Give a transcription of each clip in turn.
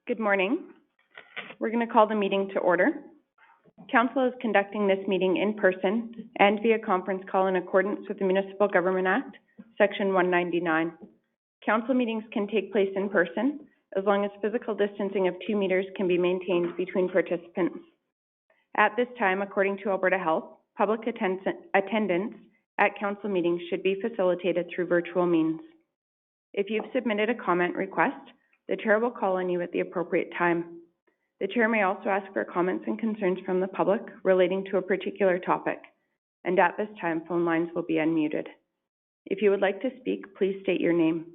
Good morning. We're going to call the meeting to order. Council is conducting this meeting in person and via conference call in accordance with the Municipal Government Act, Section 199. Council meetings can take place in person as long as physical distancing of 2 meters can be maintained between participants. At this time, according to Alberta Health, public attendance at council meetings should be facilitated through virtual means. If you've submitted a comment request, the chair will call on you at the appropriate time. The chair may also ask for comments and concerns from the public relating to a particular topic, and at this time, phone lines will be unmuted. If you would like to speak, please state your name.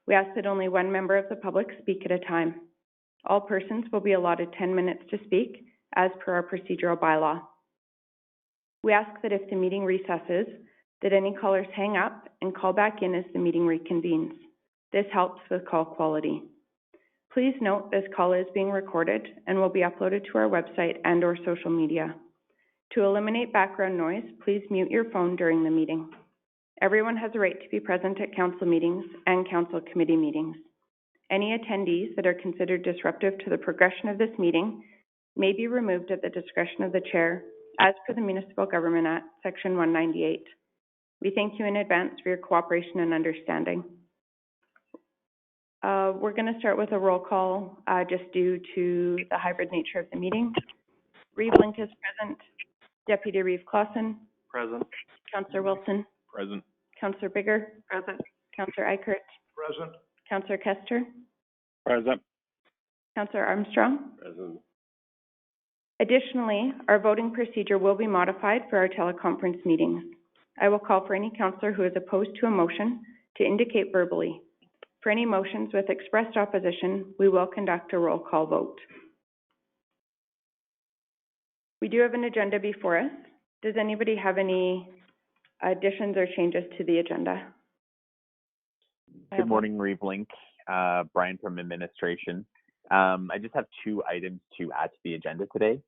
We ask that only one member of the public speak at a time. All persons will be allotted 10 minutes to speak, as per our procedural bylaw. We ask that if the meeting recesses, that any callers hang up and call back in as the meeting reconvenes. This helps with call quality. Please note this call is being recorded and will be uploaded to our website and/or social media. To eliminate background noise, please mute your phone during the meeting. Everyone has a right to be present at council meetings and council committee meetings. Any attendees that are considered disruptive to the progression of this meeting may be removed at the discretion of the chair, as per the Municipal Government Act, Section 198. We thank you in advance for your cooperation and understanding. We're going to start with a roll call just due to the hybrid nature of the meeting. Reeve Link is present. Deputy Reeve Clausen. Present. Councillor Wilson. Present. Councillor Bigger. Present. Councillor Eichert. Present. Councillor Kester. Present. Councillor Armstrong. Present. Additionally, our voting procedure will be modified for our teleconference meetings. I will call for any councillor who is opposed to a motion to indicate verbally. For any motions with expressed opposition, we will conduct a roll call vote. We do have an agenda before us. Does anybody have any additions or changes to the agenda? Good morning, Reeve Link. Brian from administration. I just have 2 items to add to the agenda today.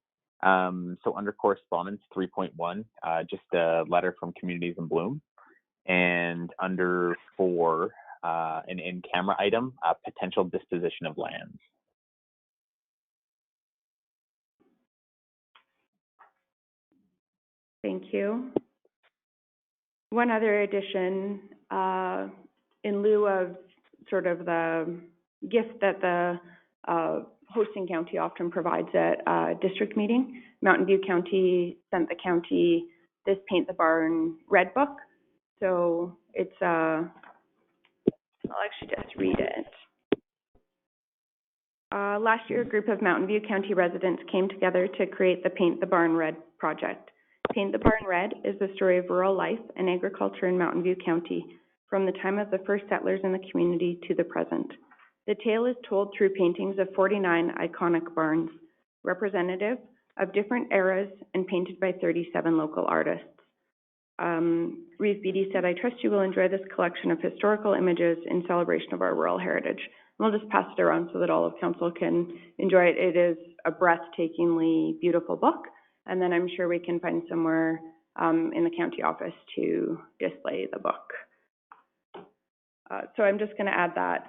So under correspondence 3.1, just a letter from Communities in Bloom. And under 4, an in-camera item, potential disposition of lands. Thank you. One other addition, in lieu of sort of the gift that the hosting county often provides at a district meeting, Mountain View County sent the county this Paint the Barn Red book. So it's I'll actually just read it. Last year, a group of Mountain View County residents came together to create the Paint the Barn Red project. Paint the Barn Red is the story of rural life and agriculture in Mountain View County, from the time of the first settlers in the community to the present. The tale is told through paintings of 49 iconic barns, representative of different eras and painted by 37 local artists. Reeve Beatty said, "I trust you will enjoy this collection of historical images in celebration of our rural heritage." And we'll just pass it around so that all of council can enjoy it. It is a breathtakingly beautiful book, and then I'm sure we can find somewhere in the county office to display the book. So I'm just going to add that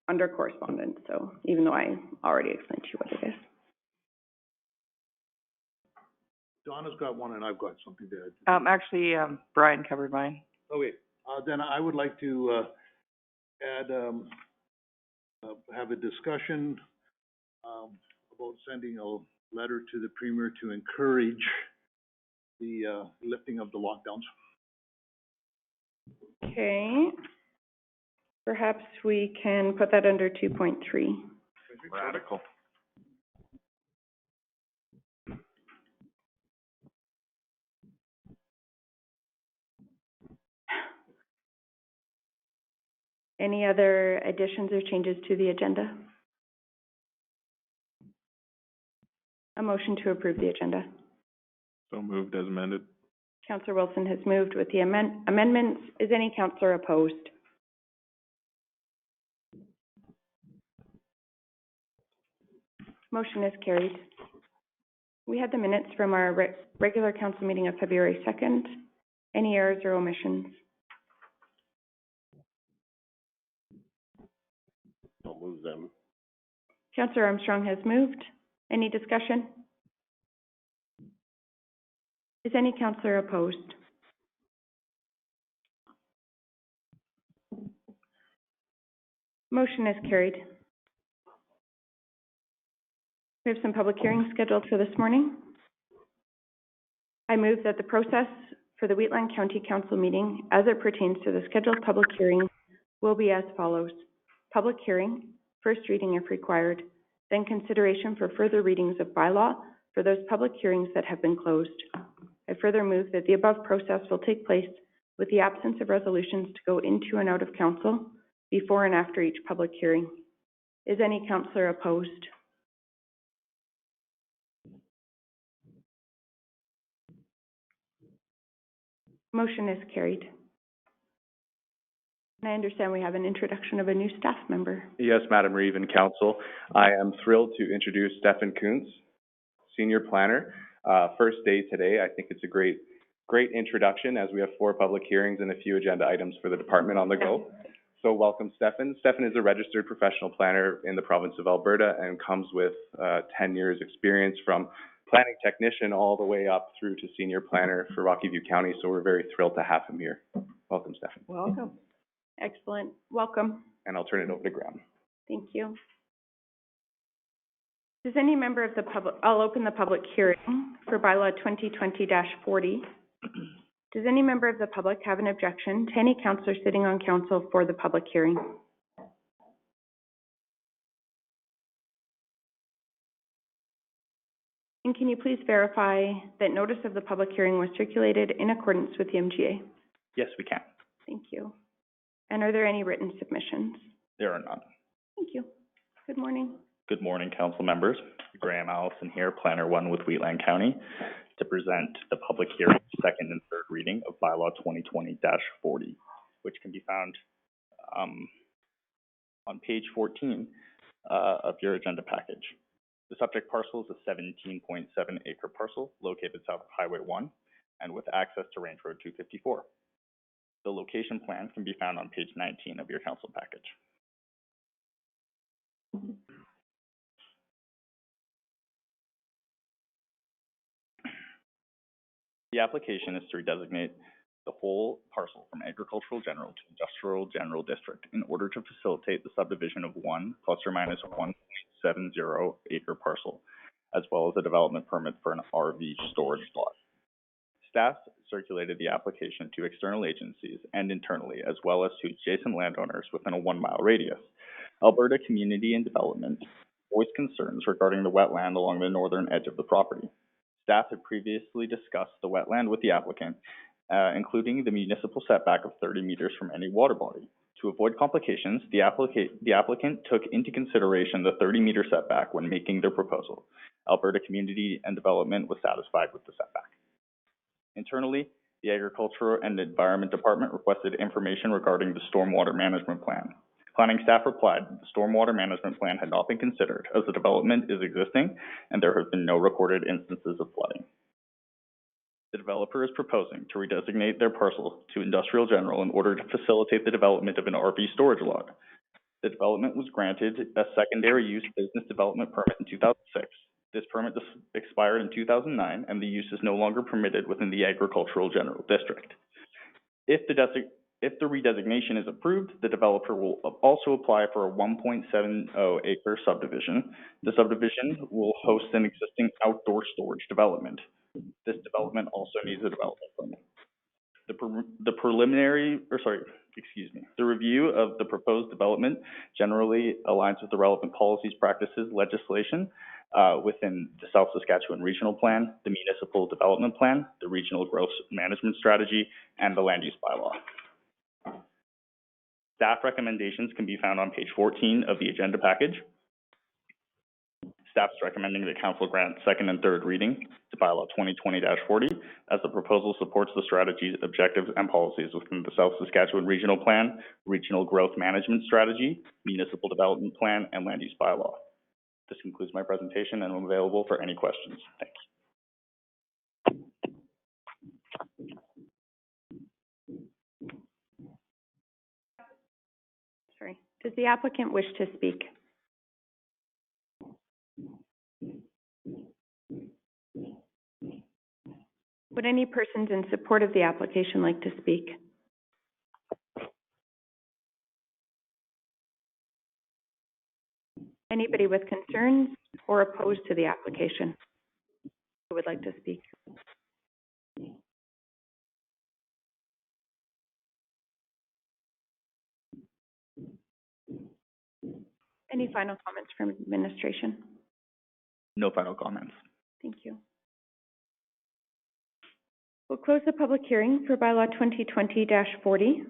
under correspondence, so even though I already explained to you what it is. Donna's got one and I've got something to add. Actually, Brian covered mine. Okay, then I would like to add, have a discussion about sending a letter to the Premier to encourage the lifting of the lockdowns. Okay. Perhaps we can put that under 2.3. Radical. Any other additions or changes to the agenda? A motion to approve the agenda. So moved as amended. Councillor Wilson has moved with the amendments. Is any councillor opposed? Motion is carried. We had the minutes from our regular council meeting of February 2nd. Any errors or omissions? I'll move them. Councillor Armstrong has moved. Any discussion? Is any councillor opposed? Motion is carried. We have some public hearings scheduled for this morning. I move that the process for the Wheatland County Council meeting as it pertains to the scheduled public hearing will be as follows. Public hearing, first reading if required, then consideration for further readings of bylaw for those public hearings that have been closed. I further move that the above process will take place with the absence of resolutions to go into and out of council before and after each public hearing. Is any councillor opposed? Motion is carried. And I understand we have an introduction of a new staff member. Yes, Madam Reeve and Council. I am thrilled to introduce Stefan Kuntz, Senior Planner. First day today. I think it's a great introduction as we have 4 public hearings and a few agenda items for the department on the go. So welcome, Stefan. Stefan is a registered professional planner in the province of Alberta and comes with 10 years experience from planning technician all the way up through to senior planner for Rocky View County. So we're very thrilled to have him here. Welcome, Stefan. Welcome. Excellent. Welcome. And I'll turn it over to Graham. Thank you. Does any member of the public, I'll open the public hearing for bylaw 2020-40. Does any member of the public have an objection to any councillor sitting on council for the public hearing? And can you please verify that notice of the public hearing was circulated in accordance with the MGA? Yes, we can. Thank you. And are there any written submissions? There are none. Thank you. Good morning. Good morning, council members. Graham Allison here, Planner 1 with Wheatland County, to present the public hearing, second and third reading of bylaw 2020-40, which can be found on page 14 of your agenda package. The subject parcel is a 17.7 acre parcel located south of Highway 1 and with access to Range Road 254. The location plan can be found on page 19 of your council package. The application is to redesignate the whole parcel from agricultural general to industrial general district in order to facilitate the subdivision of one plus or minus 1.70 acre parcel, as well as a development permit for an RV storage lot. Staff circulated the application to external agencies and internally, as well as to adjacent landowners within a 1-mile radius. Alberta Community and Development voiced concerns regarding the wetland along the northern edge of the property. Staff had previously discussed the wetland with the applicant, including the municipal setback of 30 meters from any water body. To avoid complications, the applicant took into consideration the 30-meter setback when making their proposal. Alberta Community and Development was satisfied with the setback. Internally, the Agriculture and Environment Department requested information regarding the stormwater management plan. Planning staff replied that the stormwater management plan had not been considered as the development is existing and there have been no recorded instances of flooding. The developer is proposing to redesignate their parcel to industrial general in order to facilitate the development of an RV storage lot. The development was granted a secondary use business development permit in 2006. This permit expired in 2009 and the use is no longer permitted within the agricultural general district. If the redesignation is approved, the developer will also apply for a 1.70 acre subdivision. The subdivision will host an existing outdoor storage development. This development also needs a development permit. The review of the proposed development generally aligns with the relevant policies, practices, legislation within the South Saskatchewan Regional Plan, the Municipal Development Plan, the Regional Growth Management Strategy, and the Land Use Bylaw. Staff recommendations can be found on page 14 of the agenda package. Staff is recommending that council grant second and third reading to bylaw 2020-40 as the proposal supports the strategies, objectives, and policies within the South Saskatchewan Regional Plan, Regional Growth Management Strategy, Municipal Development Plan, and Land Use Bylaw. This concludes my presentation and I'm available for any questions. Thanks. Sorry. Does the applicant wish to speak? Would any persons in support of the application like to speak? Anybody with concerns or opposed to the application who would like to speak? Any final comments from administration? No final comments. Thank you. We'll close the public hearing for bylaw 2020-40.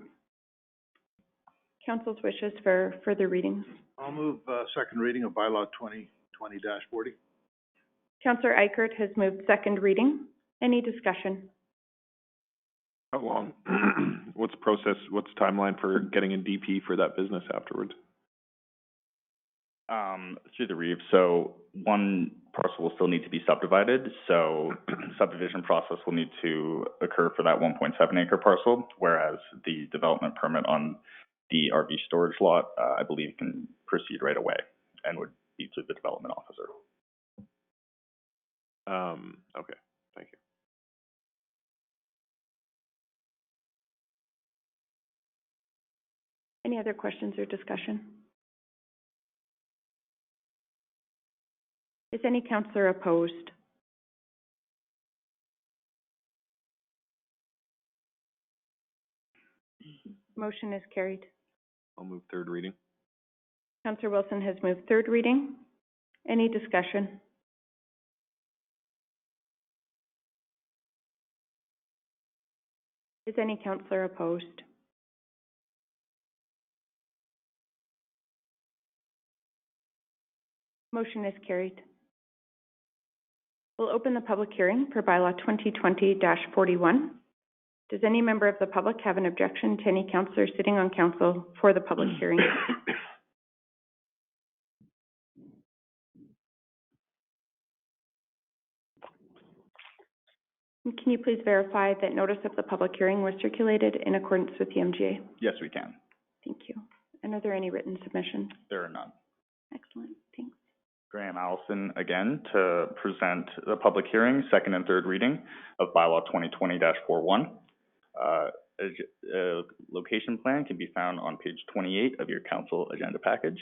Council's wishes for further readings. I'll move, second reading of bylaw 2020-40. Councillor Eichert has moved second reading. Any discussion? How long, what's the process, what's the timeline for getting a DP for that business afterwards? Through the REEF, so one parcel will still need to be subdivided, so subdivision process will need to occur for that 1.7 acre parcel, whereas the development permit on the RV storage lot, I believe can proceed right away and would be through the development officer. Okay, thank you. Any other questions or discussion? Is any councillor opposed? Motion is carried. I'll move third reading. Councillor Wilson has moved third reading. Any discussion? Is any councillor opposed? Motion is carried. We'll open the public hearing for bylaw 2020-41. Does any member of the public have an objection to any councillor sitting on council for the public hearing? And can you please verify that notice of the public hearing was circulated in accordance with the MGA? Yes, we can. Thank you. And are there any written submissions? There are none. Excellent, thanks. Graham Allison again to present the public hearing, second and third reading of bylaw 2020-41. A location plan can be found on page 28 of your council agenda package.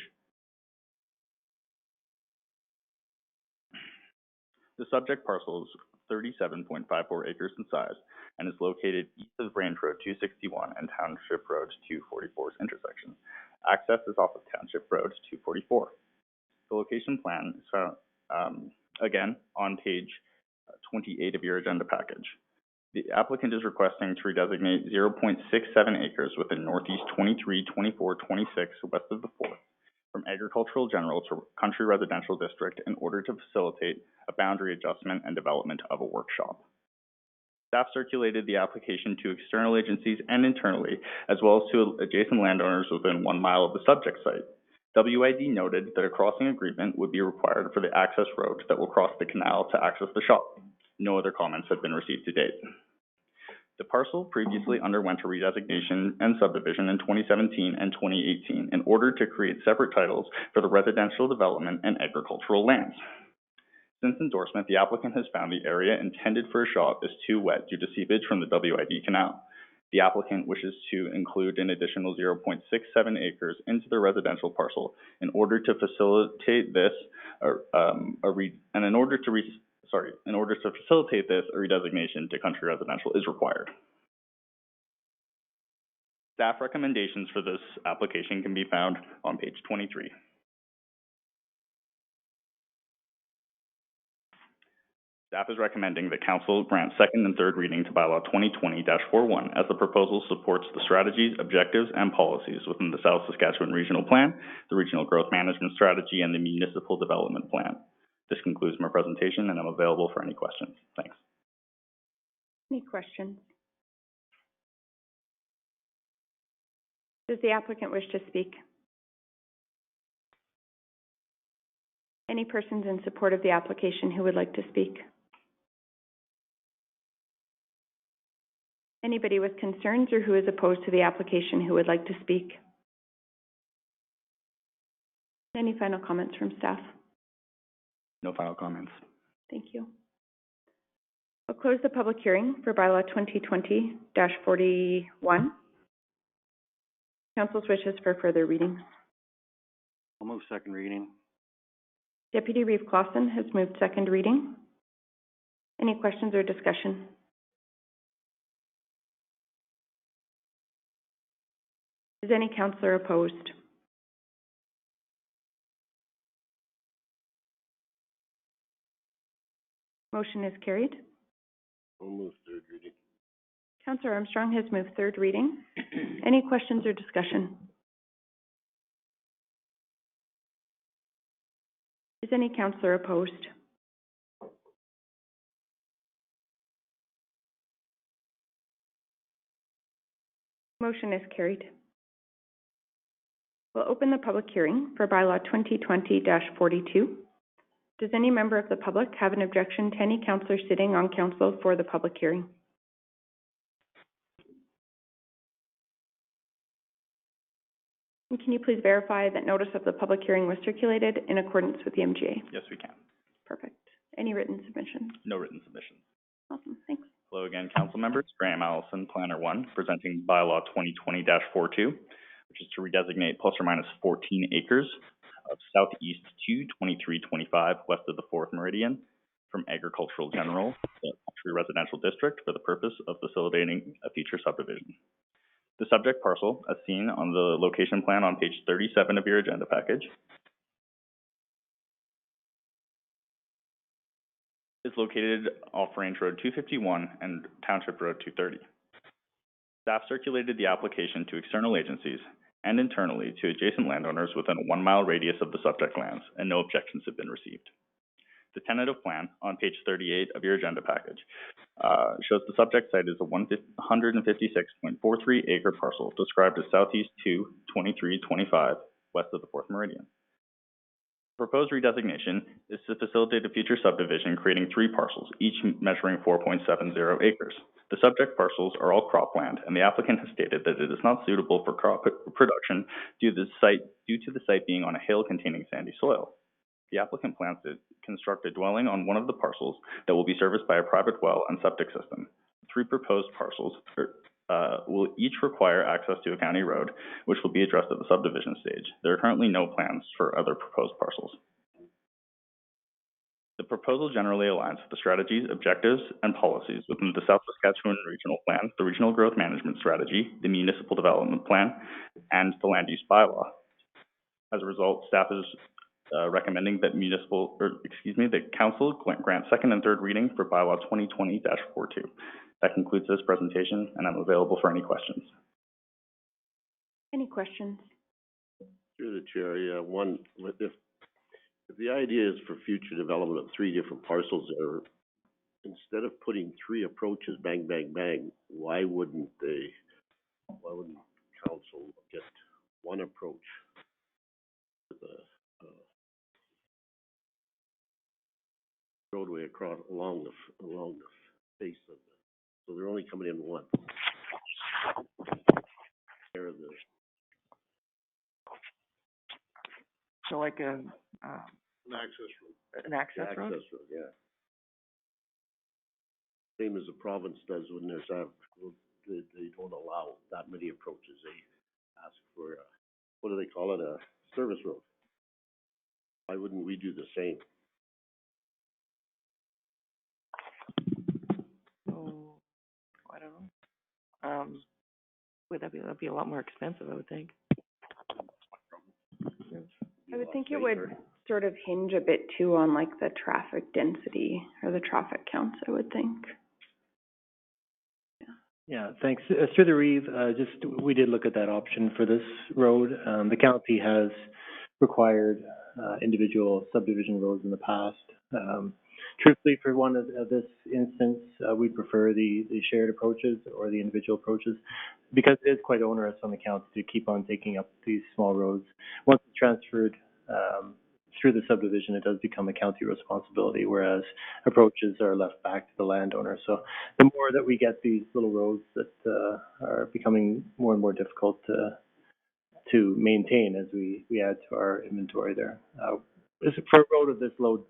The subject parcel is 37.54 acres in size and is located east of Range Road 261 and Township Road 244's intersection. Access is off of Township Road 244. The location plan is found, again, on page 28 of your agenda package. The applicant is requesting to redesignate 0.67 acres within Northeast 23, 24, 26, west of the 4th, from agricultural general to country residential district in order to facilitate a boundary adjustment and development of a workshop. Staff circulated the application to external agencies and internally, as well as to adjacent landowners within 1 mile of the subject site. WID noted that a crossing agreement would be required for the access road that will cross the canal to access the shop. No other comments have been received to date. The parcel previously underwent a redesignation and subdivision in 2017 and 2018 in order to create separate titles for the residential development and agricultural lands. Since endorsement, the applicant has found the area intended for a shop is too wet due to seepage from the WID canal. The applicant wishes to include an additional 0.67 acres into the residential parcel in order to facilitate this, in order to facilitate this, a redesignation to country residential is required. Staff recommendations for this application can be found on page 23. Staff is recommending that council grant second and third reading to bylaw 2020-41 as the proposal supports the strategies, objectives, and policies within the South Saskatchewan Regional Plan, the Regional Growth Management Strategy, and the Municipal Development Plan. This concludes my presentation, and I'm available for any questions. Thanks. Any questions? Does the applicant wish to speak? Any persons in support of the application who would like to speak? Anybody with concerns or who is opposed to the application who would like to speak? Any final comments from staff? No final comments. Thank you. I'll close the public hearing for bylaw 2020-41. Council's wishes for further reading. I'll move second reading. Deputy Reeve Clausen has moved second reading. Any questions or discussion? Is any councillor opposed? Motion is carried. I'll move third reading. Councillor Armstrong has moved third reading. Any questions or discussion? Is any councillor opposed? Motion is carried. We'll open the public hearing for bylaw 2020-42. Does any member of the public have an objection to any councillor sitting on council for the public hearing? And can you please verify that notice of the public hearing was circulated in accordance with the MGA? Yes, we can. Perfect. Any written submissions? No written submissions. Awesome, thanks. Hello again, council members. Graham Allison, Planner 1, presenting bylaw 2020-42, which is to redesignate plus or minus 14 acres of southeast to 2325 west of the 4th Meridian from agricultural general to country residential district for the purpose of facilitating a future subdivision. The subject parcel, as seen on the location plan on page 37 of your agenda package, is located off Range Road 251 and Township Road 230. Staff circulated the application to external agencies and internally to adjacent landowners within a 1-mile radius of the subject lands, and no objections have been received. The tentative plan on page 38 of your agenda package shows the subject site is a 156.43 acre parcel described as southeast to 2325 west of the 4th Meridian. Proposed redesignation is to facilitate a future subdivision creating 3 parcels, each measuring 4.70 acres. The subject parcels are all cropland, and the applicant has stated that it is not suitable for crop production due to the site being on a hill containing sandy soil. The applicant plans to construct a dwelling on one of the parcels that will be serviced by a private well and septic system. 3 proposed parcels will each require access to a county road, which will be addressed at the subdivision stage. There are currently no plans for other proposed parcels. The proposal generally aligns with the strategies, objectives, and policies within the South Saskatchewan Regional Plan, the Regional Growth Management Strategy, the Municipal Development Plan, and the Land Use Bylaw. As a result, staff is recommending that council grant second and third reading for bylaw 2020-42. That concludes this presentation, and I'm available for any questions. Any questions? Through the chair, yeah, one, if the idea is for future development of 3 different parcels, or instead of putting 3 approaches, bang, bang, bang, why wouldn't council get one approach with a roadway across along the face of the, so they're only coming in one. There the So like An access road. an access road? access road, yeah. Same as the province does when there's they don't allow that many approaches. They ask for what do they call it, a service road. Why wouldn't we do the same? Oh, I don't know. That'd be a lot more expensive, I would think. I would think it would sort of hinge a bit too on like the traffic density or the traffic counts, I would think. Yeah, thanks. Through the Reeve, we did look at that option for this road. The county has required individual subdivision roads in the past. Truthfully, for one of this instance, we prefer the shared approaches or the individual approaches because it is quite onerous on the county to keep on taking up these small roads. Once it's transferred through the subdivision, it does become a county responsibility, whereas approaches are left back to the landowner. So the more that we get these little roads that are becoming more and more difficult to maintain as we add to our inventory there. For a road of this low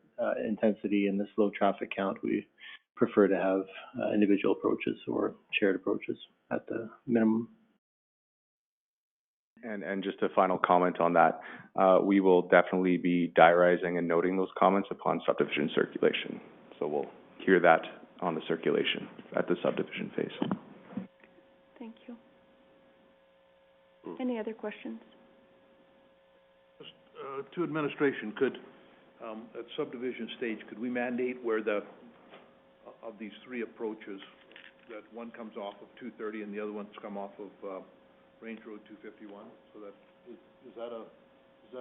intensity and this low traffic count, we prefer to have, individual approaches or shared approaches at the minimum. And just a final comment on that, we will definitely be diarizing and noting those comments upon subdivision circulation. So we'll hear that on the circulation at the subdivision phase. Thank you. Any other questions? Just, to administration, could, at subdivision stage, could we mandate where of these three approaches, that one comes off of 230 and the other ones come off of, Range Road 251, so that, is that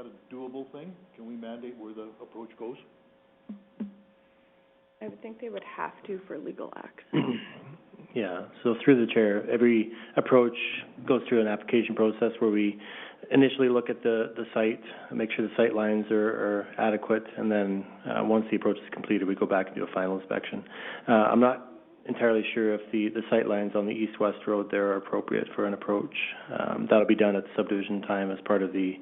a doable thing? Can we mandate where the approach goes? I would think they would have to for legal acts. Yeah, so through the chair, every approach goes through an application process where we initially look at the site, make sure the sight lines are adequate, and then, once the approach is completed, we go back and do a final inspection. I'm not entirely sure if the sight lines on the east-west road there are appropriate for an approach. That'll be done at subdivision time as part of the,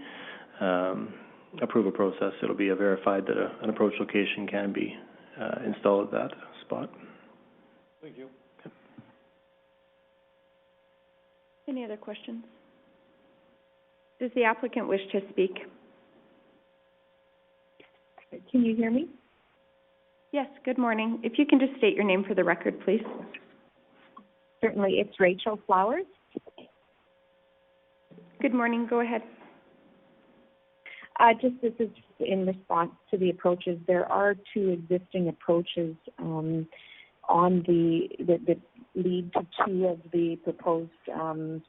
approval process. It'll be verified that an approach location can be, installed at that spot. Thank you. Any other questions? Does the applicant wish to speak? Can you hear me? Yes, good morning. If you can just state your name for the record, please. Certainly, it's Rachel Flowers. Good morning, go ahead. This is in response to the approaches. There are two existing approaches on that lead to two of the proposed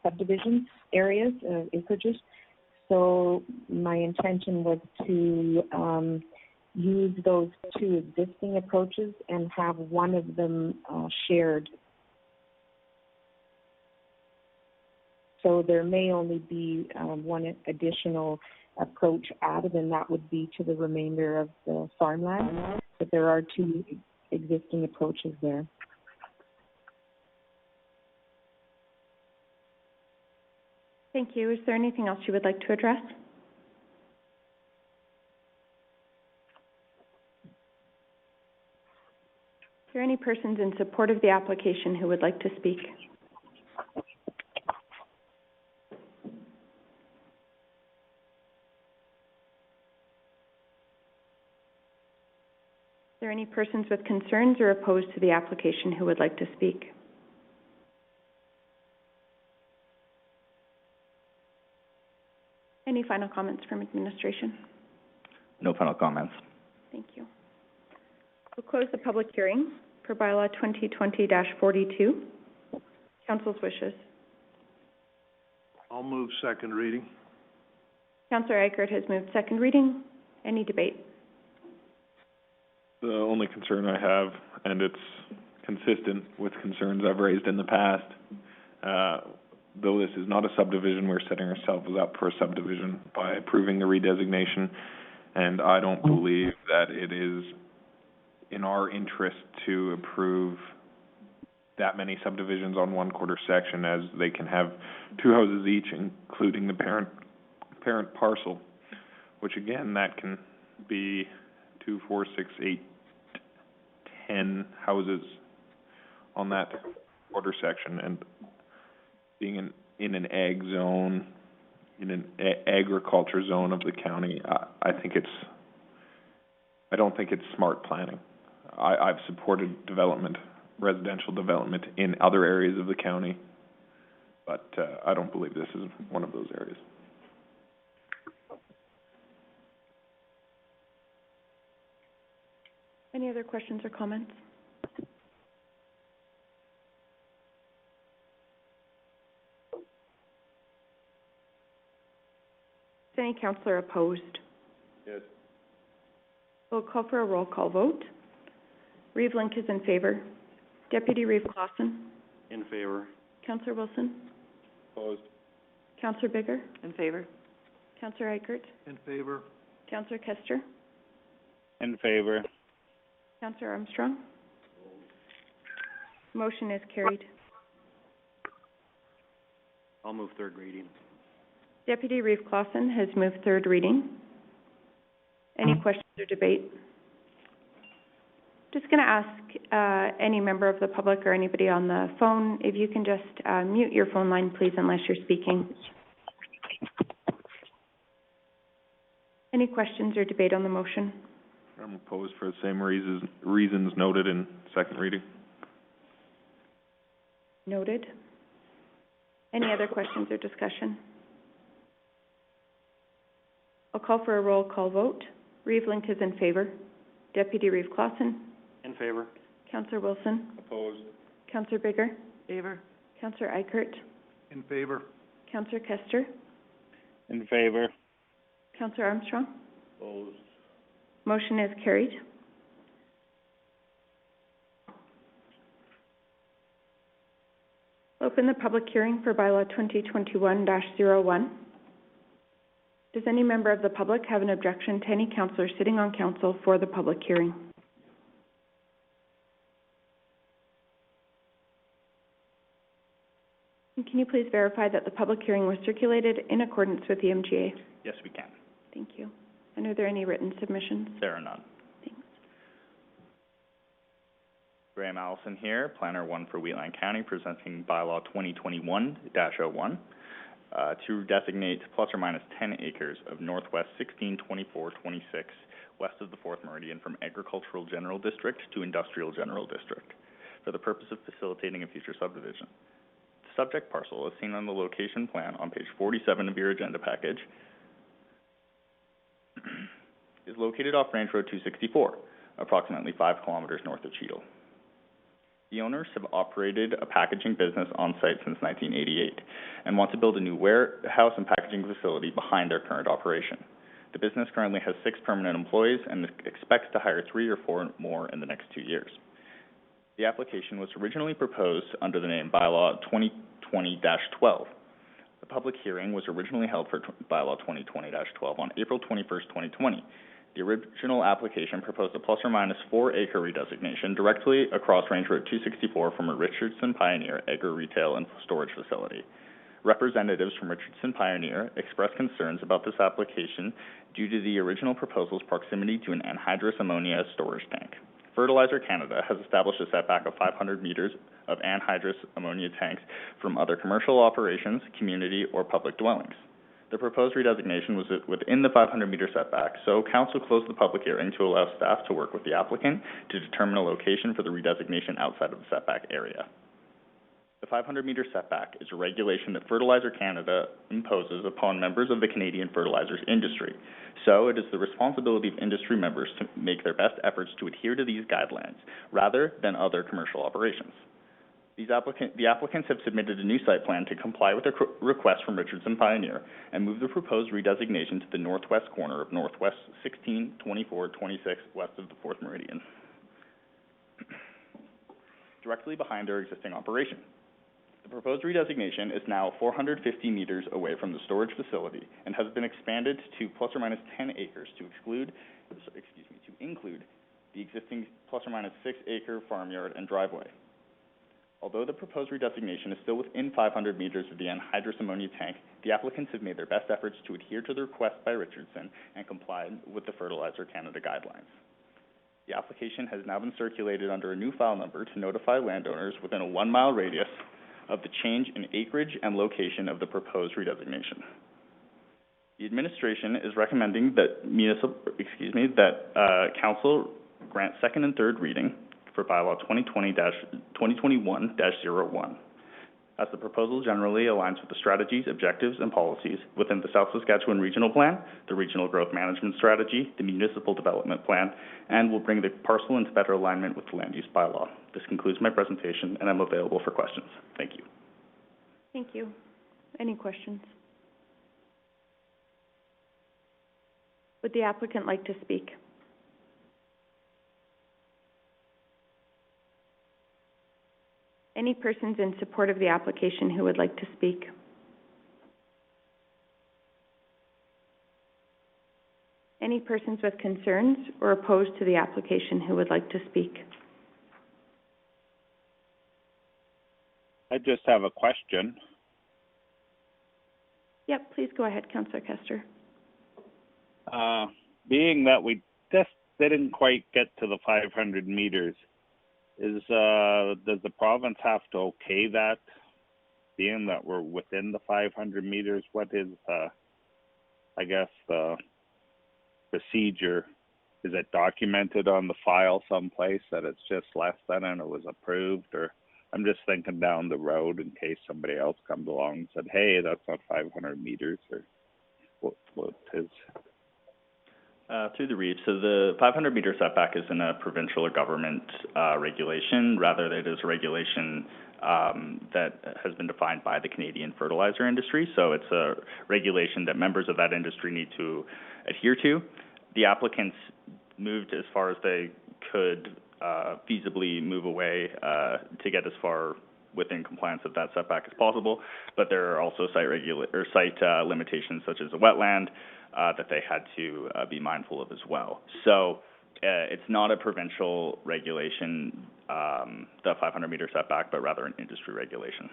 subdivision areas, acreages. So my intention was to use those two existing approaches and have one of them shared. So there may only be one additional approach added, and that would be to the remainder of the farmland. But there are two existing approaches there. Thank you. Is there anything else you would like to address? Are there any persons in support of the application who would like to speak? Are there any persons with concerns or opposed to the application who would like to speak? Any final comments from administration? No final comments. Thank you. We'll close the public hearing for bylaw 2020-42. Council's wishes. I'll move second reading. Councillor Eichert has moved second reading. Any debate? The only concern I have, and it's consistent with concerns I've raised in the past, though this is not a subdivision, we're setting ourselves up for a subdivision by approving the redesignation, and I don't believe that it is in our interest to approve that many subdivisions on one quarter section, as they can have two houses each, including the parent parcel, which again, that can be 2, 4, 6, 8, 10 houses on that quarter section. And being in an ag zone, in an agriculture zone of the county, I don't think it's smart planning. I've supported development, residential development in other areas of the county, but I don't believe this is one of those areas. Any other questions or comments? Is any councillor opposed? Yes. We'll call for a roll call vote. Reeve Link is in favor. Deputy Reeve Clausen. In favor. Councillor Wilson. Opposed. Councillor Bigger. In favor? Councillor Eichert. In favor. Councillor Kester. In favor. Councillor Armstrong. Motion is carried. I'll move third reading. Deputy Reeve Clausen has moved third reading. Any questions or debate? Just going to ask any member of the public or anybody on the phone, if you can just mute your phone line, please, unless you're speaking. Any questions or debate on the motion? I'm opposed for the same reasons noted in second reading. Noted. Any other questions or discussion? I'll call for a roll call vote. Reeve Link is in favor. Deputy Reeve Clausen. In favor. Councillor Wilson. Opposed. Councillor Bigger. Favor? Councillor Eichert. In favor. Councillor Kester. In favor. Councillor Armstrong. Opposed. Motion is carried. Open the public hearing for bylaw 2021-01. Does any member of the public have an objection to any councillor sitting on council for the public hearing? And can you please verify that the public hearing was circulated in accordance with the MGA? Yes, we can. Thank you. And are there any written submissions? There are none. Thanks. Graham Allison here, Planner 1 for Wheatland County, presenting bylaw 2021-01 to designate plus or minus 10 acres of Northwest 162426 west of the 4th Meridian from Agricultural General District to Industrial General District for the purpose of facilitating a future subdivision. The subject parcel, as seen on the location plan on page 47 of your agenda package, is located off Range Road 264, approximately 5 kilometers north of Cheadle. The owners have operated a packaging business on site since 1988 and want to build a new warehouse and packaging facility behind their current operation. The business currently has 6 permanent employees and expects to hire 3 or 4 more in the next 2 years. The application was originally proposed under the name Bylaw 2020-12. The public hearing was originally held for Bylaw 2020-12 on April 21st, 2020. The original application proposed a plus or minus 4 acre redesignation directly across Range Road 264 from a Richardson Pioneer agri-retail and storage facility. Representatives from Richardson Pioneer expressed concerns about this application due to the original proposal's proximity to an anhydrous ammonia storage tank. Fertilizer Canada has established a setback of 500 meters of anhydrous ammonia tanks from other commercial operations, community, or public dwellings. The proposed redesignation was within the 500-meter setback, so Council closed the public hearing to allow staff to work with the applicant to determine a location for the redesignation outside of the setback area. The 500-meter setback is a regulation that Fertilizer Canada imposes upon members of the Canadian fertilizers industry. So it is the responsibility of industry members to make their best efforts to adhere to these guidelines, rather than other commercial operations. The applicants have submitted a new site plan to comply with the request from Richardson Pioneer and move the proposed redesignation to the northwest corner of Northwest 162426 west of the 4th Meridian, directly behind their existing operation. The proposed redesignation is now 450 meters away from the storage facility and has been expanded to plus or minus 10 acres to include the existing plus or minus 6 acre farmyard and driveway. Although the proposed redesignation is still within 500 meters of the anhydrous ammonia tank, the applicants have made their best efforts to adhere to the request by Richardson and comply with the Fertilizer Canada guidelines. The application has now been circulated under a new file number to notify landowners within a 1-mile radius of the change in acreage and location of the proposed redesignation. The administration is recommending that Council grant second and third reading for bylaw 2021-01, as the proposal generally aligns with the strategies, objectives, and policies within the South Saskatchewan Regional Plan, the Regional Growth Management Strategy, the Municipal Development Plan, and will bring the parcel into better alignment with the land use bylaw. This concludes my presentation, and I'm available for questions. Thank you. Thank you. Any questions? Would the applicant like to speak? Any persons in support of the application who would like to speak? Any persons with concerns or opposed to the application who would like to speak? I just have a question. Yep, please go ahead, Councillor Kester. Being that we just didn't quite get to the 500 meters. Does the province have to okay that, being that we're within the 500 meters? What is, I guess, the procedure? Is it documented on the file someplace that it's just less than and it was approved? Or I'm just thinking down the road in case somebody else comes along and said, hey, that's not 500 meters, or what is? Through the REIT, so the 500 meter setback is in a provincial or government regulation. Rather, it is a regulation that has been defined by the Canadian fertilizer industry. So it's a regulation that members of that industry need to adhere to. The applicants moved as far as they could feasibly move away to get as far within compliance with that setback as possible, but there are also site limitations such as a wetland that they had to be mindful of as well. So it's not a provincial regulation, the 500 meter setback, but rather an industry regulation.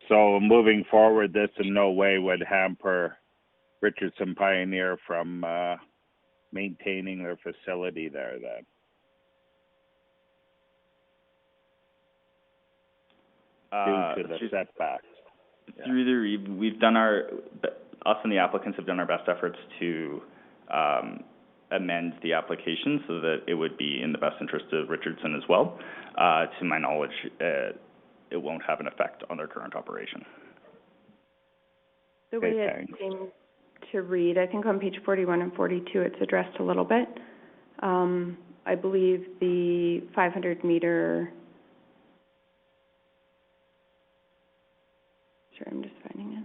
So moving forward, this in no way would hamper Richardson Pioneer from maintaining their facility there then? Due to the setbacks. Through the, we've done us and the applicants have done our best efforts to amend the application so that it would be in the best interest of Richardson as well. To my knowledge, it won't have an effect on their current operation. The way it seemed to read, I think on page 41 and 42, it's addressed a little bit. I believe the 500 meter, sorry, I'm just finding it.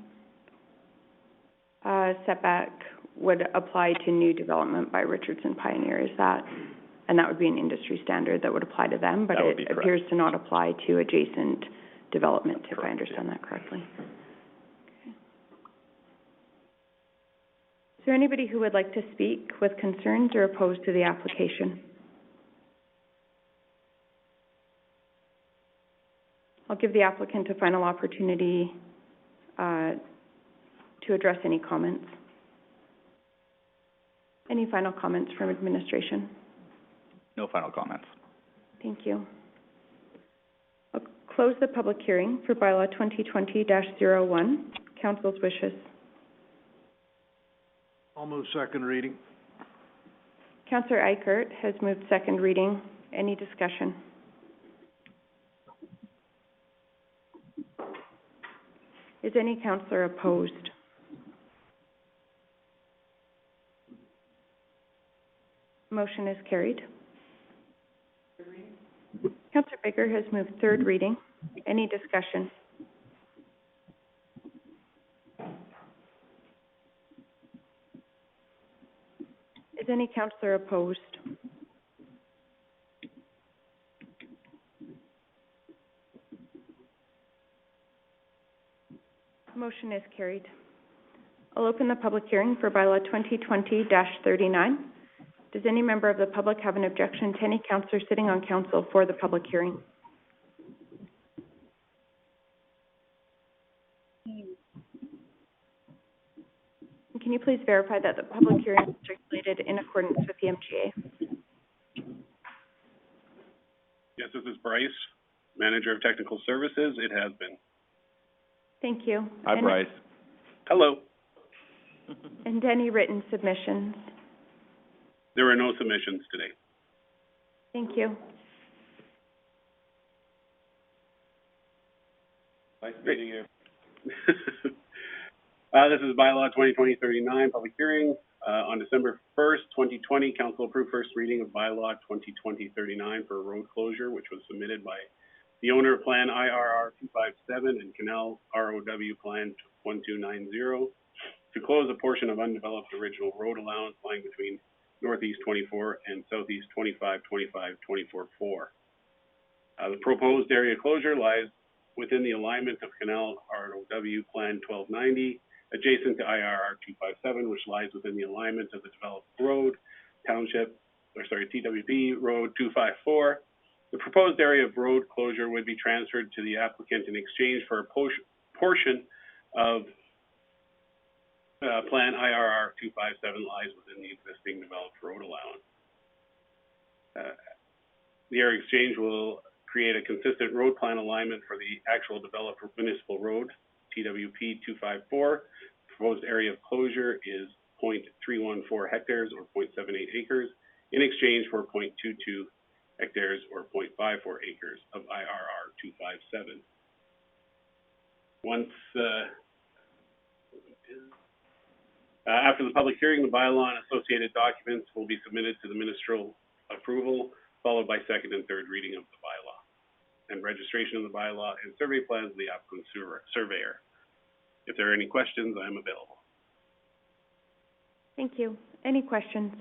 Setback would apply to new development by Richardson Pioneer, is that? And that would be an industry standard that would apply to them, but it appears to not apply to adjacent development, if I understand that correctly. Is there anybody who would like to speak with concerns or opposed to the application? I'll give the applicant a final opportunity to address any comments. Any final comments from administration? No final comments. Thank you. I'll close the public hearing for bylaw 2020-01. Council's wishes. I'll move second reading. Councillor Eichert has moved second reading. Any discussion? Is any councillor opposed? Motion is carried. Councillor Baker has moved third reading. Any discussion? Is any councillor opposed? Motion is carried. I'll open the public hearing for bylaw 2020-39. Does any member of the public have an objection to any councillor sitting on council for the public hearing? Can you please verify that the public hearing is circulated in accordance with the MGA? Yes, this is Bryce, Manager of Technical Services. It has been. Thank you. Hi, Bryce. Hello. And any written submissions? There were no submissions today. Thank you. Nice meeting you. This is bylaw 2020-39, public hearing. On December 1st, 2020, council approved first reading of bylaw 2020-39 for a road closure, which was submitted by the owner of Plan IRR 257 and Canal ROW Plan 1290 to close a portion of undeveloped original road allowance lying between Northeast 24 and Southeast 25-25-24-4. The proposed area closure lies within the alignment of Canal ROW Plan 1290, adjacent to IRR 257, which lies within the alignment of the developed road, TWP Road 254. The proposed area of road closure would be transferred to the applicant in exchange for a portion of Plan IRR 257 lies within the existing developed road allowance. The area exchange will create a consistent road plan alignment for the actual developed municipal road, TWP 254. Proposed area of closure is 0.314 hectares or 0.78 acres in exchange for 0.22 hectares or 0.54 acres of IRR 257. After the public hearing, the bylaw and associated documents will be submitted to the ministerial approval, followed by second and third reading of the bylaw and registration of the bylaw and survey plans of the applicant surveyor. If there are any questions, I am available. Thank you. Any questions?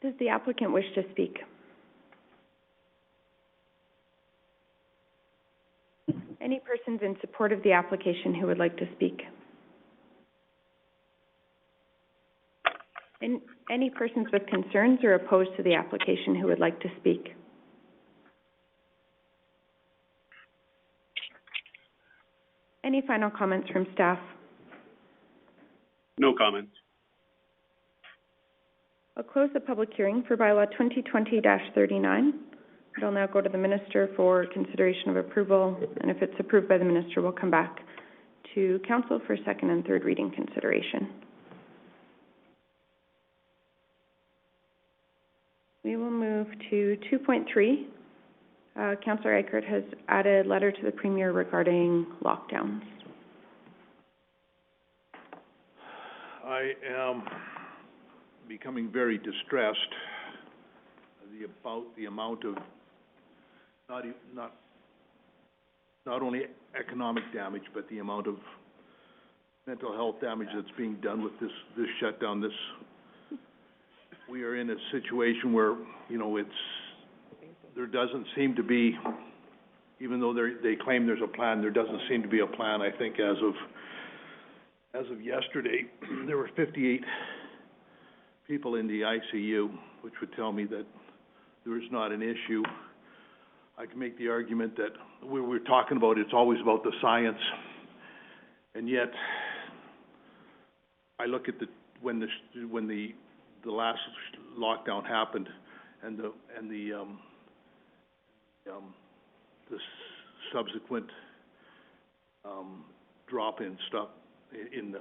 Does the applicant wish to speak? Any persons in support of the application who would like to speak? Any persons with concerns or opposed to the application who would like to speak? Any final comments from staff? No comments. I'll close the public hearing for bylaw 2020-39. It'll now go to the minister for consideration of approval, and if it's approved by the minister, we'll come back to council for second and third reading consideration. We will move to 2.3. Councillor Eichert has added letter to the Premier regarding lockdowns. I am becoming very distressed about the amount of not only economic damage, but the amount of mental health damage that's being done with this shutdown. We are in a situation where, you know, there doesn't seem to be, even though they claim there's a plan, there doesn't seem to be a plan. I think as of yesterday, there were 58 people in the ICU, which would tell me that there is not an issue. I can make the argument that we're talking about, it's always about the science, and yet I look at when the last lockdown happened and the subsequent drop in stuff in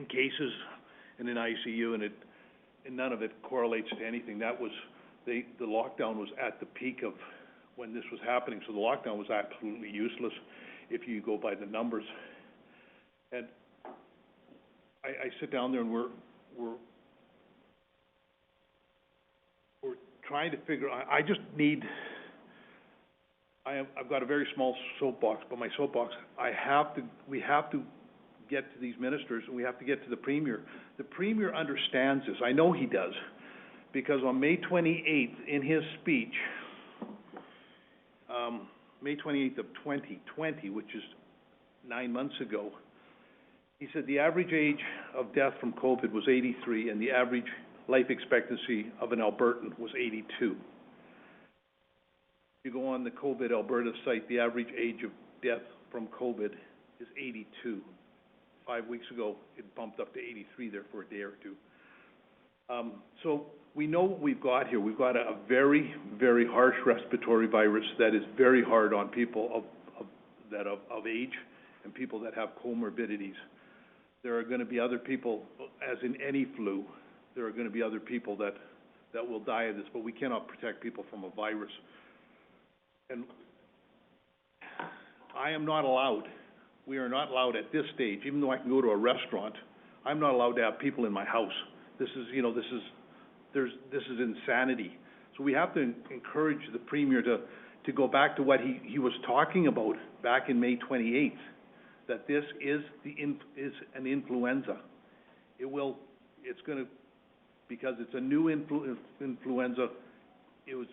cases and in ICU, and none of it correlates to anything. That was the lockdown was at the peak of when this was happening, so the lockdown was absolutely useless if you go by the numbers. And I sit down there and we're trying to figure. I've got a very small soapbox, but my soapbox, we have to get to these ministers, and we have to get to the Premier. The Premier understands this. I know he does, because on May 28th, in his speech, May 28th of 2020, which is 9 months ago, he said the average age of death from COVID was 83, and the average life expectancy of an Albertan was 82. You go on the COVID Alberta site, the average age of death from COVID is 82. 5 weeks ago, it bumped up to 83 there for a day or two. So we know what we've got here. We've got a very, very harsh respiratory virus that is very hard on people of age and people that have comorbidities. There are going to be other people, as in any flu, there are going to be other people that will die of this, but we cannot protect people from a virus. And we are not allowed at this stage, even though I can go to a restaurant, I'm not allowed to have people in my house. This is insanity. So we have to encourage the Premier to go back to what he was talking about back in May 28th, that this is an influenza. Because it's a new influenza, it was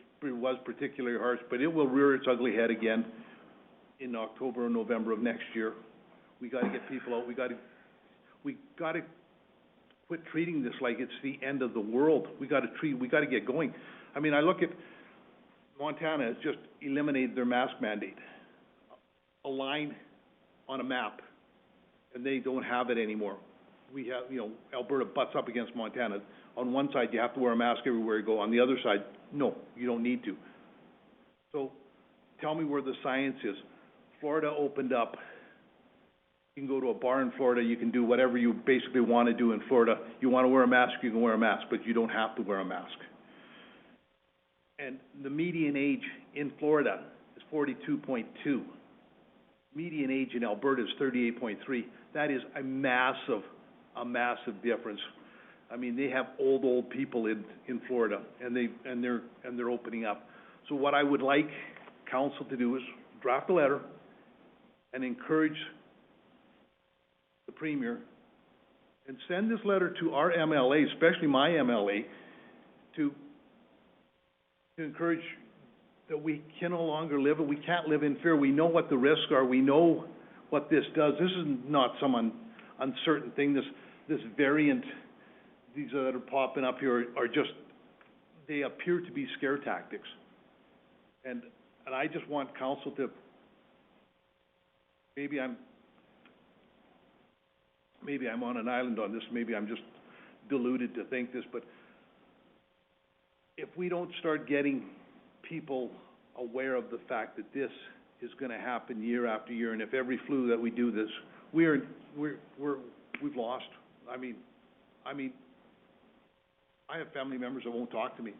particularly harsh, but it will rear its ugly head again in October or November of next year. We got to get people out. We got to quit treating this like it's the end of the world. We got to get going. I mean, I look at Montana has just eliminated their mask mandate. A line on a map, and they don't have it anymore. We have, Alberta butts up against Montana. On one side, you have to wear a mask everywhere you go. On the other side, no, you don't need to. So, tell me where the science is. Florida opened up. You can go to a bar in Florida, you can do whatever you basically want to do in Florida. You want to wear a mask, you can wear a mask, but you don't have to wear a mask. And the median age in Florida is 42.2. Median age in Alberta is 38.3. That is a massive difference. I mean, they have old people in Florida, and they're opening up. So what I would like council to do is draft a letter and encourage the Premier, and send this letter to our MLA, especially my MLA, to encourage that we can no longer live, we can't live in fear. We know what the risks are. We know what this does. This is not some uncertain thing. This variant, these that are popping up here are just, they appear to be scare tactics. And I just want council to, maybe I'm on an island on this, maybe I'm just deluded to think this, but if we don't start getting people aware of the fact that this is going to happen year after year, and if every flu that we do this, we've lost. I mean, I have family members that won't talk to me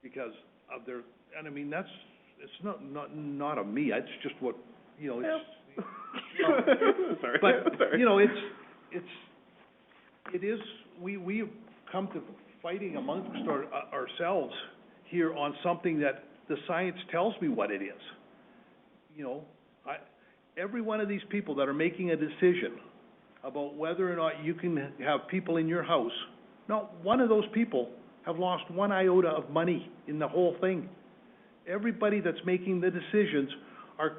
because of their, and I mean, it's not of me, it's just what, it's, Sorry. but, Sorry. it is, we've come to fighting amongst ourselves here on something that the science tells me what it is. Every one of these people that are making a decision about whether or not you can have people in your house, not one of those people have lost one iota of money in the whole thing. Everybody that's making the decisions are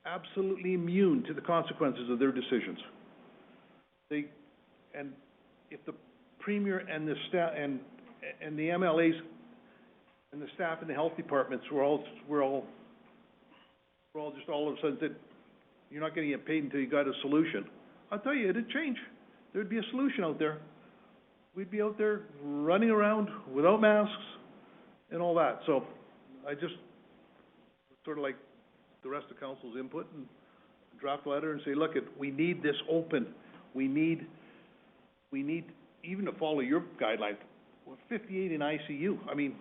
absolutely immune to the consequences of their decisions. And if the Premier and the staff and the MLAs and the staff in the health departments we're all just all of a sudden said, you're not going to get paid until you got a solution. I'll tell you, it'd change. There'd be a solution out there. We'd be out there running around without masks and all that. So I just sort of like the rest of council's input and draft a letter and say, look, we need this open. We need even to follow your guidelines. We're 58 in ICU. I mean,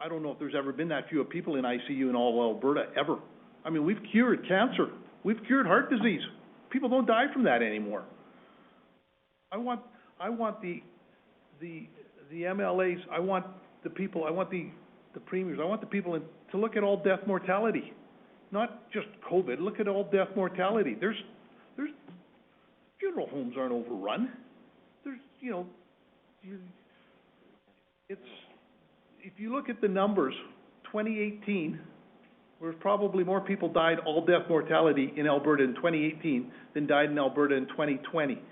I don't know if there's ever been that few people in ICU in all Alberta ever. I mean, we've cured cancer. We've cured heart disease. People don't die from that anymore. I want the MLAs, I want the people, I want the premiers, I want the people to look at all death mortality. Not just COVID, look at all death mortality. There's funeral homes aren't overrun. There's, it's, if you look at the numbers, 2018, where probably more people died all death mortality in Alberta in 2018 than died in Alberta in 2020.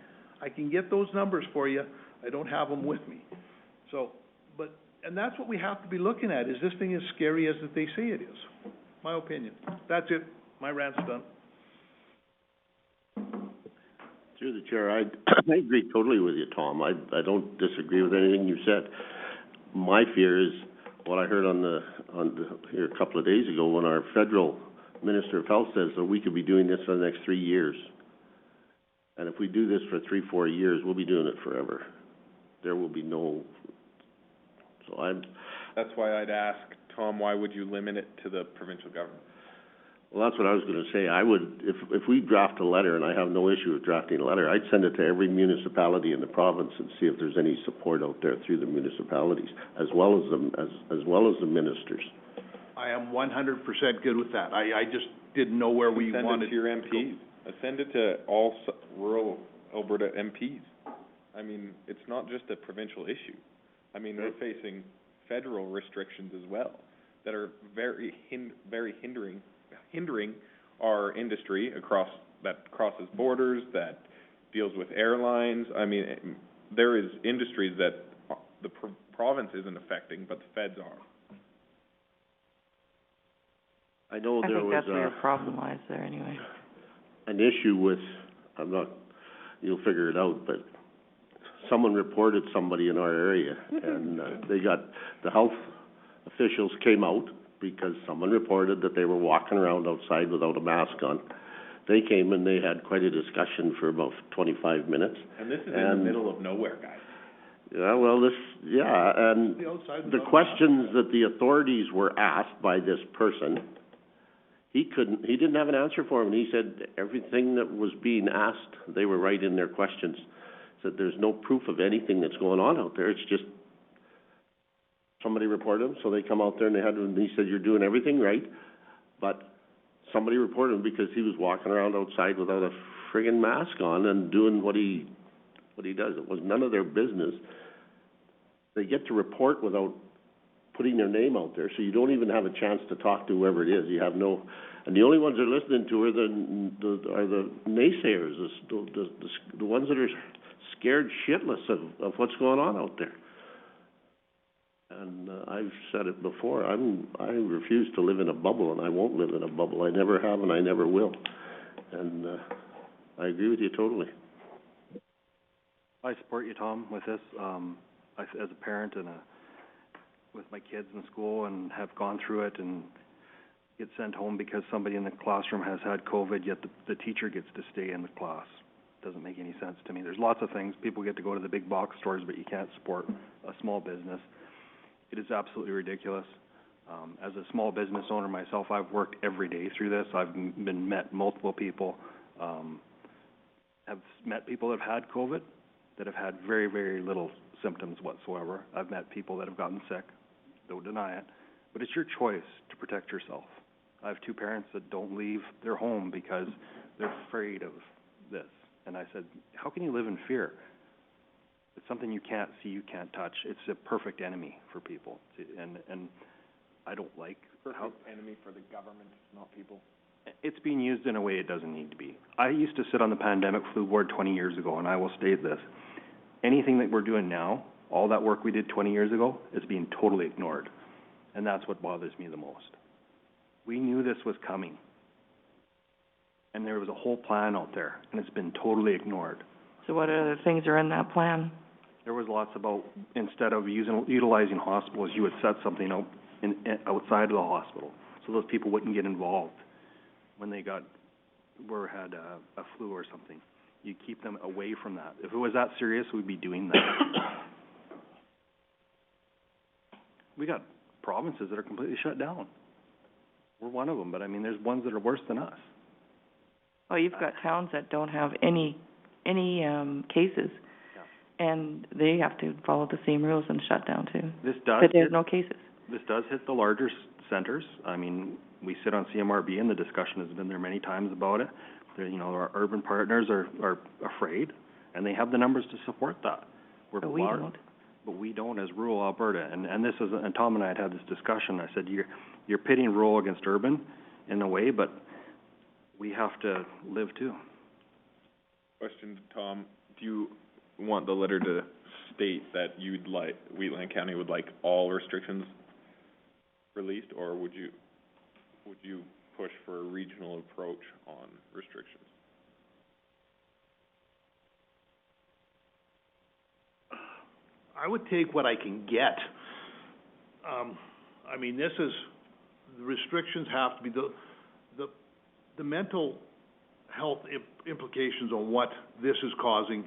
I can get those numbers for you. I don't have them with me. So, and that's what we have to be looking at. Is this thing as scary as that they say it is? My opinion. That's it. My rant's done. Through the chair, I agree totally with you, Tom. I don't disagree with anything you said. My fear is what I heard here a couple of days ago when our federal Minister of Health says that we could be doing this for the next 3 years. And if we do this for 3-4 years, we'll be doing it forever. There will be no, That's why I'd ask, Tom, why would you limit it to the provincial government? well, that's what I was gonna say. I would, if we draft a letter, and I have no issue with drafting a letter, I'd send it to every municipality in the province and see if there's any support out there through the municipalities, as well as the ministers. I am 100% good with that. I just didn't know where we wanted. Send it to your MPs. Send it to all rural Alberta MPs. I mean, it's not just a provincial issue. I mean, we're facing federal restrictions as well that are very hindering our industry that crosses borders, that deals with airlines. I mean, there is industries that the province isn't affecting, but the feds are. I know I there think was that's where your problem lies there anyway. an issue with, you'll figure it out, but someone reported somebody in our area, and, the health officials came out because someone reported that they were walking around outside without a mask on. They came and they had quite a discussion for about 25 minutes. And this is in the middle of nowhere, guys. Yeah, well, and The outside the without a questions that the authorities were asked by this person, he didn't have an answer for him. And he said everything that was being asked, they were right in their questions. Said there's no proof of anything that's going on out there. It's just somebody reported him, so they come out there and he said, you're doing everything right, but somebody reported him because he was walking around outside without a friggin' mask on and doing what he does. It was none of their business. They get to report without putting their name out there, so you don't even have a chance to talk to whoever it is. You have no, and the only ones they're listening to are the naysayers, the ones that are scared shitless of what's going on out there. And I've said it before, I refuse to live in a bubble, and I won't live in a bubble. I never have, and I never will. And I agree with you totally. I support you, Tom, with this. As a parent and with my kids in school, and have gone through it and get sent home because somebody in the classroom has had COVID, yet the teacher gets to stay in the class. Doesn't make any sense to me. There's lots of things. People get to go to the big box stores, but you can't support a small business. It is absolutely ridiculous. As a small business owner myself, I've worked every day through this. I've met multiple people, have met people that have had COVID, that have had very, very little symptoms whatsoever. I've met people that have gotten sick, don't deny it, but it's your choice to protect yourself. I have two parents that don't leave their home because they're afraid of this. And I said, how can you live in fear? It's something you can't see, you can't touch. It's a perfect enemy for people. And I don't like how... Perfect enemy for the government, not people. It's being used in a way it doesn't need to be. I used to sit on the pandemic flu board 20 years ago, and I will state this. Anything that we're doing now, all that work we did 20 years ago, is being totally ignored. And that's what bothers me the most. We knew this was coming. And there was a whole plan out there, and it's been totally ignored. So what other things are in that plan? There was lots about, instead of utilizing hospitals, you would set something out outside of the hospital, so those people wouldn't get involved when they had a flu or something. You keep them away from that. If it was that serious, we'd be doing that. We got provinces that are completely shut down. We're one of them, but I mean, there's ones that are worse than us. Oh, you've got towns that don't have any cases, and they have to follow the same rules and shut down too. But there's no cases. This does hit the larger centers. I mean, we sit on CMRB, and the discussion has been there many times about it. Our urban partners are afraid, and they have the numbers to support that. But we don't. But we don't as rural Alberta. And this is, and Tom and I had this discussion. I said, you're pitting rural against urban in a way, but we have to live too. Question to Tom, do you want the letter to state that Wheatland County would like all restrictions released, or would you push for a regional approach on restrictions? I would take what I can get. I mean, the restrictions have to be the mental health implications on what this is causing,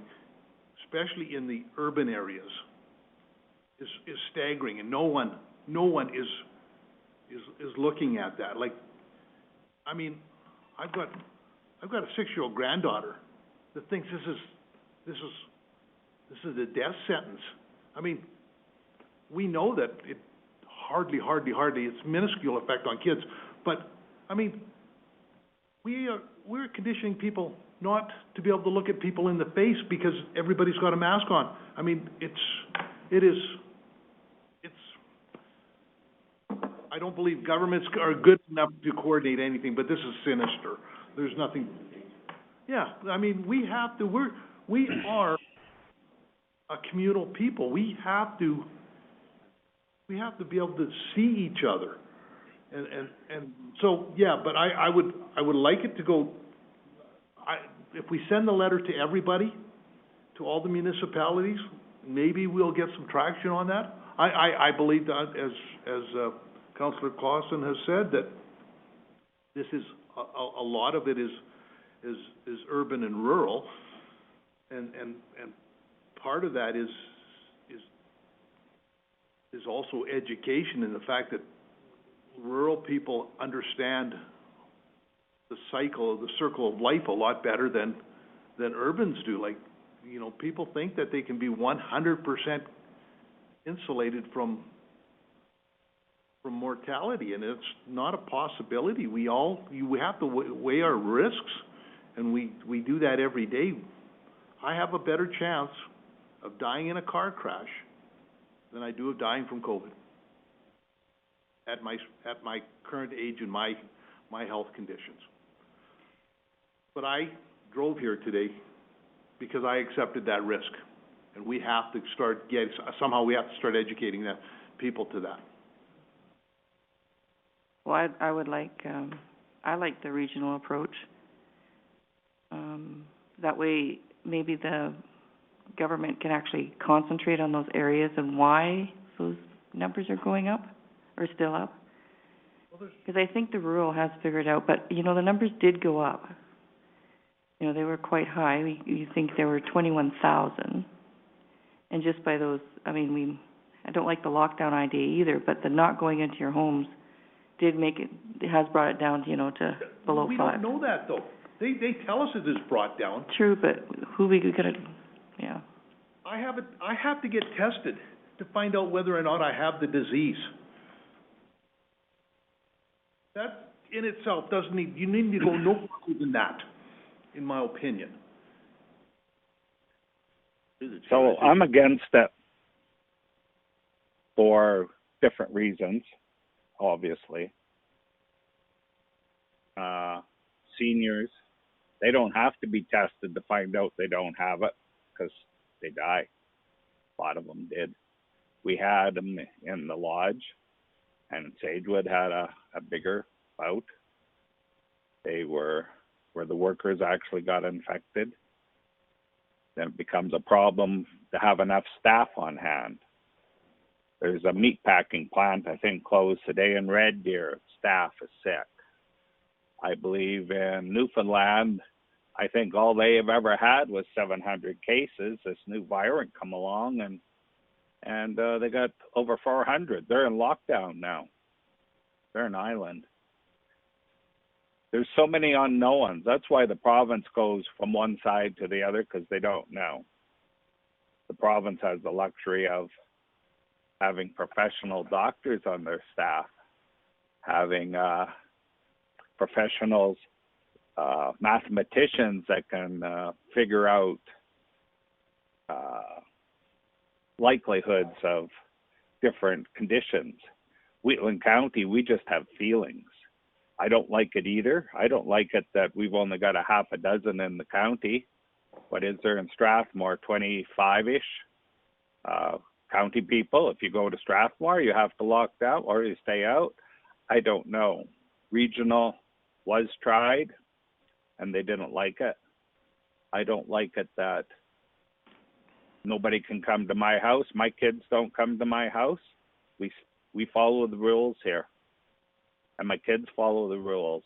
especially in the urban areas, is staggering, and no one is looking at that. Like, I mean, I've got a 6-year-old granddaughter that thinks this is a death sentence. I mean, we know that it hardly, it's minuscule effect on kids, but I mean, we're conditioning people not to be able to look at people in the face because everybody's got a mask on. I mean, I don't believe governments are good enough to coordinate anything, but this is sinister. There's nothing, I mean, we are a communal people. We have to be able to see each other. And so, yeah, but I would like it to go, if we send the letter to everybody, to all the municipalities, maybe we'll get some traction on that. I believe that, as Councillor Clausen has said, that this is, a lot of it is urban and rural, and part of that is also education, and the fact that rural people understand the circle of life a lot better than urbans do. Like, you know, people think that they can be 100% insulated from mortality, and it's not a possibility. You have to weigh our risks, and we do that every day. I have a better chance of dying in a car crash than I do of dying from COVID at my current age and my health conditions. But I drove here today because I accepted that risk, and we have to start educating people to that. Well, I would like, I like the regional approach. That way, maybe the government can actually concentrate on those areas and why those numbers are going up, or still up. Because I think the rural has figured out, but, you know, the numbers did go up. You know, they were quite high. You think there were 21,000. And just by those, I mean, I don't like the lockdown idea either, but the not going into your homes did make it has brought it down, you know, to below 5. We don't know that, though. They tell us it is brought down. True, but who we gonna, yeah. I have to get tested to find out whether or not I have the disease. That in itself you need to go no further than that, in my opinion. So I'm against it for different reasons, obviously. Seniors, they don't have to be tested to find out they don't have it, because they die. A lot of them did. We had them in the lodge, and Sagewood had a bigger bout. They were where the workers actually got infected. Then it becomes a problem to have enough staff on hand. There's a meat packing plant, I think, closed today in Red Deer. Staff is sick. I believe in Newfoundland, I think all they have ever had was 700 cases. This new variant come along, and they got over 400. They're in lockdown now. They're an island. There's so many unknowns. That's why the province goes from one side to the other, because they don't know. The province has the luxury of having professional doctors on their staff, having professionals, mathematicians that can figure out likelihoods of different conditions. Wheatland County, we just have feelings. I don't like it either. I don't like it that we've only got a half a dozen in the county. What is there in Strathmore? 25-ish county people. If you go to Strathmore, you have to lock down or you stay out. I don't know. Regional was tried, and they didn't like it. I don't like it that nobody can come to my house. My kids don't come to my house. We follow the rules here, and my kids follow the rules.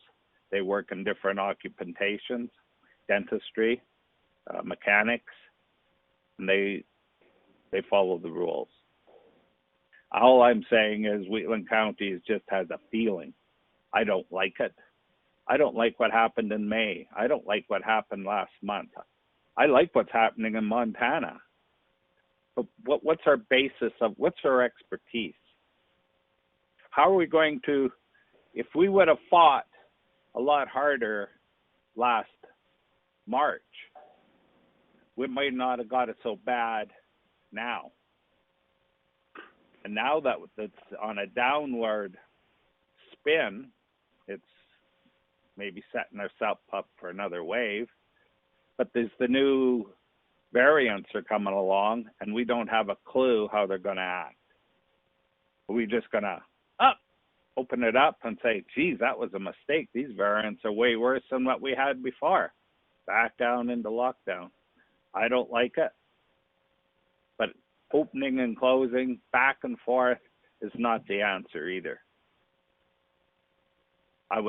They work in different occupations, dentistry, mechanics, and they follow the rules. All I'm saying is Wheatland County just has a feeling. I don't like it. I don't like what happened in May. I don't like what happened last month. I like what's happening in Montana. But what's our basis of, what's our expertise? How are we going to, if we would have fought a lot harder last March, we might not have got it so bad now. And now that it's on a downward spin, it's maybe setting ourselves up for another wave. But there's the new variants are coming along, and we don't have a clue how they're going to act. Are we just going to up open it up and say, geez, that was a mistake. These variants are way worse than what we had before. Back down into lockdown. I don't like it. But opening and closing, back and forth, is not the answer either. I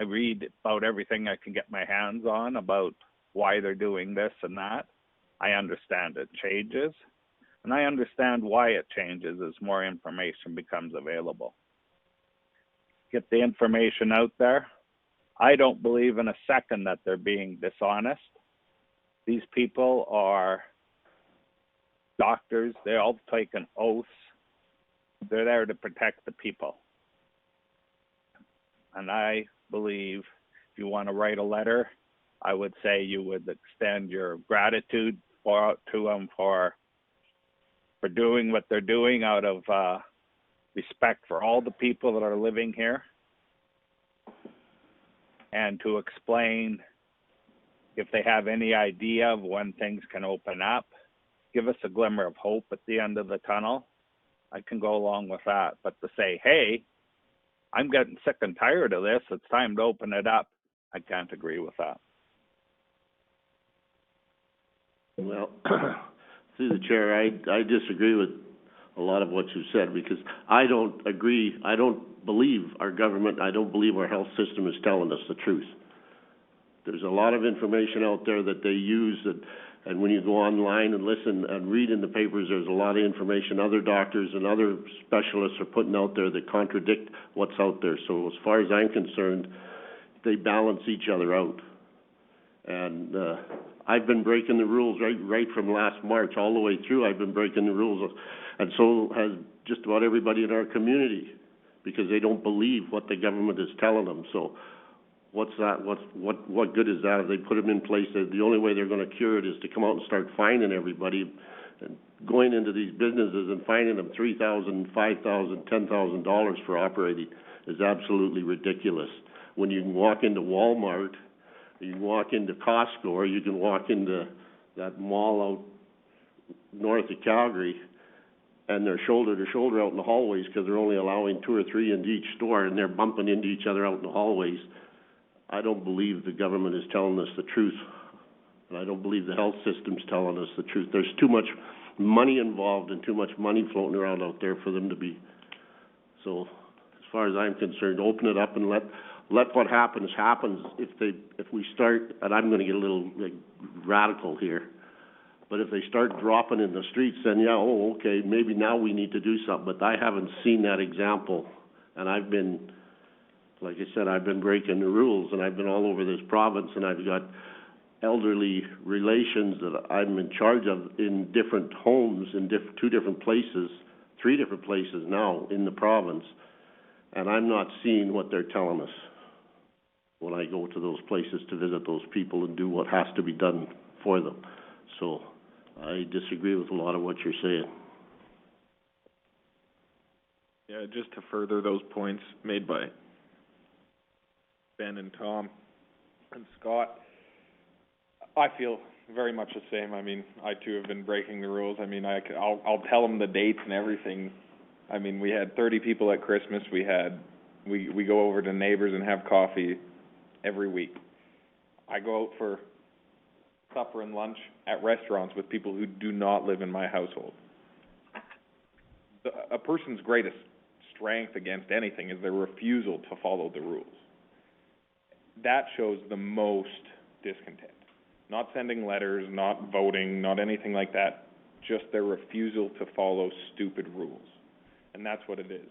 read about everything I can get my hands on about why they're doing this and that. I understand it changes. And I understand why it changes as more information becomes available. Get the information out there. I don't believe in a second that they're being dishonest. These people are doctors. They all take an oath. They're there to protect the people. And I believe if you want to write a letter, I would say you would extend your gratitude to them for doing what they're doing out of respect for all the people that are living here, and to explain if they have any idea of when things can open up, give us a glimmer of hope at the end of the tunnel. I can go along with that. But to say, hey, I'm getting sick and tired of this, it's time to open it up, I can't agree with that. Well, through the chair, I disagree with a lot of what you said, because I don't agree, I don't believe our government, I don't believe our health system is telling us the truth. There's a lot of information out there that they use, and when you go online and listen and read in the papers, there's a lot of information other doctors and other specialists are putting out there that contradict what's out there. So as far as I'm concerned, they balance each other out. And I've been breaking the rules right from last March all the way through. I've been breaking the rules, and so has just about everybody in our community, because they don't believe what the government is telling them. So what's that? What good is that if they put them in place? The only way they're going to cure it is to come out and start fining everybody, and going into these businesses and fining them $3,000, $5,000, $10,000 for operating is absolutely ridiculous. When you can walk into Walmart, you can walk into Costco, or you can walk into that mall out north of Calgary, and they're shoulder to shoulder out in the hallways because they're only allowing 2 or 3 into each store, and they're bumping into each other out in the hallways. I don't believe the government is telling us the truth, and I don't believe the health system's telling us the truth. There's too much money involved and too much money floating around out there for them to be. So as far as I'm concerned, open it up and let what happens. If we start, and I'm going to get a little radical here, but if they start dropping in the streets, then yeah, okay, maybe now we need to do something. But I haven't seen that example, and I've been, like I said, I've been breaking the rules, and I've been all over this province, and I've got elderly relations that I'm in charge of in different homes in 2 different places, 3 different places now in the province, and I'm not seeing what they're telling us when I go to those places to visit those people and do what has to be done for them. So I disagree with a lot of what you're saying. Yeah, just to further those points made by Ben and Tom and Scott, I feel very much the same. I mean, I too have been breaking the rules. I mean, I'll tell them the dates and everything. I mean, we had 30 people at Christmas. We go over to neighbors and have coffee every week. I go out for supper and lunch at restaurants with people who do not live in my household. A person's greatest strength against anything is their refusal to follow the rules. That shows the most discontent. Not sending letters, not voting, not anything like that, just their refusal to follow stupid rules. And that's what it is.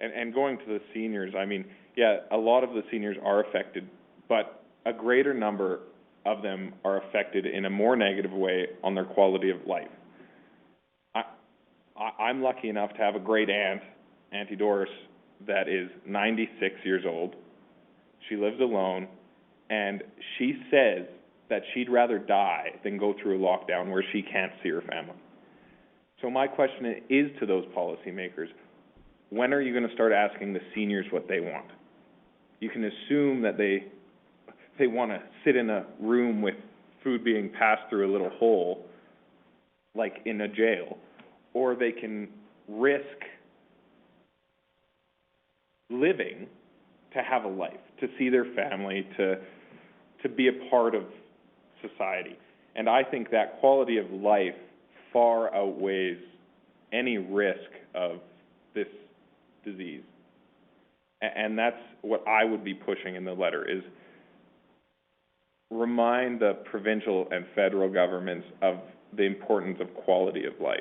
And going to the seniors, I mean, yeah, a lot of the seniors are affected, but a greater number of them are affected in a more negative way on their quality of life. I'm lucky enough to have a great aunt, Auntie Doris, that is 96 years old. She lives alone, and she says that she'd rather die than go through a lockdown where she can't see her family. So my question is to those policymakers, when are you going to start asking the seniors what they want? You can assume that they want to sit in a room with food being passed through a little hole, like in a jail, or they can risk living to have a life, to see their family, to be a part of society. And I think that quality of life far outweighs any risk of this disease. And that's what I would be pushing in the letter, is remind the provincial and federal governments of the importance of quality of life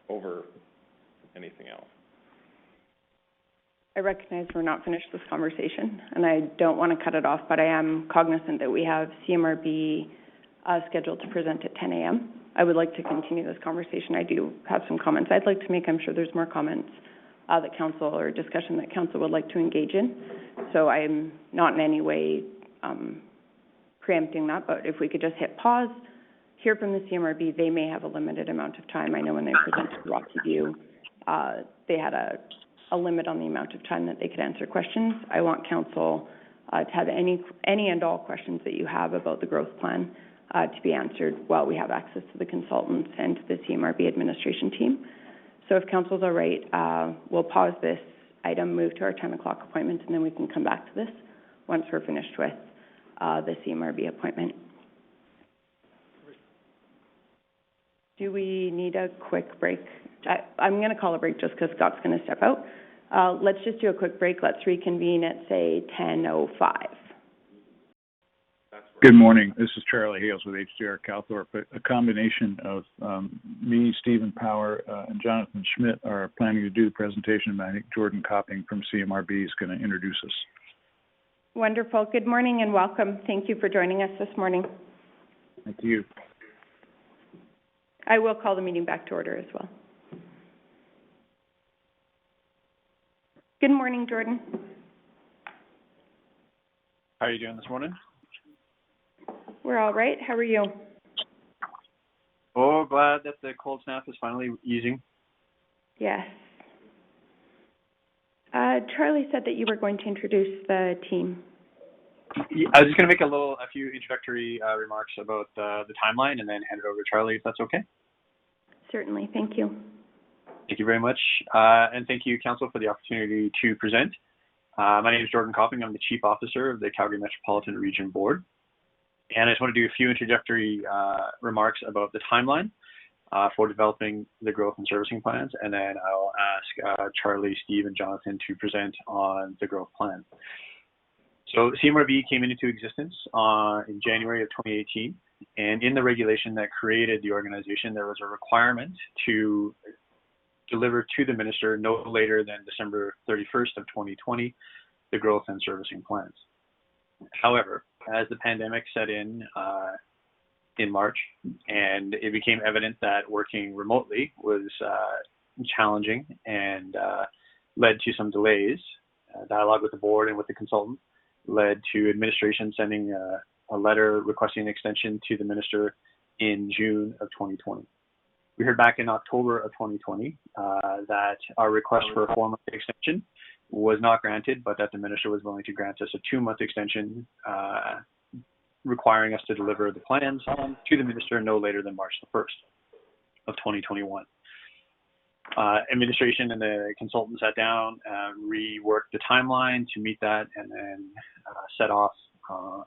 over anything else. I recognize we're not finished this conversation, and I don't want to cut it off, but I am cognizant that we have CMRB scheduled to present at 10 a.m. I would like to continue this conversation. I do have some comments I'd like to make. I'm sure there's more comments that council or discussion that council would like to engage in. So I'm not in any way preempting that, but if we could just hit pause, hear from the CMRB. They may have a limited amount of time. I know when they presented Rocky View, they had a limit on the amount of time that they could answer questions. I want council to have any and all questions that you have about the growth plan to be answered while we have access to the consultants and to the CMRB administration team. So if council's all right, we'll pause this item, move to our 10 o'clock appointment, and then we can come back to this once we're finished with the CMRB appointment. Do we need a quick break? I'm going to call a break just because Scott's going to step out. Let's just do a quick break. Let's reconvene at, say, 10:05. Good morning. This is Charlie Hales with HDR Calthorpe. A combination of me, Stephen Power, and Jonathan Schmidt are planning to do the presentation, and I think Jordan Copping from CMRB is going to introduce us. Wonderful. Good morning and welcome. Thank you for joining us this morning. Thank you. I will call the meeting back to order as well. Good morning, Jordan. How are you doing this morning? We're all right. How are you? Oh, glad that the cold snap is finally easing. Yes. Charlie said that you were going to introduce the team. Yeah, I was just going to make a few introductory remarks about the timeline and then hand it over to Charlie, if that's okay. Certainly. Thank you. Thank you very much. And thank you, Council, for the opportunity to present. My name is Jordan Copping. I'm the Chief Officer of the Calgary Metropolitan Region Board. And I just want to do a few introductory remarks about the timeline for developing the growth and servicing plans. And then I'll ask Charlie, Steve, and Jonathan to present on the growth plan. So CMRB came into existence in January of 2018. And in the regulation that created the organization, there was a requirement to deliver to the minister no later than December 31st of 2020, the growth and servicing plans. However, as the pandemic set in March, and it became evident that working remotely was challenging and led to some delays, dialogue with the board and with the consultant led to administration sending a letter requesting an extension to the minister in June of 2020. We heard back in October of 2020 that our request for a 4-month extension was not granted, but that the minister was willing to grant us a 2-month extension, requiring us to deliver the plans to the minister no later than March the 1st of 2021. Administration and the consultant sat down, reworked the timeline to meet that, and then set off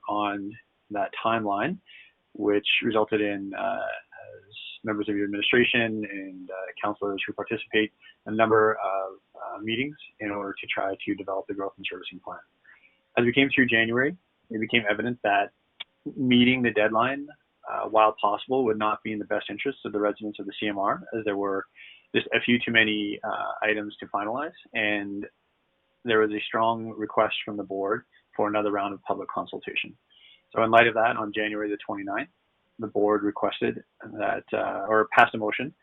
on that timeline, which resulted in, as members of your administration and councillors who participate, a number of meetings in order to try to develop the growth and servicing plan. As we came through January, it became evident that meeting the deadline, while possible, would not be in the best interests of the residents of the CMR, as there were just a few too many items to finalize, and there was a strong request from the board for another round of public consultation. So in light of that, on January the 29th, the board requested that, or passed a motion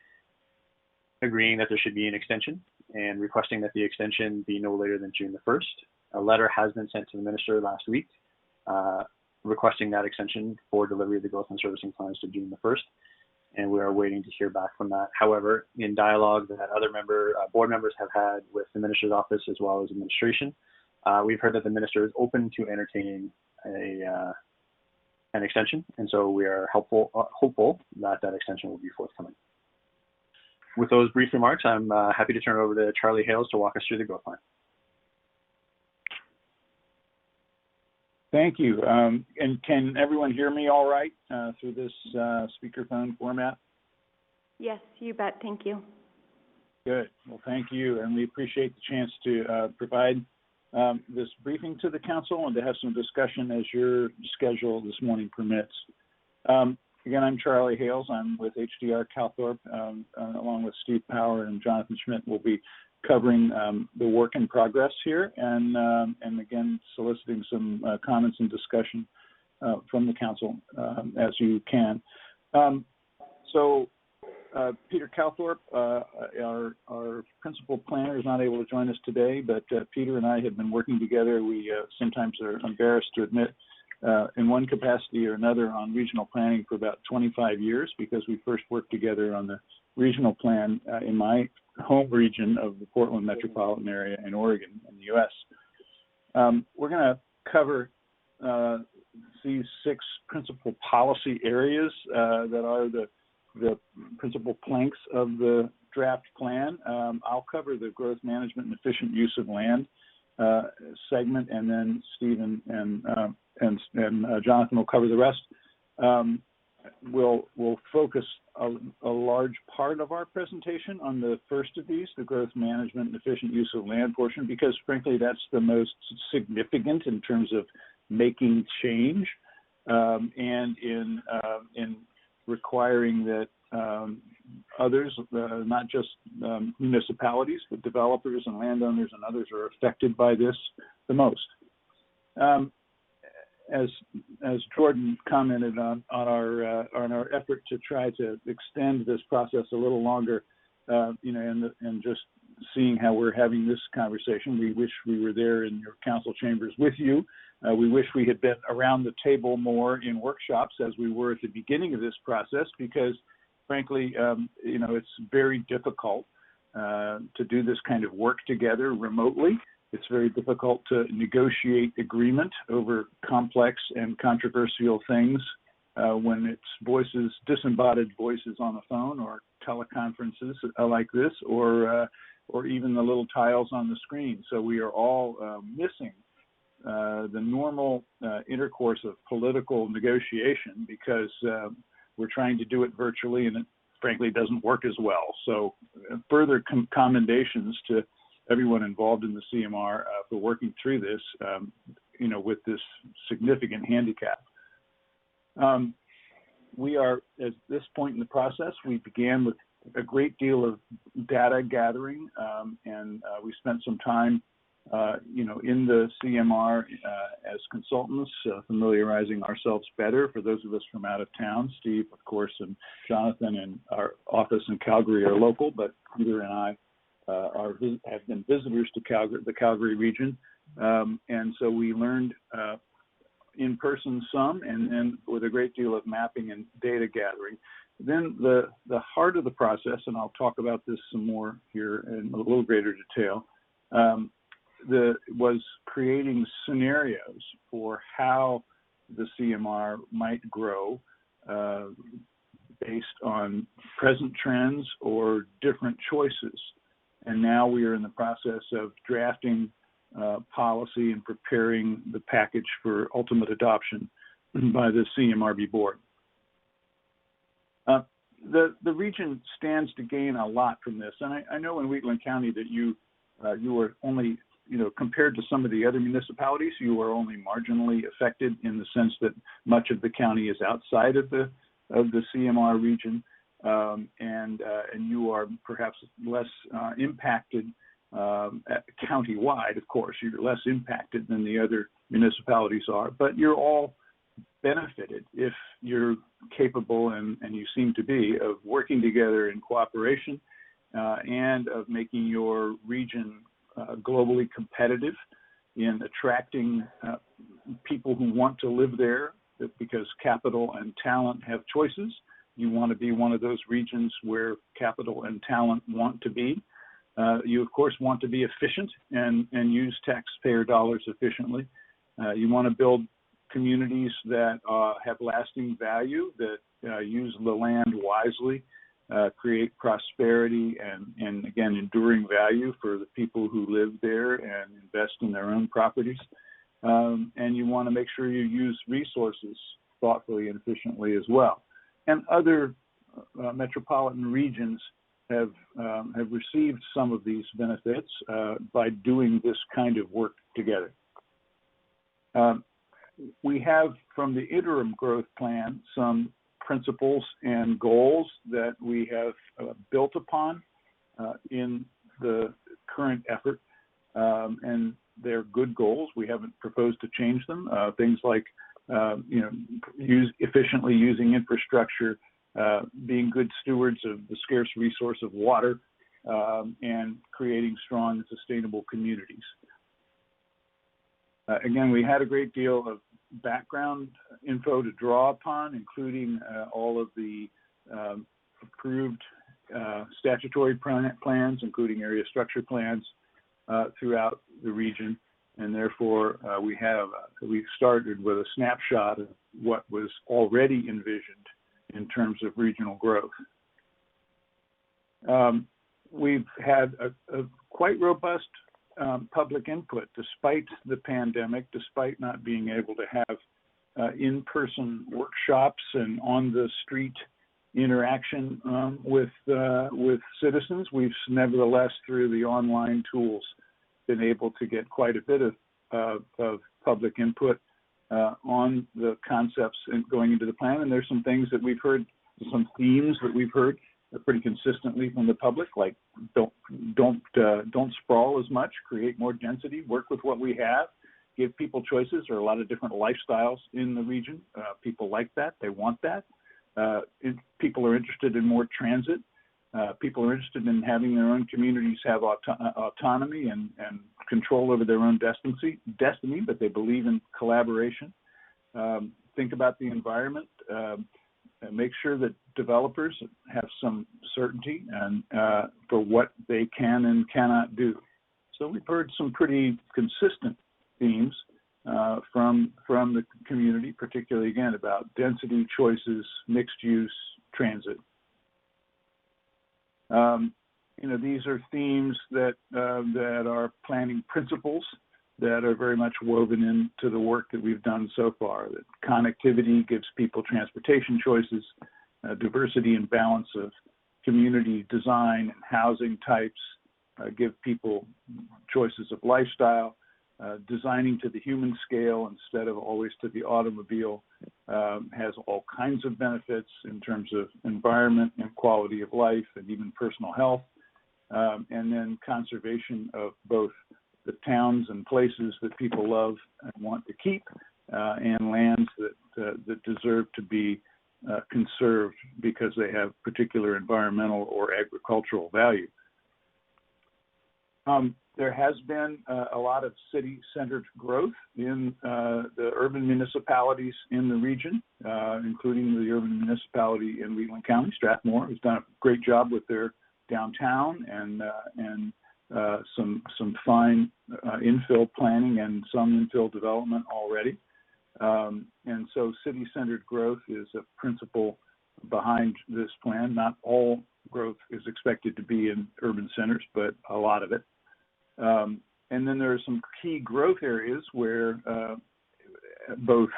agreeing that there should be an extension and requesting that the extension be no later than June the 1st. A letter has been sent to the minister last week requesting that extension for delivery of the growth and servicing plans to June the 1st, and we are waiting to hear back from that. However, in dialogue that other board members have had with the minister's office as well as administration, we've heard that the minister is open to entertaining an extension, and so we are hopeful that that extension will be forthcoming. With those brief remarks, I'm happy to turn it over to Charlie Hales to walk us through the growth plan. Thank you. And can everyone hear me all right, through this, speakerphone format? Yes, you bet, thank you. Good. Well, thank you, and we appreciate the chance to provide this briefing to the council and to have some discussion as your schedule this morning permits. Again, I'm Charlie Hales. I'm with HDR Calthorpe, along with Steve Power and Jonathan Schmidt. We'll be covering the work in progress here, and again soliciting some comments and discussion from the council as you can. Peter Calthorpe, our principal planner, is not able to join us today, but Peter and I have been working together. We sometimes are embarrassed to admit, in one capacity or another, on regional planning for about 25 years, because we first worked together on the regional plan in my home region of the Portland metropolitan area in Oregon in the U.S. We're going to cover these 6 principal policy areas that are the principal planks of the draft plan. I'll cover the growth management and efficient use of land segment, and then Stephen and Jonathan will cover the rest. We'll focus a large part of our presentation on the first of these, the growth management and efficient use of land portion, because frankly that's the most significant in terms of making change, and in requiring that others, not just municipalities, but developers and landowners and others, are affected by this the most. As Jordan commented on our effort to try to extend this process a little longer, and just seeing how we're having this conversation, we wish we were there in your council chambers with you. We wish we had been around the table more in workshops as we were at the beginning of this process, because frankly, it's very difficult to do this kind of work together remotely. It's very difficult to negotiate agreement over complex and controversial things when it's disembodied voices on the phone, or teleconferences like this, or even the little tiles on the screen. So we are all missing the normal intercourse of political negotiation, because we're trying to do it virtually, and it frankly doesn't work as well. So further commendations to everyone involved in the CMR for working through this, with this significant handicap. We are, at this point in the process, we began with a great deal of data gathering, and we spent some time in the CMR as consultants, familiarizing ourselves better. For those of us from out of town, Steve, of course, and Jonathan and our office in Calgary are local, but Peter and I have been visitors to Calgary, the Calgary region, and so we learned in person some, and with a great deal of mapping and data gathering. Then the heart of the process, and I'll talk about this some more here in a little greater detail, was creating scenarios for how the CMR might grow based on present trends or different choices. And now we are in the process of drafting policy and preparing the package for ultimate adoption by the CMRB board. The region stands to gain a lot from this, and I know in Wheatland County that you are only, compared to some of the other municipalities, you are only marginally affected, in the sense that much of the county is outside of the CMR region, and you are perhaps less impacted county-wide. Of course, you're less impacted than the other municipalities are, but you're all benefited if you're capable, and you seem to be, of working together in cooperation and of making your region globally competitive in attracting people who want to live there, because capital and talent have choices. You want to be one of those regions where capital and talent want to be. You, of course, want to be efficient and use taxpayer dollars efficiently. You want to build communities that have lasting value, that use the land wisely, create prosperity and again, enduring value for the people who live there and invest in their own properties. and you want to make sure you use resources thoughtfully and efficiently as well. And other metropolitan regions have received some of these benefits by doing this kind of work together. We have, from the interim growth plan, some principles and goals that we have built upon in the current effort, and they're good goals. We haven't proposed to change them. Things like, efficiently using infrastructure, being good stewards of the scarce resource of water, and creating strong and sustainable communities. Again, we had a great deal of background info to draw upon, including all of the approved statutory plans, including area structure plans throughout the region. And therefore, we've started with a snapshot of what was already envisioned in terms of regional growth. We've had a quite robust public input despite the pandemic, despite not being able to have in-person workshops and on-the-street interaction with citizens. We've nevertheless, through the online tools, been able to get quite a bit of public input on the concepts going into the plan. And there's some things that we've heard, some themes that we've heard pretty consistently from the public, like don't sprawl as much, create more density, work with what we have, give people choices. There are a lot of different lifestyles in the region. People like that, they want that. People are interested in more transit. People are interested in having their own communities have autonomy and control over their own destiny, but they believe in collaboration. Think about the environment. Make sure that developers have some certainty and for what they can and cannot do. So we've heard some pretty consistent themes from the community, particularly again about density, choices, mixed use, transit. These are themes that are planning principles that are very much woven into the work that we've done so far. That connectivity gives people transportation choices, diversity and balance of community design and housing types give people choices of lifestyle. Designing to the human scale instead of always to the automobile has all kinds of benefits in terms of environment and quality of life and even personal health. And then conservation of both the towns and places that people love and want to keep, and lands that deserve to be conserved because they have particular environmental or agricultural value. There has been a lot of city-centered growth in the urban municipalities in the region, including the urban municipality in Wheatland County. Strathmore has done a great job with their downtown and some fine infill planning and some infill development already. And so city-centered growth is a principle behind this plan. Not all growth is expected to be in urban centers, but a lot of it. And then there are some key growth areas where both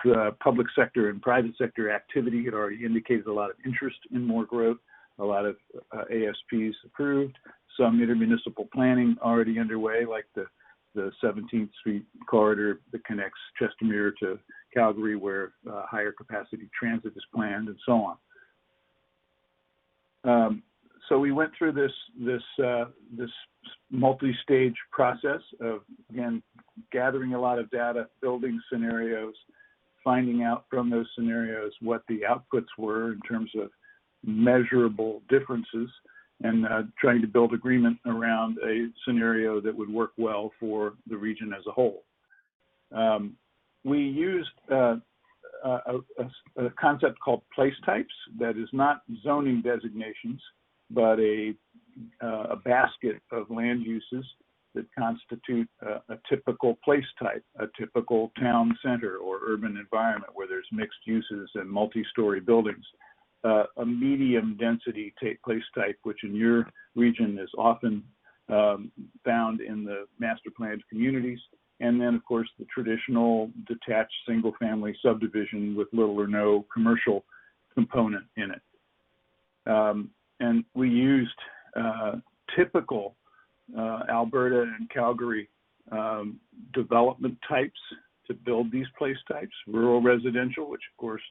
public sector and private sector activity had already indicated a lot of interest in more growth, a lot of ASPs approved, some intermunicipal planning already underway, like the 17th Street corridor that connects Chestermere to Calgary, where higher capacity transit is planned, and so on. So we went through this multi-stage process of, again, gathering a lot of data, building scenarios, finding out from those scenarios what the outputs were in terms of measurable differences, and trying to build agreement around a scenario that would work well for the region as a whole. We used a concept called place types that is not zoning designations, but a basket of land uses that constitute a typical place type, a typical town center or urban environment where there's mixed uses and multi-story buildings. A medium density place type, which in your region is often found in the master planned communities, and then, of course, the traditional detached single-family subdivision with little or no commercial component in it. And we used typical Alberta and Calgary development types to build these place types, rural residential, which of course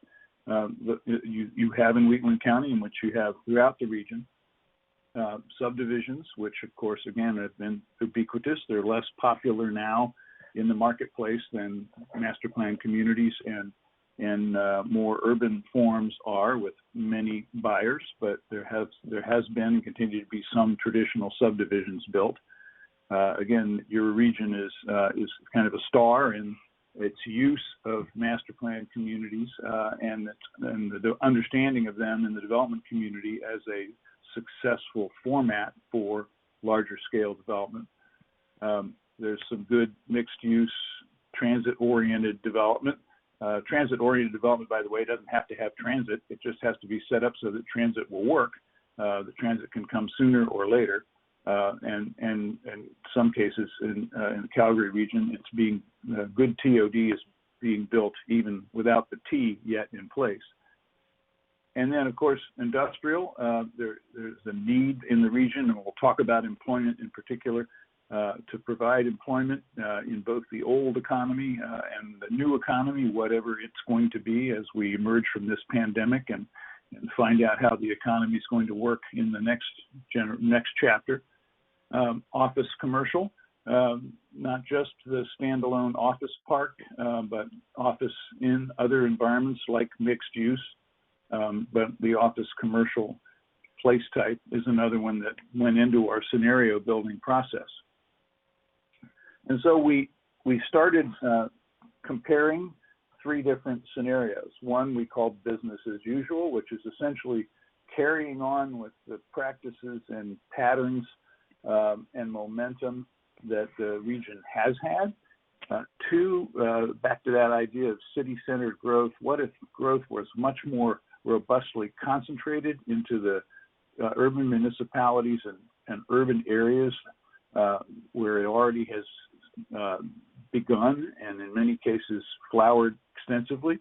you have in Wheatland County and which you have throughout the region. Subdivisions, which of course, again, have been ubiquitous. They're less popular now in the marketplace than master plan communities and more urban forms are, with many buyers, but there has been and continue to be some traditional subdivisions built. Again, your region is kind of a star in its use of master plan communities and the understanding of them in the development community as a successful format for larger scale development. There's some good mixed use transit-oriented development. Transit-oriented development, by the way, doesn't have to have transit. It just has to be set up so that transit will work. The transit can come sooner or later. And in some cases in the Calgary region, it's being good TOD is being built even without the T yet in place. And then, of course, industrial. There's a need in the region, and we'll talk about employment in particular, to provide employment in both the old economy and the new economy, whatever it's going to be as we emerge from this pandemic and find out how the economy is going to work in the next chapter. Office commercial, not just the standalone office park, but office in other environments like mixed use. But the office commercial place type is another one that went into our scenario building process. And so we started comparing three different scenarios. One we called business as usual, which is essentially carrying on with the practices and patterns and momentum that the region has had. Two, back to that idea of city-centered growth. What if growth was much more robustly concentrated into the urban municipalities and urban areas where it already has begun and in many cases flowered extensively?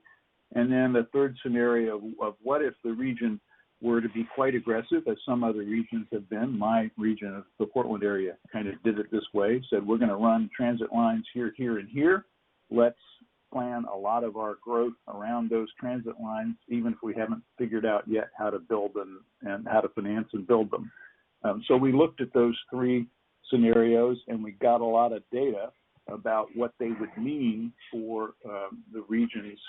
And then the third scenario of what if the region were to be quite aggressive, as some other regions have been. My region of the Portland area kind of did it this way, said we're going to run transit lines here, here, and here. Let's plan a lot of our growth around those transit lines, even if we haven't figured out yet how to build them and how to finance and build them. So we looked at those three scenarios and we got a lot of data about what they would mean for the region's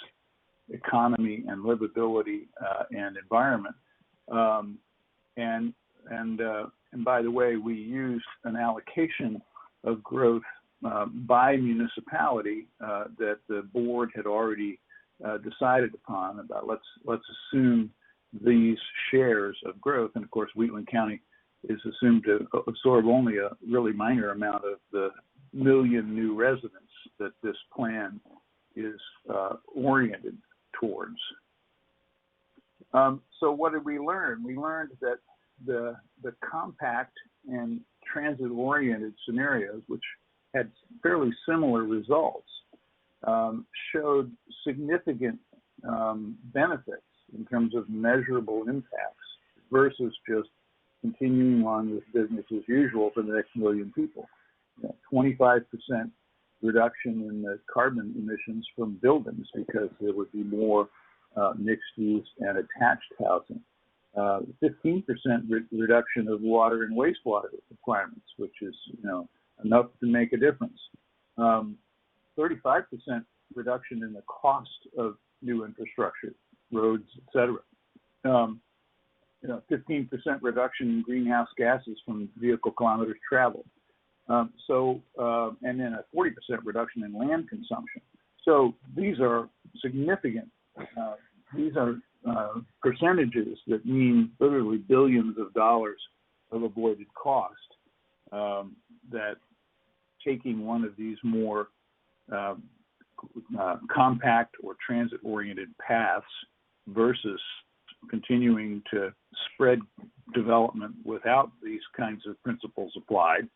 economy and livability and environment. And by the way, we used an allocation of growth by municipality that the board had already decided upon. About let's assume these shares of growth, and of course Wheatland County is assumed to absorb only a really minor amount of the 1 million new residents that this plan is oriented towards. So what did we learn? We learned that the compact and transit-oriented scenarios, which had fairly similar results, showed significant benefits in terms of measurable impacts versus just continuing on with business as usual for the next 1 million people. 25% reduction in the carbon emissions from buildings because there would be more mixed use and attached housing. 15% reduction of water and wastewater requirements, which is enough to make a difference. 35% reduction in the cost of new infrastructure, roads, et cetera. 15% reduction in greenhouse gases from vehicle kilometers traveled. And then a 40% reduction in land consumption. So these are significant. These are percentages that mean literally billions of dollars of avoided cost that taking one of these more compact or transit-oriented paths versus continuing to spread development without these kinds of principles applied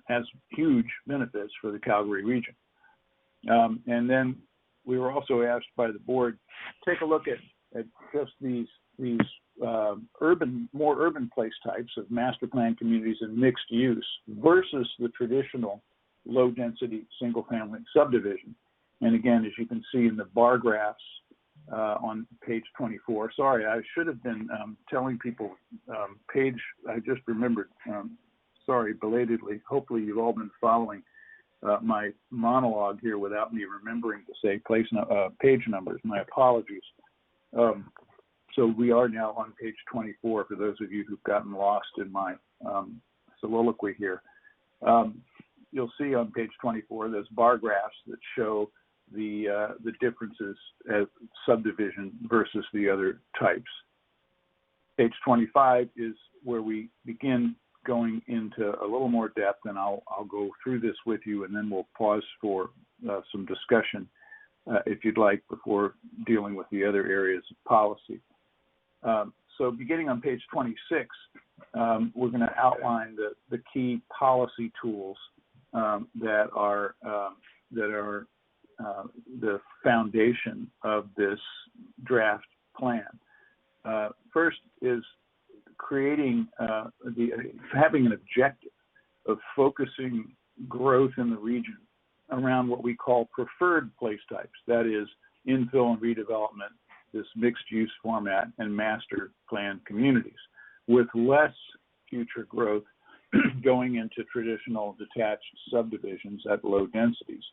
has huge benefits for the Calgary region. And then we were also asked by the board, take a look at just these more urban place types of master plan communities and mixed use versus the traditional low density single family subdivision. And again, as you can see in the bar graphs on page 24, sorry, I should have been telling people page, I just remembered, sorry, belatedly. Hopefully you've all been following my monologue here without me remembering to say page numbers. My apologies. So we are now on page 24 for those of you who've gotten lost in my soliloquy here. You'll see on page 24 those bar graphs that show the differences as subdivision versus the other types. Page 25 is where we begin going into a little more depth, and I'll go through this with you, and then we'll pause for some discussion if you'd like before dealing with the other areas of policy. So beginning on page 26, we're going to outline the key policy tools that are the foundation of this draft plan. First is creating having an objective of focusing growth in the region around what we call preferred place types, that is infill and redevelopment, this mixed use format, and master plan communities, with less future growth going into traditional detached subdivisions at low densities.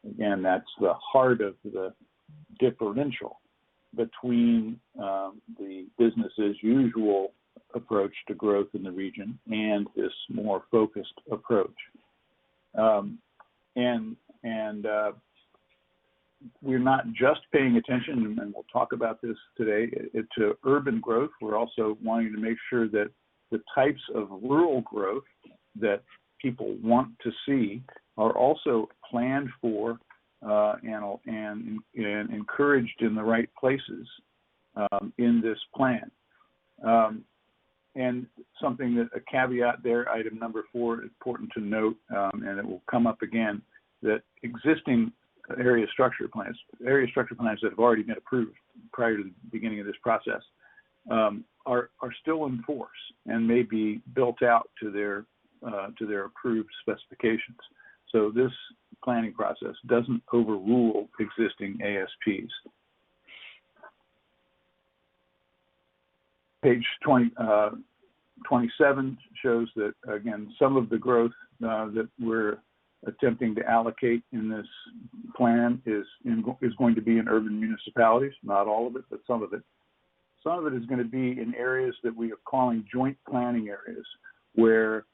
Again, that's the heart of the differential between the business as usual approach to growth in the region and this more focused approach. We're not just paying attention, and we'll talk about this today, to urban growth. We're also wanting to make sure that the types of rural growth that people want to see are also planned for and encouraged in the right places in this plan. And something that a caveat there, item number 4, important to note, and it will come up again, that existing area structure plans that have already been approved prior to the beginning of this process are still in force and may be built out to their approved specifications. So this planning process doesn't overrule existing ASPs. Page 27 shows that, again, some of the growth that we're attempting to allocate in this plan is going to be in urban municipalities, not all of it, but some of it. Some of it is going to be in areas that we are calling joint planning areas, where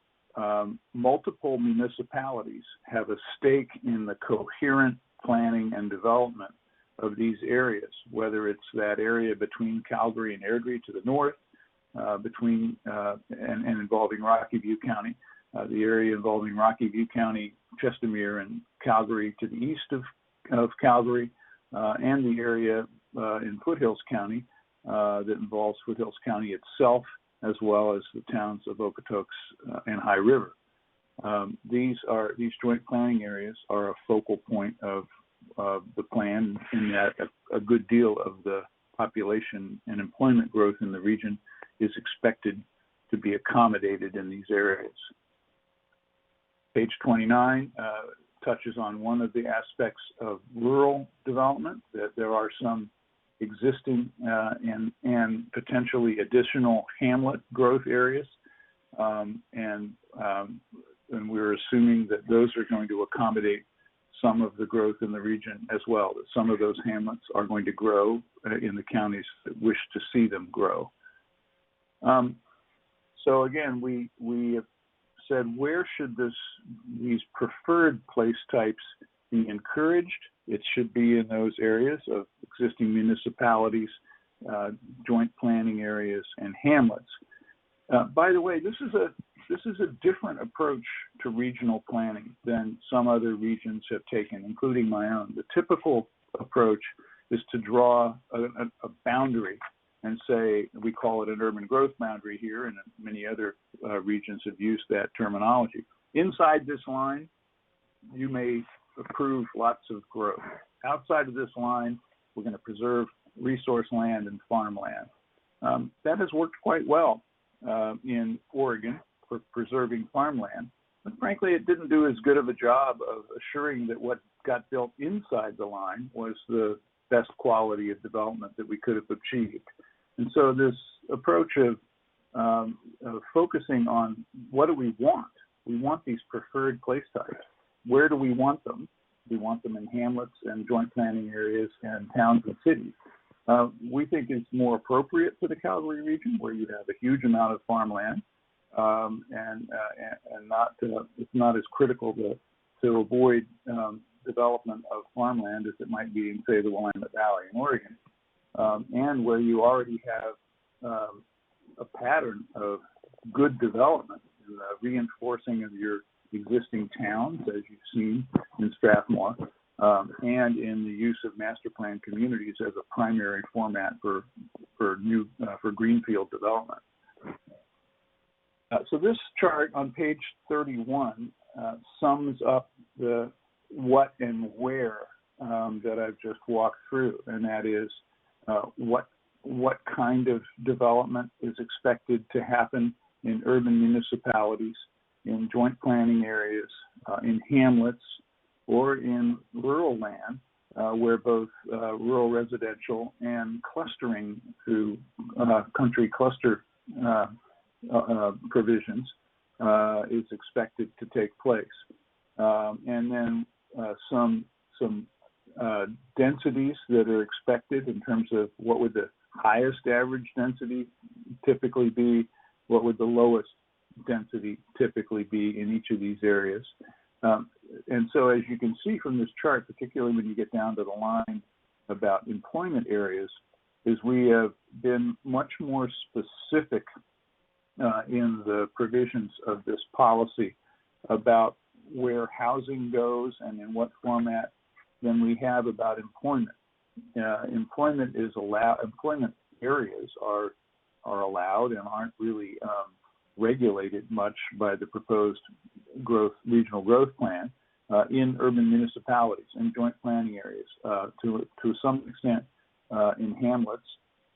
multiple municipalities have a stake in the coherent planning and development of these areas, whether it's that area between Calgary and Airdrie to the north, and involving Rocky View County, the area involving Rocky View County, Chestermere, and Calgary to the east of Calgary, and the area in Foothills County that involves Foothills County itself, as well as the towns of Okotoks and High River. These joint planning areas are a focal point of the plan, in that a good deal of the population and employment growth in the region is expected to be accommodated in these areas. Page 29 touches on one of the aspects of rural development, that there are some existing and potentially additional hamlet growth areas, and we're assuming that those are going to accommodate some of the growth in the region as well, that some of those hamlets are going to grow in the counties that wish to see them grow. So again, we have said, where should these preferred place types be encouraged? It should be in those areas of existing municipalities, joint planning areas, and hamlets. By the way, this is a different approach to regional planning than some other regions have taken, including my own. The typical approach is to draw a boundary and say, we call it an urban growth boundary here, and many other regions have used that terminology. inside this line, you may approve lots of growth. Outside of this line, we're going to preserve resource land and farmland. That has worked quite well in Oregon for preserving farmland, but frankly, it didn't do as good of a job of assuring that what got built inside the line was the best quality of development that we could have achieved. And so this approach of focusing on what do we want? We want these preferred place types. Where do we want them? We want them in hamlets and joint planning areas and towns and cities. We think it's more appropriate for the Calgary region, where you have a huge amount of farmland, and not it's not as critical to avoid development of farmland as it might be in, say, the Willamette Valley in Oregon, and where you already have a pattern of good development, reinforcing of your existing towns, as you've seen in Strathmore, and in the use of master plan communities as a primary format for greenfield development. So this chart on page 31 sums up the what and where that I've just walked through, and that is what kind of development is expected to happen in urban municipalities, in joint planning areas, in hamlets, or in rural land, where both rural residential and clustering through country cluster provisions is expected to take place. And then some densities that are expected in terms of what would the highest average density typically be, what would the lowest density typically be in each of these areas. And so as you can see from this chart, particularly when you get down to the line about employment areas, is we have been much more specific in the provisions of this policy about where housing goes and in what format than we have about employment. Employment areas are allowed and aren't really regulated much by the proposed regional growth plan in urban municipalities and joint planning areas, to some extent in hamlets,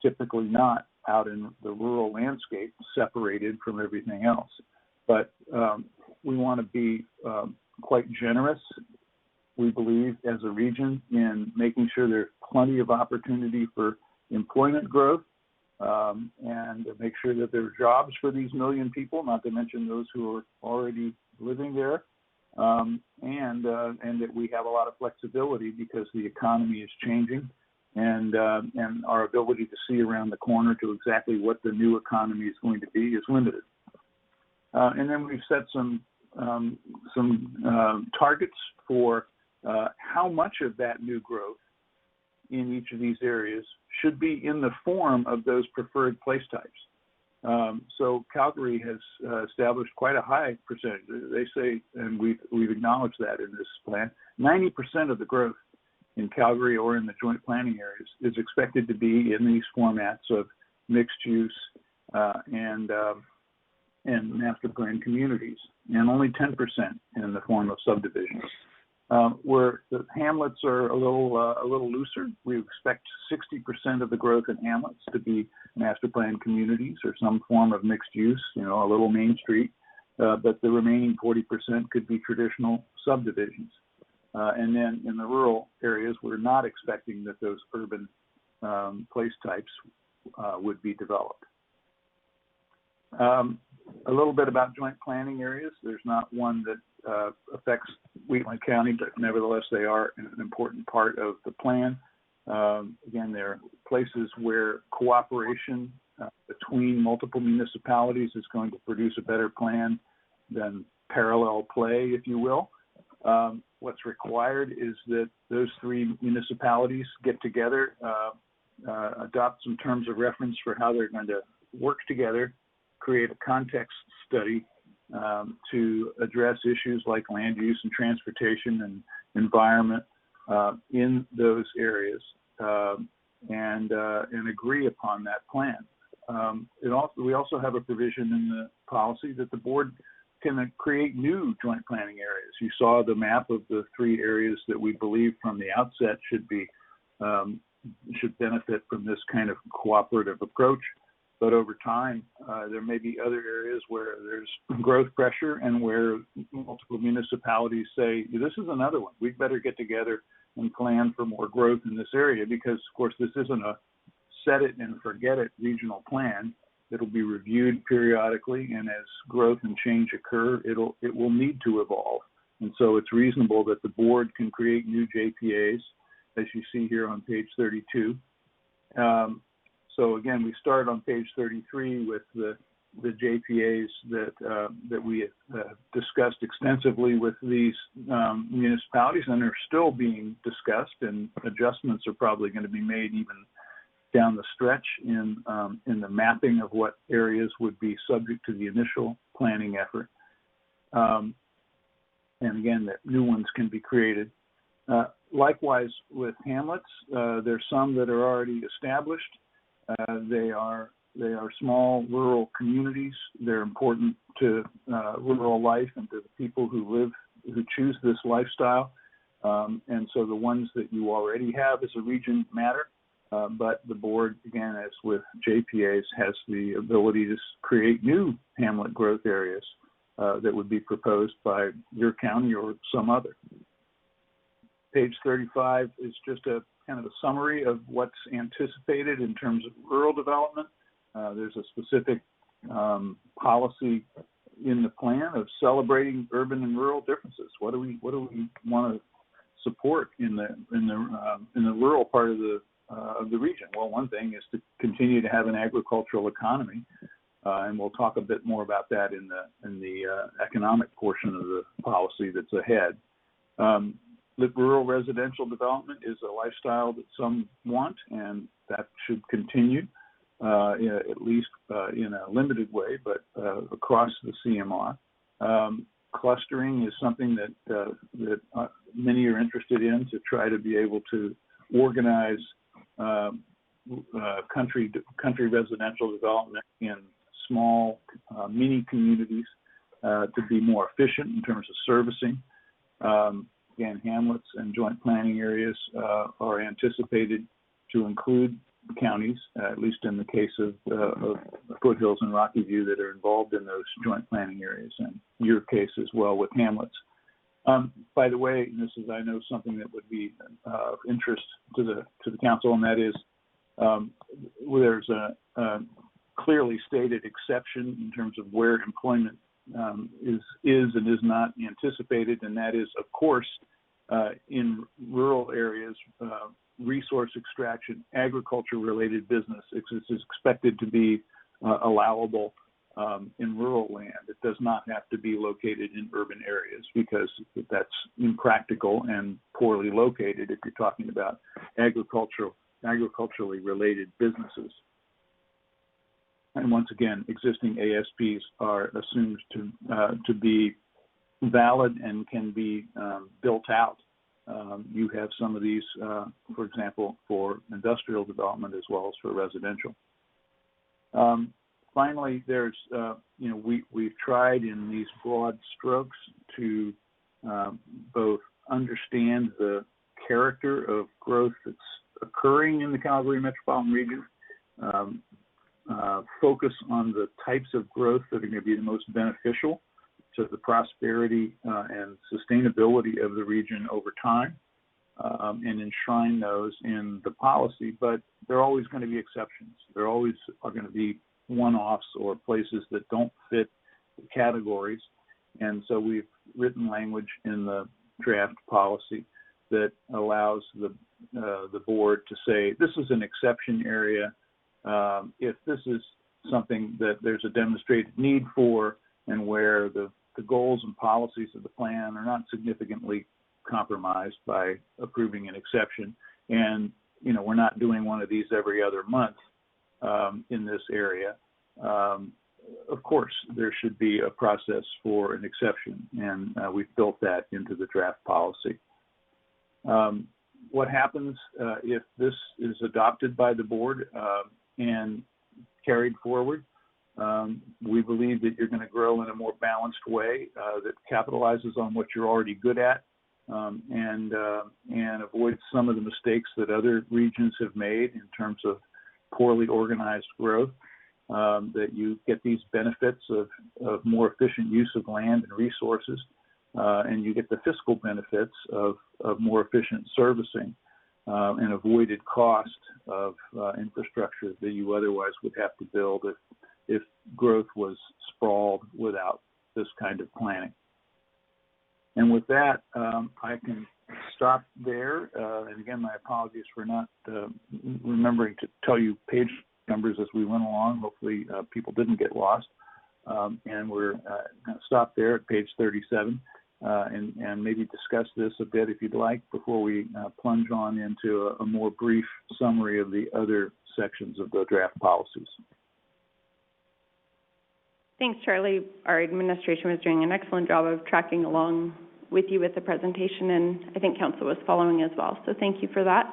typically not out in the rural landscape separated from everything else. But we want to be quite generous, we believe, as a region in making sure there's plenty of opportunity for employment growth, and make sure that there are jobs for these million people, not to mention those who are already living there, and that we have a lot of flexibility because the economy is changing, and our ability to see around the corner to exactly what the new economy is going to be is limited. And then we've set some targets for how much of that new growth in each of these areas should be in the form of those preferred place types. So Calgary has established quite a high percentage. They say, and we've acknowledged that in this plan, 90% of the growth in Calgary or in the joint planning areas is expected to be in these formats of mixed use and master plan communities, and only 10% in the form of subdivisions. Where the hamlets are a little looser, we expect 60% of the growth in hamlets to be master plan communities or some form of mixed use, a little Main Street, but the remaining 40% could be traditional subdivisions. And then in the rural areas, we're not expecting that those urban place types would be developed. A little bit about joint planning areas. There's not one that affects Wheatland County, but nevertheless they are an important part of the plan. Again, they're places where cooperation between multiple municipalities is going to produce a better plan than parallel play, if you will. What's required is that those three municipalities get together, adopt some terms of reference for how they're going to work together, create a context study to address issues like land use and transportation and environment in those areas, and agree upon that plan. We also have a provision in the policy that the board can create new joint planning areas. You saw the map of the 3 areas that we believe from the outset should benefit from this kind of cooperative approach. But over time, there may be other areas where there's growth pressure and where multiple municipalities say, this is another one. We'd better get together and plan for more growth in this area because, of course, this isn't a set it and forget it regional plan. It'll be reviewed periodically, and as growth and change occur, it will need to evolve. And so it's reasonable that the board can create new JPAs, as you see here on page 32. So again, we start on page 33 with the JPAs that we discussed extensively with these municipalities, and they're still being discussed, and adjustments are probably going to be made even down the stretch in the mapping of what areas would be subject to the initial planning effort. And again, that new ones can be created. Likewise with hamlets, there's some that are already established. They are small rural communities. They're important to rural life and to the people who choose this lifestyle. And so the ones that you already have as a region matter. But the board, again, as with JPAs, has the ability to create new hamlet growth areas that would be proposed by your county or some other. Page 35 is just a kind of a summary of what's anticipated in terms of rural development. There's a specific policy in the plan of celebrating urban and rural differences. What do we want to support in the rural part of the region? Well, one thing is to continue to have an agricultural economy, and we'll talk a bit more about that in the economic portion of the policy that's ahead. The rural residential development is a lifestyle that some want, and that should continue, at least in a limited way, but across the CMR. Clustering is something that many are interested in, to try to be able to organize country residential development in small mini communities to be more efficient in terms of servicing. Again, hamlets and joint planning areas are anticipated to include counties, at least in the case of Foothills and Rocky View, that are involved in those joint planning areas, and your case as well with hamlets. By the way, this is, I know, something that would be of interest to the council, and that is there's a clearly stated exception in terms of where employment is and is not anticipated, and that is, of course, in rural areas, resource extraction, agriculture-related business is expected to be allowable in rural land. It does not have to be located in urban areas, because that's impractical and poorly located if you're talking about agriculturally related businesses. And once again, existing ASPs are assumed to be valid and can be built out. You have some of these, for example, for industrial development as well as for residential. Finally, there's, we've tried in these broad strokes to both understand the character of growth that's occurring in the Calgary metropolitan region, focus on the types of growth that are going to be the most beneficial to the prosperity and sustainability of the region over time, and enshrine those in the policy. But there are always going to be exceptions. There always are going to be one-offs or places that don't fit the categories. And so we've written language in the draft policy that allows the board to say, this is an exception area. If this is something that there's a demonstrated need for, and where the goals and policies of the plan are not significantly compromised by approving an exception, and we're not doing one of these every other month in this area, of course there should be a process for an exception, and we've built that into the draft policy. What happens if this is adopted by the board and carried forward? We believe that you're going to grow in a more balanced way that capitalizes on what you're already good at, and avoids some of the mistakes that other regions have made in terms of poorly organized growth. That you get these benefits of more efficient use of land and resources, and you get the fiscal benefits of more efficient servicing and avoided cost of infrastructure that you otherwise would have to build if growth was sprawled without this kind of planning. And with that, I can stop there. And again, my apologies for not remembering to tell you page numbers as we went along. Hopefully, people didn't get lost. And we're going to stop there at page 37 and maybe discuss this a bit if you'd like before we plunge on into a more brief summary of the other sections of the draft policies. Thanks, Charlie. Our administration was doing an excellent job of tracking along with you with the presentation, and I think Council was following as well. So thank you for that.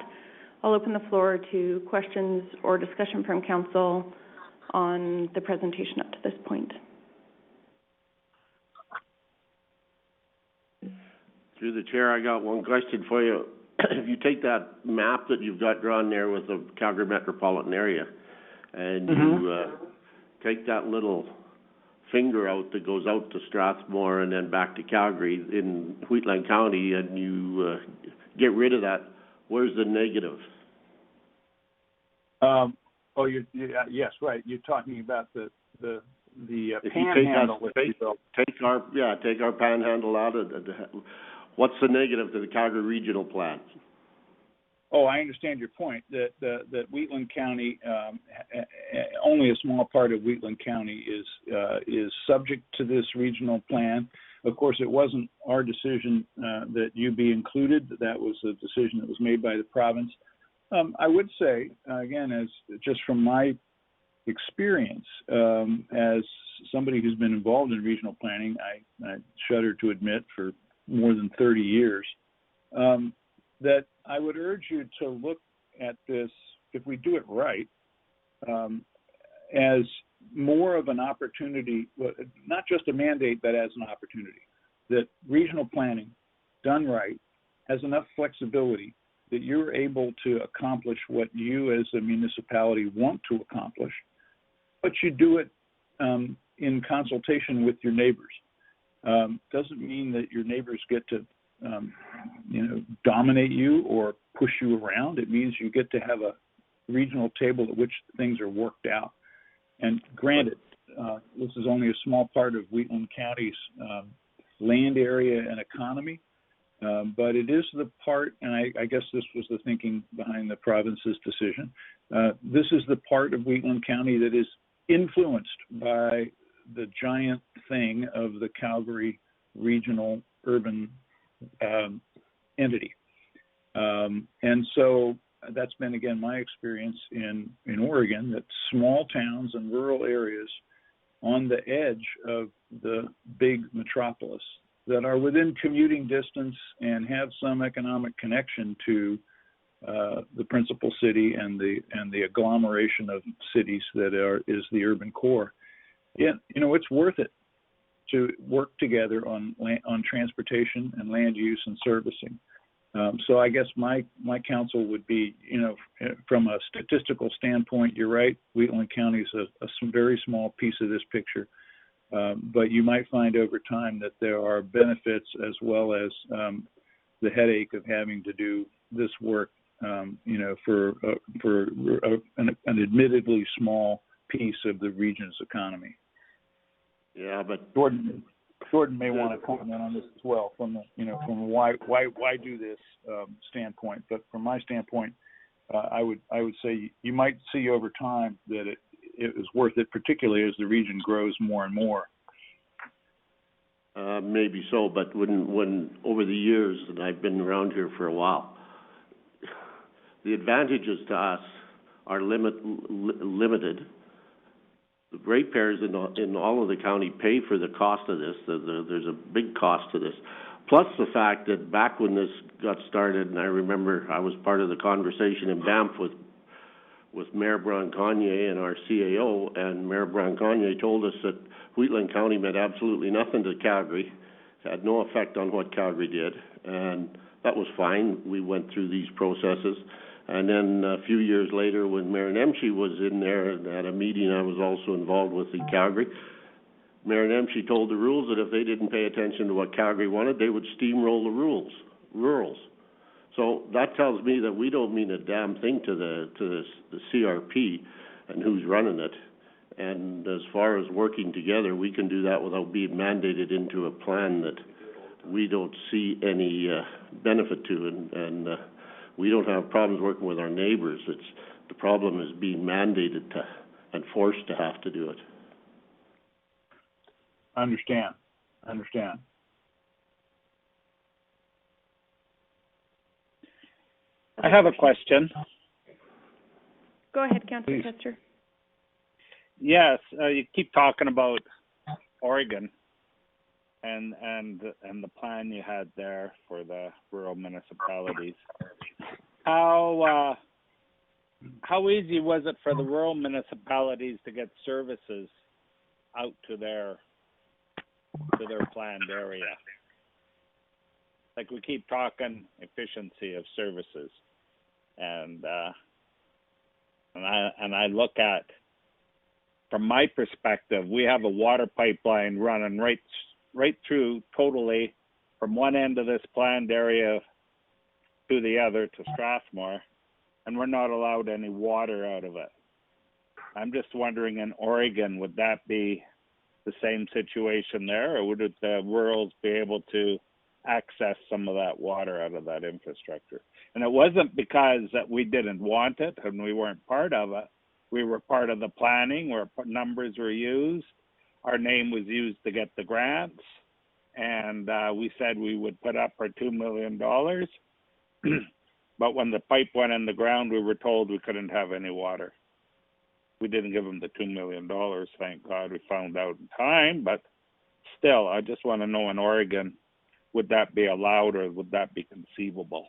I'll open the floor to questions or discussion from Council on the presentation up to this point. Through the chair, I got one question for you. If you take that map that you've got drawn there with the Calgary metropolitan area, and you take that little finger out that goes out to Strathmore and then back to Calgary in Wheatland County, and you get rid of that, where's the negative? Yes, right. You're talking about the If panhandle. take our panhandle out of what's the negative to the Calgary Regional Plan? Oh, I understand your point, that Wheatland County, only a small part of Wheatland County is subject to this regional plan. Of course, it wasn't our decision that you be included. That was a decision that was made by the province. I would say, again, as just from my experience, as somebody who's been involved in regional planning, I shudder to admit, for more than 30 years, that I would urge you to look at this, if we do it right, as more of an opportunity, not just a mandate, but as an opportunity, that regional planning done right has enough flexibility that you're able to accomplish what you as a municipality want to accomplish, but you do it in consultation with your neighbors. Doesn't mean that your neighbors get to dominate you or push you around. It means you get to have a regional table at which things are worked out. And granted, this is only a small part of Wheatland County's land area and economy, but it is the part, and I guess this was the thinking behind the province's decision, this is the part of Wheatland County that is influenced by the giant thing of the Calgary Regional Urban entity. And so that's been, again, my experience in Oregon, that small towns and rural areas on the edge of the big metropolis that are within commuting distance and have some economic connection to the principal city and the agglomeration of cities that is the urban core. It's worth it to work together on transportation and land use and servicing. So I guess my counsel would be, from a statistical standpoint, you're right, Wheatland County is a very small piece of this picture. But you might find over time that there are benefits as well as the headache of having to do this work, for an admittedly small piece of the region's economy. Yeah, but Jordan may want to comment on this as well from from why do this standpoint. But from my standpoint, I would say you might see over time that it is worth it, particularly as the region grows more and more. Maybe so, but when over the years, and I've been around here for a while, the advantages to us are limited. The ratepayers in all of the county pay for the cost of this. There's a big cost to this. Plus the fact that back when this got started, and I remember I was part of the conversation in Banff with with Mayor Bronconnier and our CAO, and Mayor Bronconnier told us that Wheatland County meant absolutely nothing to Calgary, had no effect on what Calgary did, and that was fine. We went through these processes. And then a few years later, when Mayor Nemchi was in there at a meeting I was also involved with in Calgary, Mayor Nemchi told the rules that if they didn't pay attention to what Calgary wanted, they would steamroll the rurals. So that tells me that we don't mean a damn thing to the CRP and who's running it. And as far as working together, we can do that without being mandated into a plan that we don't see any benefit to, and we don't have problems working with our neighbors. The problem is being mandated to and forced to have to do it. Understand. I have a question. Go ahead, Councillor Tester. Yes, you keep talking about Oregon and the plan you had there for the rural municipalities. How easy was it for the rural municipalities to get services out to their planned area? Like, we keep talking efficiency of services, and I look at, from my perspective, we have a water pipeline running right through totally from one end of this planned area to the other to Strathmore, and we're not allowed any water out of it. I'm just wondering, in Oregon, would that be the same situation there, or would the rurals be able to access some of that water out of that infrastructure? And it wasn't because that we didn't want it and we weren't part of it. We were part of the planning where numbers were used. Our name was used to get the grants, and we said we would put up our $2 million. But when the pipe went in the ground, we were told we couldn't have any water. We didn't give them the $2 million, thank God. We found out in time, but still, I just want to know, in Oregon, would that be allowed, or would that be conceivable?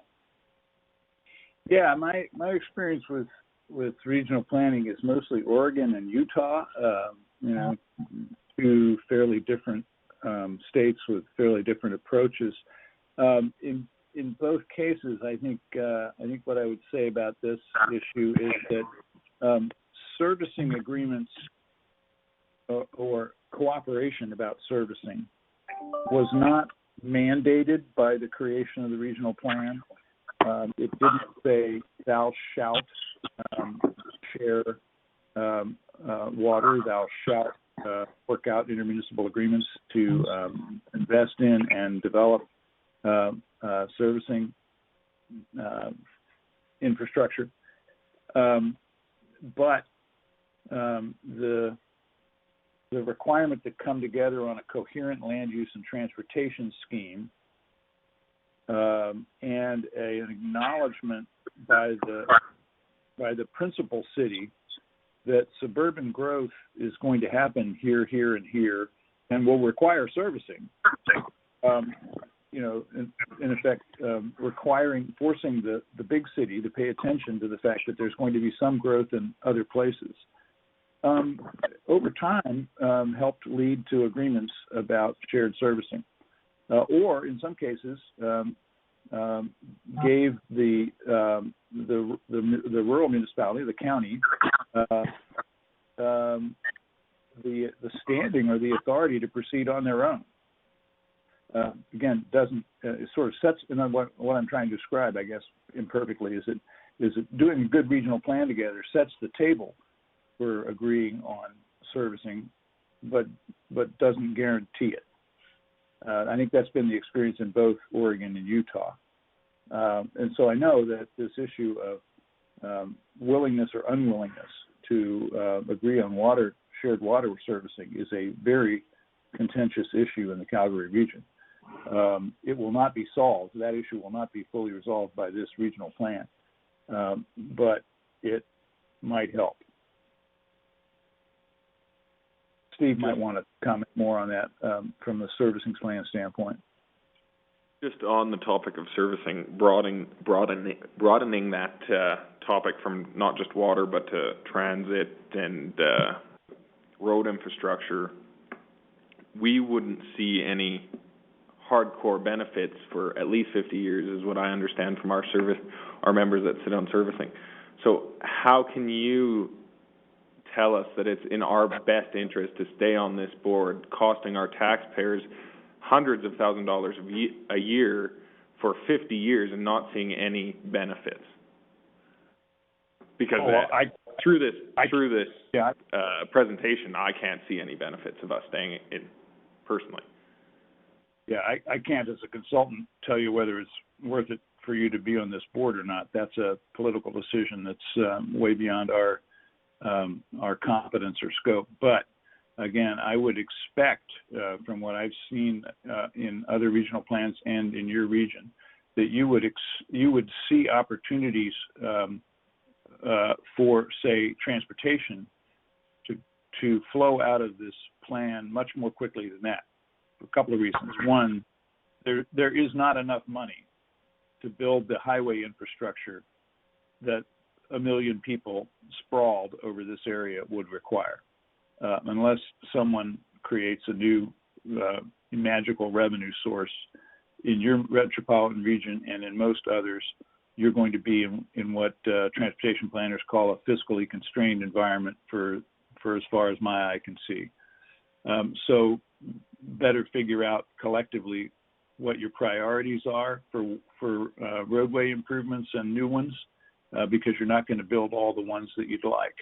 Yeah, my experience with regional planning is mostly Oregon and Utah, two fairly different states with fairly different approaches. In both cases, I think what I would say about this issue is that servicing agreements or cooperation about servicing was not mandated by the creation of the regional plan. It didn't say thou shalt share water, thou shalt work out intermunicipal agreements to invest in and develop servicing infrastructure. But the requirement to come together on a coherent land use and transportation scheme and an acknowledgement by the principal city that suburban growth is going to happen here, here, and here, and will require servicing. In effect, forcing the big city to pay attention to the fact that there's going to be some growth in other places. Over time, helped lead to agreements about shared servicing, or in some cases, gave the rural municipality, the county, the standing or the authority to proceed on their own. Again, doesn't it sort of sets, and what I'm trying to describe, I guess, imperfectly, is it doing a good regional plan together sets the table for agreeing on servicing, but doesn't guarantee it. I think that's been the experience in both Oregon and Utah. And so I know that this issue of willingness or unwillingness to agree on shared water servicing is a very contentious issue in the Calgary region. It will not be solved. That issue will not be fully resolved by this regional plan, but it might help. Steve might want to comment more on that from the servicing plan standpoint. Just on the topic of servicing, broadening that topic from not just water but to transit and road infrastructure, we wouldn't see any hardcore benefits for at least 50 years, is what I understand from our members that sit on servicing. So how can you tell us that it's in our best interest to stay on this board, costing our taxpayers hundreds of thousands of dollars a year for 50 years and not seeing any benefits? Because through this presentation, I can't see any benefits of us staying in personally. Yeah, I can't, as a consultant, tell you whether it's worth it for you to be on this board or not. That's a political decision that's way beyond our competence or scope. But again, I would expect, from what I've seen in other regional plans and in your region, that you would see opportunities for, say, transportation to flow out of this plan much more quickly than that, for a couple of reasons. One, there is not enough money to build the highway infrastructure that 1 million people sprawled over this area would require. Unless someone creates a new magical revenue source in your metropolitan region and in most others, you're going to be in what transportation planners call a fiscally constrained environment for as far as my eye can see. So better figure out collectively what your priorities are for roadway improvements and new ones, because you're not going to build all the ones that you'd like.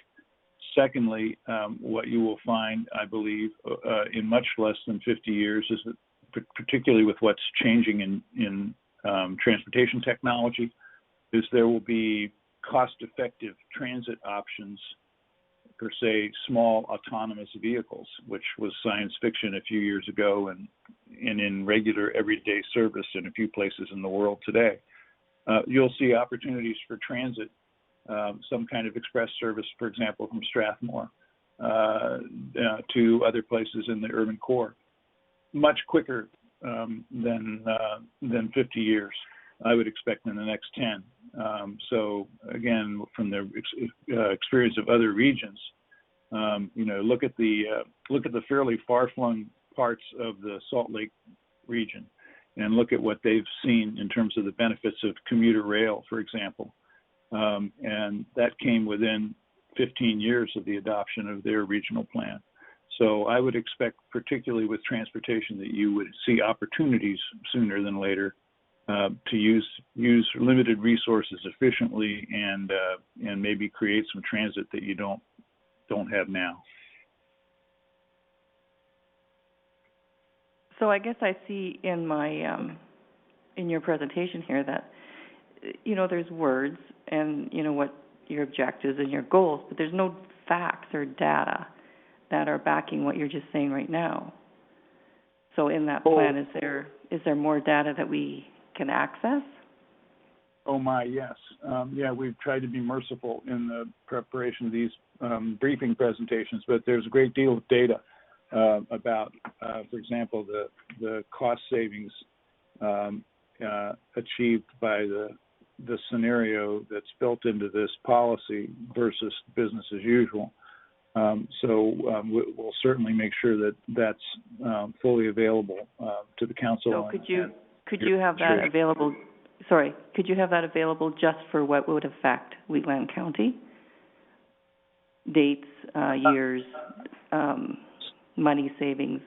Secondly, what you will find, I believe, in much less than 50 years is that, particularly with what's changing in transportation technology, is there will be cost-effective transit options for, say, small autonomous vehicles, which was science fiction a few years ago and in regular everyday service in a few places in the world today. You'll see opportunities for transit, some kind of express service, for example, from Strathmore to other places in the urban core, much quicker than 50 years. I would expect in the next 10. So again, from the experience of other regions, look at the fairly far-flung parts of the Salt Lake region, and look at what they've seen in terms of the benefits of commuter rail, for example. And that came within 15 years of the adoption of their regional plan. So I would expect, particularly with transportation, that you would see opportunities sooner than later to use limited resources efficiently and maybe create some transit that you don't have now. So I guess I see in my in your presentation here that there's words and what your objectives and your goals, but there's no facts or data that are backing what you're just saying right now. So in that plan, is there more data that we can access? Oh my, yes. We've tried to be merciful in the preparation of these briefing presentations, but there's a great deal of data about, for example, the cost savings achieved by the scenario that's built into this policy versus business as usual. We'll certainly make sure that that's fully available to the council. So could you have that available? Sorry, could you have that available just for what would affect Wheatland County? Dates, years, money savings,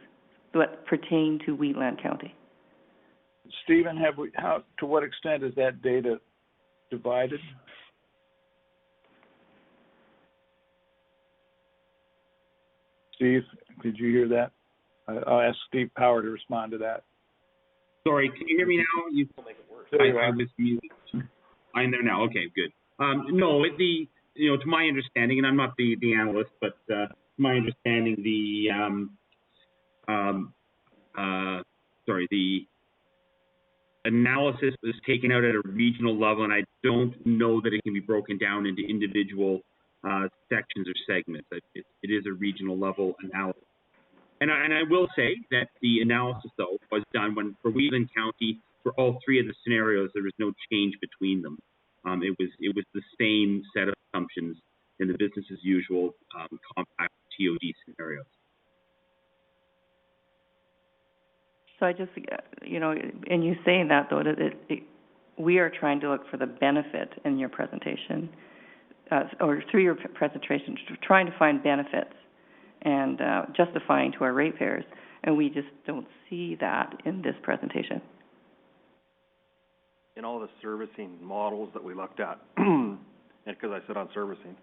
what pertain to Wheatland County? Stephen, to what extent is that data divided? Steve, did you hear that? I'll ask Steve Power to respond to that. Sorry, can you hear me now? I was muted. I'm there now. Okay, good. No, to my understanding, and I'm not the analyst, but to my understanding, the analysis was taken out at a regional level, and I don't know that it can be broken down into individual sections or segments. It is a regional level analysis. And I will say that the analysis, though, was done for Wheatland County, for all three of the scenarios, there was no change between them. It was the same set of assumptions in the business as usual, compact TOD scenarios. So I just, in you saying that though, we are trying to look for the benefit in your presentation, or through your presentation, trying to find benefits and justifying to our ratepayers, and we just don't see that in this presentation. In all the servicing models that we looked at, and because I sit on servicing,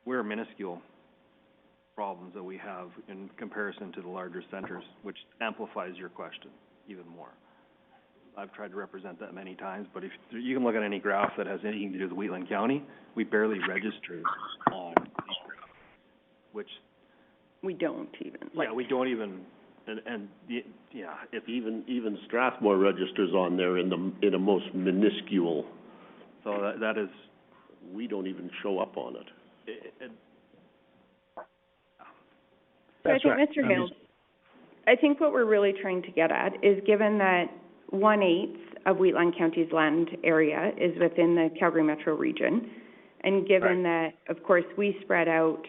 we're minuscule problems that we have in comparison to the larger centers, which amplifies your question even more. I've tried to represent that many times, but if you can look at any graph that has anything to do with Wheatland County, we barely register on these graphs, which we don't even. We don't even. If even Strathmore registers on there in a most minuscule. So that is. We don't even show up on it. So I think, Mr. Hales, I think what we're really trying to get at is, given that 1/8 of Wheatland County's land area is within the Calgary Metro region, and given that, of course, we spread out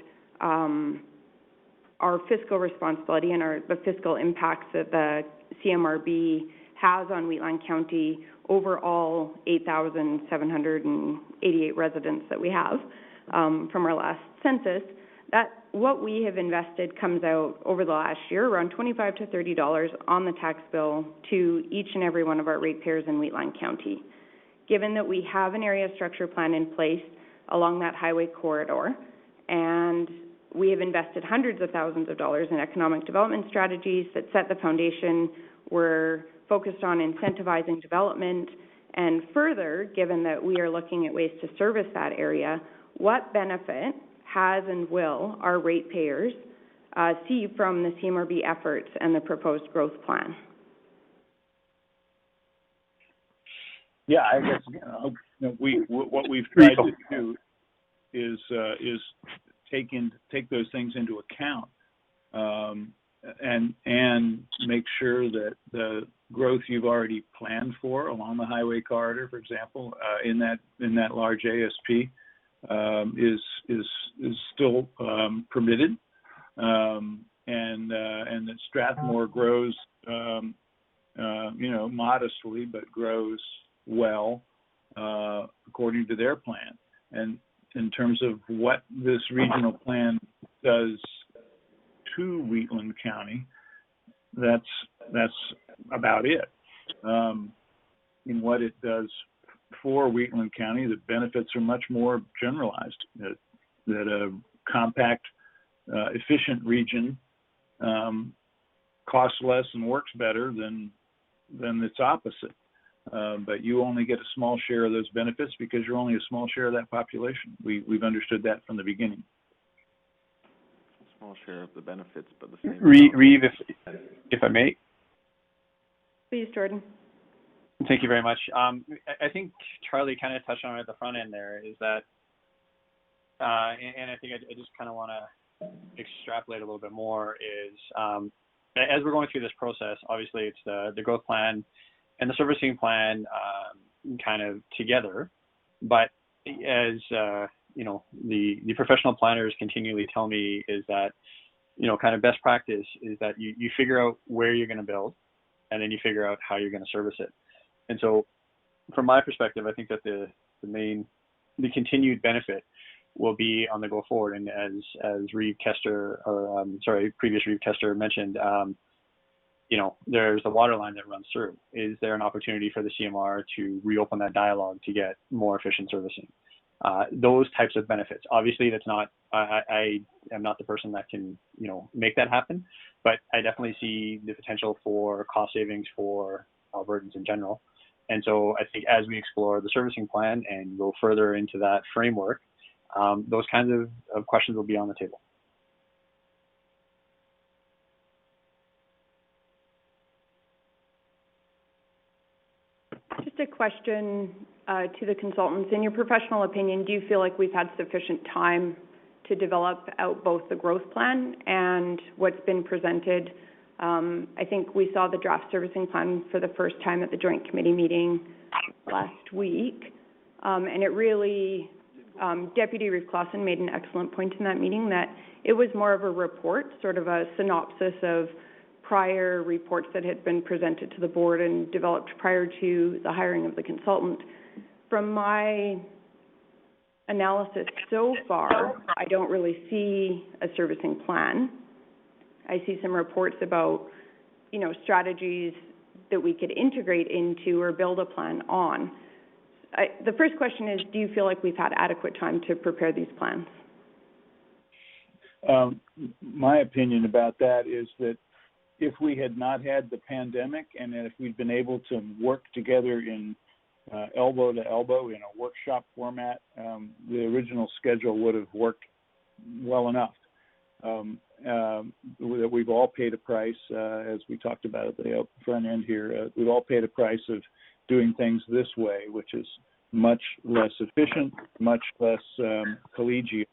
our fiscal responsibility and the fiscal impacts that the CMRB has on Wheatland County over all 8,788 residents that we have from our last census, that what we have invested comes out over the last year around $25 to $30 on the tax bill to each and every one of our ratepayers in Wheatland County. Given that we have an area structure plan in place along that highway corridor, and we have invested hundreds of thousands of dollars in economic development strategies that set the foundation, we're focused on incentivizing development, and further, given that we are looking at ways to service that area, what benefit has and will our ratepayers see from the CMRB efforts and the proposed growth plan? Yeah, I guess, what we've tried to do is take those things into account, and make sure that the growth you've already planned for along the highway corridor, for example, in that large ASP, is still permitted, and that Strathmore grows, modestly, but grows well, according to their plan. And in terms of what this regional plan does to Wheatland County, that's about it. In what it does for Wheatland County, the benefits are much more generalized. That a compact, efficient region costs less and works better than its opposite. But you only get a small share of those benefits because you're only a small share of that population. We've understood that from the beginning. Small share of the benefits, but the same. Reeve, if I may. Please, Jordan. Thank you very much. I think Charlie kind of touched on it at the front end there, is that, and I think I just kind of want to extrapolate a little bit more, is as we're going through this process, obviously it's the growth plan and the servicing plan kind of together, but as the professional planners continually tell me, is that kind of best practice is that you figure out where you're going to build, and then you figure out how you're going to service it. And so from my perspective, I think that the continued benefit will be on the go forward. And as previous Reeve Kester mentioned, there's a water line that runs through. Is there an opportunity for the CMR to reopen that dialogue to get more efficient servicing? Those types of benefits. Obviously, that's not, I am not the person that can, make that happen, but I definitely see the potential for cost savings for Albertans in general. And so I think as we explore the servicing plan and go further into that framework, those kinds of questions will be on the table. Just a question to the consultants. In your professional opinion, do you feel like we've had sufficient time to develop out both the growth plan and what's been presented I think we saw the draft servicing plan for the first time at the joint committee meeting last week. And it really, Deputy Reeve Clausen made an excellent point in that meeting that it was more of a report, sort of a synopsis of prior reports that had been presented to the board and developed prior to the hiring of the consultant. From my analysis so far, I don't really see a servicing plan. I see some reports about, you know, strategies that we could integrate into or build a plan on. The first question is, do you feel like we've had adequate time to prepare these plans? My opinion about that is that if we had not had the pandemic and if we'd been able to work together in elbow to elbow in a workshop format, the original schedule would have worked well enough. That we've all paid a price, as we talked about at the front end here, we've all paid a price of doing things this way, which is much less efficient, much less collegiate.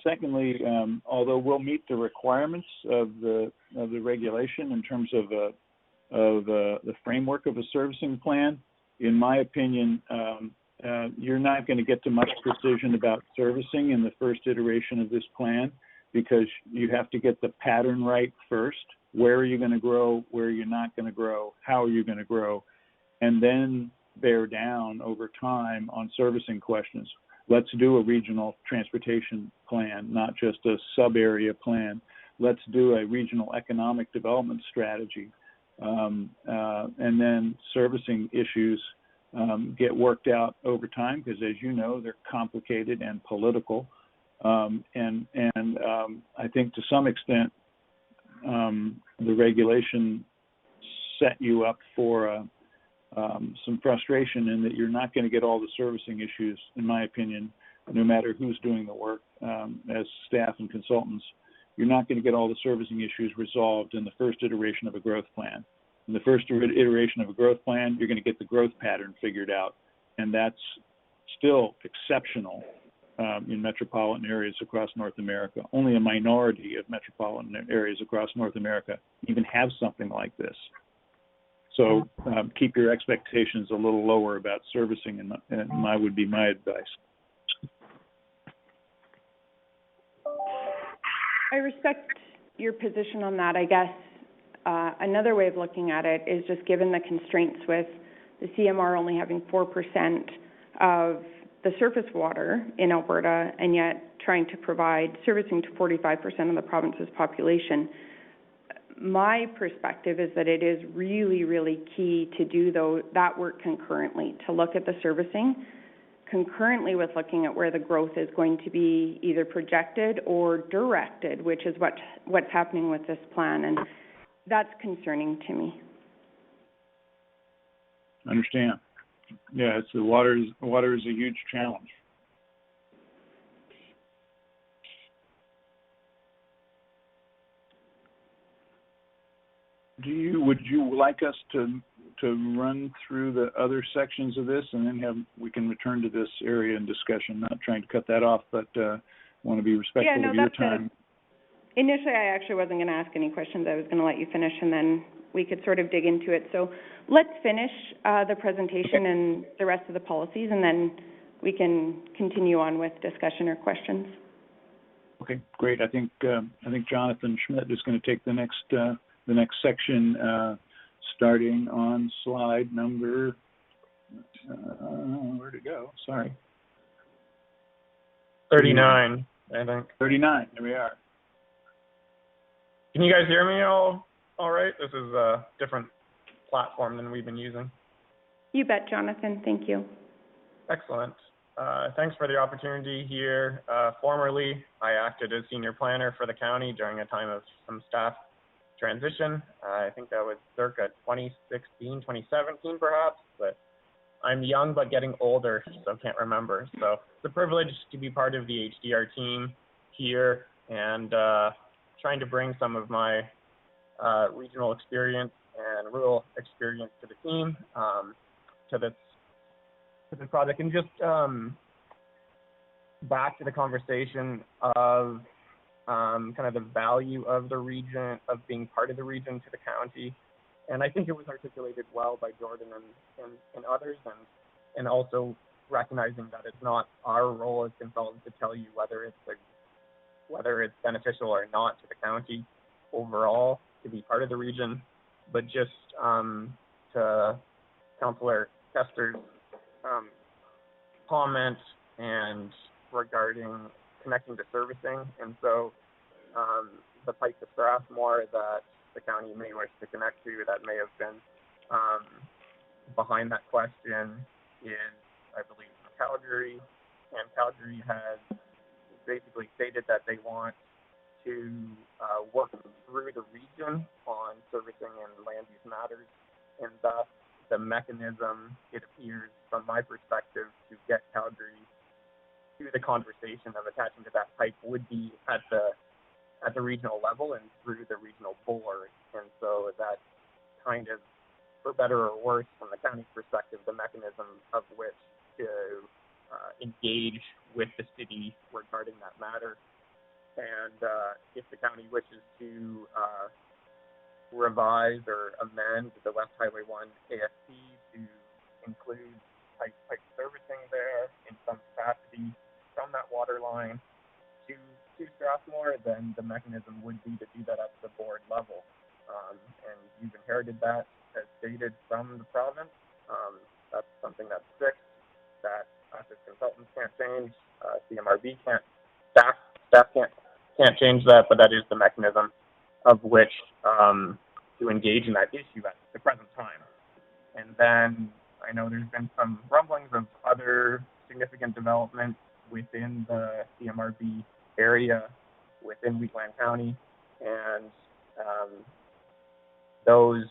Secondly, although we'll meet the requirements of the regulation in terms of the framework of a servicing plan, in my opinion, you're not going to get to much precision about servicing in the first iteration of this plan, because you have to get the pattern right first. Where are you going to grow? Where are you not going to grow? How are you going to grow? And then bear down over time on servicing questions. Let's do a regional transportation plan, not just a sub-area plan. Let's do a regional economic development strategy. And then servicing issues get worked out over time, because, as you know, they're complicated and political. And I think to some extent, the regulation set you up for some frustration in that you're not going to get all the servicing issues, in my opinion, no matter who's doing the work, as staff and consultants. You're not going to get all the servicing issues resolved in the first iteration of a growth plan. In the first iteration of a growth plan, you're going to get the growth pattern figured out, and that's still exceptional in metropolitan areas across North America. Only a minority of metropolitan areas across North America even have something like this. So keep your expectations a little lower about servicing, and would be my advice. I respect your position on that. I guess another way of looking at it is just given the constraints with the CMR only having 4% of the surface water in Alberta and yet trying to provide servicing to 45% of the province's population. My perspective is that it is really, really key to do that work concurrently, to look at the servicing concurrently with looking at where the growth is going to be either projected or directed, which is what's happening with this plan, and that's concerning to me. Understand. Yeah, the water is a huge challenge. Would you like us to run through the other sections of this, and then we can return to this area in discussion? Not trying to cut that off, but want to be respectful of your time. Initially, I actually wasn't going to ask any questions. I was going to let you finish, and then we could sort of dig into it. So let's finish the presentation and the rest of the policies, and then we can continue on with discussion or questions. Okay, great. I think Jonathan Schmidt is going to take the next section, starting on slide number, where'd it go? Sorry. 39, I think. 39, there we are. Can you guys hear me all right? This is a different platform than we've been using. You bet, Jonathan. Thank you. Excellent. Thanks for the opportunity here. Formerly, I acted as senior planner for the county during a time of some staff transition. I think that was circa 2016, 2017 perhaps, but I'm young but getting older, so can't remember. So it's a privilege to be part of the HDR team here and trying to bring some of my regional experience and rural experience to the team, to this project. And just back to the conversation of kind of the value of the region, of being part of the region to the county. And I think it was articulated well by Jordan and others, and also recognizing that it's not our role as consultants to tell you whether it's beneficial or not to the county overall to be part of the region, but just to Councillor Kester's comment and regarding connecting to servicing, and so the pipe to Strathmore that the county may wish to connect to that may have been behind that question is, I believe, Calgary, and Calgary has basically stated that they want to work through the region on servicing and land use matters, and thus the mechanism, it appears from my perspective, to get Calgary to the conversation of attaching to that pipe would be at the regional level and through the regional board. And so that kind of, for better or worse, from the county's perspective, the mechanism of which to engage with the city regarding that matter. And if the county wishes to revise or amend the West Highway 1 ASP to include pipe servicing there in some capacity from that water line to Strathmore, then the mechanism would be to do that at the board level. And you've inherited that as stated from the province. That's something that's fixed, that us as consultants can't change, CMRB can't, staff can't change that, but that is the mechanism of which to engage in that issue at the present time. And then I know there's been some rumblings of other significant development within the CMRB area within Wheatland County, and those,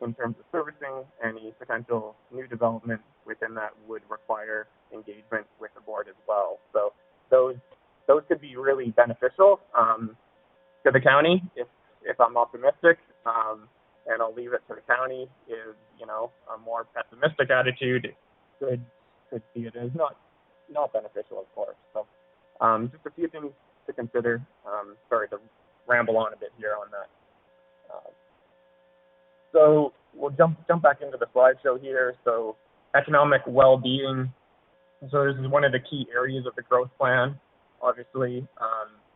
in terms of servicing, any potential new development within that would require engagement with the board as well. So those could be really beneficial to the county if I'm optimistic, and I'll leave it to the county if, a more pessimistic attitude could see it as not beneficial, of course. So just a few things to consider. Sorry to ramble on a bit here on that. So we'll jump back into the slideshow here. So economic well-being. So this is one of the key areas of the growth plan. Obviously,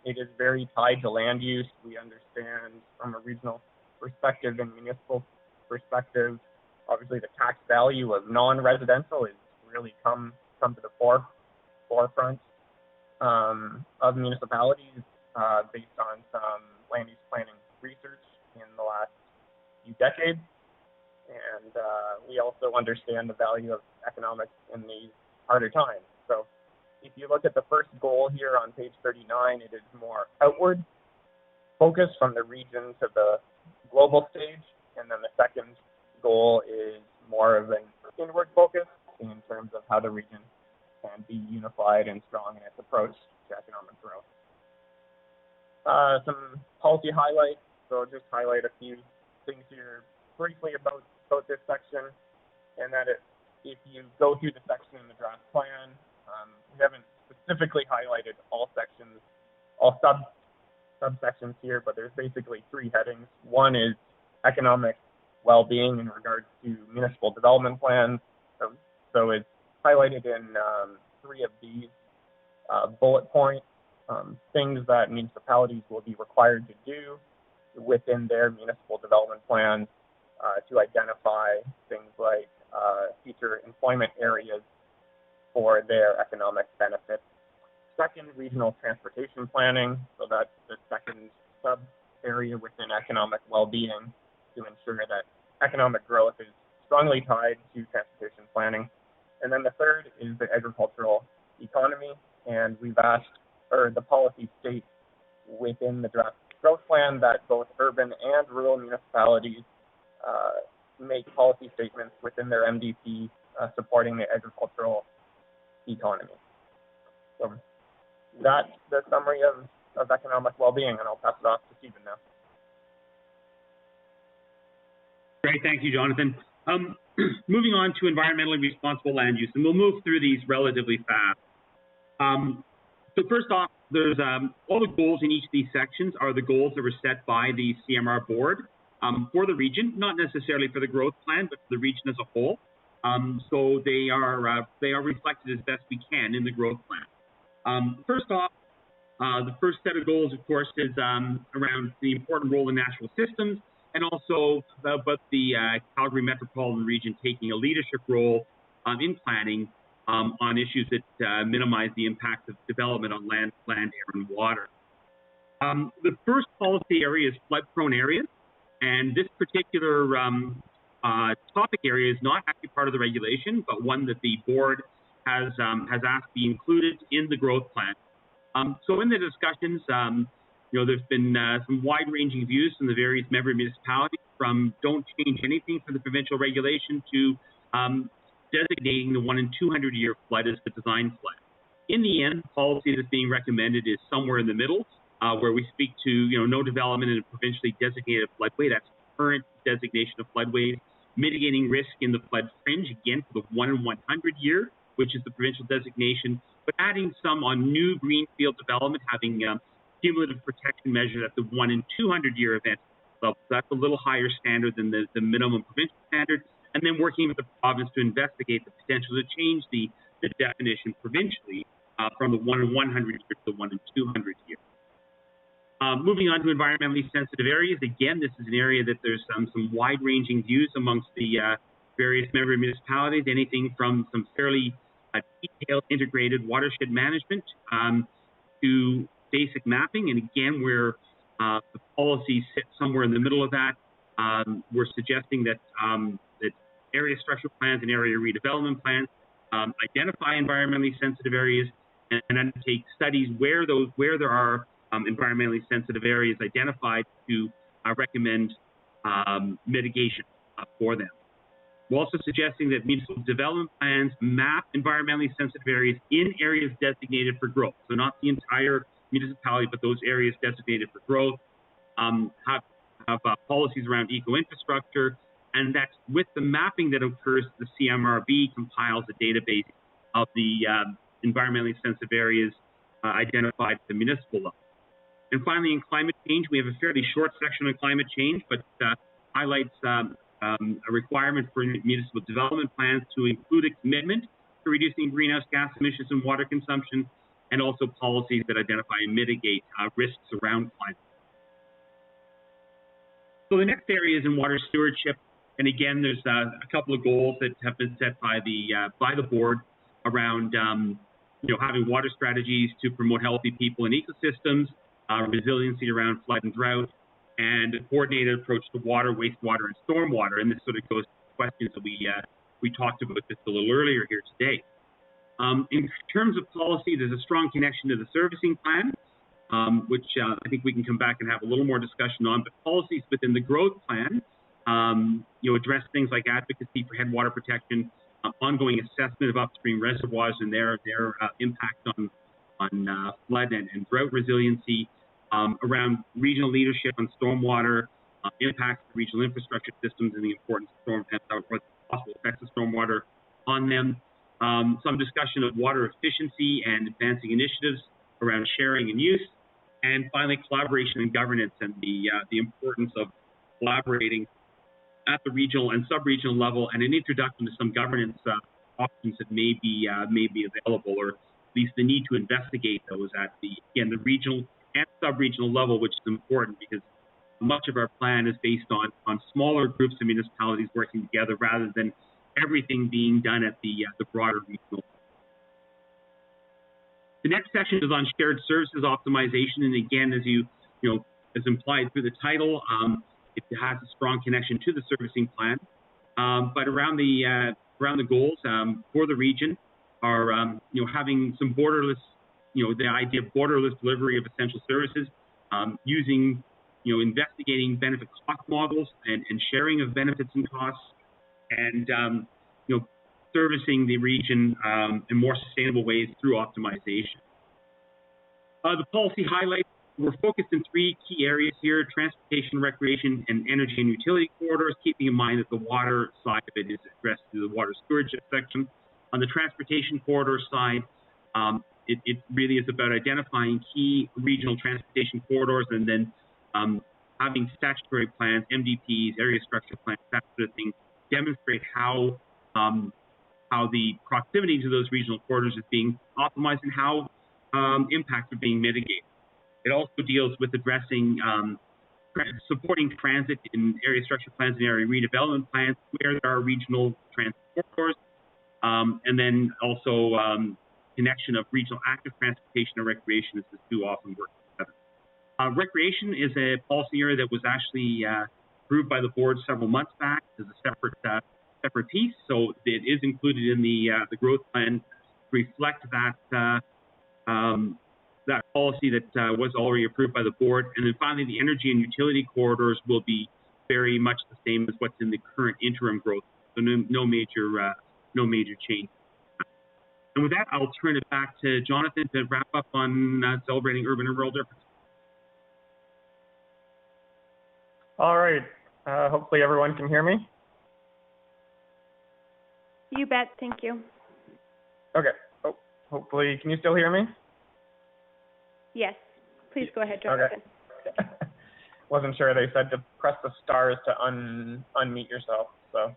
it is very tied to land use. We understand from a regional perspective and municipal perspective, obviously the tax value of non-residential is really come to the forefront of municipalities based on some land use planning research in the last few decades. And we also understand the value of economics in these harder times. So if you look at the first goal here on page 39, it is more outward focus from the region to the global stage. And then the second goal is more of an inward focus in terms of how the region can be unified and strong in its approach to economic growth. Some policy highlights. So I'll just highlight a few things here briefly about this section, and that if you go through the section in the draft plan, we haven't specifically highlighted all sections, all subsections here, but there's basically three headings. One is economic well-being in regards to municipal development plans. So it's highlighted in three of these bullet points, things that municipalities will be required to do within their municipal development plans to identify things like future employment areas for their economic benefits. Second, regional transportation planning. So that's the second sub area within economic well-being, to ensure that economic growth is strongly tied to transportation planning. And then the third is the agricultural economy, and we've asked, or the policy states within the draft growth plan, that both urban and rural municipalities make policy statements within their MDP supporting the agricultural economy. So that's the summary of economic well-being, and I'll pass it off to Stephen now. Great, thank you, Jonathan. Moving on to environmentally responsible land use, and we'll move through these relatively fast. So first off, there's all the goals in each of these sections are the goals that were set by the CMR board for the region, not necessarily for the growth plan, but for the region as a whole. So they are reflected as best we can in the growth plan. First off, the first set of goals, of course, is around the important role in natural systems, and also about the Calgary metropolitan region taking a leadership role in planning on issues that minimize the impact of development on land, air, and water. The first policy area is flood-prone areas, and this particular topic area is not actually part of the regulation, but one that the board has asked to be included in the growth plan. So in the discussions, there's been some wide-ranging views from the various member municipalities, from don't change anything for the provincial regulation to designating the 1 in 200 year flood as the design flood. In the end, the policy that's being recommended is somewhere in the middle, where we speak to no development in a provincially designated floodway. That's current designation of floodways, mitigating risk in the flood fringe, again for the 1 in 100 year, which is the provincial designation, but adding some on new greenfield development, having cumulative protection measures at the 1 in 200 year event. So that's a little higher standard than the minimum provincial standard, and then working with the province to investigate the potential to change the definition provincially from the 1 in 100 year to the 1 in 200 year. Moving on to environmentally sensitive areas, again, this is an area that there's some wide-ranging views amongst the various member municipalities, anything from some fairly detailed integrated watershed management to basic mapping. And again, where the policy sits somewhere in the middle of that, we're suggesting that that area structure plans and area redevelopment plans identify environmentally sensitive areas and undertake studies where there are environmentally sensitive areas identified to recommend mitigation for them. We're also suggesting that municipal development plans map environmentally sensitive areas in areas designated for growth. So not the entire municipality, but those areas designated for growth, have policies around eco-infrastructure, and that's with the mapping that occurs, the CMRB compiles a database of the environmentally sensitive areas identified at the municipal level. And finally, in climate change, we have a fairly short section on climate change, but highlights a requirement for municipal development plans to include a commitment to reducing greenhouse gas emissions and water consumption, and also policies that identify and mitigate risks around climate. So the next area is in water stewardship, and again, there's a couple of goals that have been set by the board around having water strategies to promote healthy people and ecosystems, resiliency around flood and drought, and a coordinated approach to water, wastewater, and stormwater. And this sort of goes to questions that we talked about just a little earlier here today. In terms of policy, there's a strong connection to the servicing plan, which I think we can come back and have a little more discussion on. But policies within the growth plan, address things like advocacy for headwater protection, ongoing assessment of upstream reservoirs and their impact on flood and drought resiliency, around regional leadership on stormwater, impacts to regional infrastructure systems and the importance of storm or the possible effects of stormwater on them. Some discussion of water efficiency and advancing initiatives around sharing and use, and finally collaboration and governance and the importance of collaborating at the regional and sub-regional level, and an introduction to some governance options that may be available, or at least the need to investigate those at the regional and sub-regional level, which is important because much of our plan is based on smaller groups of municipalities working together rather than everything being done at the broader regional. The next section is on shared services optimization, and again, as implied through the title, it has a strong connection to the servicing plan. But around the goals for the region are having some borderless, the idea of borderless delivery of essential services, using investigating benefit cost models and sharing of benefits and costs, and servicing the region in more sustainable ways through optimization. The policy highlights, we're focused in 3 key areas here: transportation, recreation, and energy and utility corridors, keeping in mind that the water side of it is addressed through the water stewardship section. On the transportation corridor side, it really is about identifying key regional transportation corridors and then having statutory plans, MDPs, area structure plans, that sort of thing, demonstrate how the proximity to those regional corridors is being optimized and how impacts are being mitigated. It also deals with addressing supporting transit in area structure plans and area redevelopment plans where there are regional transit corridors, and then also connection of regional active transportation and recreation, as the two often work together. Recreation is a policy area that was actually approved by the board several months back as a separate piece, so it is included in the growth plan to reflect that that policy that was already approved by the board. And then finally, the energy and utility corridors will be very much the same as what's in the current interim growth, so no major change. And with that, I'll turn it back to Jonathan to wrap up on celebrating urban and rural differences. All right. Hopefully everyone can hear me. You bet, thank you. Okay. Oh, hopefully, can you still hear me? Yes, please go ahead, Jonathan. Okay. Wasn't sure. They said to press the stars to unmute yourself, so.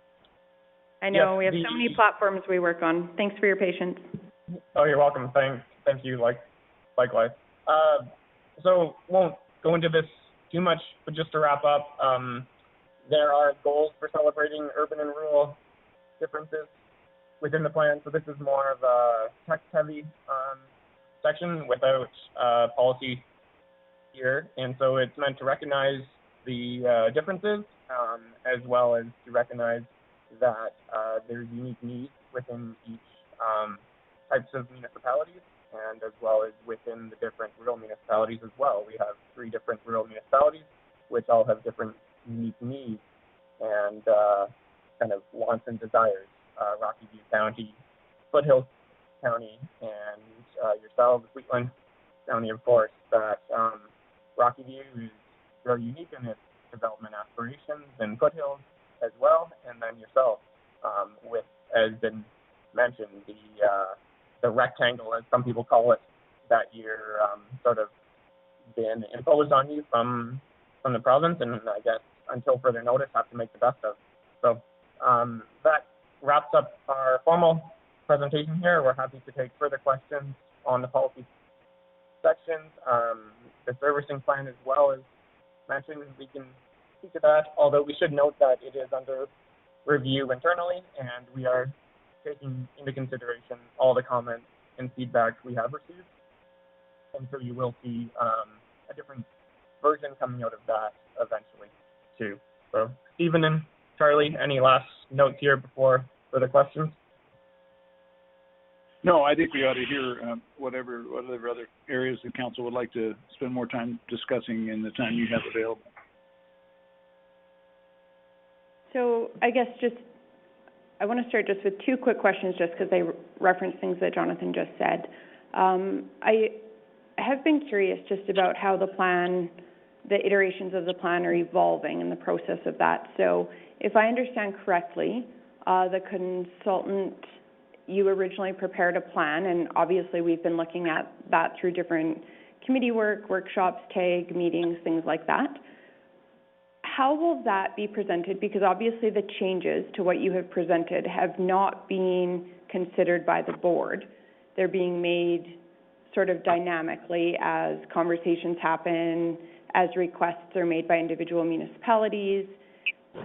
I know, yes, we have so many platforms we work on. Thanks for your patience. Oh, you're welcome. Thank you, likewise. So won't go into this too much, but just to wrap up, there are goals for celebrating urban and rural differences within the plan. So this is more of a text-heavy section without policy here, and so it's meant to recognize the differences as well as to recognize that there's unique needs within each types of municipalities, and as well as within the different rural municipalities as well. We have 3 different rural municipalities, which all have different unique needs and kind of wants and desires. Rocky View County, Foothills County, and yourselves, Wheatland County, of course, that Rocky View is very unique in its development aspirations, and Foothills as well, and then yourself, with, as been mentioned, the rectangle, as some people call it, that you're sort of been imposed on you from the province, and I guess until further notice have to make the best of. So that wraps up our formal presentation here. We're happy to take further questions on the policy sections. The servicing plan as well as mentioned, we can speak to that, although we should note that it is under review internally, and we are taking into consideration all the comments and feedback we have received. And so you will see a different version coming out of that eventually, too. So, Stephen and Charlie, any last notes here before further questions? No, I think we ought to hear whatever other areas the council would like to spend more time discussing in the time you have available. So I guess I want to start just with 2 quick questions just because they reference things that Jonathan just said. I have been curious just about how the iterations of the plan are evolving in the process of that. So if I understand correctly, the consultant, you originally prepared a plan, and obviously we've been looking at that through different committee work, workshops, TAG, meetings, things like that. How will that be presented? Because obviously the changes to what you have presented have not been considered by the board. They're being made sort of dynamically as conversations happen, as requests are made by individual municipalities.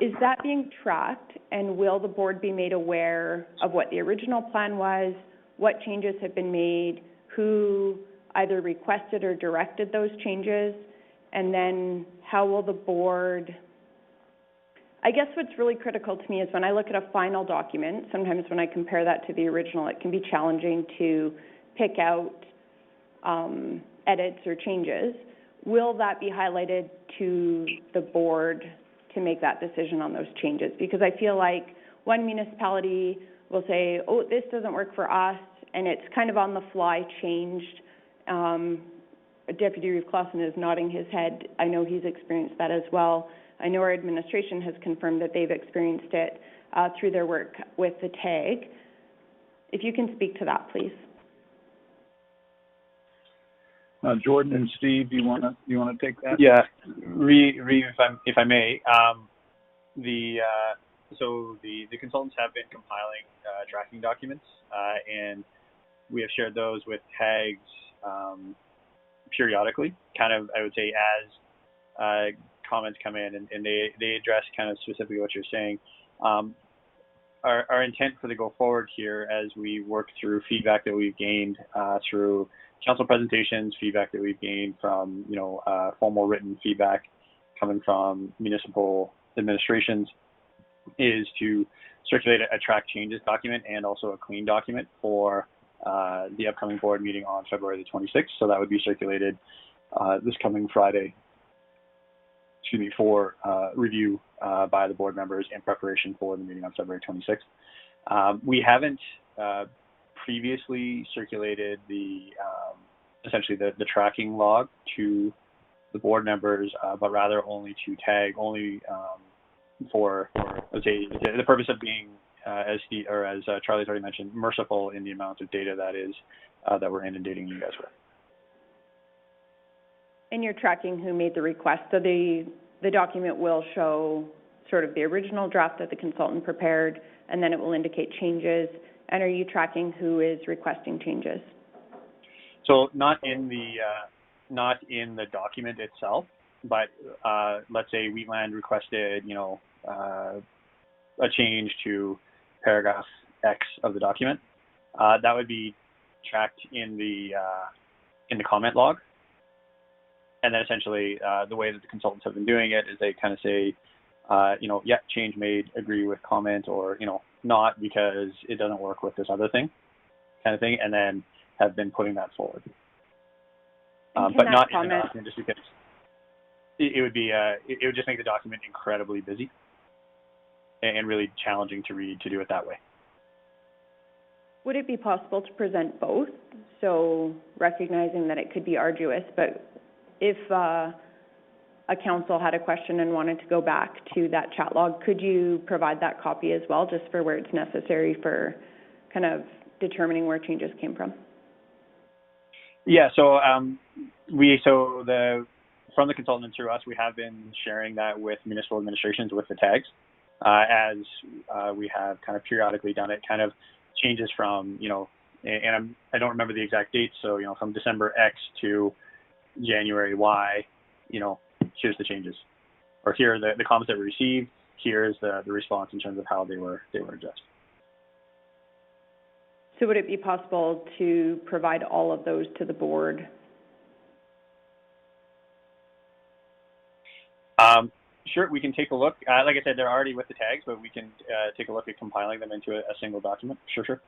Is that being tracked, and will the board be made aware of what the original plan was, what changes have been made, who either requested or directed those changes, and then how will the board... I guess what's really critical to me is when I look at a final document, sometimes when I compare that to the original, it can be challenging to pick out edits or changes. Will that be highlighted to the board to make that decision on those changes? Because I feel like one municipality will say, oh, this doesn't work for us, and it's kind of on the fly changed. Deputy Reeve Clausen is nodding his head. I know he's experienced that as well. I know our administration has confirmed that they've experienced it through their work with the TAG. If you can speak to that, please. Jordan and Steve, do you wanna take that? Yeah, Reeve, if I may, so the consultants have been compiling tracking documents, and we have shared those with tags periodically, kind of, I would say, as comments come in, and they address kind of specifically what you're saying. Our intent for the go forward here, as we work through feedback that we've gained through council presentations, feedback that we've gained from, formal written feedback coming from municipal administrations, is to circulate a track changes document and also a clean document for the upcoming board meeting on February the 26th. So that would be circulated this coming Friday, for review by the board members in preparation for the meeting on February 26th. We haven't previously circulated essentially the tracking log to the board members, but rather only to tag, for, let's say, the purpose of being, as Charlie's already mentioned, merciful in the amount of data that we're inundating you guys with. And you're tracking who made the request, so the document will show sort of the original draft that the consultant prepared, and then it will indicate changes. And are you tracking who is requesting changes? So not in the document itself, but let's say Wheatland requested, a change to paragraph X of the document. That would be tracked in the comment log. And then essentially, the way that the consultants have been doing it is they kind of say, change made, agree with comment, or, not because it doesn't work with this other thing, kind of thing, and then have been putting that forward. But not in the document, just because it would just make the document incredibly busy and really challenging to read to do it that way. Would it be possible to present both? So recognizing that it could be arduous, but if a council had a question and wanted to go back to that chat log, could you provide that copy as well, just for where it's necessary for kind of determining where changes came from? Yeah, so from the consultant through us, we have been sharing that with municipal administrations with the tags, as we have kind of periodically done it, kind of changes from, and I don't remember the exact dates, so, from December X to January Y, here's the changes, or here are the comments that we received, here's the response in terms of how they were addressed. So would it be possible to provide all of those to the board? Sure, we can take a look. Like I said, they're already with the tags, but we can take a look at compiling them into a single document. Sure.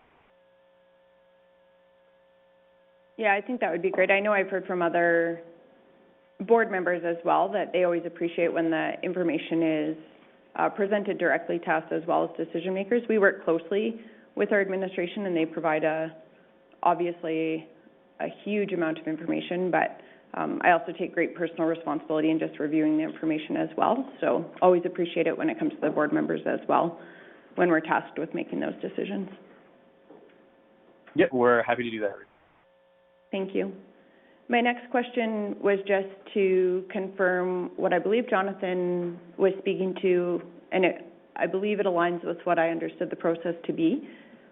Yeah, I think that would be great. I know I've heard from other board members as well that they always appreciate when the information is presented directly to us as well as decision makers. We work closely with our administration, and they provide obviously a huge amount of information, but I also take great personal responsibility in just reviewing the information as well. So always appreciate it when it comes to the board members as well, when we're tasked with making those decisions. Yep, we're happy to do that. Thank you. My next question was just to confirm what I believe Jonathan was speaking to, and I believe it aligns with what I understood the process to be.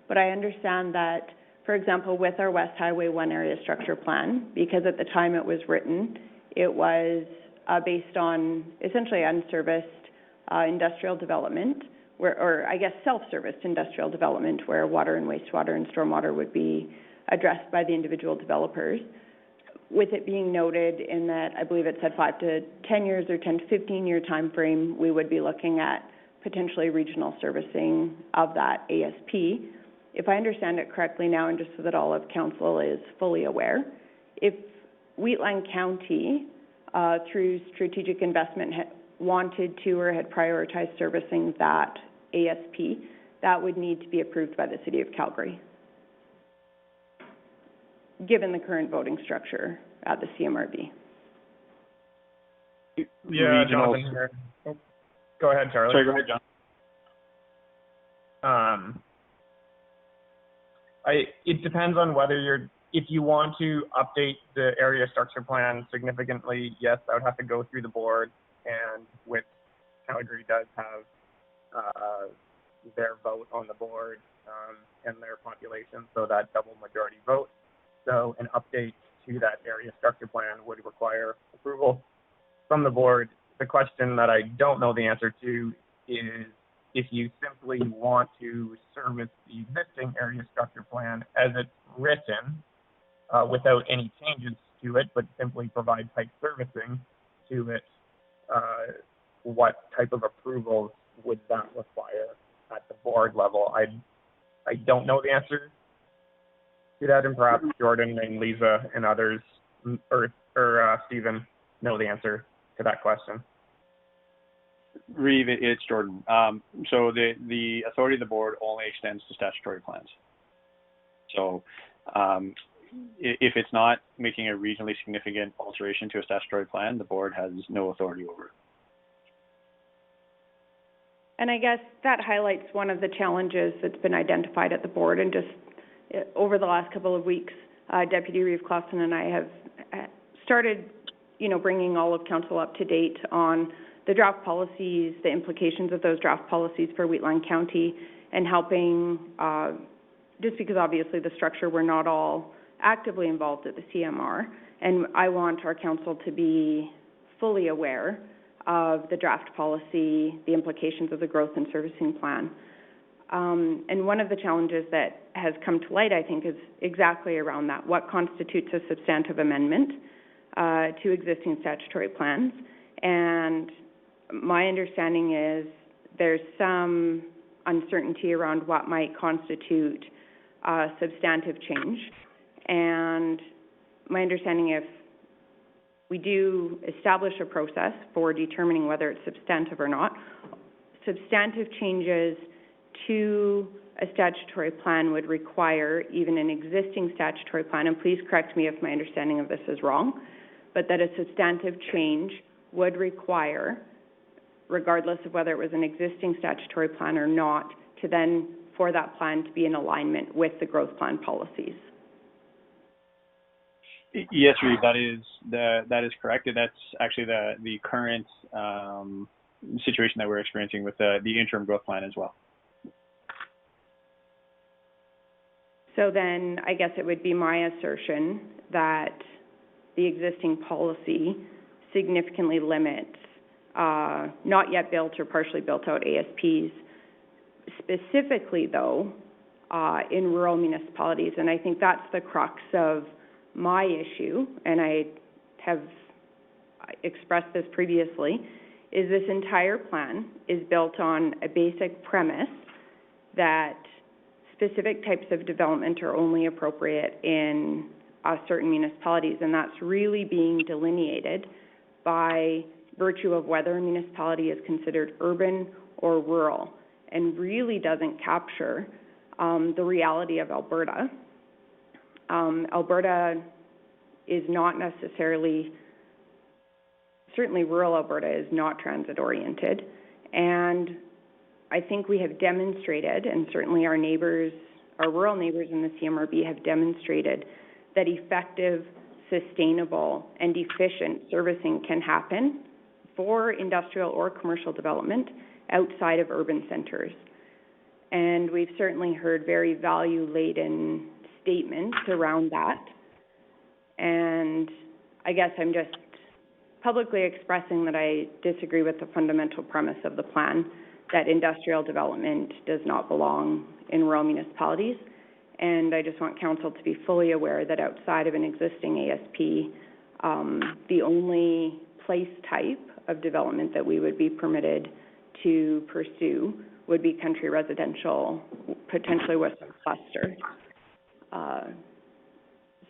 But I understand that, for example, with our West Highway 1 area structure plan, because at the time it was written, it was based on essentially unserviced industrial development, or I guess self-serviced industrial development, where water and wastewater and stormwater would be addressed by the individual developers. With it being noted in that, I believe it said 5 to 10 years or 10 to 15-year time frame, we would be looking at potentially regional servicing of that ASP. If I understand it correctly now, and just so that all of council is fully aware, if Wheatland County, through strategic investment, wanted to or had prioritized servicing that ASP, that would need to be approved by the City of Calgary, given the current voting structure at the CMRB. Yeah, Jonathan here. Oh, go ahead, Charlie. Sorry, go ahead, John. It depends on whether you're if you want to update the area structure plan significantly, yes, that would have to go through the board, and which Calgary does have their vote on the board and their population, so that double majority vote. So an update to that area structure plan would require approval from the board. The question that I don't know the answer to is if you simply want to service the existing area structure plan as it's written, without any changes to it, but simply provide pipe servicing to it, what type of approvals would that require at the board level? I don't know the answer to that, and perhaps Jordan and Lisa and others, or Stephen, know the answer to that question. Reeve, it's Jordan. So the authority of the board only extends to statutory plans. So if it's not making a regionally significant alteration to a statutory plan, the board has no authority over it. And I guess that highlights one of the challenges that's been identified at the board, and just over the last couple of weeks, Deputy Reeve Clausen and I have started, bringing all of council up to date on the draft policies, the implications of those draft policies for Wheatland County, and helping, just because obviously the structure, we're not all actively involved at the CMR, and I want our council to be fully aware of the draft policy, the implications of the growth and servicing plan. And one of the challenges that has come to light, I think, is exactly around that. What constitutes a substantive amendment to existing statutory plans? And my understanding is there's some uncertainty around what might constitute substantive change. And my understanding, if we do establish a process for determining whether it's substantive or not, substantive changes to a statutory plan would require even an existing statutory plan, and please correct me if my understanding of this is wrong, but that a substantive change would require, regardless of whether it was an existing statutory plan or not, to then, for that plan to be in alignment with the growth plan policies. Yes, Reeve, that is correct. That's actually the current situation that we're experiencing with the interim growth plan as well. So then I guess it would be my assertion that the existing policy significantly limits not yet built or partially built out ASPs, specifically though in rural municipalities. And I think that's the crux of my issue, and I have expressed this previously, is this entire plan is built on a basic premise that specific types of development are only appropriate in certain municipalities, and that's really being delineated by virtue of whether a municipality is considered urban or rural, and really doesn't capture the reality of Alberta. Alberta is not necessarily, certainly rural Alberta is not transit oriented, and I think we have demonstrated, and certainly our neighbors, our rural neighbors in the CMRB have demonstrated that effective, sustainable, and efficient servicing can happen for industrial or commercial development outside of urban centers. And we've certainly heard very value-laden statements around that. And I guess I'm just publicly expressing that I disagree with the fundamental premise of the plan, that industrial development does not belong in rural municipalities. And I just want council to be fully aware that outside of an existing ASP, the only place type of development that we would be permitted to pursue would be country residential, potentially with a cluster.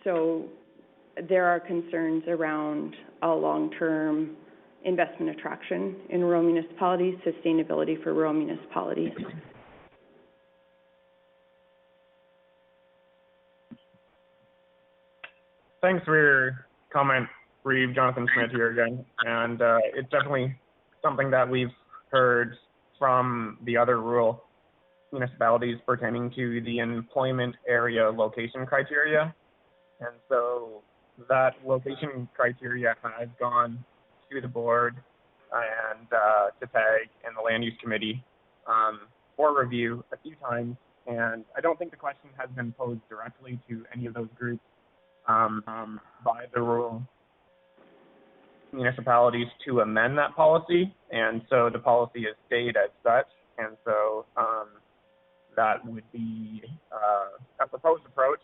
So there are concerns around a long-term investment attraction in rural municipalities, sustainability for rural municipalities. Thanks for your comment, Reeve. Jonathan Schmidt here again. And it's definitely something that we've heard from the other rural municipalities pertaining to the employment area location criteria. And so that location criteria has gone to the board and to PEG and the Land Use Committee for review a few times. And I don't think the question has been posed directly to any of those groups by the rural municipalities to amend that policy. And so the policy is stayed as such. And so that would be a proposed approach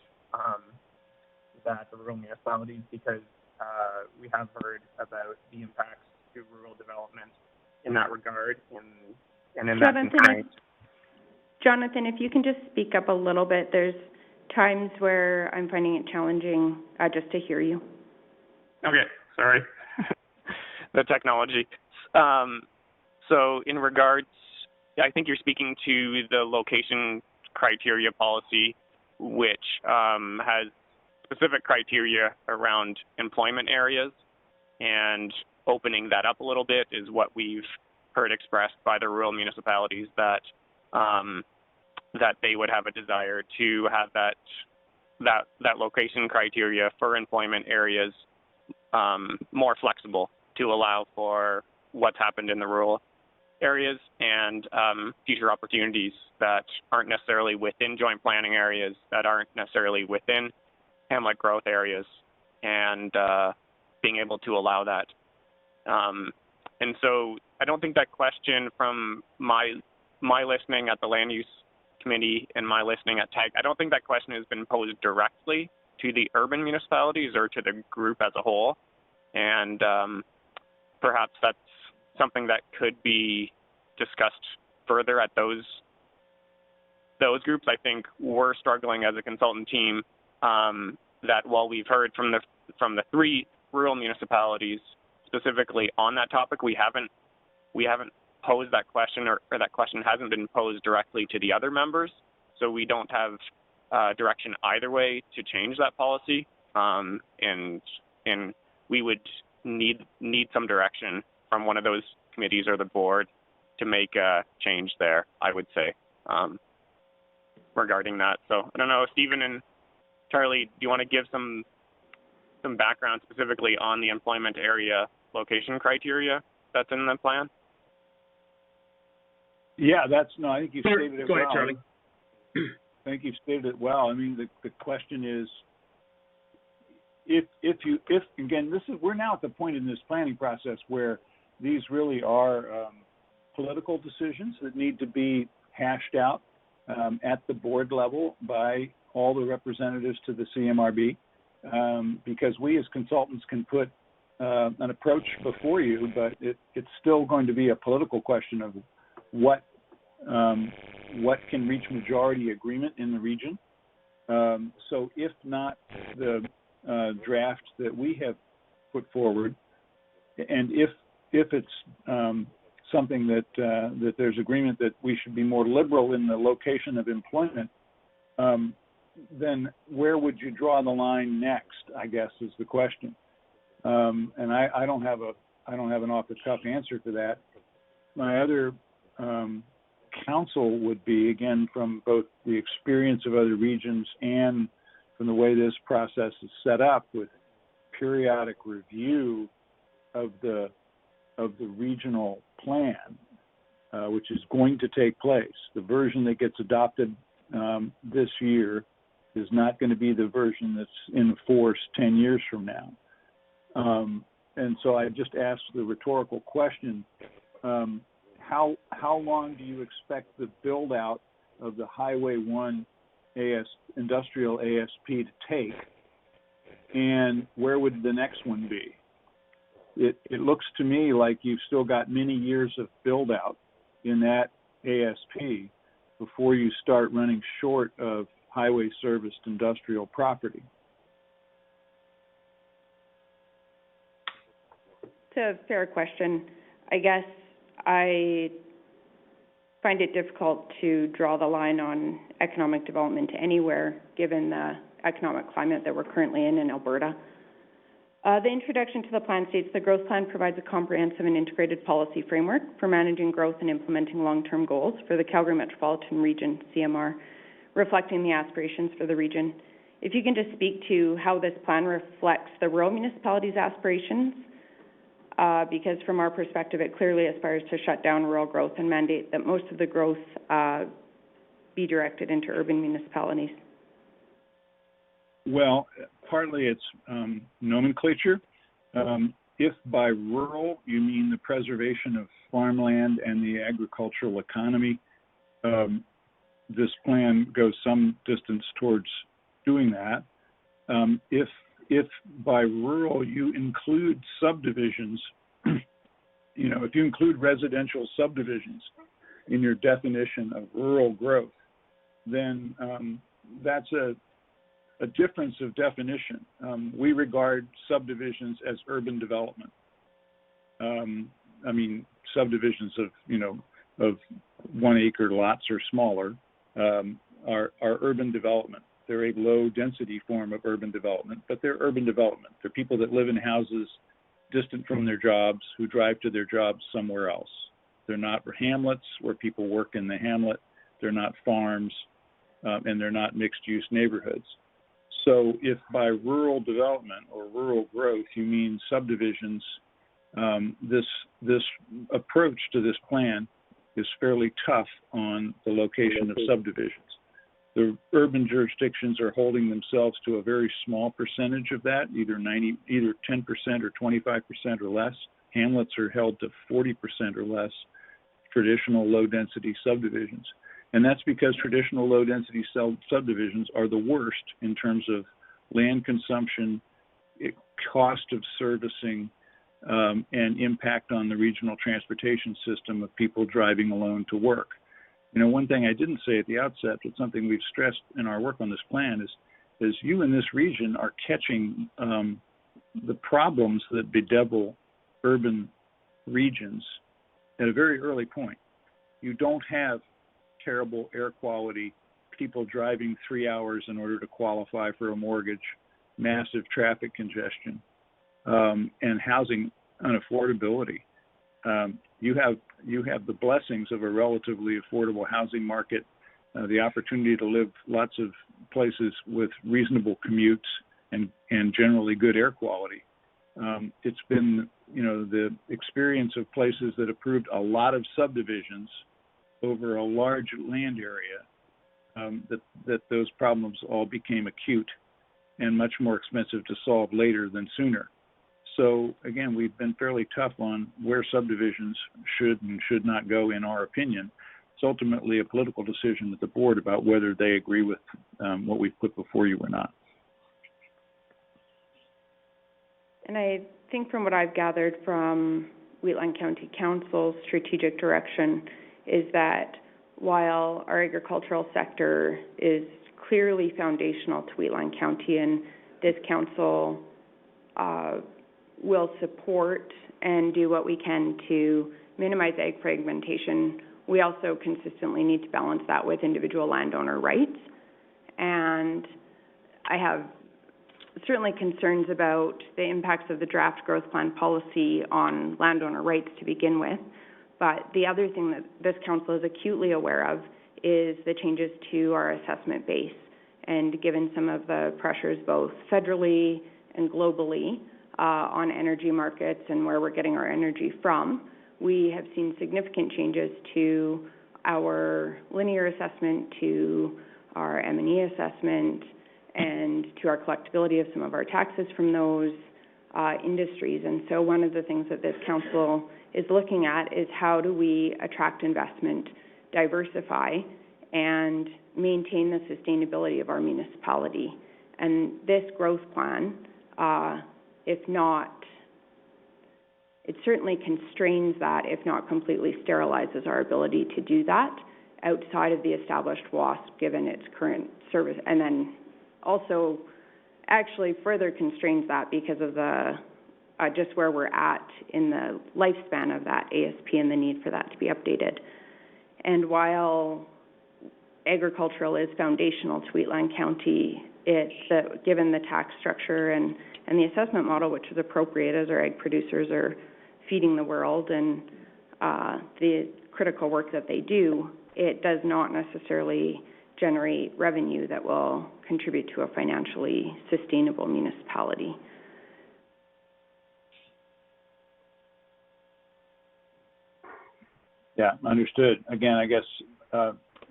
that the rural municipalities, because we have heard about the impacts to rural development in that regard and in that constraint. Jonathan, if you can just speak up a little bit, there's times where I'm finding it challenging just to hear you. Okay, sorry. The technology. So in regards, I think you're speaking to the location criteria policy, which has specific criteria around employment areas, and opening that up a little bit is what we've heard expressed by the rural municipalities, that that they would have a desire to have that location criteria for employment areas more flexible to allow for what's happened in the rural areas and future opportunities that aren't necessarily within joint planning areas, that aren't necessarily within hamlet growth areas, and being able to allow that. And so I don't think that question, from my listening at the Land Use Committee and my listening at TAG, I don't think that question has been posed directly to the urban municipalities or to the group as a whole. And perhaps that's something that could be discussed further at those groups. I think we're struggling as a consultant team that while we've heard from the three rural municipalities specifically on that topic, we haven't posed that question, or that question hasn't been posed directly to the other members. So we don't have direction either way to change that policy, and we would need some direction from one of those committees or the board to make a change there, I would say, regarding that. So I don't know, Stephen and Charlie, do you want to give some background specifically on the employment area location criteria that's in the plan? Yeah, I think you've stated it well. Go ahead, Charlie. I think you've stated it well. I mean, the question is, if again, we're now at the point in this planning process where these really are political decisions that need to be hashed out at the board level by all the representatives to the CMRB, because we as consultants can put an approach before you, but it's still going to be a political question of what can reach majority agreement in the region. So if not the draft that we have put forward, and if it's something that there's agreement that we should be more liberal in the location of employment, then where would you draw the line next, I guess, is the question. And I don't have an off the cuff answer for that. My other counsel would be, again, from both the experience of other regions and from the way this process is set up, with periodic review of the regional plan, which is going to take place. The version that gets adopted this year is not going to be the version that's in force 10 years from now. And so I just asked the rhetorical question, how long do you expect the build out of the Highway 1 industrial ASP to take, and where would the next one be? It looks to me like you've still got many years of build out in that ASP before you start running short of highway serviced industrial property. It's a fair question. I guess I find it difficult to draw the line on economic development anywhere, given the economic climate that we're currently in Alberta. The introduction to the plan states the growth plan provides a comprehensive and integrated policy framework for managing growth and implementing long-term goals for the Calgary Metropolitan Region, CMR, reflecting the aspirations for the region. if you can just speak to how this plan reflects the rural municipalities' aspirations, because from our perspective, it clearly aspires to shut down rural growth and mandate that most of the growth be directed into urban municipalities. Well, partly it's nomenclature. If by rural you mean the preservation of farmland and the agricultural economy, this plan goes some distance towards doing that. If by rural you include subdivisions, you know, if you include residential subdivisions in your definition of rural growth, then that's a difference of definition. We regard subdivisions as urban development. I mean, subdivisions of, you know, of 1 acre lots or smaller are urban development. They're a low density form of urban development, but they're urban development. They're people that live in houses distant from their jobs, who drive to their jobs somewhere else. They're not hamlets where people work in the hamlet. They're not farms, and they're not mixed-use neighborhoods. So if by rural development or rural growth you mean subdivisions, this approach to this plan is fairly tough on the location of subdivisions. The urban jurisdictions are holding themselves to a very small percentage of that, either 10% or 25% or less. Hamlets are held to 40% or less, traditional low-density subdivisions. And that's because traditional low-density subdivisions are the worst in terms of land consumption, cost of servicing, and impact on the regional transportation system of people driving alone to work. You know, one thing I didn't say at the outset, but something we've stressed in our work on this plan is you in this region are catching the problems that bedevil urban regions at a very early point. You don't have terrible air quality, people driving 3 hours in order to qualify for a mortgage, massive traffic congestion, and housing unaffordability. You have the blessings of a relatively affordable housing market, the opportunity to live lots of places with reasonable commutes and generally good air quality. It's been, you know, the experience of places that approved a lot of subdivisions over a large land area, that those problems all became acute and much more expensive to solve later than sooner. So again, we've been fairly tough on where subdivisions should and should not go, in our opinion. It's ultimately a political decision at the board about whether they agree with what we've put before you or not. And I think from what I've gathered from Wheatland County Council's strategic direction is that while our agricultural sector is clearly foundational to Wheatland County, and this council will support and do what we can to minimize ag fragmentation, we also consistently need to balance that with individual landowner rights. And I have certainly concerns about the impacts of the draft growth plan policy on landowner rights to begin with. But the other thing that this council is acutely aware of is the changes to our assessment base. And given some of the pressures both federally and globally on energy markets and where we're getting our energy from, we have seen significant changes to our linear assessment, to our M&E assessment, and to our collectability of some of our taxes from those industries. And so one of the things that this council is looking at is how do we attract investment, diversify, and maintain the sustainability of our municipality. And this growth plan, if not, it certainly constrains that, if not completely sterilizes our ability to do that outside of the established WASP given its current service, and then also actually further constrains that because of the just where we're at in the lifespan of that ASP and the need for that to be updated. And while agricultural is foundational to Wheatland County, it's given the tax structure and the assessment model, which is appropriate as our ag producers are feeding the world and the critical work that they do, it does not necessarily generate revenue that will contribute to a financially sustainable municipality. Yeah, understood. Again, I guess,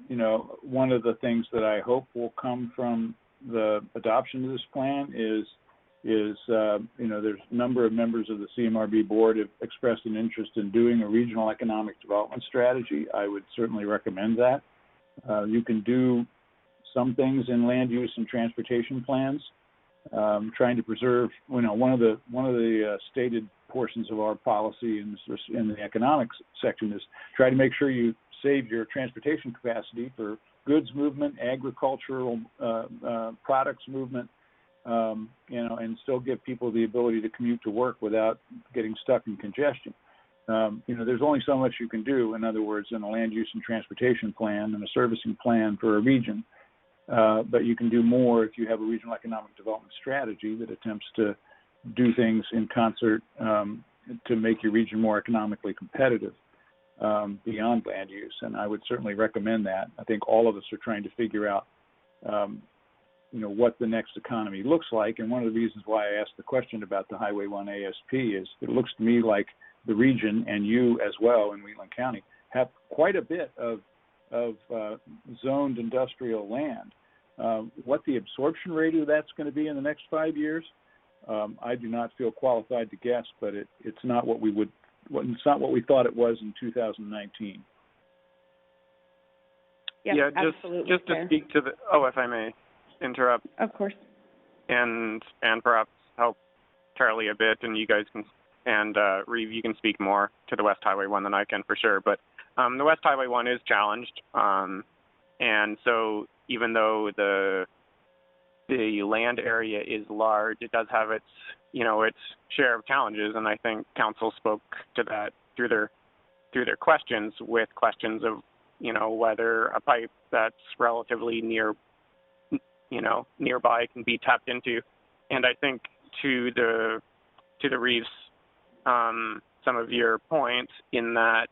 you know, one of the things that I hope will come from the adoption of this plan is you know, there's a number of members of the CMRB board have expressed an interest in doing a regional economic development strategy. I would certainly recommend that. You can do some things in land use and transportation plans, trying to preserve, you know, one of the stated portions of our policy in the economics section is try to make sure you save your transportation capacity for goods movement, agricultural products movement, you know, and still give people the ability to commute to work without getting stuck in congestion. You know, there's only so much you can do, in other words, in a land use and transportation plan and a servicing plan for a region. But you can do more if you have a regional economic development strategy that attempts to do things in concert to make your region more economically competitive beyond land use. And I would certainly recommend that. I think all of us are trying to figure out, you know, what the next economy looks like. And one of the reasons why I asked the question about the Highway 1 ASP is it looks to me like the region and you as well in Wheatland County have quite a bit of zoned industrial land. What the absorption rate of that's going to be in the next 5 years, I do not feel qualified to guess, but it's not what we thought it was in 2019. Yeah, just to speak to the, if I may interrupt. Of course. And perhaps help Charlie a bit, and you guys can, and Reeve, you can speak more to the West Highway 1 than I can for sure. But the West Highway 1 is challenged, and so even though the land area is large, it does have its, you know, its share of challenges, and I think council spoke to that through their questions, with questions of, you know, whether a pipe that's relatively nearby can be tapped into. And I think to the Reeves, some of your points in that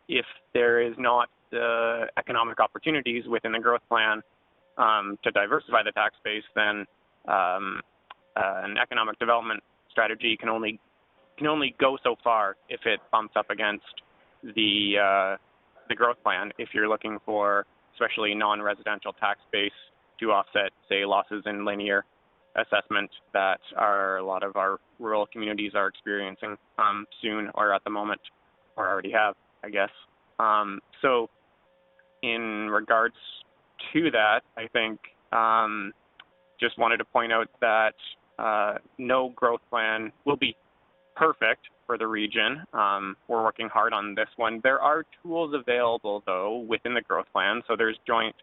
if there is not the economic opportunities within the growth plan to diversify the tax base, then an economic development strategy can only go so far if it bumps up against the growth plan. If you're looking for especially non-residential tax base to offset, say, losses in linear assessment that a lot of our rural communities are experiencing soon or at the moment, or already have, I guess. So in regards to that, I think just wanted to point out that no growth plan will be perfect for the region. We're working hard on this one. There are tools available, though, within the growth plan. So there's joint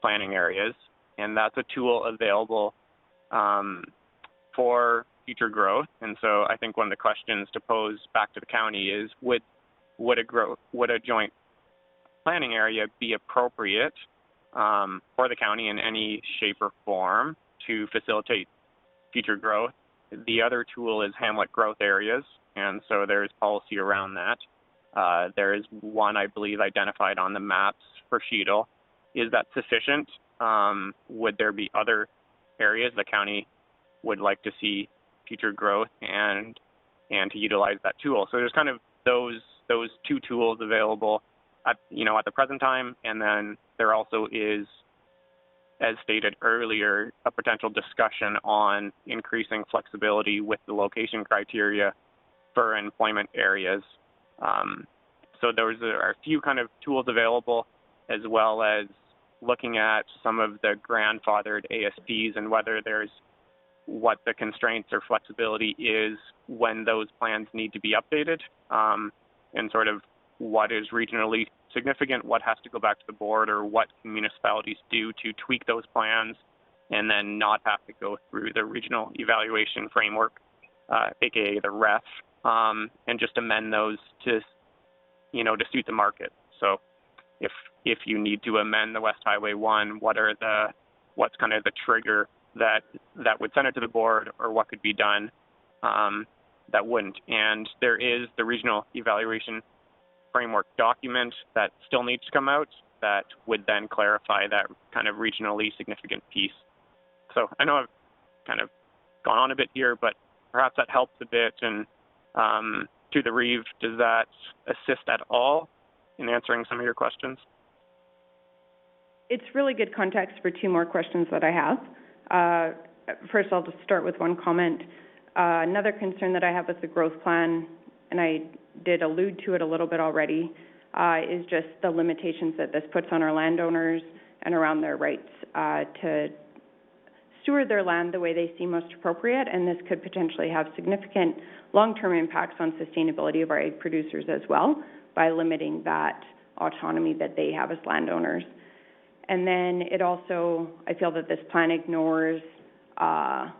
planning areas, and that's a tool available for future growth. And so I think one of the questions to pose back to the county is, would a joint planning area be appropriate for the county in any shape or form to facilitate future growth? The other tool is hamlet growth areas, and so there's policy around that. There is one, I believe, identified on the maps for Cheadle. Is that sufficient? Would there be other areas the county would like to see future growth and to utilize that tool? So there's kind of those two tools available at the present time, and then there also is, as stated earlier, a potential discussion on increasing flexibility with the location criteria for employment areas. So those are a few kind of tools available, as well as looking at some of the grandfathered ASPs and whether there's what the constraints or flexibility is when those plans need to be updated, and sort of what is regionally significant, what has to go back to the board, or what can municipalities do to tweak those plans and then not have to go through the regional evaluation framework, aka the REF, and just amend those to suit the market. So if you need to amend the West Highway 1, what's kind of the trigger that would send it to the board, or what could be done that wouldn't? And there is the regional evaluation framework document that still needs to come out. that would then clarify that kind of regionally significant piece. So I know I've kind of gone on a bit here, but perhaps that helps a bit. And to the Reeve, does that assist at all in answering some of your questions? It's really good context for two more questions that I have. First, I'll just start with one comment. Another concern that I have with the growth plan, and I did allude to it a little bit already, is just the limitations that this puts on our landowners and around their rights to steward their land the way they see most appropriate, and this could potentially have significant long-term impacts on sustainability of our egg producers as well by limiting that autonomy that they have as landowners. And then it also, I feel that this plan ignores, I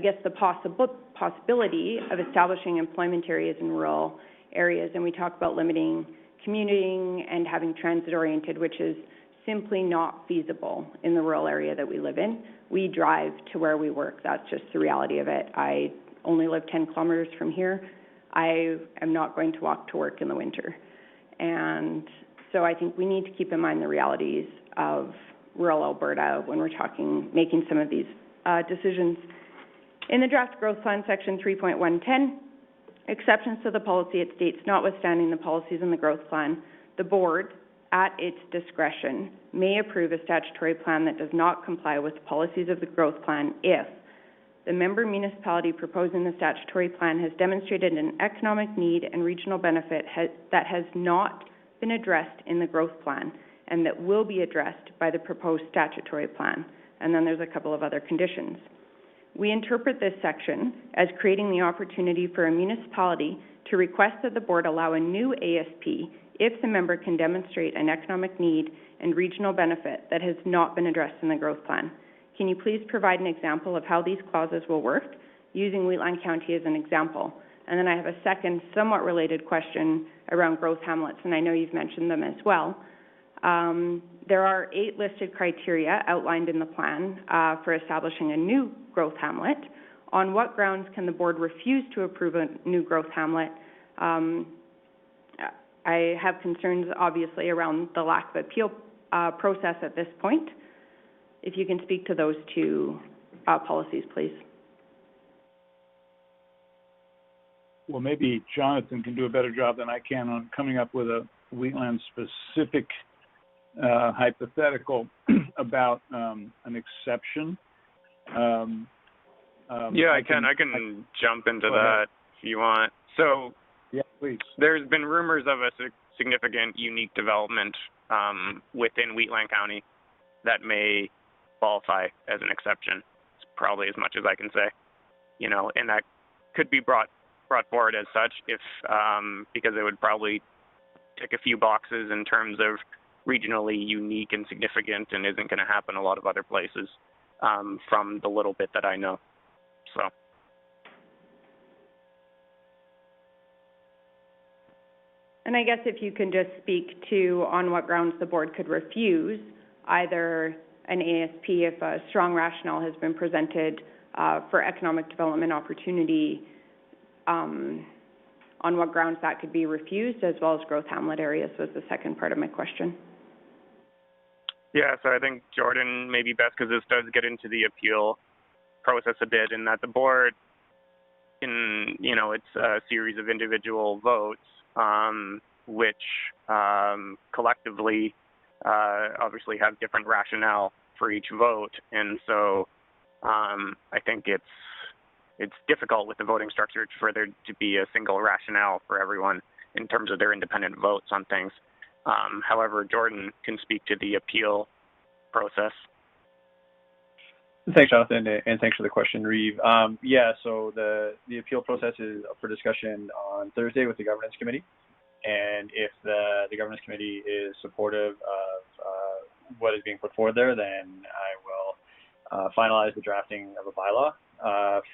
guess, the possibility of establishing employment areas in rural areas, and we talk about limiting commuting and having transit-oriented, which is simply not feasible in the rural area that we live in. We drive to where we work. That's just the reality of it. I only live 10 kilometers from here. I am not going to walk to work in the winter. And so I think we need to keep in mind the realities of rural Alberta when we're making some of these decisions. In the draft growth plan, section 3.110, exceptions to the policy, it states, notwithstanding the policies in the growth plan, the board, at its discretion, may approve a statutory plan that does not comply with the policies of the growth plan if the member municipality proposing the statutory plan has demonstrated an economic need and regional benefit that has not been addressed in the growth plan and that will be addressed by the proposed statutory plan. And then there's a couple of other conditions. We interpret this section as creating the opportunity for a municipality to request that the board allow a new ASP if the member can demonstrate an economic need and regional benefit that has not been addressed in the growth plan. Can you please provide an example of how these clauses will work, using Wheatland County as an example? And then I have a second, somewhat related question around growth hamlets, and I know you've mentioned them as well. There are 8 listed criteria outlined in the plan for establishing a new growth hamlet. On what grounds can the board refuse to approve a new growth hamlet? I have concerns, obviously, around the lack of appeal process at this point. If you can speak to those two policies, please. Well, maybe Jonathan can do a better job than I can on coming up with a Wheatland-specific hypothetical about an exception. Yeah, I can jump into that if you want. So, yeah, please. There's been rumors of a significant unique development within Wheatland County that may qualify as an exception. It's probably as much as I can say, and that could be brought forward as such if because it would probably tick a few boxes in terms of regionally unique and significant and isn't going to happen a lot of other places from the little bit that I know. So. And I guess if you can just speak to on what grounds the board could refuse either an ASP if a strong rationale has been presented for economic development opportunity, on what grounds that could be refused, as well as growth hamlet areas was the second part of my question. Yeah, so I think Jordan maybe best because this does get into the appeal process a bit, in that the board, it's a series of individual votes, which collectively obviously have different rationale for each vote, and so I think it's difficult with the voting structure for there to be a single rationale for everyone in terms of their independent votes on things. However, Jordan can speak to the appeal process. Thanks, Jonathan, and thanks for the question, Reeve. So the appeal process is up for discussion on Thursday with the Governance Committee, and if the Governance Committee is supportive of what is being put forward there, then I will finalize the drafting of a bylaw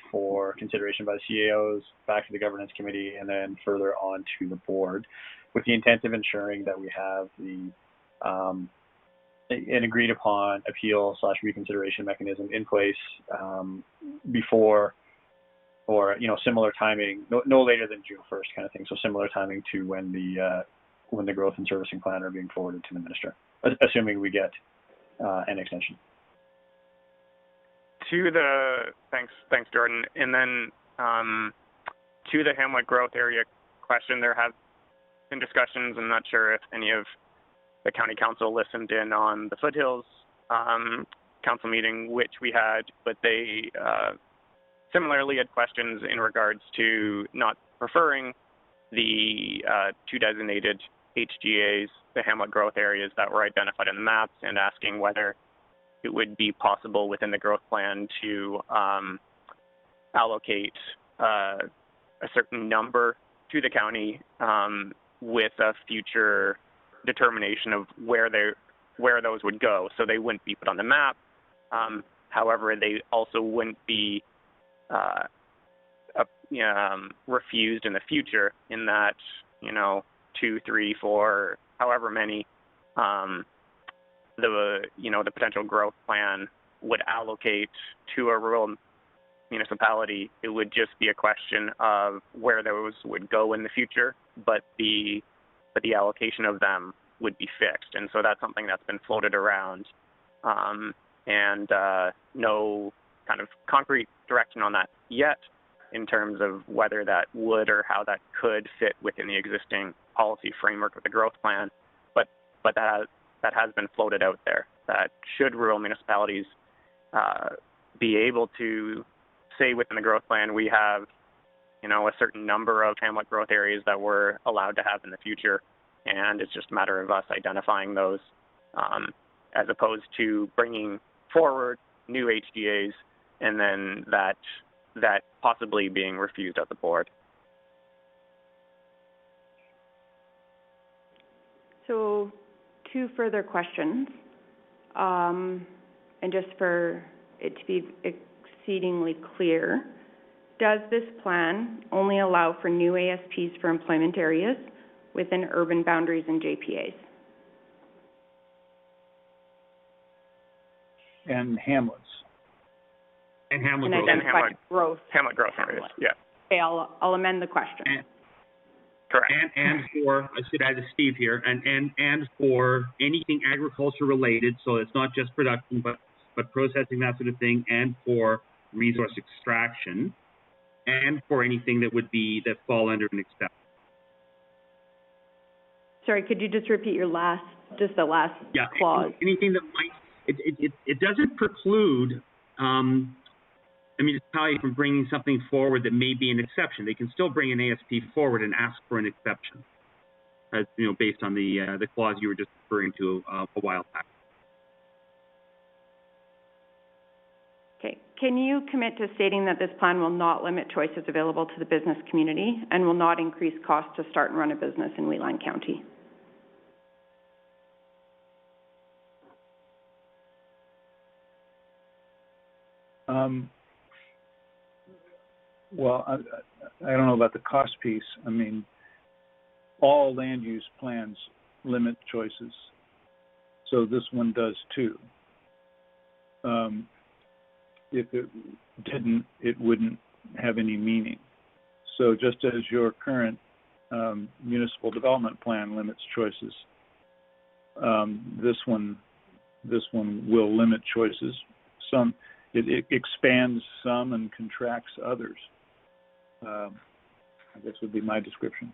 for consideration by the CAOs, back to the Governance Committee, and then further on to the board, with the intent of ensuring that we have an agreed upon appeal/reconsideration mechanism in place before, or similar timing, no later than June 1st kind of thing. So similar timing to when the when the growth and servicing plan are being forwarded to the minister, assuming we get an extension. Thanks, Jordan. And then to the Hamlet growth area question, there have been discussions. I'm not sure if any of the county council listened in on the Foothills council meeting, which we had, but they similarly had questions in regards to not preferring the two designated HGAs, the Hamlet growth areas that were identified in the maps, and asking whether it would be possible within the growth plan to allocate a certain number to the county with a future determination of where those would go. So they wouldn't be put on the map. However, they also wouldn't be refused in the future, in that, 2, 3, 4, however many, the potential growth plan would allocate to a rural municipality. It would just be a question of where those would go in the future, but the allocation of them would be fixed. And so that's something that's been floated around, and no kind of concrete direction on that yet in terms of whether that would or how that could fit within the existing policy framework of the growth plan. But that has been floated out there, that should rural municipalities be able to say within the growth plan, we have, a certain number of Hamlet growth areas that we're allowed to have in the future, and it's just a matter of us identifying those, as opposed to bringing forward new HGAs and then that possibly being refused at the board. So, 2 further questions. And just for it to be exceedingly clear, does this plan only allow for new ASPs for employment areas within urban boundaries and JPAs? And Hamlets. And Hamlet and growth. identify growth. Hamlet growth areas, yeah. Okay, I'll amend the question. Correct. And for, I should add to Steve here, and for anything agriculture related, so it's not just production, but processing, that sort of thing, and for resource extraction, and for anything that fall under an exception. Sorry, could you just repeat the last clause? Anything that might, it doesn't preclude, a municipality from bringing something forward that may be an exception. They can still bring an ASP forward and ask for an exception, as based on the clause you were just referring to a while back. Okay. Can you commit to stating that this plan will not limit choices available to the business community and will not increase costs to start and run a business in Wheatland County? Well, I don't know about the cost piece. I mean, all land use plans limit choices, so this one does too. If it didn't, it wouldn't have any meaning. So just as your current municipal development plan limits choices, this one will limit choices. It expands some and contracts others. I guess would be my description.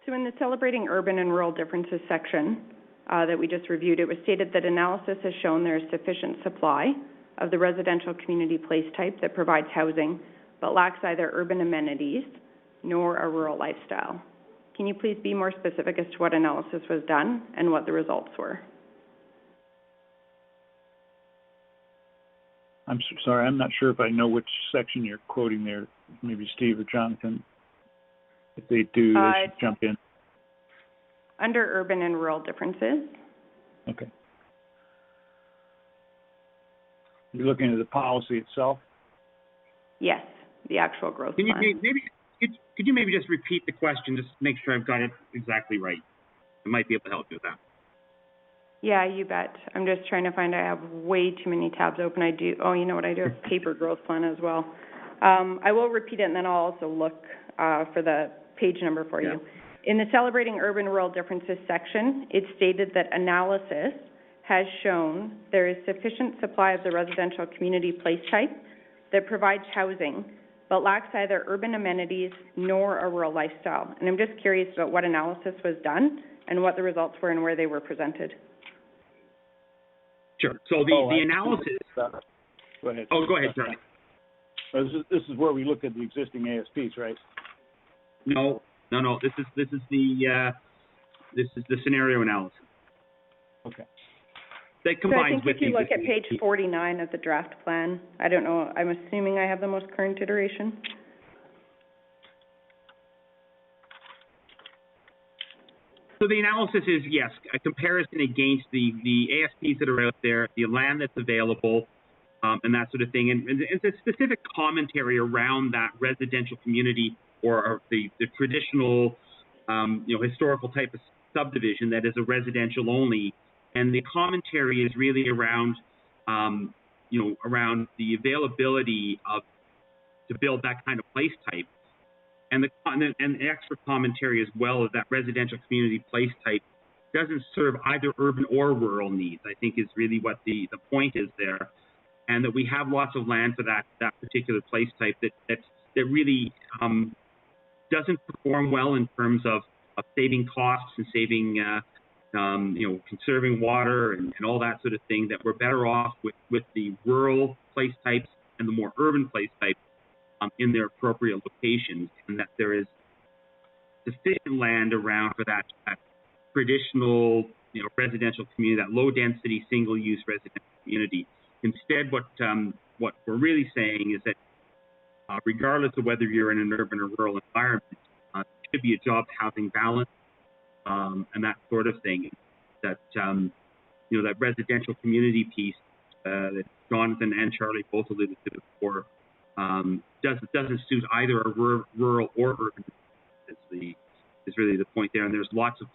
So in the Celebrating Urban and Rural Differences section that we just reviewed, it was stated that analysis has shown there is sufficient supply of the residential community place type that provides housing, but lacks either urban amenities nor a rural lifestyle. Can you please be more specific as to what analysis was done and what the results were? I'm sorry, I'm not sure if I know which section you're quoting there. Maybe Steve or Jonathan. If they do, they should jump in. Under urban and rural differences. Okay. You're looking at the policy itself? Yes, the actual growth Can you plan. could you maybe just repeat the question, just to make sure I've got it exactly right? I might be able to help you with that. Yeah, you bet. I'm just trying to find, I have way too many tabs open. I do, oh, you know what, I do have paper growth plan as well. I will repeat it, and then I'll also look for the page number for you. In the Celebrating Urban-Rural Differences section, it stated that analysis has shown there is sufficient supply of the residential community place type that provides housing, but lacks either urban amenities nor a rural lifestyle. And I'm just curious about what analysis was done and what the results were and where they were presented. Sure. So the analysis. Go ahead. Oh, go ahead, Charlie. This is where we look at the existing ASPs, right? No. This is the scenario analysis. Okay. That combines so I think with if you look at page 49 of the draft plan, I don't know, I'm assuming I have the most current iteration. So the analysis is, yes, a comparison against the ASPs that are out there, the land that's available, and that sort of thing. And it's a specific commentary around that residential community or the traditional, historical type of subdivision that is a residential only. And the commentary is really around, around the availability to build that kind of place type. And the extra commentary as well is that residential community place type doesn't serve either urban or rural needs, I think is really what the point is there. And that we have lots of land for that particular place type that really doesn't perform well in terms of saving costs and saving, conserving water and all that sort of thing, that we're better off with the rural place types and the more urban place types in their appropriate locations, and that there is sufficient land around for that traditional, residential community, that low-density, single-use residential community. Instead, what we're really saying is that regardless of whether you're in an urban or rural environment, it should be a job housing balance and that sort of thing. That that residential community piece that Jonathan and Charlie both alluded to before doesn't suit either a rural or urban. Is really the point there, and there's lots of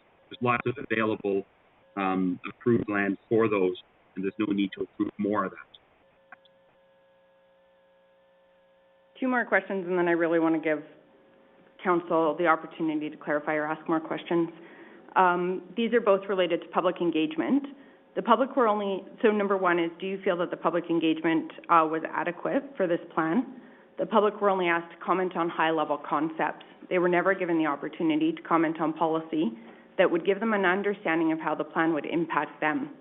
available approved land for those, and there's no need to approve more of that. Two more questions, and then I really want to give Council the opportunity to clarify or ask more questions. These are both related to public engagement. The public were only, so number one is, do you feel that the public engagement was adequate for this plan? The public were only asked to comment on high-level concepts. They were never given the opportunity to comment on policy that would give them an understanding of how the plan would impact them.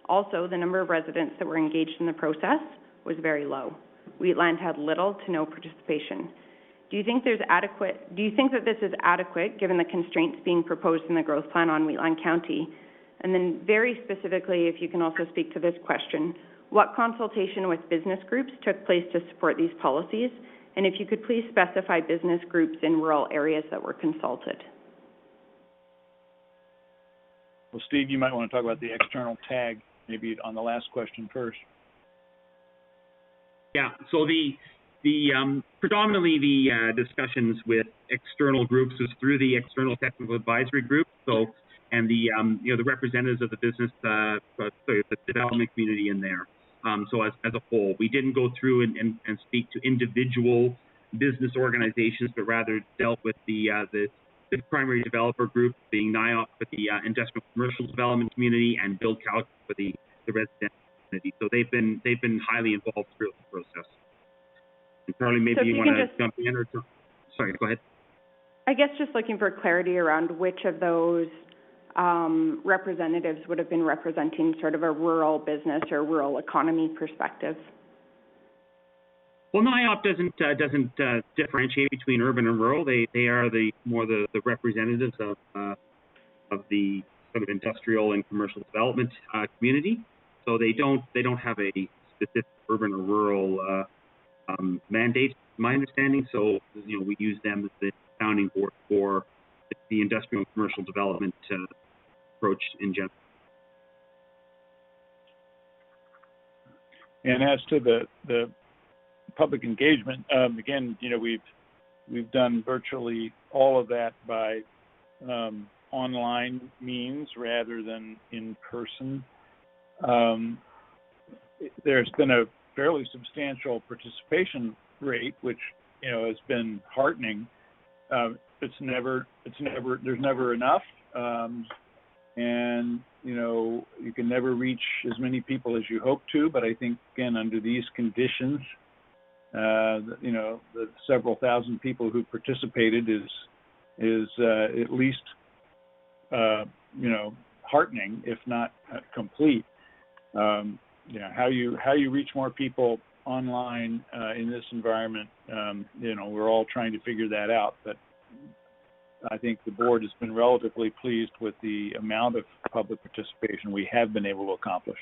Also, the number of residents that were engaged in the process was very low. Wheatland had little to no participation. Do you think that this is adequate given the constraints being proposed in the growth plan on Wheatland County? And then very specifically, if you can also speak to this question, what consultation with business groups took place to support these policies? And if you could please specify business groups in rural areas that were consulted. Well, Steve, you might want to talk about the external tag, maybe on the last question first. Yeah, so predominantly the discussions with external groups was through the External Technical Advisory Group, and the representatives of the business, the development community in there. So as a whole, we didn't go through and speak to individual business organizations, but rather dealt with the primary developer group, being NIOP for the industrial commercial development community, and BuildCalc for the residential community. So they've been highly involved throughout the process. And Charlie, maybe you want to jump in, or sorry, go ahead. I guess just looking for clarity around which of those representatives would have been representing sort of a rural business or rural economy perspective. Well, NIOP doesn't differentiate between urban and rural. They are the representatives of the sort of industrial and commercial development community. So they don't have a specific urban or rural mandate, my understanding. So we use them as the founding board for the industrial and commercial development approach in general. And as to the public engagement, again, we've done virtually all of that by online means rather than in person. There's been a fairly substantial participation rate, which, has been heartening. There's never enough. And, you can never reach as many people as you hope to, but I think, again, under these conditions, the several thousand people who participated is at least, heartening, if not complete. How you reach more people online in this environment, we're all trying to figure that out, but I think the board has been relatively pleased with the amount of public participation we have been able to accomplish.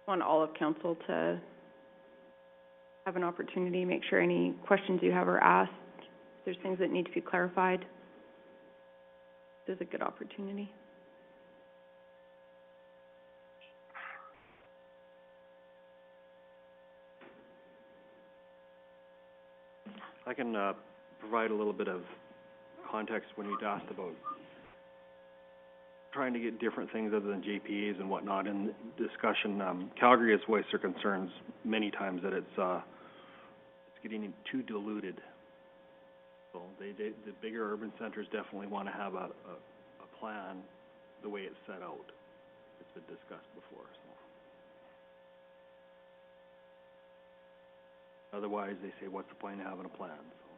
I want all of council to have an opportunity, make sure any questions you have are asked. If there's things that need to be clarified, this is a good opportunity. I can provide a little bit of context when you'd asked about trying to get different things other than JPAs and whatnot in discussion. Calgary has voiced their concerns many times that it's getting too diluted. So the bigger urban centers definitely want to have a plan the way it's set out. It's been discussed before. So. Otherwise, they say, what's the point of having a plan? So.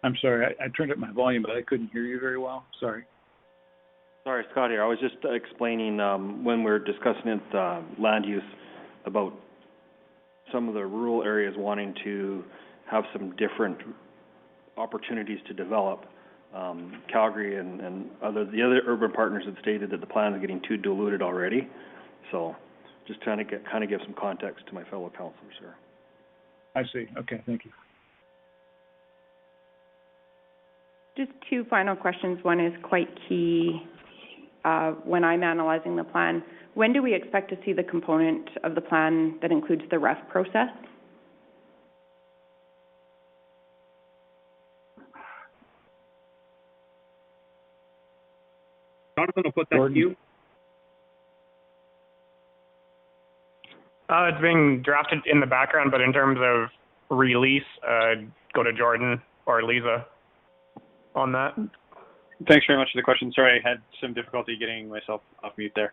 I'm sorry, I turned up my volume, but I couldn't hear you very well. Sorry. Sorry, Scott here. I was just explaining when we were discussing it, land use, about some of the rural areas wanting to have some different opportunities to develop. Calgary and the other urban partners had stated that the plan is getting too diluted already. So just trying to kind of give some context to my fellow councillors here. I see. Okay, thank you. Just two final questions. One is quite key when I'm analyzing the plan. When do we expect to see the component of the plan that includes the REF process? Jonathan, I'll put that to you. It's being drafted in the background, but in terms of release, go to Jordan or Lisa on that. Thanks very much for the question. Sorry, I had some difficulty getting myself off mute there.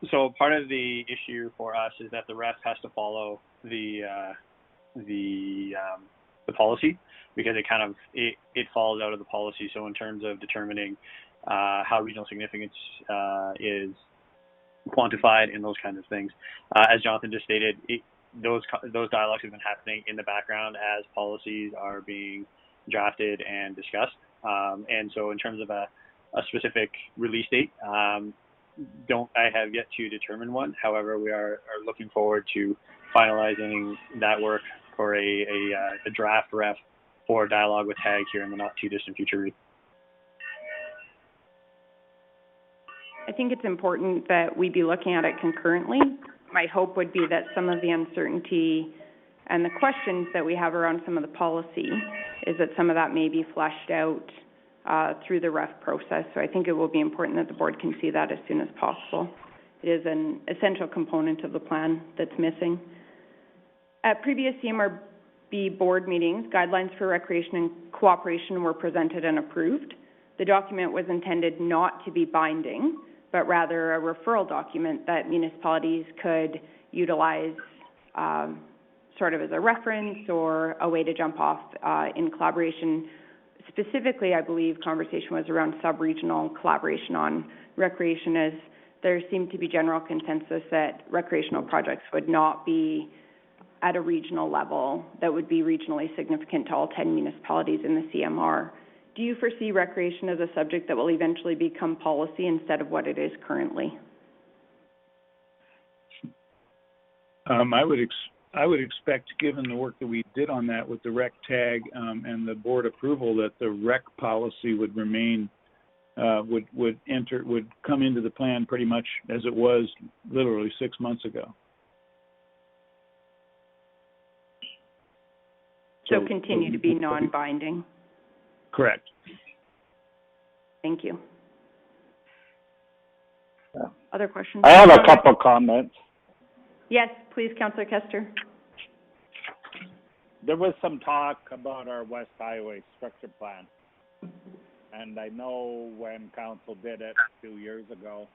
So part of the issue for us is that the REF has to follow the policy, because it falls out of the policy. So in terms of determining how regional significance is quantified and those kinds of things, as Jonathan just stated, those dialogues have been happening in the background as policies are being drafted and discussed. And so in terms of a specific release date, I have yet to determine one. However, we are looking forward to finalizing that work for a draft REF for dialogue with HAG here in the not too distant future. I think it's important that we be looking at it concurrently. My hope would be that some of the uncertainty and the questions that we have around some of the policy is that some of that may be fleshed out through the REF process. So I think it will be important that the board can see that as soon as possible. It is an essential component of the plan that's missing. At previous CMRB board meetings, guidelines for recreation and cooperation were presented and approved. The document was intended not to be binding, but rather a referral document that municipalities could utilize sort of as a reference or a way to jump off in collaboration. Specifically, I believe conversation was around sub-regional collaboration on recreation, as there seemed to be general consensus that recreational projects would not be at a regional level that would be regionally significant to all 10 municipalities in the CMR. Do you foresee recreation as a subject that will eventually become policy instead of what it is currently? I would expect, given the work that we did on that with the REC tag and the board approval, that the REC policy would remain, would come into the plan pretty much as it was literally 6 months ago. So continue to be non-binding. Correct. Thank you. Other questions? I have a couple comments. Yes, please, Councillor Kester. There was some talk about our West Highway structure plan. And I know when council did it 2 years ago,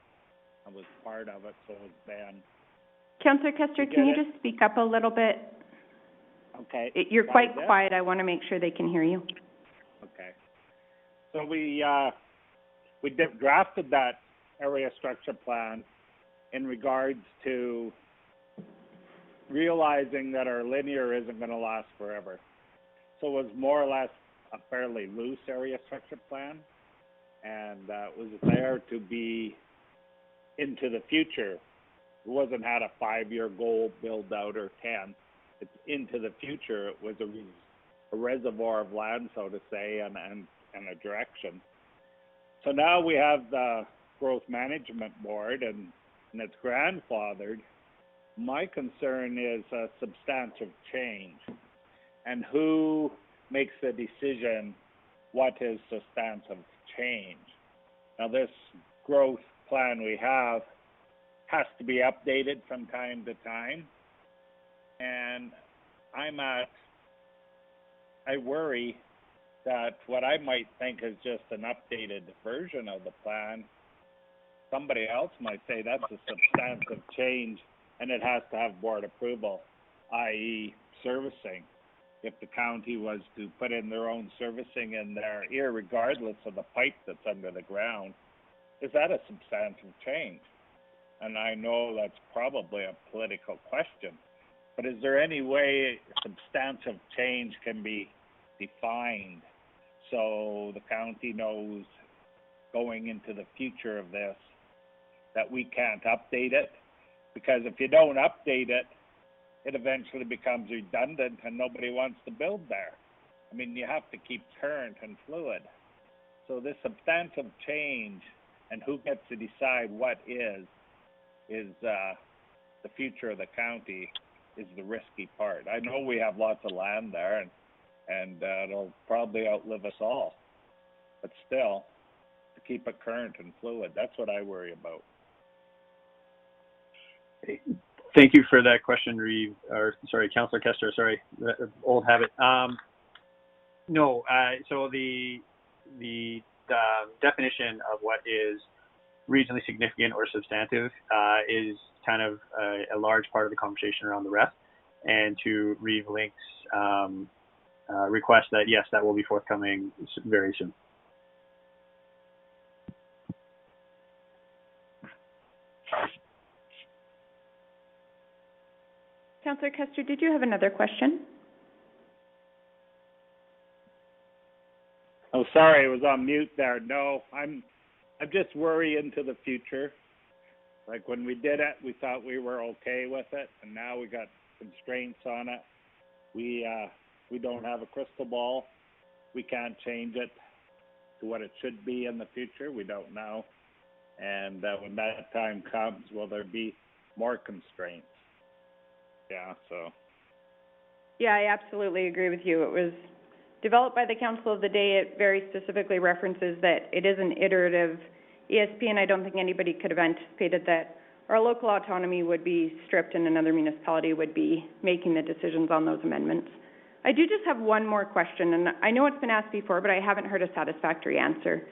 I was part of it, so it was Ben. Councillor Kester, can you just speak up a little bit? Okay. You're quite quiet. I want to make sure they can hear you. Okay. So we drafted that area structure plan in regards to realizing that our linear isn't going to last forever. So it was more or less a fairly loose area structure plan, and it was there to be into the future. It wasn't had a 5-year goal build out or 10. It's into the future. It was a reservoir of land, so to say, and a direction. So now we have the Growth Management Board, and it's grandfathered. My concern is a substantive change, and who makes the decision what is substantive change. Now, this growth plan we have has to be updated from time to time, and I worry that what I might think is just an updated version of the plan, somebody else might say that's a substantive change and it has to have board approval, i.e. servicing. If the county was to put in their own servicing in there, irregardless of the pipe that's under the ground, is that a substantive change? And I know that's probably a political question, but is there any way substantive change can be defined so the county knows going into the future of this that we can't update it? Because if you don't update it, it eventually becomes redundant and nobody wants to build there. I mean, you have to keep current and fluid. So this substantive change and who gets to decide what is the future of the county is the risky part. I know we have lots of land there and it'll probably outlive us all. But still, to keep it current and fluid, that's what I worry about. Thank you for that question, Councillor Kester, old habit. So the definition of what is regionally significant or substantive is kind of a large part of the conversation around the ref. And to Reeve Link's request that, yes, that will be forthcoming very soon. Councillor Kester, did you have another question? Oh, sorry, I was on mute there. No, I'm just worried into the future. Like when we did it, we thought we were okay with it, and now we got constraints on it. We don't have a crystal ball. We can't change it to what it should be in the future. We don't know. And when that time comes, will there be more constraints? Yeah, so. Yeah, I absolutely agree with you. It was developed by the council of the day. It very specifically references that it is an iterative ESP, and I don't think anybody could have anticipated that our local autonomy would be stripped and another municipality would be making the decisions on those amendments. I do just have one more question, and I know it's been asked before, but I haven't heard a satisfactory answer.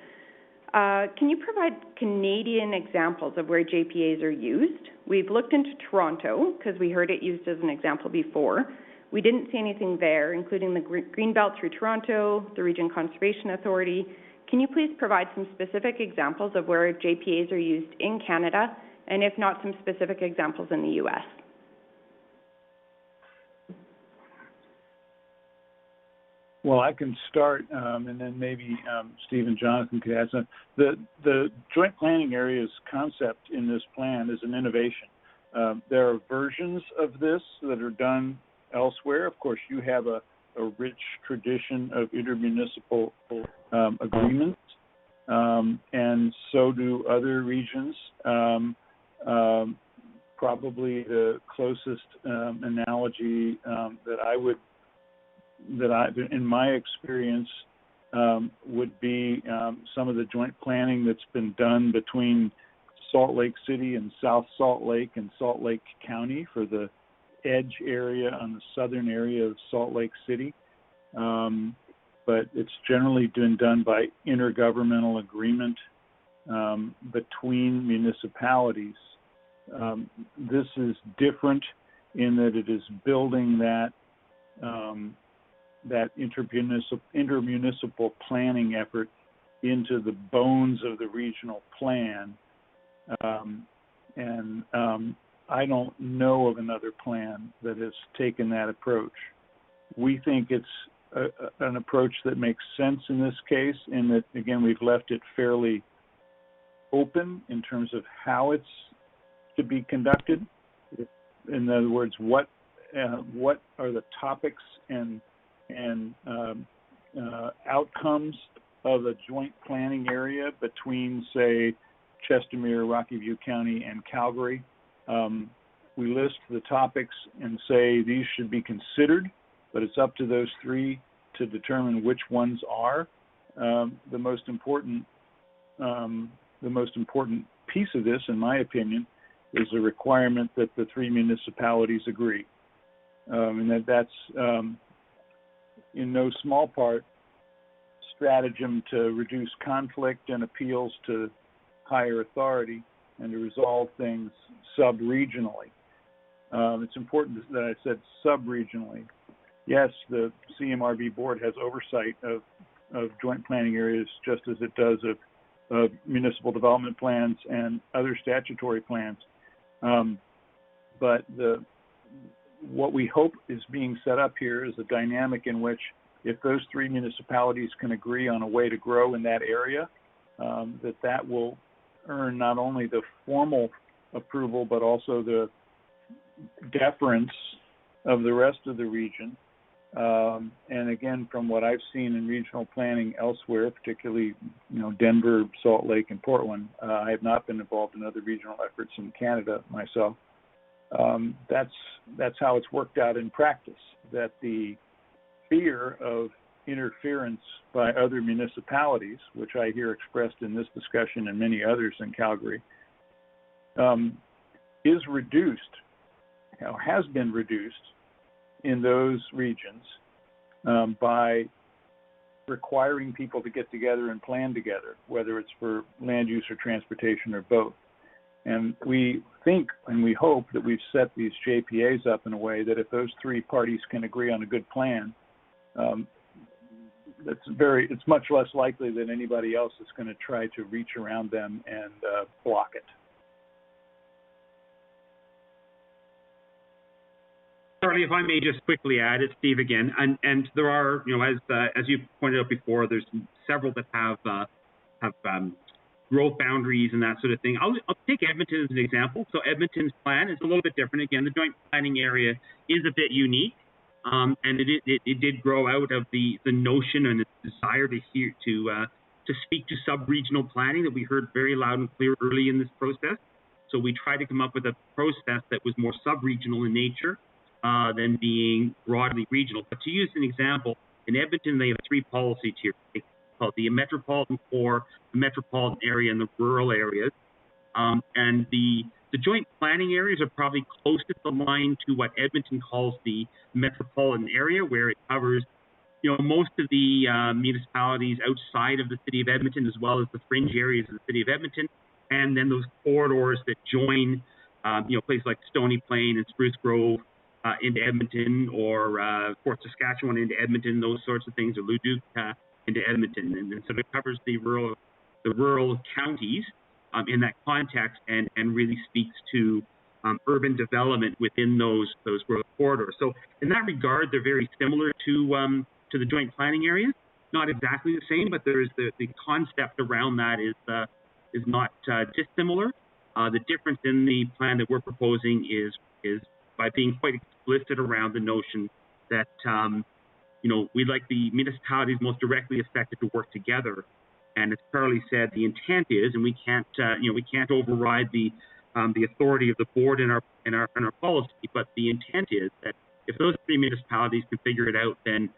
Can you provide Canadian examples of where JPAs are used? We've looked into Toronto, because we heard it used as an example before. We didn't see anything there, including the Greenbelt through Toronto, the Region Conservation Authority. Can you please provide some specific examples of where JPAs are used in Canada, and if not, some specific examples in the U.S.? Well, I can start, and then maybe Steve and Jonathan could add some. The joint planning areas concept in this plan is an innovation. There are versions of this that are done elsewhere. Of course, you have a rich tradition of intermunicipal agreements, and so do other regions. Probably the closest analogy that I would in my experience, would be, some of the joint planning that's been done between Salt Lake City and South Salt Lake and Salt Lake County for the edge area on the southern area of Salt Lake City. But it's generally been done by intergovernmental agreement between municipalities. This is different in that it is building that intermunicipal planning effort into the bones of the regional plan. I don't know of another plan that has taken that approach. We think it's an approach that makes sense in this case, in that, again, we've left it fairly open in terms of how it's to be conducted. In other words, what are the topics and outcomes of a joint planning area between, say, Chestermere, Rocky View County, and Calgary. We list the topics and say these should be considered, but it's up to those three to determine which ones are. The most important piece of this, in my opinion, is the requirement that the three municipalities agree, and that's in no small part stratagem to reduce conflict and appeals to higher authority and to resolve things sub-regionally. It's important that I said sub-regionally. Yes, the CMRB board has oversight of joint planning areas just as it does of municipal development plans and other statutory plans. But what we hope is being set up here is a dynamic in which if those three municipalities can agree on a way to grow in that area, that will earn not only the formal approval, but also the deference of the rest of the region. And again, from what I've seen in regional planning elsewhere, particularly, Denver, Salt Lake, and Portland, I have not been involved in other regional efforts in Canada myself. That's how it's worked out in practice, that the fear of interference by other municipalities, which I hear expressed in this discussion and many others in Calgary, is reduced, has been reduced in those regions by requiring people to get together and plan together, whether it's for land use or transportation or both. And we think and we hope that we've set these JPAs up in a way that if those three parties can agree on a good plan, it's much less likely that anybody else is going to try to reach around them and block it. Charlie, if I may just quickly add, it's Steve again, and there are, as you pointed out before, there's several that have growth boundaries and that sort of thing. I'll take Edmonton as an example. So Edmonton's plan is a little bit different. Again, the joint planning area is a bit unique, and it did grow out of the notion and the desire to speak to sub-regional planning that we heard very loud and clear early in this process. So we tried to come up with a process that was more sub-regional in nature than being broadly regional. But to use an example, in Edmonton, they have three policy tiers. They call it the metropolitan core, the metropolitan area, and the rural areas. And the joint planning areas are probably closest aligned to what Edmonton calls the metropolitan area, where it covers, most of the municipalities outside of the city of Edmonton, as well as the fringe areas of the city of Edmonton, and then those corridors that join, places like Stony Plain and Spruce Grove into Edmonton, or Fort Saskatchewan into Edmonton, those sorts of things, or Leduc into Edmonton, and so it covers the rural counties in that context, and really speaks to urban development within those rural corridors. So in that regard, they're very similar to the joint planning areas. Not exactly the same, but there is the concept around that is not dissimilar. The difference in the plan that we're proposing is by being quite explicit around the notion that we'd like the municipalities most directly affected to work together. And as Charlie said, the intent is, and we can't override the authority of the board in our policy, but the intent is that if those three municipalities can figure it out, then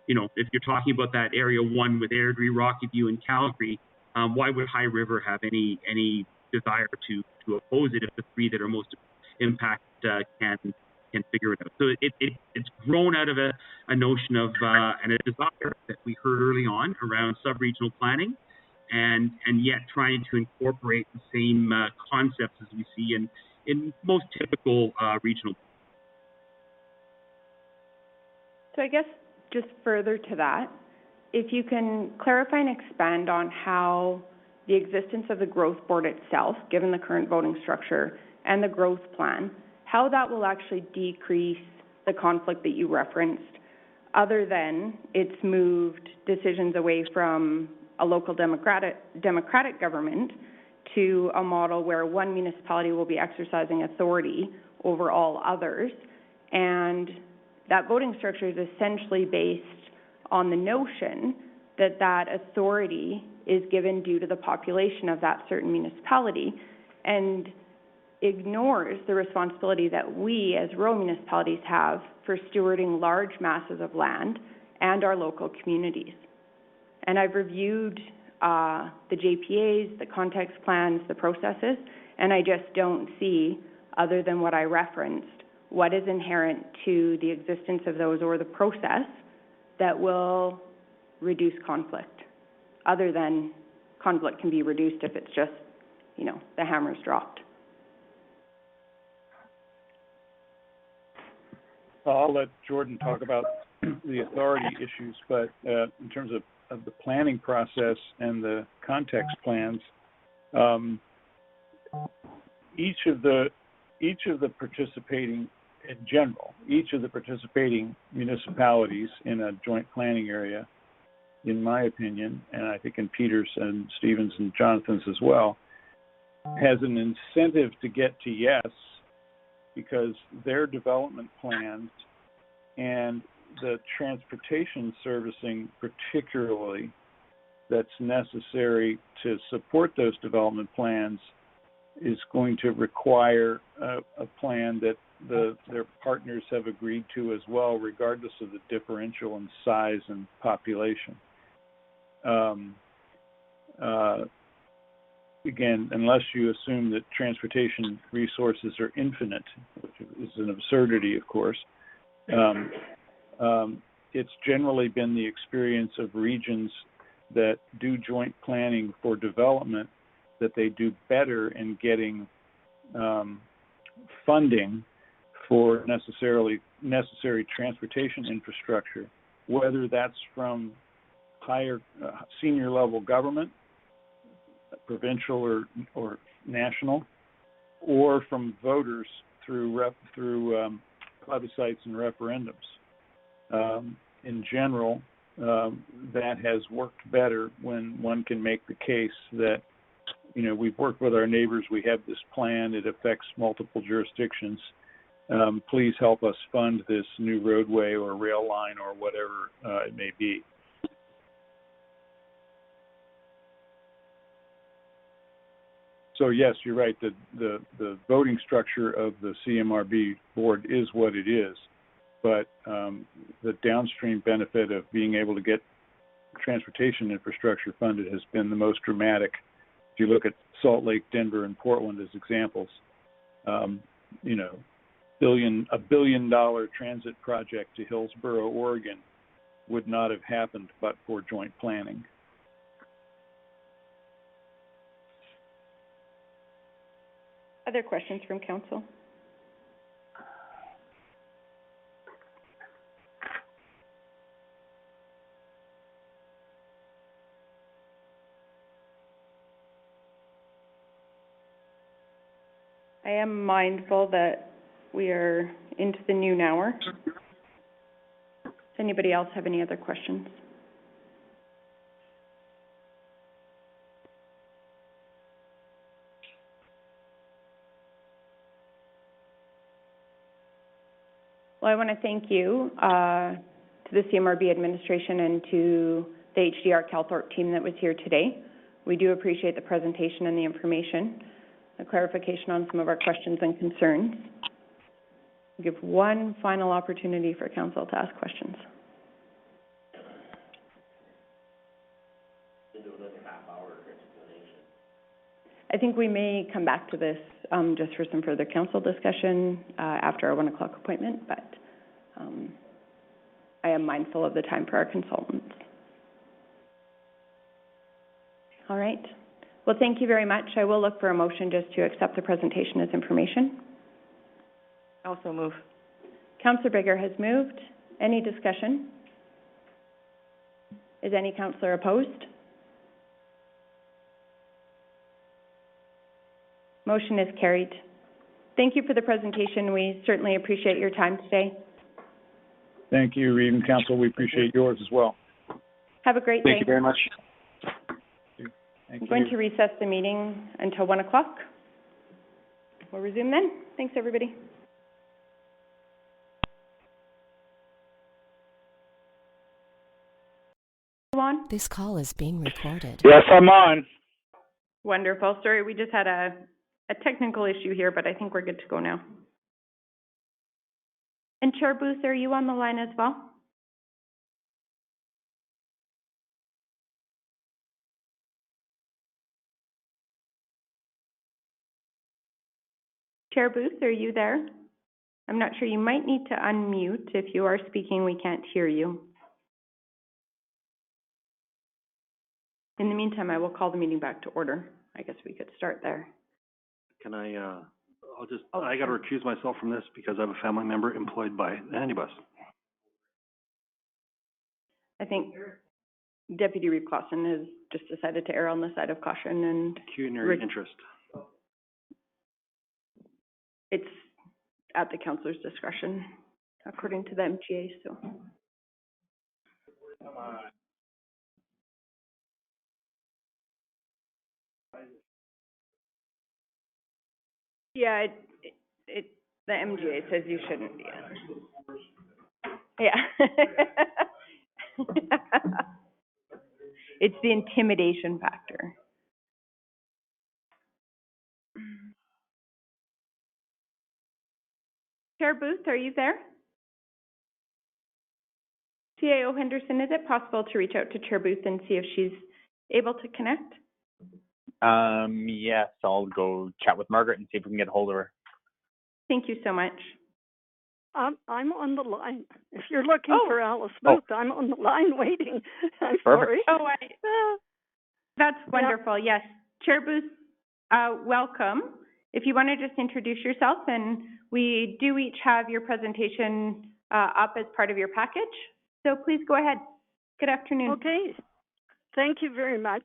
if you're talking about that area one with Airdrie, Rocky View, and Calgary, why would High River have any desire to oppose it if the three that are most impacted can figure it out? So it's grown out of a notion of and a desire that we heard early on around sub-regional planning, and yet trying to incorporate the same concepts as we see in most typical regional. So I guess just further to that, if you can clarify and expand on how the existence of the growth board itself, given the current voting structure, and the growth plan, how that will actually decrease the conflict that you referenced, other than it's moved decisions away from a local democratic government to a model where one municipality will be exercising authority over all others, and that voting structure is essentially based on the notion that that authority is given due to the population of that certain municipality, and ignores the responsibility that we as rural municipalities have for stewarding large masses of land and our local communities. And I've reviewed the JPAs, the context plans, the processes, and I just don't see, other than what I referenced, what is inherent to the existence of those or the process that will reduce conflict, other than conflict can be reduced if it's just, the hammer's dropped. I'll let Jordan talk about the authority issues, but in terms of the planning process and the context plans, each of the participating, in general, each of the participating municipalities in a joint planning area, in my opinion, and I think in Peter's and Stevens and Jonathan's as well, has an incentive to get to yes, because their development plans and the transportation servicing particularly that's necessary to support those development plans is going to require a plan that their partners have agreed to as well, regardless of the differential in size and population. Again, unless you assume that transportation resources are infinite, which is an absurdity, of course, it's generally been the experience of regions that do joint planning for development that they do better in getting funding for necessary transportation infrastructure, whether that's from higher senior level government, provincial or national, or from voters through plebiscites and referendums. In general, that has worked better when one can make the case that, we've worked with our neighbors, we have this plan, it affects multiple jurisdictions. Please help us fund this new roadway or rail line or whatever it may be. So yes, you're right. The voting structure of the CMRB board is what it is, but the downstream benefit of being able to get transportation infrastructure funded has been the most dramatic. If you look at Salt Lake, Denver, and Portland as examples, $1 billion transit project to Hillsboro, Oregon would not have happened but for joint planning. Other questions from council? I am mindful that we are into the noon hour. Does anybody else have any other questions? Well, I want to thank you to the CMRB administration and to the HDR Calthorpe team that was here today. We do appreciate the presentation and the information, the clarification on some of our questions and concerns. I'll give one final opportunity for council to ask questions. I think we may come back to this, just for some further council discussion, after our 1 o'clock appointment, but, I am mindful of the time for our consultants. All right. Well, thank you very much. I will look for a motion just to accept the presentation as information. Also move. Councillor Bigger has moved. Any discussion? Is any councillor opposed? Motion is carried. Thank you for the presentation. We certainly appreciate your time today. Thank you, Reeve and Council. We appreciate yours as well. Have a great day. Thank you very much. I'm going to recess the meeting until 1 o'clock. We'll resume then. Thanks, everybody. On? This call is being recorded. Yes, I'm on. Wonderful. Sorry, we just had a technical issue here, but I think we're good to go now. And Chair Booth, are you on the line as well? Chair Booth, are you there? I'm not sure. You might need to unmute. If you are speaking, we can't hear you. In the meantime, I will call the meeting back to order. I guess we could start there. Can I, I gotta recuse myself from this because I have a family member employed by the Handybus. I think Deputy Reeve Clausen has just decided to err on the side of caution and Pecuniary interest. it's at the councillor's discretion, according to the MGA, so. Come on. Yeah, the MGA says you shouldn't be in. Yeah. It's the intimidation factor. Chair Booth, are you there? CAO Henderson, is it possible to reach out to Chair Booth and see if she's able to connect? Yes, I'll go chat with Margaret and see if we can get a hold of her. Thank you so much. I'm on the line. If you're looking for Alice Booth, I'm on the line waiting. I'm Perfect. sorry. Oh, that's wonderful. Yeah. Yes. Chair Booth, welcome. If you want to just introduce yourself, and we do each have your presentation up as part of your package. So please go ahead. Good afternoon. Okay. Thank you very much.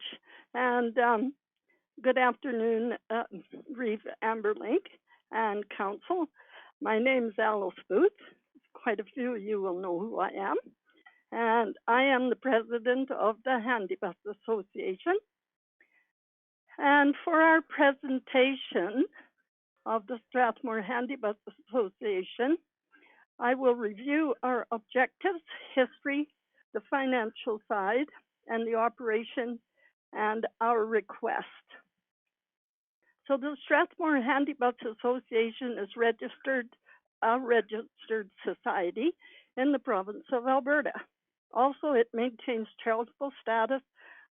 And good afternoon, Reeve Amberlink and Council. My name is Alice Booth. Quite a few of you will know who I am. And I am the president of the Handybus Association. And for our presentation of the Strathmore Handybus Association, I will review our objectives, history, the financial side, and the operation, and our request. So the Strathmore Handybus Association is a registered society in the province of Alberta. Also, it maintains charitable status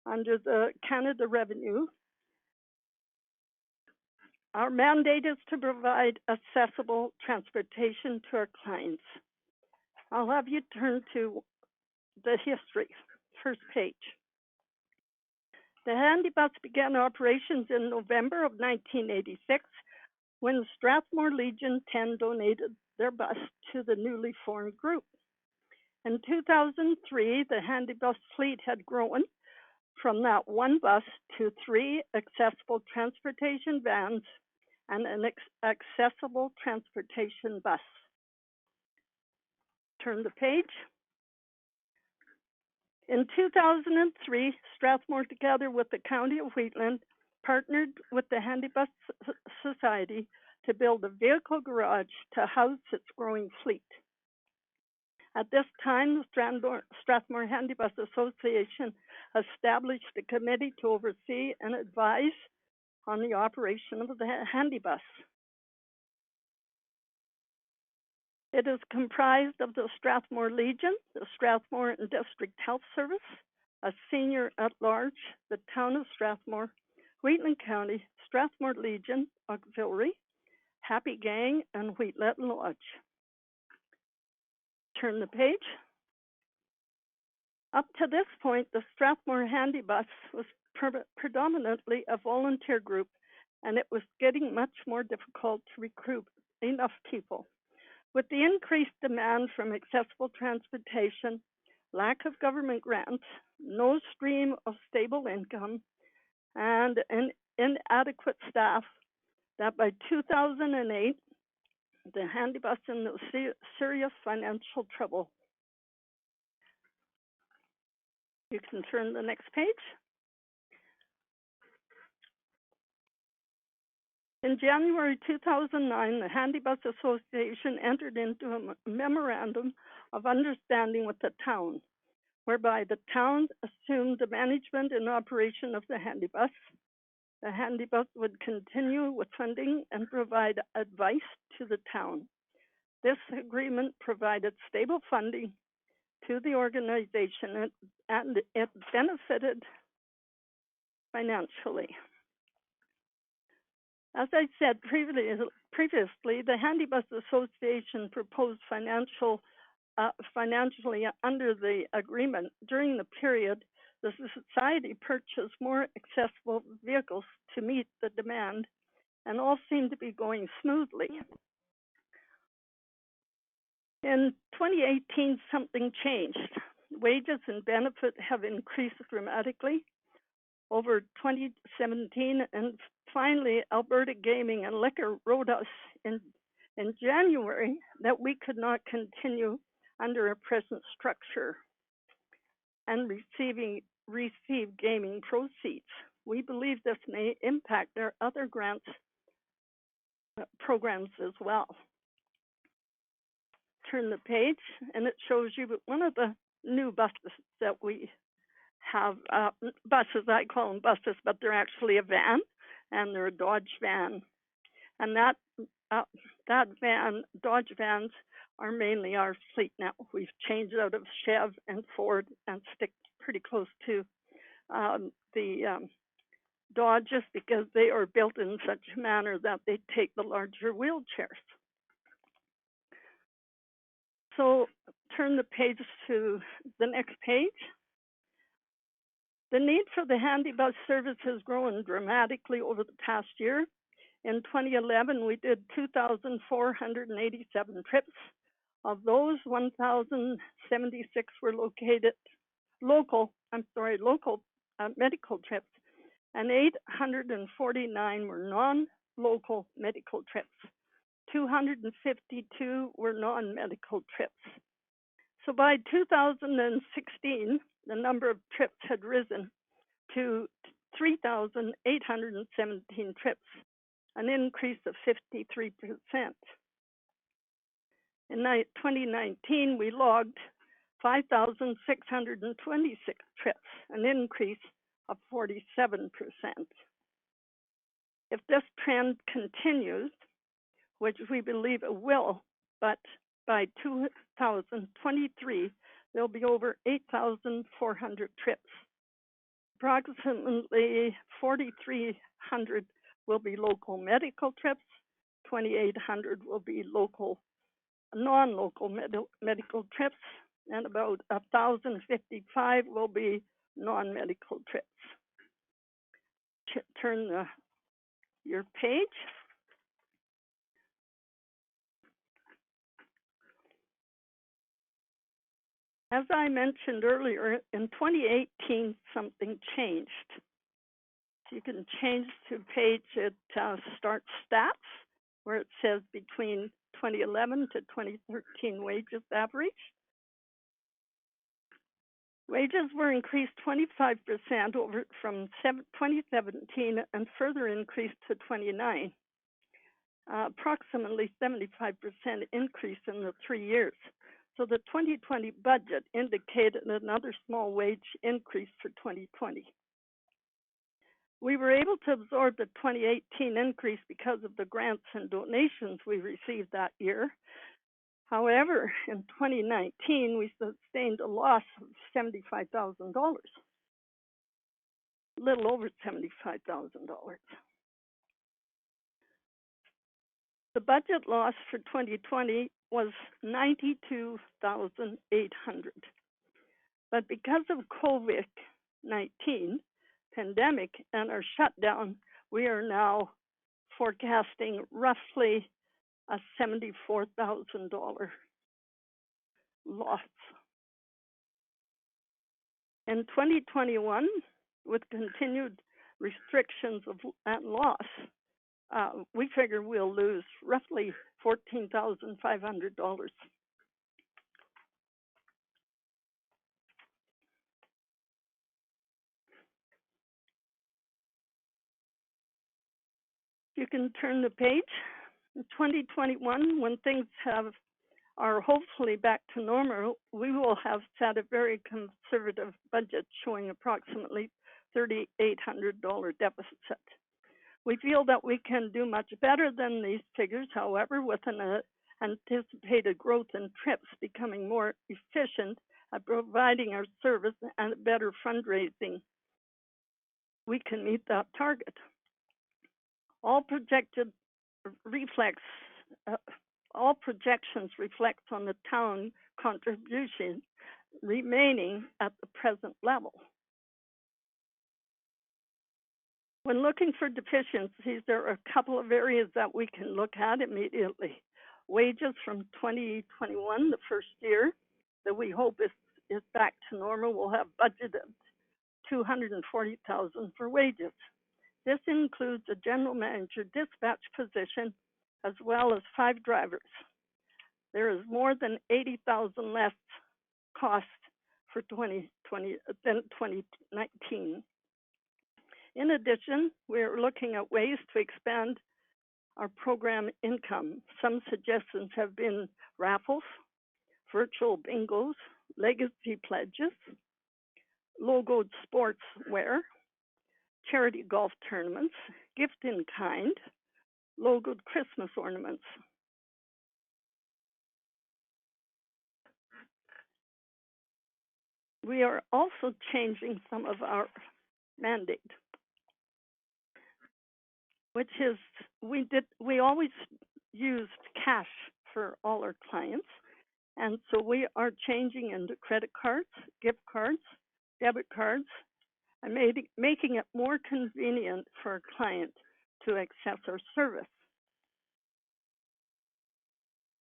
under the Canada Revenue. Our mandate is to provide accessible transportation to our clients. I'll have you turn to the history, first page. The Handybus began operations in November of 1986 when Strathmore Legion 10 donated their bus to the newly formed group. In 2003, the Handybus fleet had grown from that one bus to 3 accessible transportation vans and an accessible transportation bus. Turn the page. In 2003, Strathmore, together with the County of Wheatland, partnered with the Handybus Society to build a vehicle garage to house its growing fleet. At this time, the Strathmore Handybus Association established a committee to oversee and advise on the operation of the Handybus. It is comprised of the Strathmore Legion, the Strathmore and District Health Service, a senior at large, the town of Strathmore, Wheatland County, Strathmore Legion Auxiliary, Happy Gang, and Wheatlet Lodge. Turn the page. Up to this point, the Strathmore Handy Bus was predominantly a volunteer group, and it was getting much more difficult to recruit enough people. With the increased demand from accessible transportation, lack of government grants, no stream of stable income, and an inadequate staff, that by 2008, the handy bus in serious financial trouble. You can turn the next page. In January 2009, the Handy Bus Association entered into a memorandum of understanding with the town, whereby the town assumed the management and operation of the handy bus. The handy bus would continue with funding and provide advice to the town. This agreement provided stable funding to the organization, and it benefited financially. As I said previously, the Handy Bus Association proposed financially under the agreement. During the period, the society purchased more accessible vehicles to meet the demand, and all seemed to be going smoothly. In 2018, something changed. Wages and benefits have increased dramatically over 2017, and finally, Alberta Gaming and Liquor wrote us in January that we could not continue under our present structure and receive gaming proceeds. We believe this may impact our other grants programs as well. Turn the page, and it shows you one of the new buses that we have. Buses, I call them buses, but they're actually a van, and they're a Dodge van. And that van, Dodge vans, are mainly our fleet now. We've changed out of Chev and Ford and stick pretty close to the Dodges because they are built in such a manner that they take the larger wheelchairs. So turn the page to the next page. The need for the handy bus service has grown dramatically over the past year. In 2011, we did 2,487 trips. Of those, 1,076 were local medical trips, and 849 were non-local medical trips. 252 were non-medical trips. So by 2016, the number of trips had risen to 3,817 trips, an increase of 53%. In 2019, we logged 5,626 trips, an increase of 47%. If this trend continues, which we believe it will, but by 2023, there'll be over 8,400 trips. Approximately 4,300 will be local medical trips, 2,800 will be non-local medical trips, and about 1,055 will be non-medical trips. Turn your page. As I mentioned earlier, in 2018, something changed. So you can change to page start stats, where it says between 2011 to 2013 wages average. Wages were increased 25% from 2017 and further increased to 29. Approximately 75% increase in the 3 years. So the 2020 budget indicated another small wage increase for 2020. We were able to absorb the 2018 increase because of the grants and donations we received that year. However, in 2019, we sustained a loss of $75,000. little over $75,000. The budget loss for 2020 was $92,800. But because of COVID-19 pandemic and our shutdown, we are now forecasting roughly a $74,000 loss. In 2021, with continued restrictions and loss, we figure we'll lose roughly $14,500. You can turn the page. In 2021, when things are hopefully back to normal, we will have set a very conservative budget showing approximately $3,800 deficit. We feel that we can do much better than these figures, however, with an anticipated growth in trips becoming more efficient at providing our service and better fundraising. We can meet that target. All projections reflect on the town contribution remaining at the present level. When looking for deficiencies, there are a couple of areas that we can look at immediately. Wages from 2021, the first year that we hope is back to normal, we'll have budgeted $240,000 for wages. This includes a general manager dispatch position as well as 5 drivers. There is more than $80,000 less cost for 2020 than 2019. In addition, we are looking at ways to expand our program income. Some suggestions have been raffles, virtual bingos, legacy pledges, logoed sportswear, charity golf tournaments, gift in kind, logoed Christmas ornaments. We are also changing some of our mandate, which is we always used cash for all our clients, and so we are changing into credit cards, gift cards, debit cards, and making it more convenient for our client to access our service.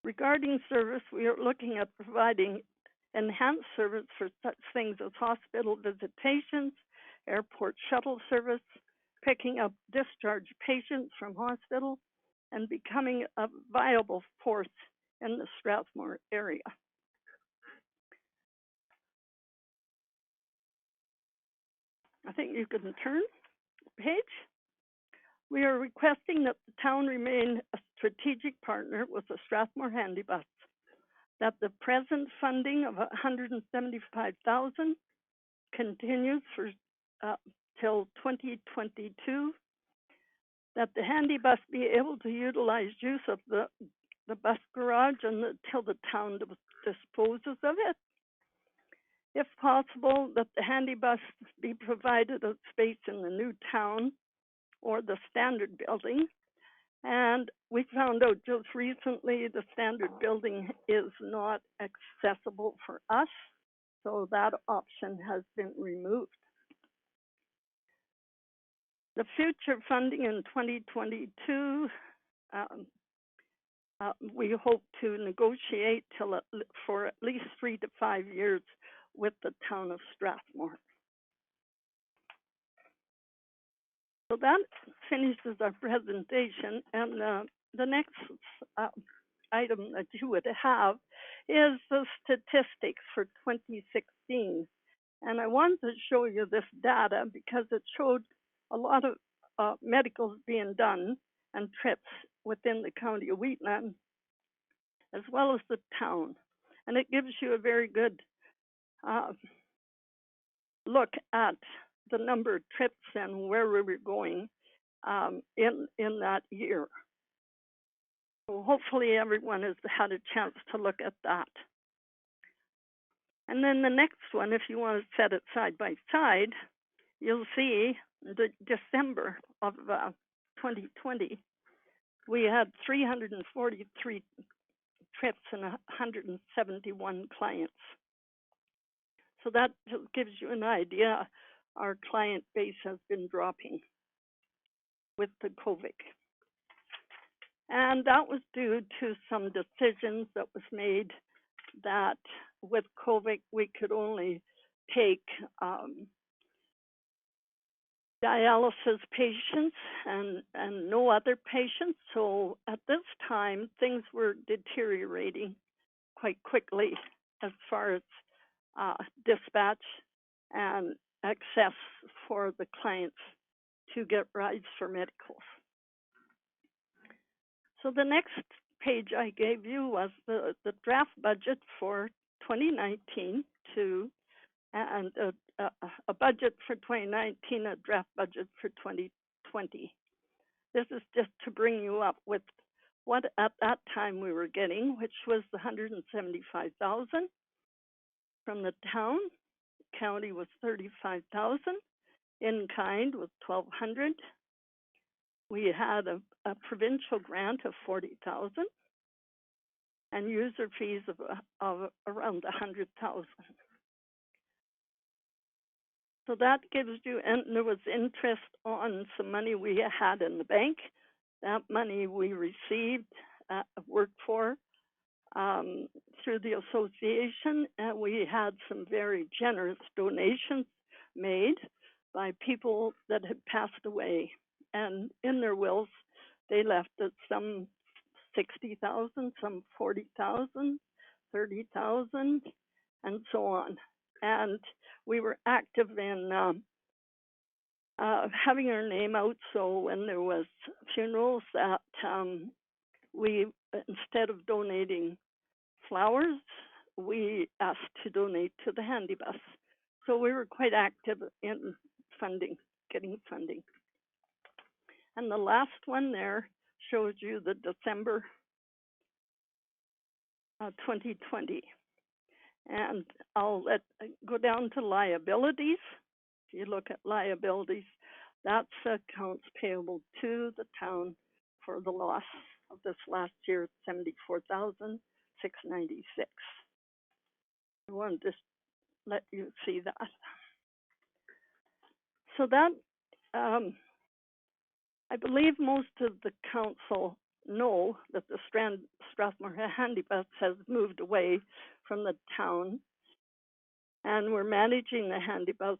Regarding service, we are looking at providing enhanced service for such things as hospital visitations, airport shuttle service, picking up discharged patients from hospital, and becoming a viable force in the Strathmore area. I think you can turn the page. We are requesting that the town remain a strategic partner with the Strathmore Handy Bus, that the present funding of $175,000 continues for till 2022, that the handy bus be able to utilize use of the bus garage until the town disposes of it. If possible, that the handy bus be provided a space in the new town or the standard building. And we found out just recently the standard building is not accessible for us, so that option has been removed. The future funding in 2022, we hope to negotiate for at least 3 to 5 years with the town of Strathmore. So that finishes our presentation, and the next item that you would have is the statistics for 2016. And I wanted to show you this data because it showed a lot of medicals being done and trips within the county of Wheatland, as well as the town. And it gives you a very good look at the number of trips and where we were going in that year. So hopefully everyone has had a chance to look at that. And then the next one, if you want to set it side by side, you'll see the December of 2020, we had 343 trips and 171 clients. So that just gives you an idea. Our client base has been dropping with the COVID. And that was due to some decisions that was made that with COVID, we could only take dialysis patients and no other patients. So at this time, things were deteriorating quite quickly as far as dispatch and access for the clients to get rides for medicals. So the next page I gave you was the draft budget for 2019 and a budget for 2019, a draft budget for 2020. This is just to bring you up with what at that time we were getting, which was the $175,000 from the town. County was $35,000. In kind was $1,200. We had a provincial grant of $40,000 and user fees of around $100,000. So that gives you, and there was interest on some money we had in the bank. That money we received, worked for through the association, and we had some very generous donations made by people that had passed away. And in their wills, they left us some $60,000, some $40,000, $30,000, and so on. And we were active in having our name out. So when there was funerals, that we, instead of donating flowers, we asked to donate to the handy bus. So we were quite active in funding, getting funding. And the last one there shows you the December 2020. And I'll go down to liabilities. If you look at liabilities, that's accounts payable to the town for the loss of this last year, $74,696. I wanted to let you see that. So that, I believe most of the council know that the Strathmore Handy Bus has moved away from the town, and we're managing the Handy Bus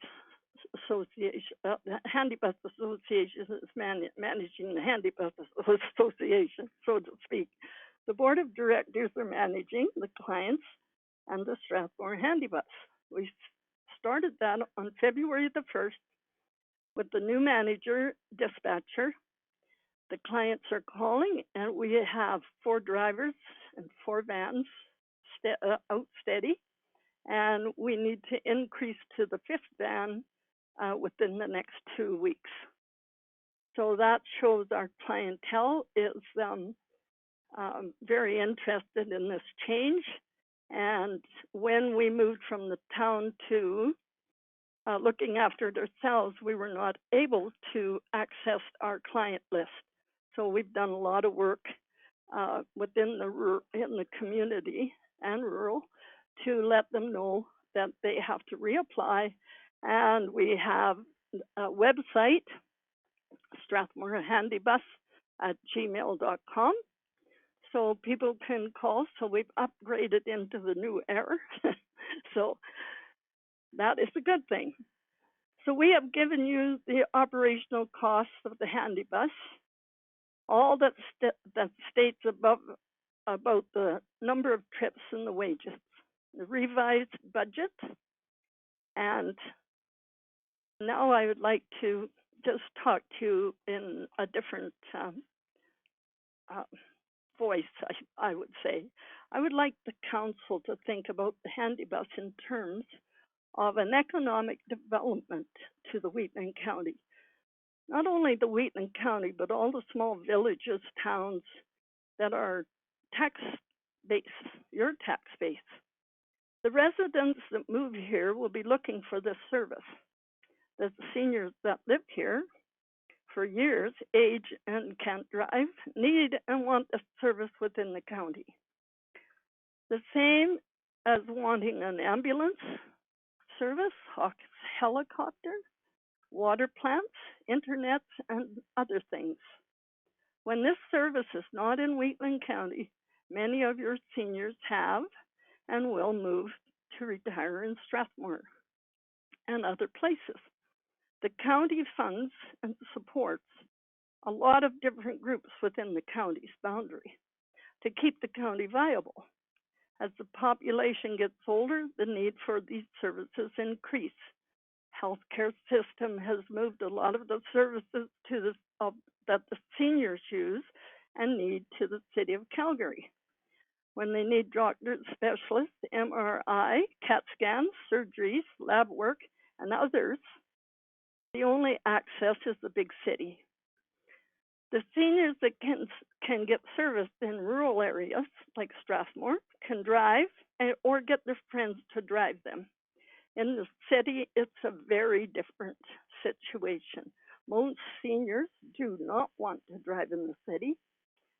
Association. The Handy Bus Association is managing the Handy Bus Association, so to speak. The board of directors are managing the clients and the Strathmore Handy Bus. We started that on February the 1st with the new manager, dispatcher. The clients are calling, and we have 4 drivers and 4 vans out steady, and we need to increase to the 5th van within the next 2 weeks. So that shows our clientele is very interested in this change. And when we moved from the town to looking after it ourselves, we were not able to access our client list. So we've done a lot of work within the community and rural to let them know that they have to reapply. And we have a website, strathmorehandybus@gmail.com. So people can call. So we've upgraded into the new era. So that is a good thing. So we have given you the operational costs of the handy bus, all that states about the number of trips and the wages, the revised budget. And now I would like to just talk to you in a different voice, I would say. I would like the council to think about the handy bus in terms of an economic development to the Wheatland County. Not only the Wheatland County, but all the small villages, towns that are tax base, your tax base. The residents that move here will be looking for this service. that the seniors that live here for years, age and can't drive, need and want a service within the county. The same as wanting an ambulance service, helicopter, water plants, internet, and other things. When this service is not in Wheatland County, many of your seniors have and will move to retire in Strathmore and other places. The county funds and supports a lot of different groups within the county's boundary to keep the county viable. As the population gets older, the need for these services increase. Healthcare system has moved a lot of the services to that the seniors use and need to the city of Calgary. When they need doctors, specialists, MRI, CAT scans, surgeries, lab work, and others, the only access is the big city. The seniors that can get service in rural areas like Strathmore can drive or get their friends to drive them. In the city, it's a very different situation. Most seniors do not want to drive in the city,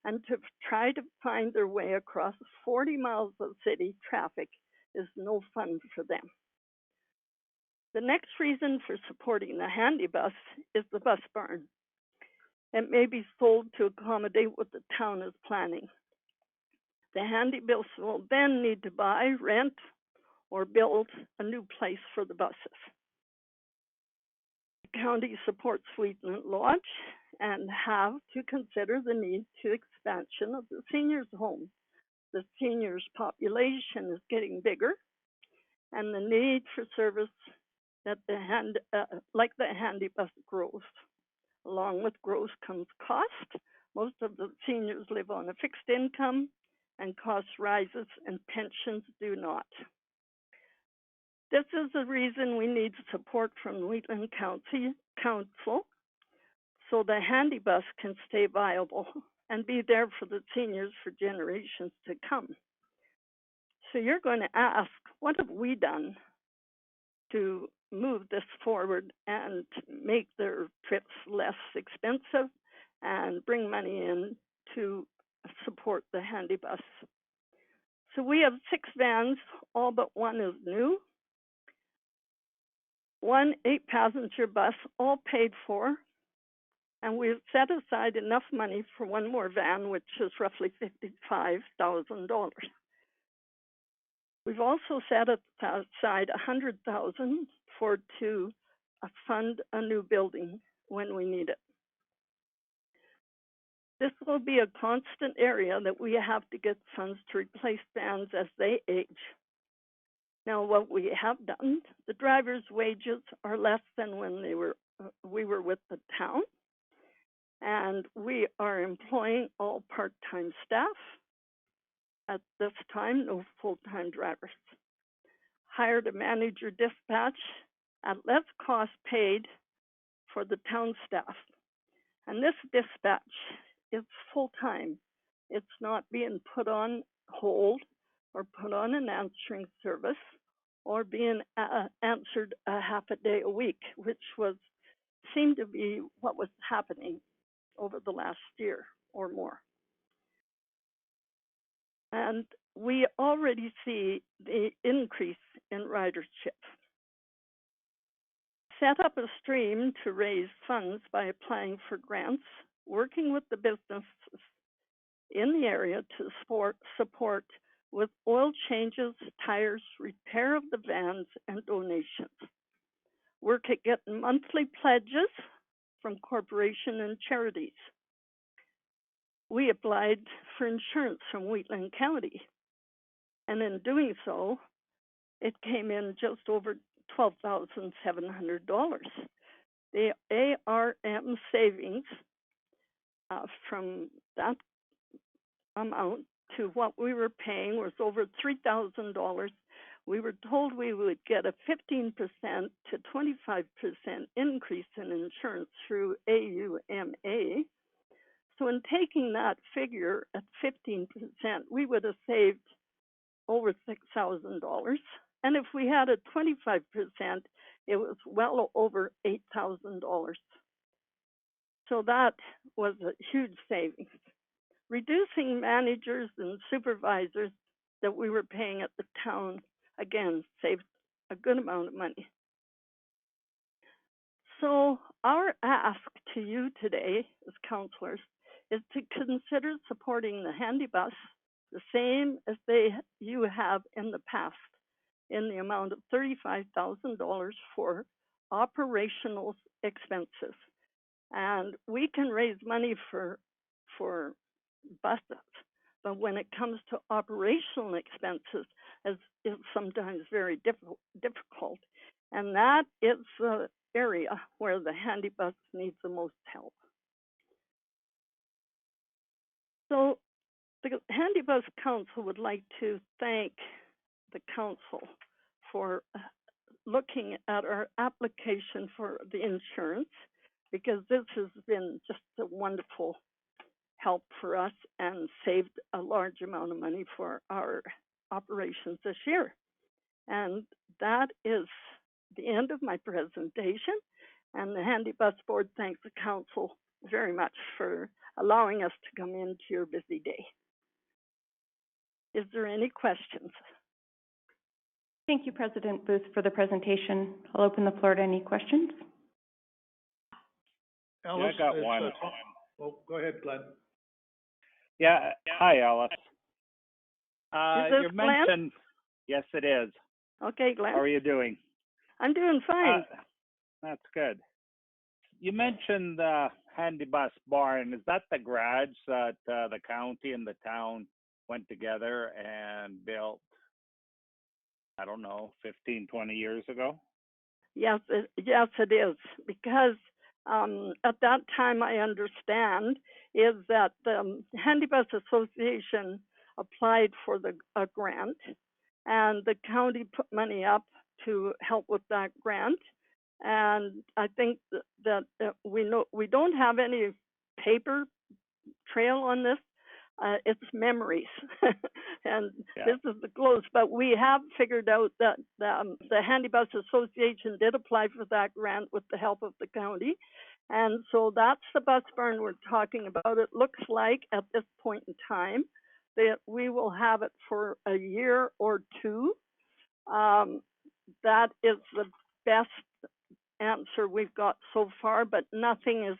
and to try to find their way across 40 miles of city traffic is no fun for them. The next reason for supporting the handy bus is the bus barn. It may be sold to accommodate what the town is planning. The handy bus will then need to buy, rent, or build a new place for the buses. The county supports Wheatland Lodge and have to consider the need to expansion of the seniors' home. The seniors' population is getting bigger, and the need for service that like the handy bus grows. Along with growth comes cost. Most of the seniors live on a fixed income, and cost rises and pensions do not. This is the reason we need support from Wheatland Council so the handy bus can stay viable and be there for the seniors for generations to come. So you're going to ask, what have we done to move this forward and make their trips less expensive and bring money in to support the handy bus? So we have 6 vans, all but one is new. 1 8-passenger bus, all paid for, and we've set aside enough money for one more van, which is roughly $55,000. We've also set aside $100,000 to fund a new building when we need it. This will be a constant area that we have to get funds to replace vans as they age. Now, what we have done, the drivers' wages are less than when we were with the town, and we are employing all part-time staff. At this time, no full-time drivers. Hired a manager dispatch at less cost paid for the town staff. And this dispatch is full-time. It's not being put on hold or put on an answering service or being answered a half a day a week, which seemed to be what was happening over the last year or more. And we already see the increase in ridership. Set up a stream to raise funds by applying for grants, working with the businesses in the area to support with oil changes, tires, repair of the vans, and donations. Work at getting monthly pledges from corporations and charities. We applied for insurance from Wheatland County, and in doing so, it came in just over $12,700. The ARM savings from that amount to what we were paying was over $3,000. We were told we would get a 15% to 25% increase in insurance through AUMA. So in taking that figure at 15%, we would have saved over $6,000 And if we had a 25%, it was well over $8,000. So that was a huge savings. Reducing managers and supervisors that we were paying at the town, again, saved a good amount of money. So our ask to you today as councillors is to consider supporting the handy bus the same as you have in the past, in the amount of $35,000 for operational expenses. And we can raise money for buses, but when it comes to operational expenses, it's sometimes very difficult. And that is the area where the handy bus needs the most help. So the Handy Bus Council would like to thank the council for looking at our application for the insurance, because this has been just a wonderful help for us and saved a large amount of money for our operations this year. And that is the end of my presentation. And the Handy Bus Board thanks the council very much for allowing us to come into your busy day. Is there any questions? Thank you, President Booth, for the presentation. I'll open the floor to any questions. Alice, I got one. Oh, go ahead, Glenn. Yeah, hi, Alice. Is this You Glenn? mentioned, yes, it is. Okay, Glenn. How are you doing? I'm doing fine. That's good. You mentioned the handy bus barn. Is that the garage that the county and the town went together and built, I don't know, 15, 20 years ago? Yes, it is. Because at that time, I understand, is that the Handy Bus Association applied for a grant, and the county put money up to help with that grant. And I think that we don't have any paper trail on this. It's memories, and this is the close. But we have figured out that the Handy Bus Association did apply for that grant with the help of the county, and so that's the bus barn we're talking about. It looks like at this point in time that we will have it for a year or two. That is the best answer we've got so far, but nothing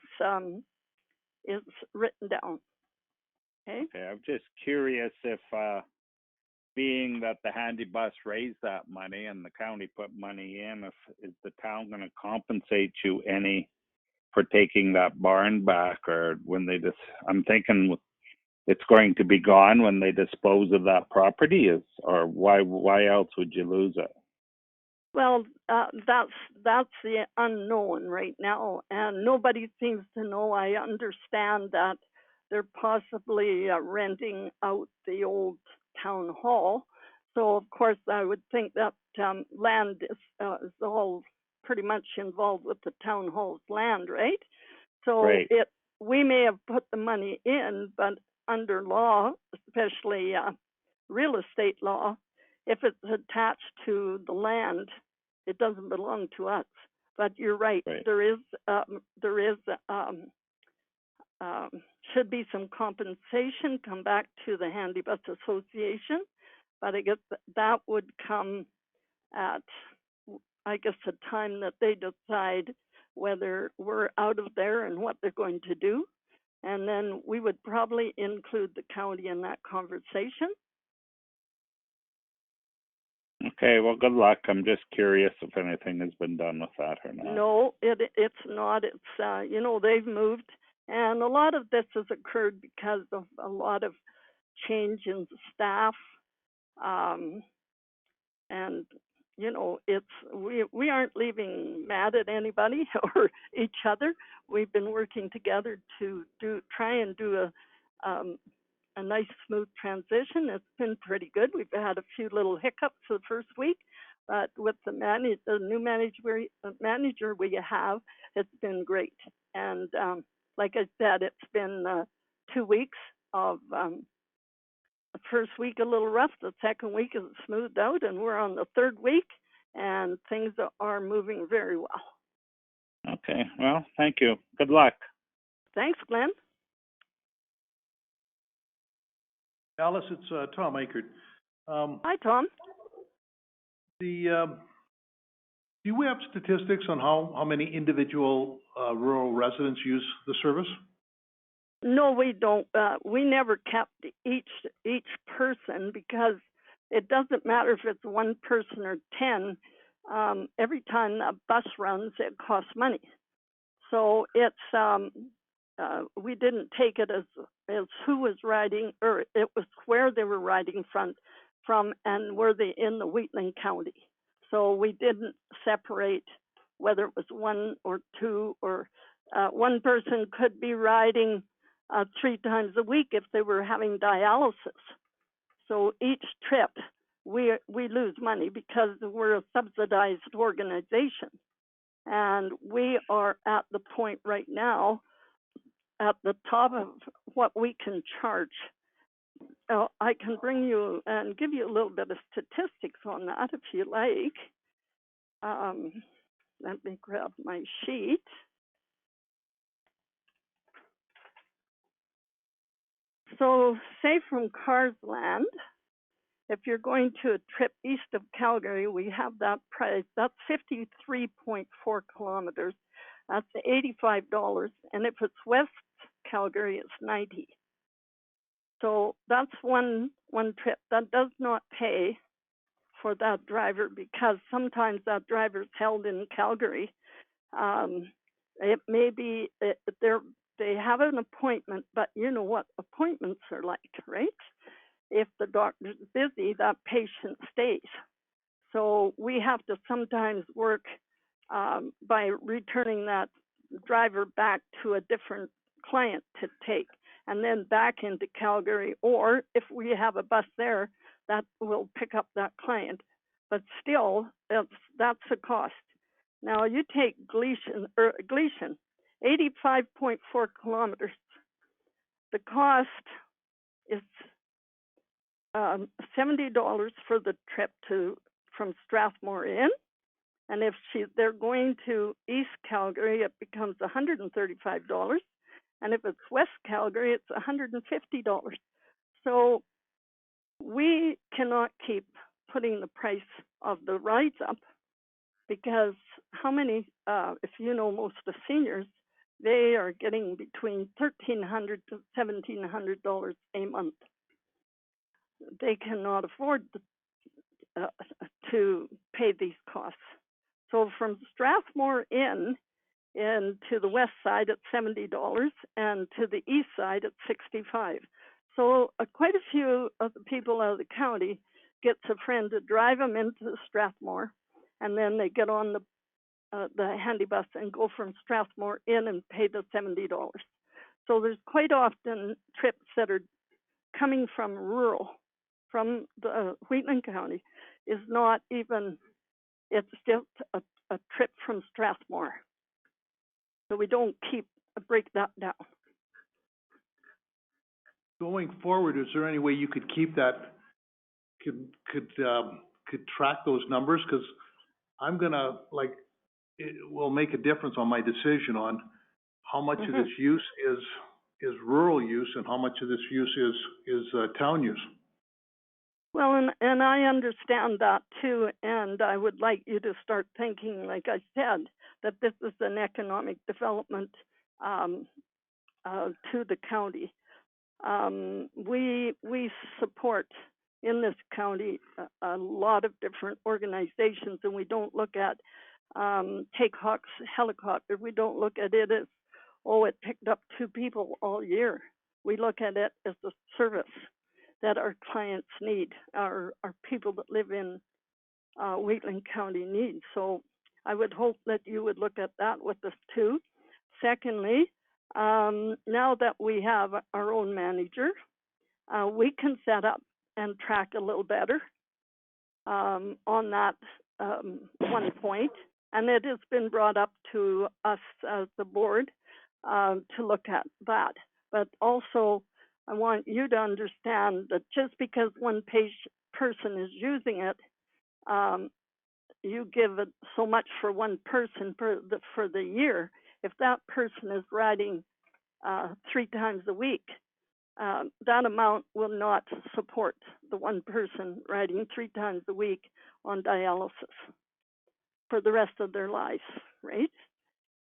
is written down. Okay. I'm just curious if, being that the handy bus raised that money and the county put money in, is the town going to compensate you any for taking that barn back, or when they I'm thinking it's going to be gone when they dispose of that property, or why else would you lose it? Well, that's the unknown right now, and nobody seems to know. I understand that they're possibly renting out the old town hall. So, of course, I would think that land is all pretty much involved with the town hall's land, right? So we may have put the money in, but under law, especially real estate law, if it's attached to the land, it doesn't belong to us. But you're right. There is should be some compensation come back to the Handy Bus Association, but I guess that would come at, I guess, a time that they decide whether we're out of there and what they're going to do. And then we would probably include the county in that conversation. Okay, well, good luck. I'm just curious if anything has been done with that or not. No, it's not. It's, they've moved. And a lot of this has occurred because of a lot of change in staff. And, we aren't leaving mad at anybody or each other. We've been working together to try and do a nice, smooth transition. It's been pretty good. We've had a few little hiccups the first week, but with the new manager we have, it's been great. And like I said, it's been 2 weeks of the first week a little rough, the second week is smoothed out, and we're on the third week, and things are moving very well. Okay, well, thank you. Good luck. Thanks, Glenn. Alice, it's Tom Akert. Hi, Tom. Do we have statistics on how many individual rural residents use the service? No, we don't. We never kept each person, because it doesn't matter if it's one person or 10. Every time a bus runs, it costs money. So it's we didn't take it as who was riding, or it was where they were riding from and were they in the Wheatland County. So we didn't separate whether it was one or two, or one person could be riding 3 times a week if they were having dialysis. So each trip we lose money because we're a subsidized organization. And we are at the point right now at the top of what we can charge. I can bring you and give you a little bit of statistics on that if you like. Let me grab my sheet. So say from Carsland, if you're going to a trip east of Calgary, we have that price. That's 53.4 kilometers. That's $85. And if it's west Calgary, it's 90. So that's one trip. That does not pay for that driver, because sometimes that driver's held in Calgary. It may be they have an appointment, but you know what appointments are like, right? If the doctor's busy, that patient stays. So we have to sometimes work by returning that driver back to a different client to take, and then back into Calgary, or if we have a bus there, that will pick up that client. But still, that's a cost. Now you take Gleason, 85.4 kilometers. The cost is $70 for the trip from Strathmore in, and if they're going to East Calgary, it becomes $135, and if it's West Calgary, it's $150. So we cannot keep putting the price of the rides up, because how many, if you know most of the seniors, they are getting between $1,300 to $1,700 a month. They cannot afford to pay these costs. So from Strathmore in to the west side at $70, and to the east side at $65. So quite a few of the people out of the county gets a friend to drive them into Strathmore, and then they get on the handy bus and go from Strathmore in and pay the $70. So there's quite often trips that are coming from rural, from the Wheatland County, is not even, it's just a trip from Strathmore. So we don't break that down. Going forward, is there any way you could keep that, could track those numbers? Because I'm gonna, it will make a difference on my decision on how much of this use is rural use and how much of this use is town use. Well, and I understand that too, and I would like you to start thinking, like I said, that this is an economic development to the county. We support in this county a lot of different organizations, and we don't look at Take Hawks helicopter. We don't look at it as, oh, it picked up 2 people all year. We look at it as a service that our clients need, our people that live in Wheatland County need. So I would hope that you would look at that with us too. Secondly, now that we have our own manager, we can set up and track a little better on that one point. And it has been brought up to us as the board to look at that. But also, I want you to understand that just because one person is using it, you give it so much for one person for the year. If that person is riding 3 times a week, that amount will not support the one person riding 3 times a week on dialysis for the rest of their life, right?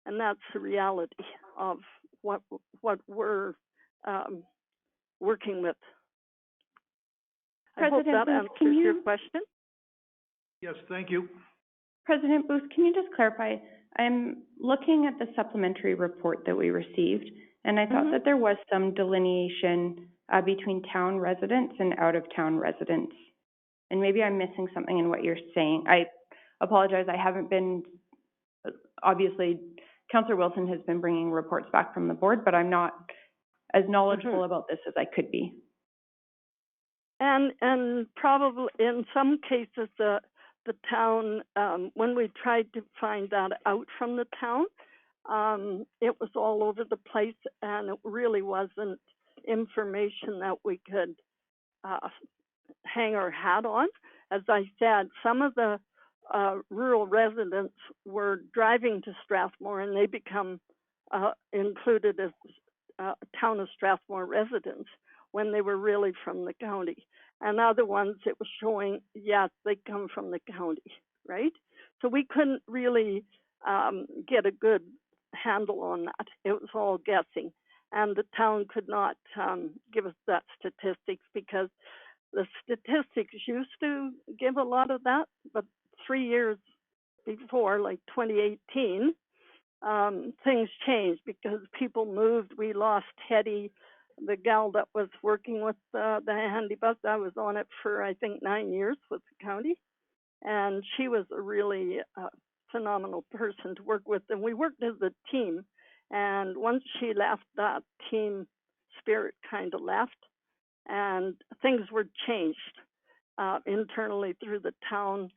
And that's the reality of what we're working with. I hope President that Booth, can answers your you, question. Yes, thank you. President Booth, can you just clarify? I'm looking at the supplementary report that we received, and I thought that there was some delineation between town residents and out-of-town residents. And maybe I'm missing something in what you're saying. I apologize, I haven't been, obviously, Councillor Wilson has been bringing reports back from the board, but I'm not as knowledgeable about this as I could be. And probably in some cases, the town, when we tried to find that out from the town, it was all over the place, and it really wasn't information that we could hang our hat on. As I said, some of the rural residents were driving to Strathmore, and they become included as town of Strathmore residents when they were really from the county. And other ones, it was showing, yes, they come from the county, right? So we couldn't really get a good handle on that. It was all guessing. And the town could not give us that statistics because the statistics used to give a lot of that, but 3 years before, like 2018, things changed because people moved. We lost Hetty, the gal that was working with the handy bus. I was on it for, I think, 9 years with the county. And she was a really phenomenal person to work with. And we worked as a team. And once she left, that team spirit kind of left. And things were changed internally through the town.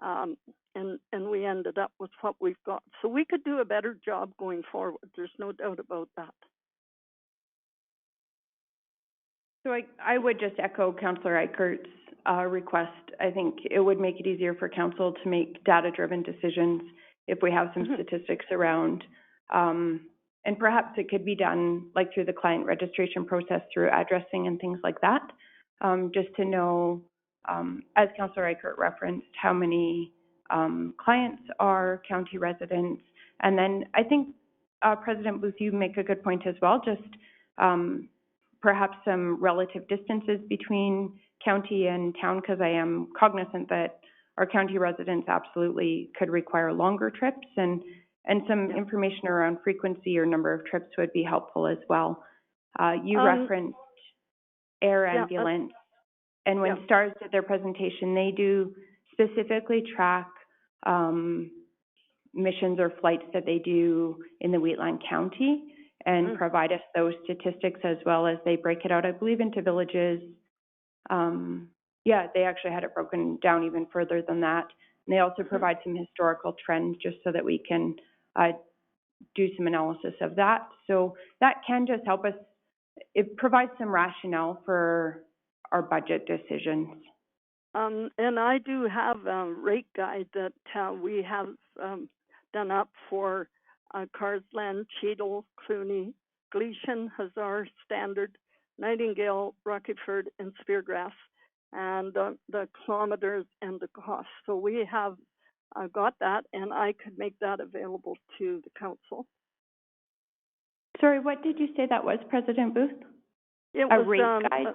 And we ended up with what we've got. So we could do a better job going forward. There's no doubt about that. So I would just echo Councillor Eichert's request. I think it would make it easier for council to make data-driven decisions if we have some statistics around. And perhaps it could be done like through the client registration process through addressing and things like that, just to know, as Councillor Eichert referenced, how many clients are county residents. And then I think, President Booth, you make a good point as well, just perhaps some relative distances between county and town, because I am cognizant that our county residents absolutely could require longer trips, and some information around frequency or number of trips would be helpful as well. You referenced air ambulance, and when STARS did their presentation, they do specifically track missions or flights that they do in the Wheatland County, and provide us those statistics as well as they break it out, I believe, into villages. They actually had it broken down even further than that. And they also provide some historical trends just so that we can do some analysis of that. So that can just help us. It provides some rationale for our budget decisions. And I do have a rate guide that we have done up for Carsland, Cheadle, Clooney, Gleason, Hazard, Standard, Nightingale, Rockyford, and Speargrass, and the kilometers and the cost. So we have got that, and I could make that available to the council. Sorry, what did you say that was, President Booth? It a was rate guide?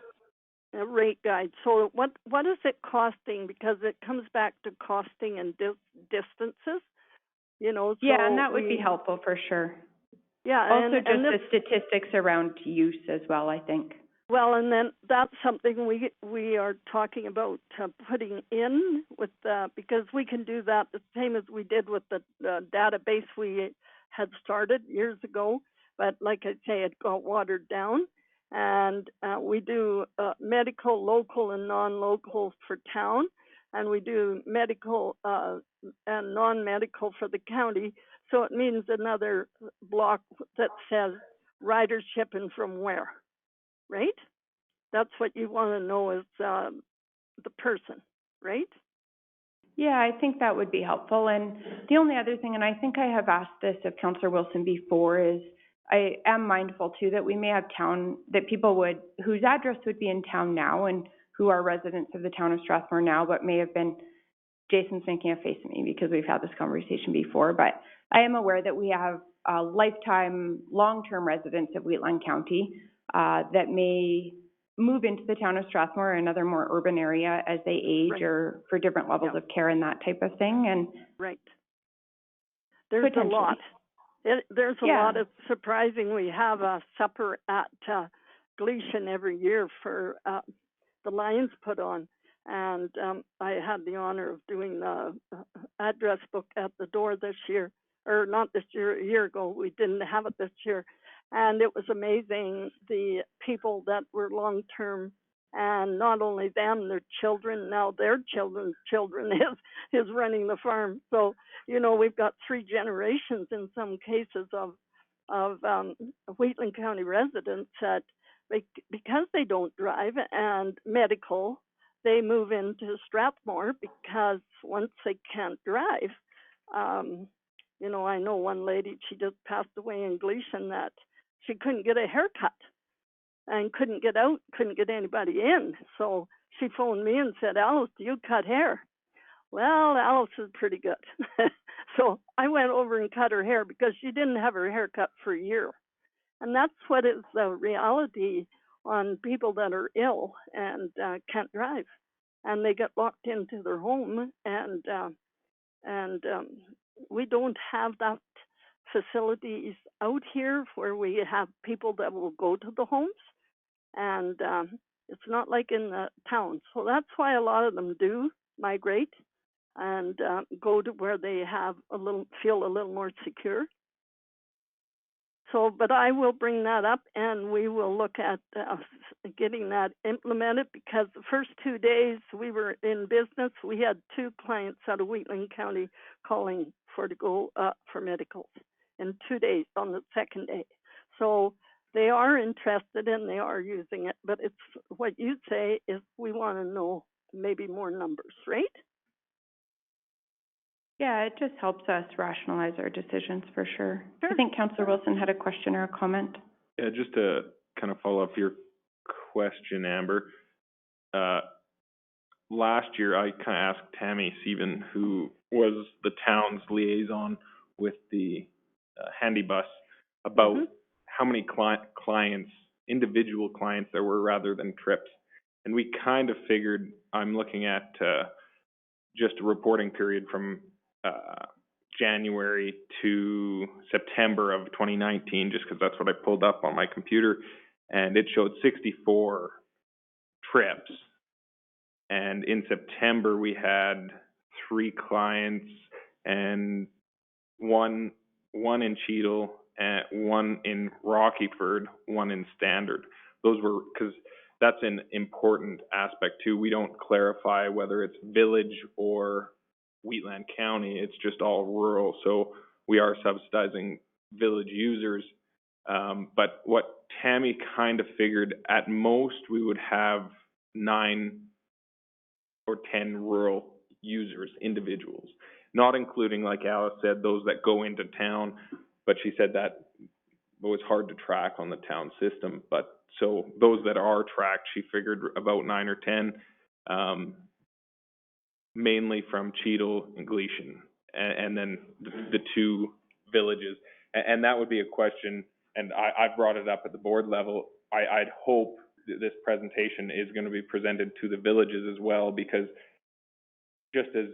A rate guide. So what is it costing? Because it comes back to costing and distances. You know, so and that would be helpful for sure. Yeah, also and the statistics around use as well, I think. Well, and then that's something we are talking about putting in with because we can do that the same as we did with the database we had started years ago. But like I say, it got watered down, and we do medical, local, and non-local for town. And we do medical and non-medical for the county. So it means another block that says ridership and from where. right? That's what you want to know is, the person, right? Yeah, I think that would be helpful. And the only other thing, and I think I have asked this of Councillor Wilson before, is I am mindful too that we may have that people whose address would be in town now and who are residents of the town of Strathmore now, but may have been, Jason's making a face at me because we've had this conversation before, but I am aware that we have lifetime, long-term residents of Wheatland County that may move into the town of Strathmore or another more urban area as they age Right. or for different levels of care and that type of thing. And Right. There's a lot. There's a lot of, surprising, we have a supper at Gleason every year for the Lions put on. And I had the honor of doing the address book at the door this year, or not this year, a year ago. We didn't have it this year. And it was amazing, the people that were long-term, and not only them, their children, now their children is running the farm. So, you know, we've got 3 generations in some cases of Wheatland County residents that, because they don't drive and medical, they move into Strathmore because once they can't drive, you know, I know one lady, she just passed away in Gleason, that she couldn't get a haircut and couldn't get out, couldn't get anybody in. So she phoned me and said, Alice, do you cut hair? Well, Alice is pretty good. So I went over and cut her hair because she didn't have her hair cut for a year. And that's what is the reality on people that are ill and can't drive. And they get locked into their home, and we don't have that facilities out here where we have people that will go to the homes, and it's not like in the towns. So that's why a lot of them do migrate and go to where they have feel a little more secure. So, but I will bring that up, and we will look at getting that implemented, because the first 2 days we were in business, we had 2 clients out of Wheatland County calling to go for medicals in 2 days on the second day. So they are interested and they are using it, but it's what you say is we want to know maybe more numbers, right? yeah, it just helps us rationalize our decisions for sure. I think Councillor Wilson had a question or a comment. Yeah, just to kind of follow up your question, Amber. Last year, I kind of asked Tammy Sieben, who was the town's liaison with the handy bus, about how many clients, individual clients there were rather than trips. And we kind of figured, I'm looking at just a reporting period from January to September of 2019, just because that's what I pulled up on my computer, and it showed 64 trips. And in September, we had 3 clients, and one in Cheadle, and 1 in Rockyford, 1 in Standard. Those were, because that's an important aspect too. We don't clarify whether it's village or Wheatland County, it's just all rural. So we are subsidizing village users. But what Tammy kind of figured, at most we would have 9 or 10 rural users, individuals, not including, like Alice said, those that go into town. But she said that it was hard to track on the town system. But so those that are tracked, she figured about 9 or 10. Mainly from Cheadle and Gleason, and then the 2 villages. And that would be a question, and I brought it up at the board level. I'd hope this presentation is going to be presented to the villages as well, because just as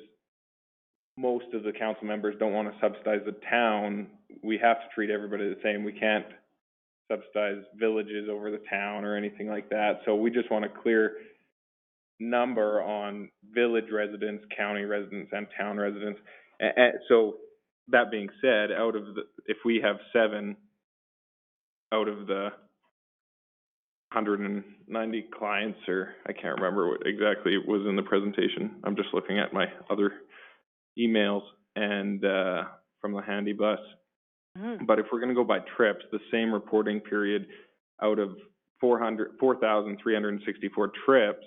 most of the council members don't want to subsidize the town, we have to treat everybody the same. We can't subsidize villages over the town or anything like that. So we just want a clear number on village residents, county residents, and town residents. And so that being said, if we have 7 out of the 190 clients, or I can't remember what exactly was in the presentation. I'm just looking at my other emails and from the handy bus. But if we're going to go by trips, the same reporting period, out of 4,364 trips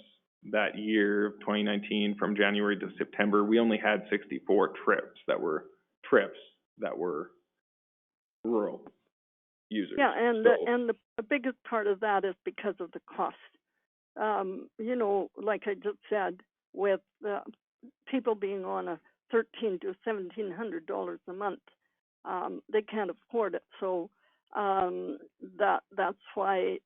that year of 2019 from January to September. We only had 64 trips that were rural users. Yeah, and So- the biggest part of that is because of the cost. You know, like I just said, with people being on a $1,300 to $1,700 a month, they can't afford it. So that's why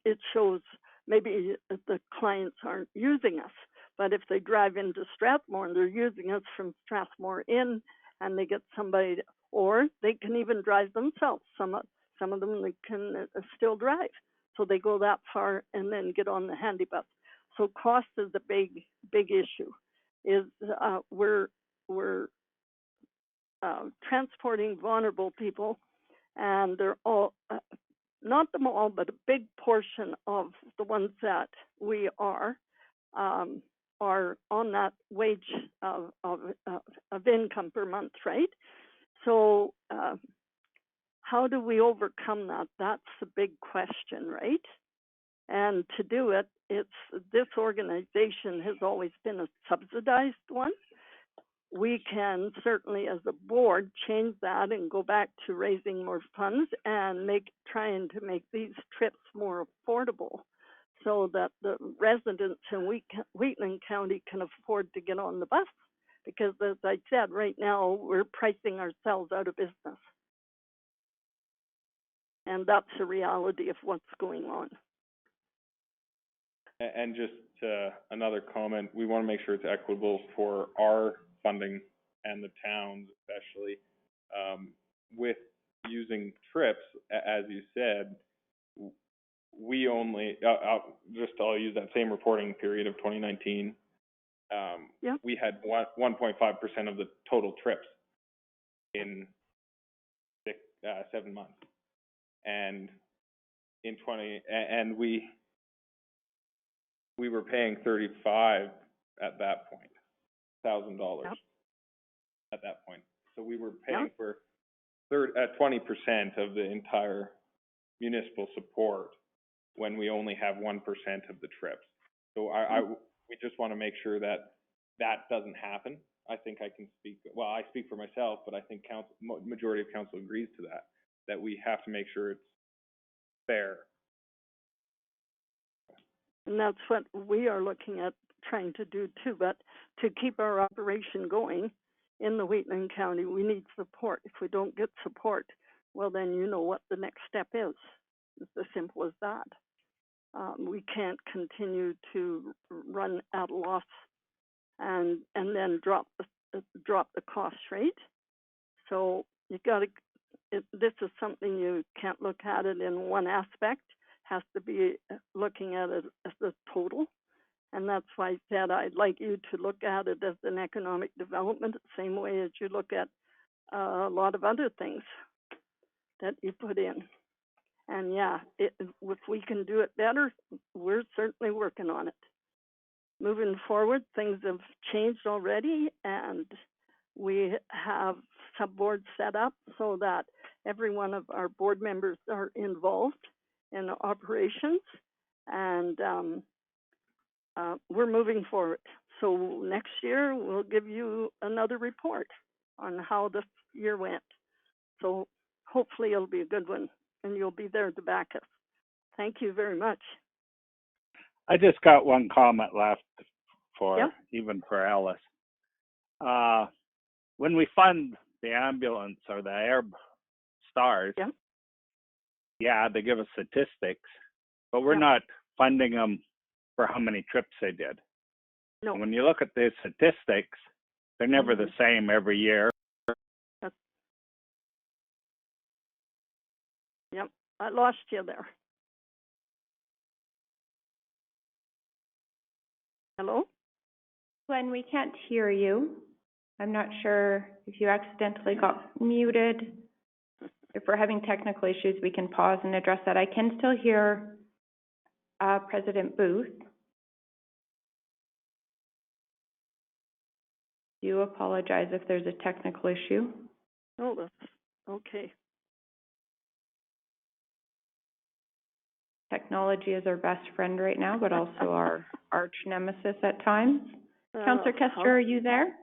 it shows maybe the clients aren't using us, but if they drive into Strathmore and they're using us from Strathmore in, and they get somebody, or they can even drive themselves. Some of them they can still drive, so they go that far and then get on the handy bus. So cost is a big issue. Is we're transporting vulnerable people, and they're all not them all, but a big portion of the ones that we are on that wage of income per month, right? So how do we overcome that? That's the big question, right? And to do it, this organization has always been a subsidized one. We can certainly, as a board, change that and go back to raising more funds and trying to make these trips more affordable, so that the residents in Wheatland County can afford to get on the bus. Because as I said, right now we're pricing ourselves out of business, and that's the reality of what's going on. And just another comment, we want to make sure it's equitable for our funding and the towns especially. With using trips, as you said, we only, I'll use that same reporting period of 2019. We had 1.5% of the total trips in 7 months. And we were paying $35 at that point, $1,000 at that point. So we were paying for 20% of the entire municipal support when we only have 1% of the trips. So we just want to make sure that doesn't happen. I think I can speak, well, I speak for myself, but I think majority of council agrees to that we have to make sure it's fair. And that's what we are looking at trying to do too. But to keep our operation going in the Wheatland County, we need support. If we don't get support, well, then you know what the next step is. It's as simple as that. We can't continue to run at a loss and then drop the cost rate. So you got to. This is something you can't look at it in one aspect. Has to be looking at it as a total. And that's why I said I'd like you to look at it as an economic development, the same way as you look at a lot of other things that you put in. And yeah, if we can do it better, we're certainly working on it. Moving forward, things have changed already, and we have sub-boards set up so that every one of our board members are involved in operations, and we're moving forward. So next year, we'll give you another report on how this year went. So hopefully it'll be a good one, and you'll be there to back us. Thank you very much. I just got one comment left even for Alice. When we fund the ambulance or the Air Stars, they give us statistics, but we're not funding them for how many trips they did. No. When you look at the statistics, they're never the same every year. Yep, I lost you there. Hello? Glenn, we can't hear you. I'm not sure if you accidentally got muted. If we're having technical issues, we can pause and address that. I can still hear President Booth. Do apologize if there's a technical issue. Oh, that's okay. Technology is our best friend right now, but also our arch nemesis at times. Councillor Kester, are you there?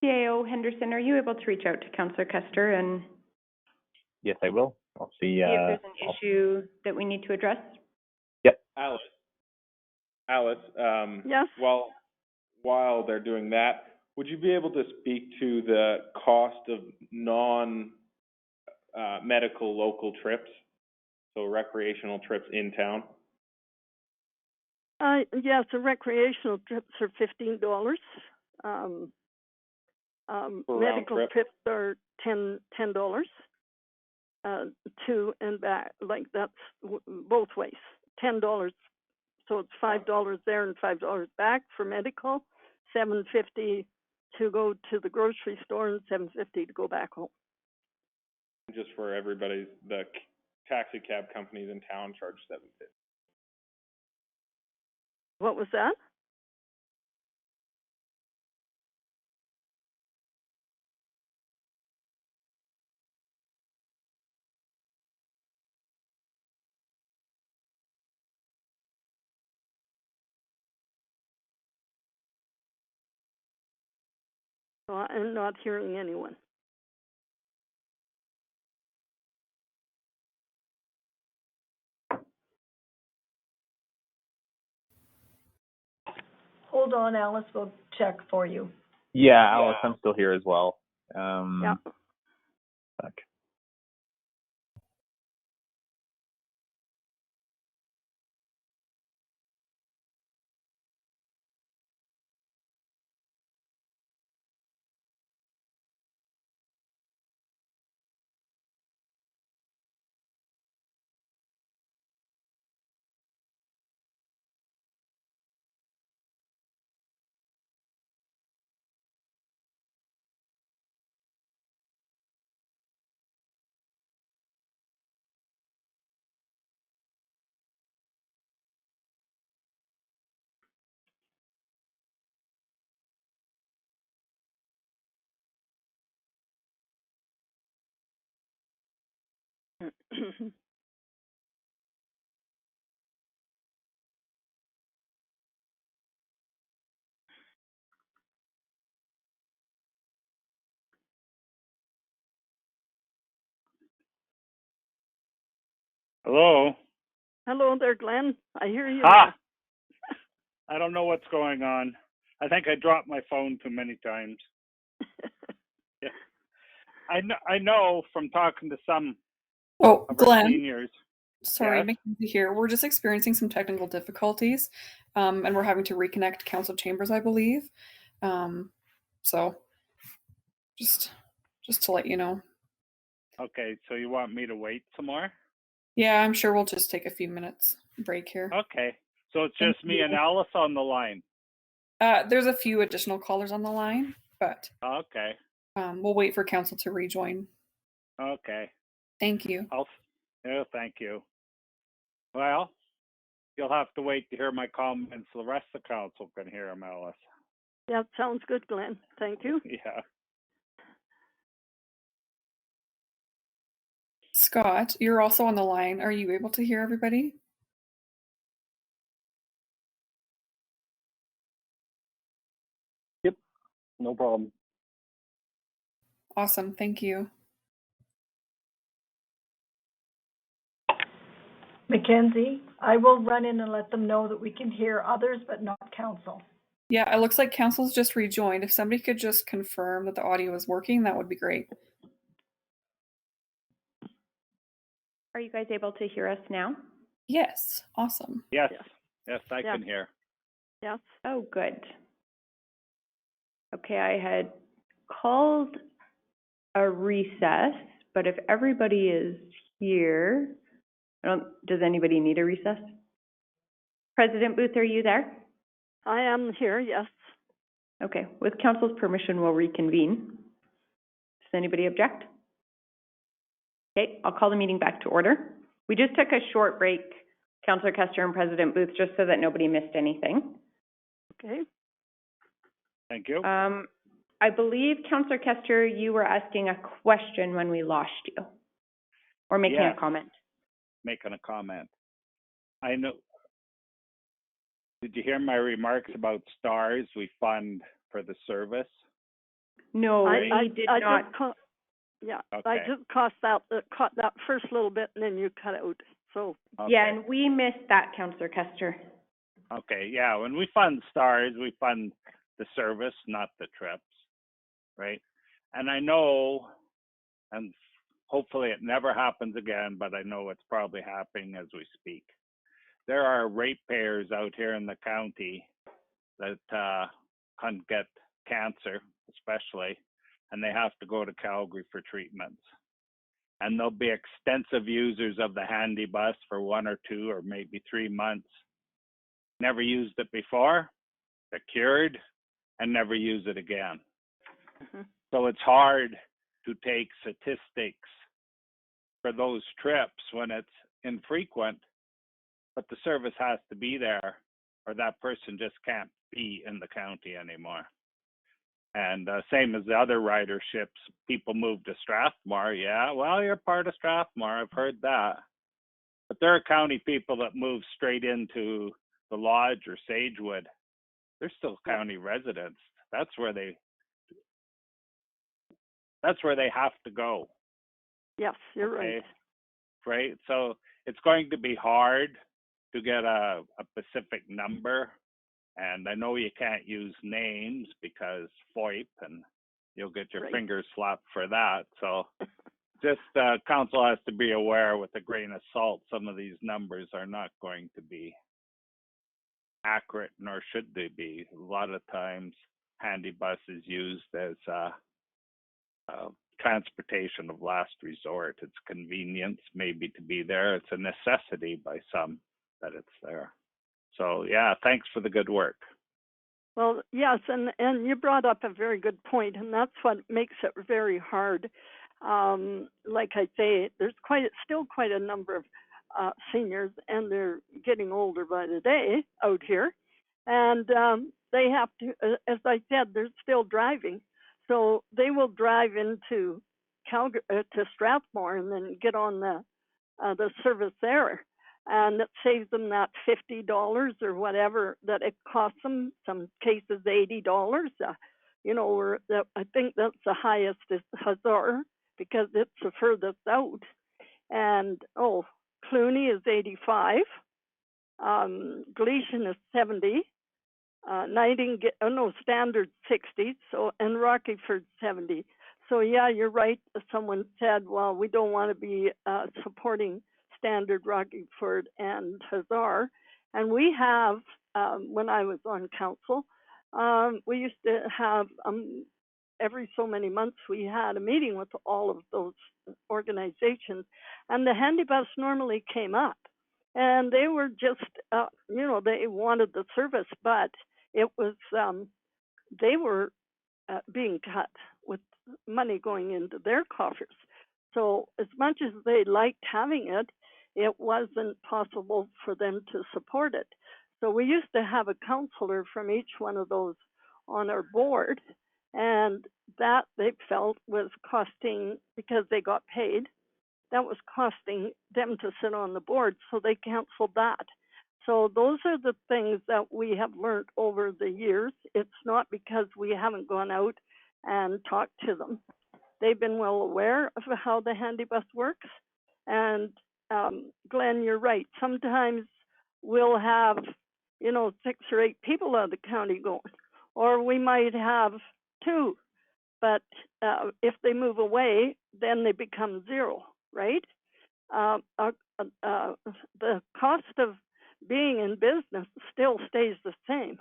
CAO Henderson, are you able to reach out to Councillor Kester and Yes, I will. I'll see, see if there's an issue that we need to address? Yep. Alice, Yes? while they're doing that, would you be able to speak to the cost of medical local trips, so recreational trips in town? Yes, the recreational trips are $15. Medical trip? trips are $10, to and back, like that's both ways, $10. So it's $5 there and $5 back for medical, $7.50 to go to the grocery store and $7.50 to go back home. Just for everybody, the taxi cab companies in town charge $7.50. What was that? Well, I'm not hearing anyone. Hold on, Alice, we'll check for you. Yeah, Alice, I'm still here as well. Yeah. Fuck. Hello? Hello there, Glenn. I hear you. I don't know what's going on. I think I dropped my phone too many times. Yeah. I know from talking to some Oh, of our Glenn, seniors. sorry, Yes? Mackenzie here. We're just experiencing some technical difficulties, and we're having to reconnect council chambers, I believe. So just to let you know. Okay, so you want me to wait some more? Yeah, I'm sure we'll just take a few minutes break here. Okay, so it's Thank just me you. and Alice on the line. There's a few additional callers on the line, but Okay, we'll wait for council to rejoin. okay. Thank you. Thank you. Well, you'll have to wait to hear my comments. The rest of the council can hear them, Alice. Yeah, sounds good, Glenn. Thank you. Yeah. Scott, you're also on the line. Are you able to hear everybody? Yep, no problem. Awesome, thank you. Mackenzie, I will run in and let them know that we can hear others, but not council. Yeah, it looks like council's just rejoined. If somebody could just confirm that the audio is working, that would be great. Are you guys able to hear us now? Yes, awesome. Yes, I can hear. Yes. Oh, good. Okay, I had called a recess, but if everybody is here, does anybody need a recess? President Booth, are you there? I am here, yes. Okay, with council's permission, we'll reconvene. Does anybody object? Okay, I'll call the meeting back to order. We just took a short break, Councillor Kester and President Booth, just so that nobody missed anything. Okay. Thank you. I believe, Councillor Kester, you were asking a question when we lost you, or making Yes. a comment. Making a comment. I know, did you hear my remarks about STARS we fund for the service? No, I we did I not. just caught, yeah, I Okay. just caught that first little bit and then you cut out, so. Yeah, and we missed that, Councillor Kester. Okay, yeah, when we fund STARS, we fund the service, not the trips, right? And I know, and hopefully it never happens again, but I know it's probably happening as we speak. There are ratepayers out here in the county that can get cancer, especially, and they have to go to Calgary for treatments. And they'll be extensive users of the handy bus for 1 or 2 or maybe 3 months. Never used it before, they're cured, and never use it again. So it's hard to take statistics for those trips when it's infrequent, but the service has to be there or that person just can't be in the county anymore. And same as the other riderships, people move to Strathmore. Yeah, well, you're part of Strathmore, I've heard that. But there are county people that move straight into the Lodge or Sagewood. They're still county residents. That's where they have to go. Yes, you're Okay? right. Right? So it's going to be hard to get a specific number. And I know you can't use names because FOIP, and you'll get your Right. fingers slapped for that. So just council has to be aware with a grain of salt, some of these numbers are not going to be accurate, nor should they be. A lot of times handy bus is used as transportation of last resort. It's convenience maybe to be there. It's a necessity by some that it's there. So yeah, thanks for the good work. Well, yes, and you brought up a very good point, and that's what makes it very hard. Like I say, there's still quite a number of seniors, and they're getting older by the day out here, and they have to, as I said, they're still driving, so they will drive into Calgary to Strathmore and then get on the service there. And it saves them that $50 or whatever that it costs them. Some cases $80. I think that's the highest is Hazard because it's the furthest out. And Clooney is 85. Gleason is 70. Standard 60. So and Rockyford 70. So yeah, you're right. Someone said, well, we don't want to be supporting Standard, Rockyford, and Hazard. And we have, when I was on council, we used to have, every so many months, we had a meeting with all of those organizations. And the handy bus normally came up. And they were just, they wanted the service, but it was, they were being cut with money going into their coffers. So as much as they liked having it, it wasn't possible for them to support it. So we used to have a counselor from each one of those on our board, and that they felt was costing, because they got paid, that was costing them to sit on the board, so they canceled that. So those are the things that we have learned over the years. It's not because we haven't gone out and talked to them. They've been well aware of how the handy bus works. And Glenn, you're right. Sometimes we'll have, 6 or 8 people out of the county going, or we might have 2. But if they move away, then they become 0, right? The cost of being in business still stays the same,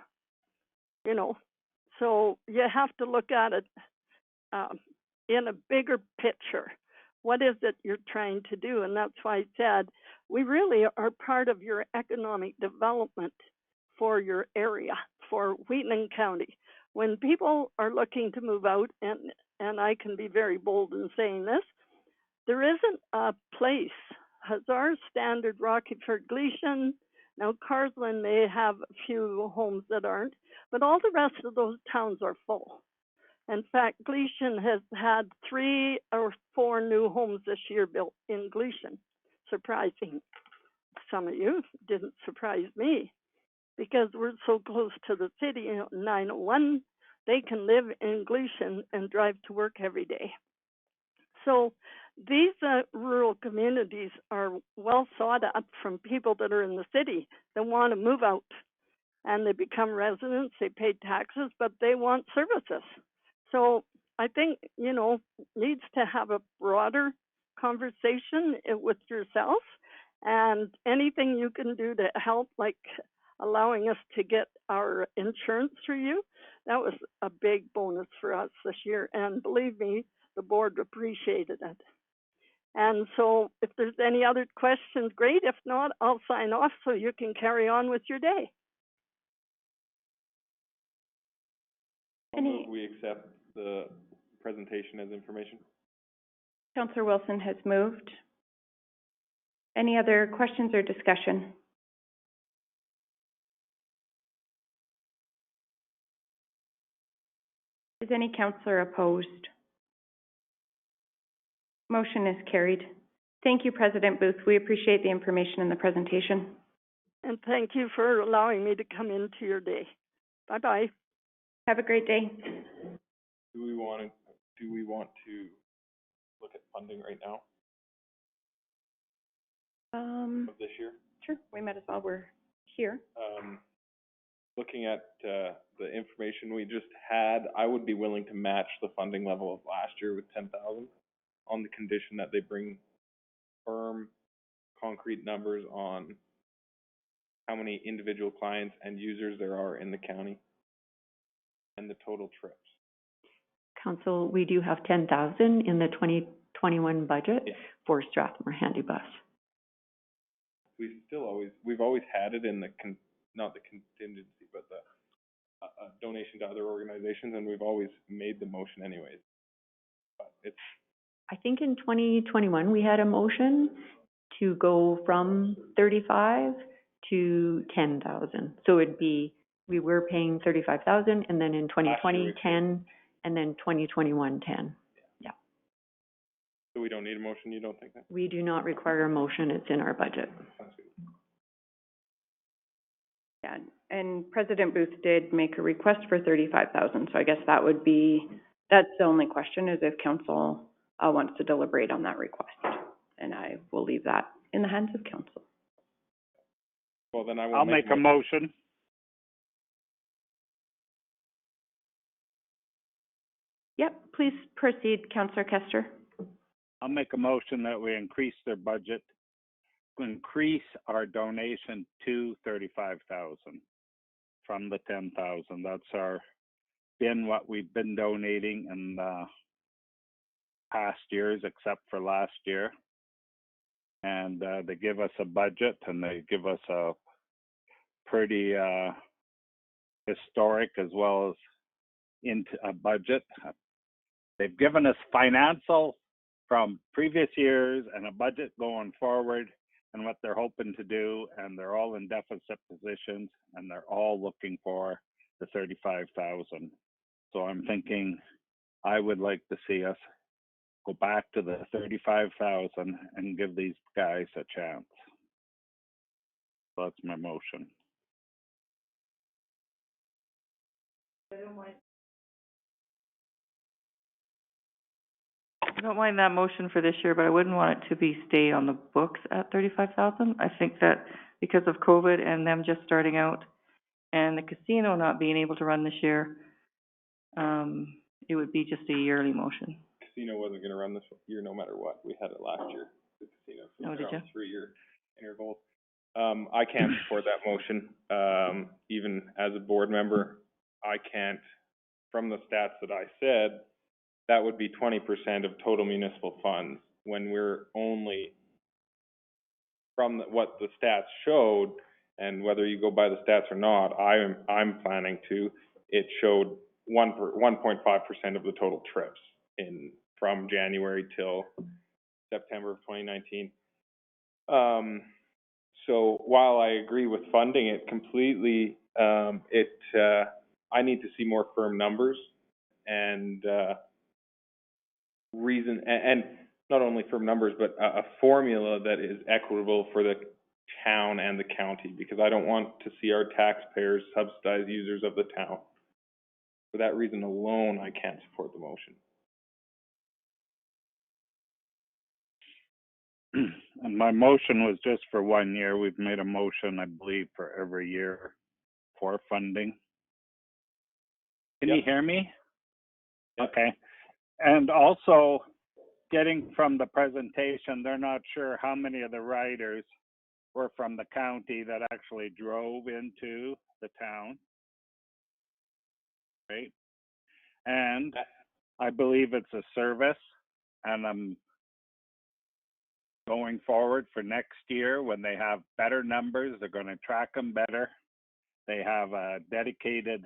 So you have to look at it in a bigger picture. What is it you're trying to do? And that's why I said we really are part of your economic development for your area, for Wheatland County. When people are looking to move out, and I can be very bold in saying this, there isn't a place, Hazard, Standard, Rockyford, Gleason, now Carsland may have a few homes that aren't, but all the rest of those towns are full. In fact, Gleason has had 3 or 4 new homes this year built in Gleason. Surprising. Some of you, didn't surprise me, because we're so close to the city. 901, they can live in Gleason and drive to work every day. So these rural communities are well sought out from people that are in the city that want to move out, and they become residents, they pay taxes, but they want services. So I think, needs to have a broader conversation with yourself, and anything you can do to help, like allowing us to get our insurance through you, that was a big bonus for us this year. And believe me, the board appreciated it. And so if there's any other questions, great. If not, I'll sign off so you can carry on with your day. We accept the presentation as information. Councillor Wilson has moved. Any other questions or discussion? Is any councillor opposed? Motion is carried. Thank you, President Booth. We appreciate the information in the presentation. And thank you for allowing me to come into your day. Bye-bye. Have a great day. Do we want to look at funding right now of this year? Sure, we might as well. We're here. Looking at the information we just had, I would be willing to match the funding level of last year with 10,000 on the condition that they bring firm, concrete numbers on how many individual clients and users there are in the county and the total trips. Council, we do have 10,000 in the 2021 budget for Strathmore Handy Bus. We've always had it in the not the contingency, but the donation to other organizations, and we've always made the motion anyways. But it's. I think in 2021 we had a motion to go from 35 to 10,000. So it'd be, we were paying 35,000, and then in 2020 10, and then 2021 10. Yeah. So we don't need a motion. You don't think that? We do not require a motion. It's in our budget. Yeah, and President Booth did make a request for 35,000, so I guess that would be, that's the only question, is if council wants to deliberate on that request. And I will leave that in the hands of council. Well, then I'll make a motion. Yep, please proceed, Councillor Kester. I'll make a motion that we increase their budget, increase our donation to 35,000 from the 10,000. That's been what we've been donating in past years, except for last year. And they give us a budget, and they give us a pretty historic as well as into a budget. They've given us financial from previous years and a budget going forward and what they're hoping to do, and they're all in deficit positions, and they're all looking for the 35,000. So I'm thinking I would like to see us go back to the 35,000 and give these guys a chance. So that's my motion. I don't mind that motion for this year, but I wouldn't want it to be stay on the books at 35,000. I think that because of COVID and them just starting out and the casino not being able to run this year, it would be just a yearly motion. Casino wasn't going to run this year no matter what. We had it last year. The casino. So oh, did you? 3-year interval. I can't support that motion. Even as a board member, I can't. From the stats that I said, that would be 20% of total municipal funds, when we're only, from what the stats showed, and whether you go by the stats or not, I'm planning to, it showed 1.5% of the total trips from January till September of 2019. So while I agree with funding it completely, I need to see more firm numbers and, and not only for numbers, but a formula that is equitable for the town and the county, because I don't want to see our taxpayers subsidize users of the town. For that reason alone, I can't support the motion. And my motion was just for 1 year. We've made a motion, I believe, for every year for funding. Can you hear me? Okay. And also, getting from the presentation, they're not sure how many of the riders were from the county that actually drove into the town. Right? And I believe it's a service, and I'm going forward for next year when they have better numbers, they're going to track them better. They have a dedicated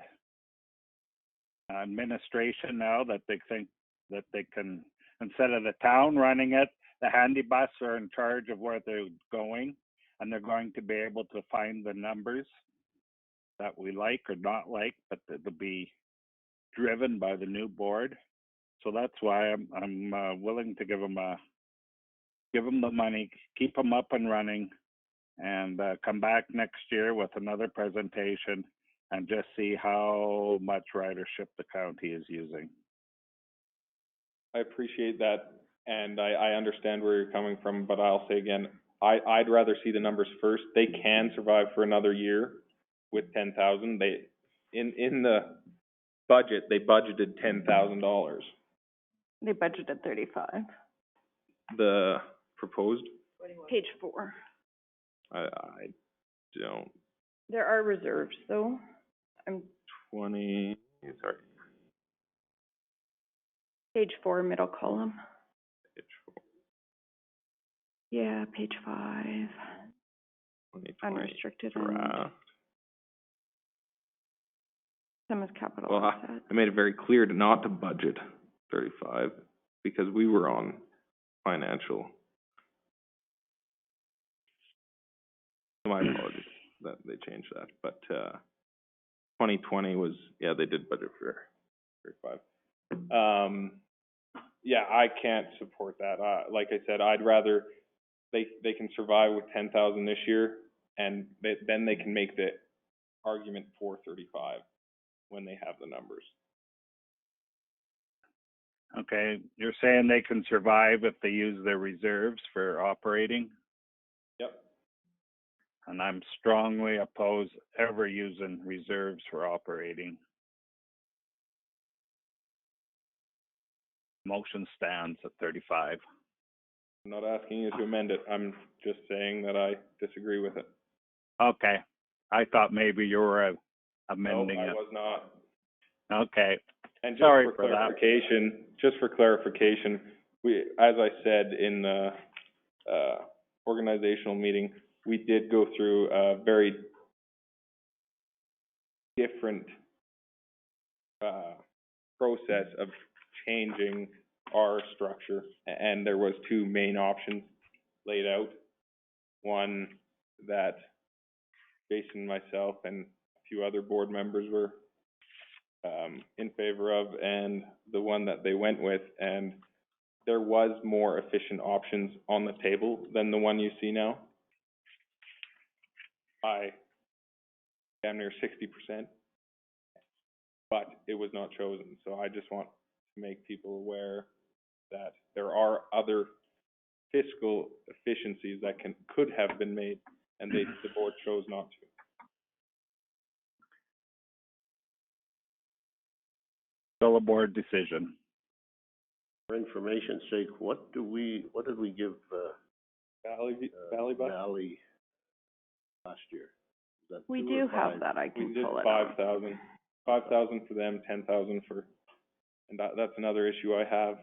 administration now that they think that they can, instead of the town running it, the handy bus are in charge of where they're going, and they're going to be able to find the numbers that we like or not like, but it'll be driven by the new board. So that's why I'm willing to give them the money, keep them up and running, and come back next year with another presentation and just see how much ridership the county is using. I appreciate that, and I understand where you're coming from, but I'll say again, I'd rather see the numbers first. They can survive for another year with 10,000. In the budget, they budgeted $10,000. They budgeted 35. The proposed? Page 4. I don't. There are reserves, though. 20, sorry. Page 4, middle column. Page 4. Yeah, page 5. 2020 Unrestricted and draft. some is capital Well, asset. I made it very clear not to budget 35 because we were on financial. My apologies that they changed that, but 2020 was, yeah, they did budget for 35. Yeah, I can't support that. Like I said, I'd rather they can survive with 10,000 this year, and then they can make the argument for 35 when they have the numbers. Okay, you're saying they can survive if they use their reserves for operating? Yep. And I'm strongly opposed ever using reserves for operating. Motion stands at 35. I'm not asking you to amend it. I'm just saying that I disagree with it. Okay. I thought maybe you were amending No, I it. was not. Okay. And just Sorry for for that. clarification, we, as I said in the organizational meeting, we did go through a very different process of changing our structure, and there was two main options laid out. One that Jason, myself, and a few other board members were in favor of, and the one that they went with, and there was more efficient options on the table than the one you see now. By damn near 60%, but it was not chosen. So I just want to make people aware that there are other fiscal efficiencies that could have been made, and the board chose not to. Still a board decision. For information's sake, what did we give, Valley Bus? Valley last year? Is that We 2 do or have 5? that. I can We did pull it 5,000. 5,000 for them, 10,000 for, and that's another issue I have.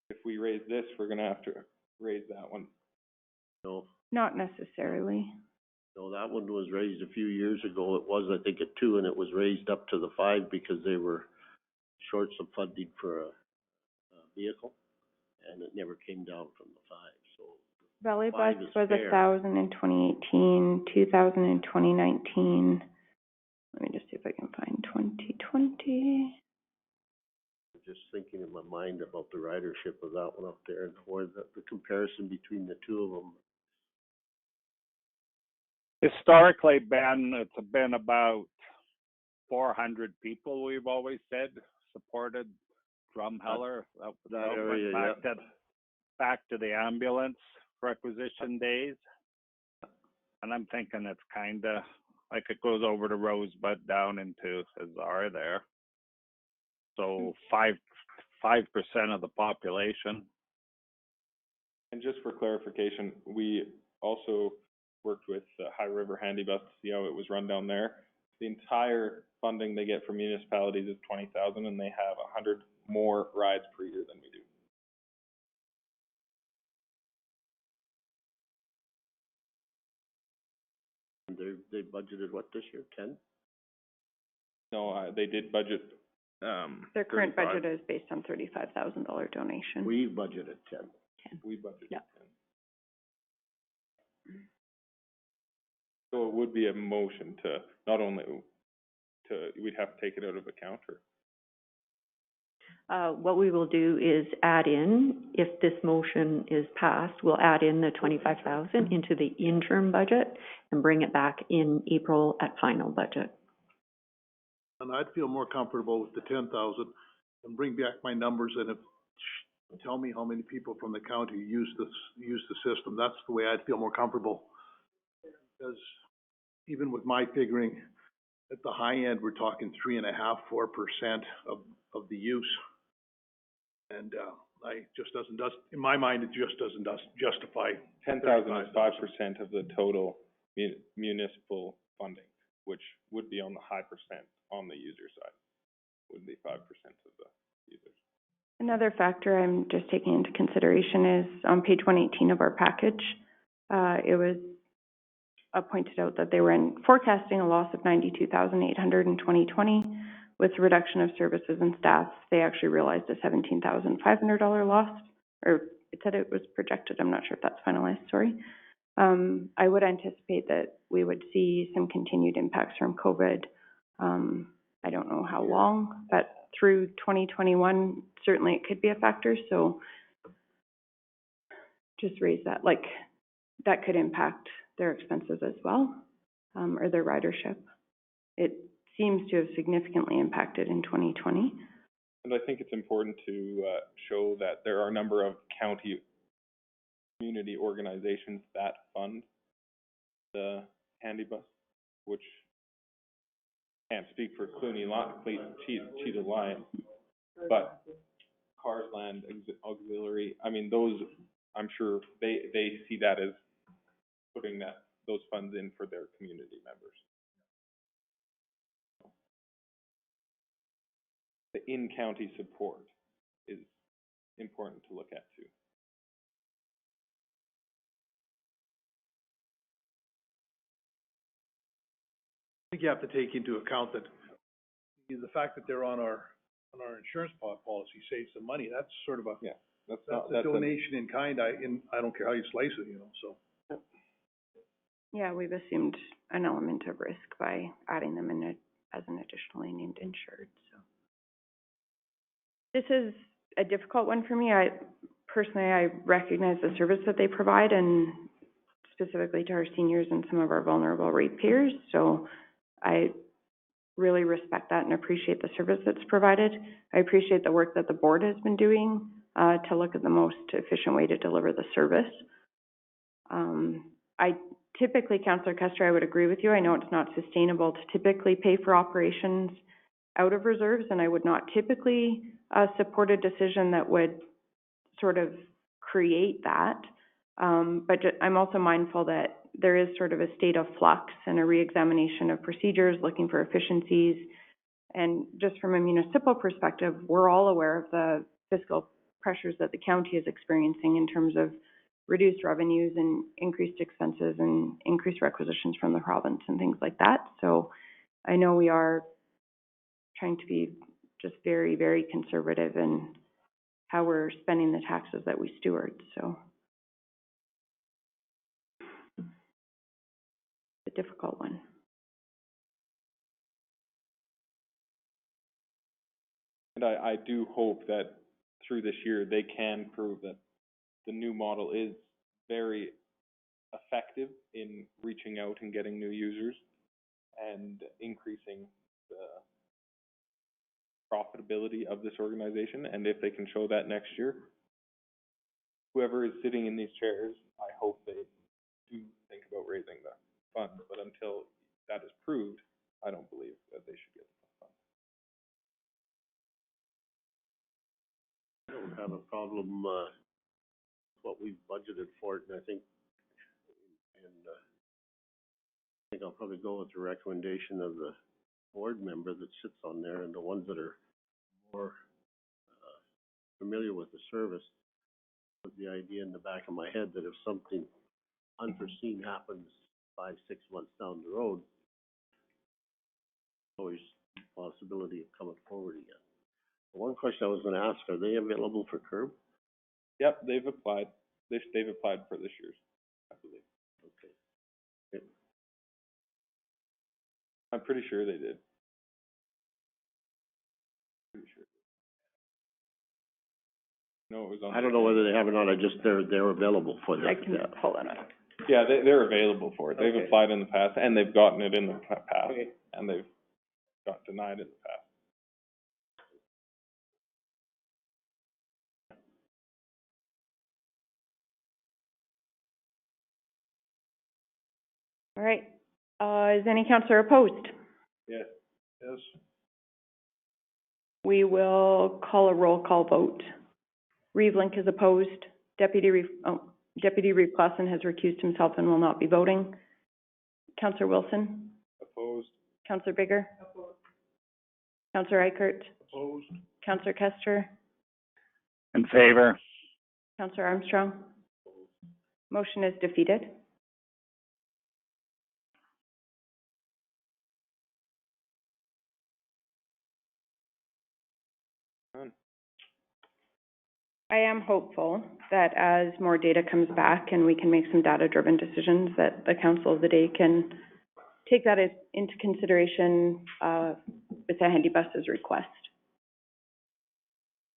If we raise this, we're gonna have to raise that one. No, Not necessarily. no, that one was raised a few years ago. It was, I think, at 2, and it was raised up to the 5 because they were short some funding for a vehicle, and it never came down from the 5, so. Valley Bus 5 is was fair. 1,000 in 2018, 2,000 in 2019. Let me just see if I can find 2020. just thinking in my mind about the ridership of that one up there and or the comparison between the two of them. Historically, Ben, it's been about 400 people, we've always said, supported Drumheller. That area, back to the ambulance requisition days. And I'm thinking it's kind of like it goes over to Rosebud down into Hazar there. So 5% of the population. And just for clarification, we also worked with High River Handy Bus to see how it was run down there. The entire funding they get from municipalities is 20,000, and they have 100 more rides per year than we do. They budgeted what this year, 10? No, they did budget, Their current 35. budget is based on $35,000 donation. We budgeted 10. We budgeted Yeah. 10. So it would be a motion to not only we'd have to take it out of account, or What we will do is add in, if this motion is passed, we'll add in the 25,000 into the interim budget and bring it back in April at final budget. And I'd feel more comfortable with the 10,000 and bring back my numbers and tell me how many people from the county use the system. That's the way I'd feel more comfortable. Because even with my figuring, at the high end, we're talking 3.5%, 4% of the use. And, in my mind, it just doesn't justify. 10,000 is 5% of the total municipal funding, which would be on the high percent on the user side. Would be 5% of the users. Another factor I'm just taking into consideration is on page 118 of our package. It was pointed out that they were forecasting a loss of $92,800 in 2020. With the reduction of services and staff, they actually realized a $17,500 loss, or it said it was projected. I'm not sure if that's finalized, sorry. I would anticipate that we would see some continued impacts from COVID. I don't know how long, but through 2021, certainly it could be a factor. So just raise that, like that could impact their expenses as well, or their ridership. It seems to have significantly impacted in 2020. And I think it's important to show that there are a number of county community organizations that fund the handy bus, which can't speak for Cheetah Lion, but Carsland Auxiliary, I mean, those, I'm sure they see that as putting those funds in for their community members. The in-county support is important to look at too. I think you have to take into account that the fact that they're on our insurance policy saves some money. That's sort of that's a donation in kind. I don't care how you slice it, so. Yeah, we've assumed an element of risk by adding them in as an additionally named insured, so. This is a difficult one for me. I recognize the service that they provide, and specifically to our seniors and some of our vulnerable ratepayers. So I really respect that and appreciate the service that's provided. I appreciate the work that the board has been doing to look at the most efficient way to deliver the service. I typically, Councillor Custer, I would agree with you. I know it's not sustainable to typically pay for operations out of reserves, and I would not typically support a decision that would sort of create that. But I'm also mindful that there is sort of a state of flux and a reexamination of procedures, looking for efficiencies. And just from a municipal perspective, we're all aware of the fiscal pressures that the county is experiencing in terms of reduced revenues and increased expenses and increased requisitions from the province and things like that. So I know we are trying to be just very, very conservative in how we're spending the taxes that we steward, so. It's a difficult one. And I do hope that through this year, they can prove that the new model is very effective in reaching out and getting new users and increasing the profitability of this organization. And if they can show that next year, whoever is sitting in these chairs, I hope they do think about raising the funds. But until that is proved, I don't believe that they should get the funds. I don't have a problem, what we've budgeted for it, and I think I'll probably go with the recommendation of the board member that sits on there and the ones that are more, familiar with the service. With the idea in the back of my head that if something unforeseen happens 5, 6 months down the road, always the possibility of coming forward again. One question I was gonna ask, are they available for curb? Yep, they've applied. They've applied for this year's, I believe. Okay. I'm pretty sure they did. Pretty sure. No, it was on. I don't know whether they have or not, they're available for that. I can pull it up. Yeah, they're available for it. They've Okay. applied in the past, and they've gotten it in the past, Okay. and they've got denied in the past. All right. Is any counselor opposed? Yes. Yes. We will call a roll call vote. Reeve Link is opposed. Deputy Reeve Clausen has recused himself and will not be voting. Counselor Wilson? Opposed. Counselor Bigger? Opposed. Counselor Eichert? Opposed. Counselor Kester? In favor. Counselor Armstrong? Motion is defeated. I am hopeful that as more data comes back and we can make some data-driven decisions, that the council of the day can take that into consideration with the handy bus's request.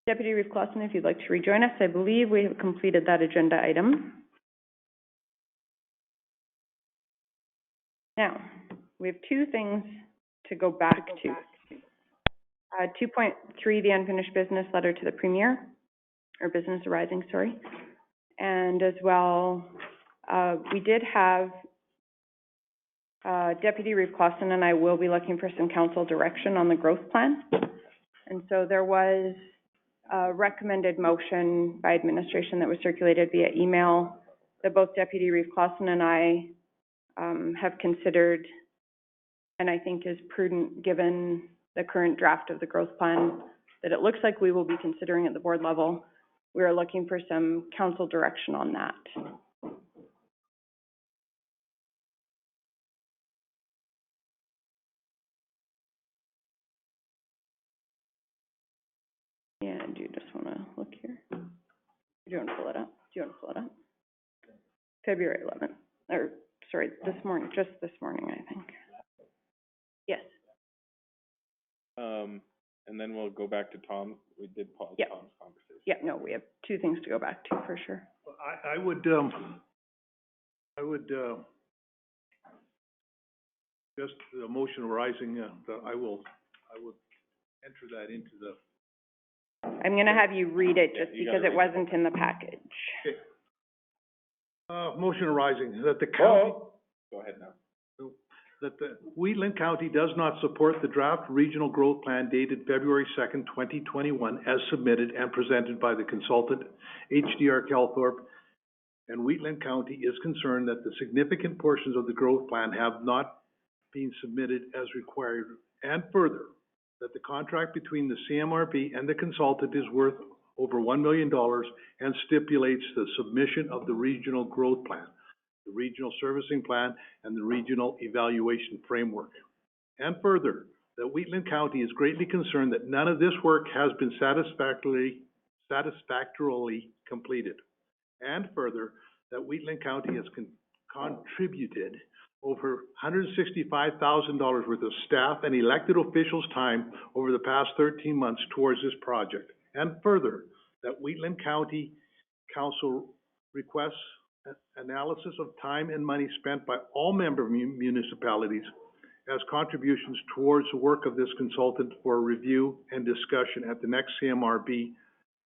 Deputy Reeve Clausen, if you'd like to rejoin us, I believe we have completed that agenda item. Now, we have two things to go back to. 2.3, the unfinished business letter to the Premier, or business arising, sorry. And as well, we did have Deputy Reeve Clausen and I will be looking for some council direction on the growth plan. And so there was a recommended motion by administration that was circulated via email that both Deputy Reeve Clausen and I have considered, and I think is prudent given the current draft of the growth plan that it looks like we will be considering at the board level. We are looking for some council direction on that. Yeah, do you just want to look here? Do you want to pull it up? February 11th, or sorry, this morning, just this morning, I think. Yes. And then we'll go back to Tom. We did pause Yep. Tom's conversation. Yeah, no, we have two things to go back to for sure. I would just the motion arising, I would enter that into the. I'm gonna have you read it just you gotta because it read it. wasn't in the package. Okay. Motion arising that the county. Go ahead now. That the Wheatland County does not support the draft regional growth plan dated February 2nd, 2021, as submitted and presented by the consultant HDR Calthorpe, and Wheatland County is concerned that the significant portions of the growth plan have not been submitted as required, and further, that the contract between the CMRB and the consultant is worth over $1 million and stipulates the submission of the regional growth plan, the regional servicing plan, and the regional evaluation framework. And further, that Wheatland County is greatly concerned that none of this work has been satisfactorily completed. And further, that Wheatland County has contributed over $165,000 worth of staff and elected officials' time over the past 13 months towards this project. And further, that Wheatland County Council requests analysis of time and money spent by all member municipalities as contributions towards the work of this consultant for review and discussion at the next CMRB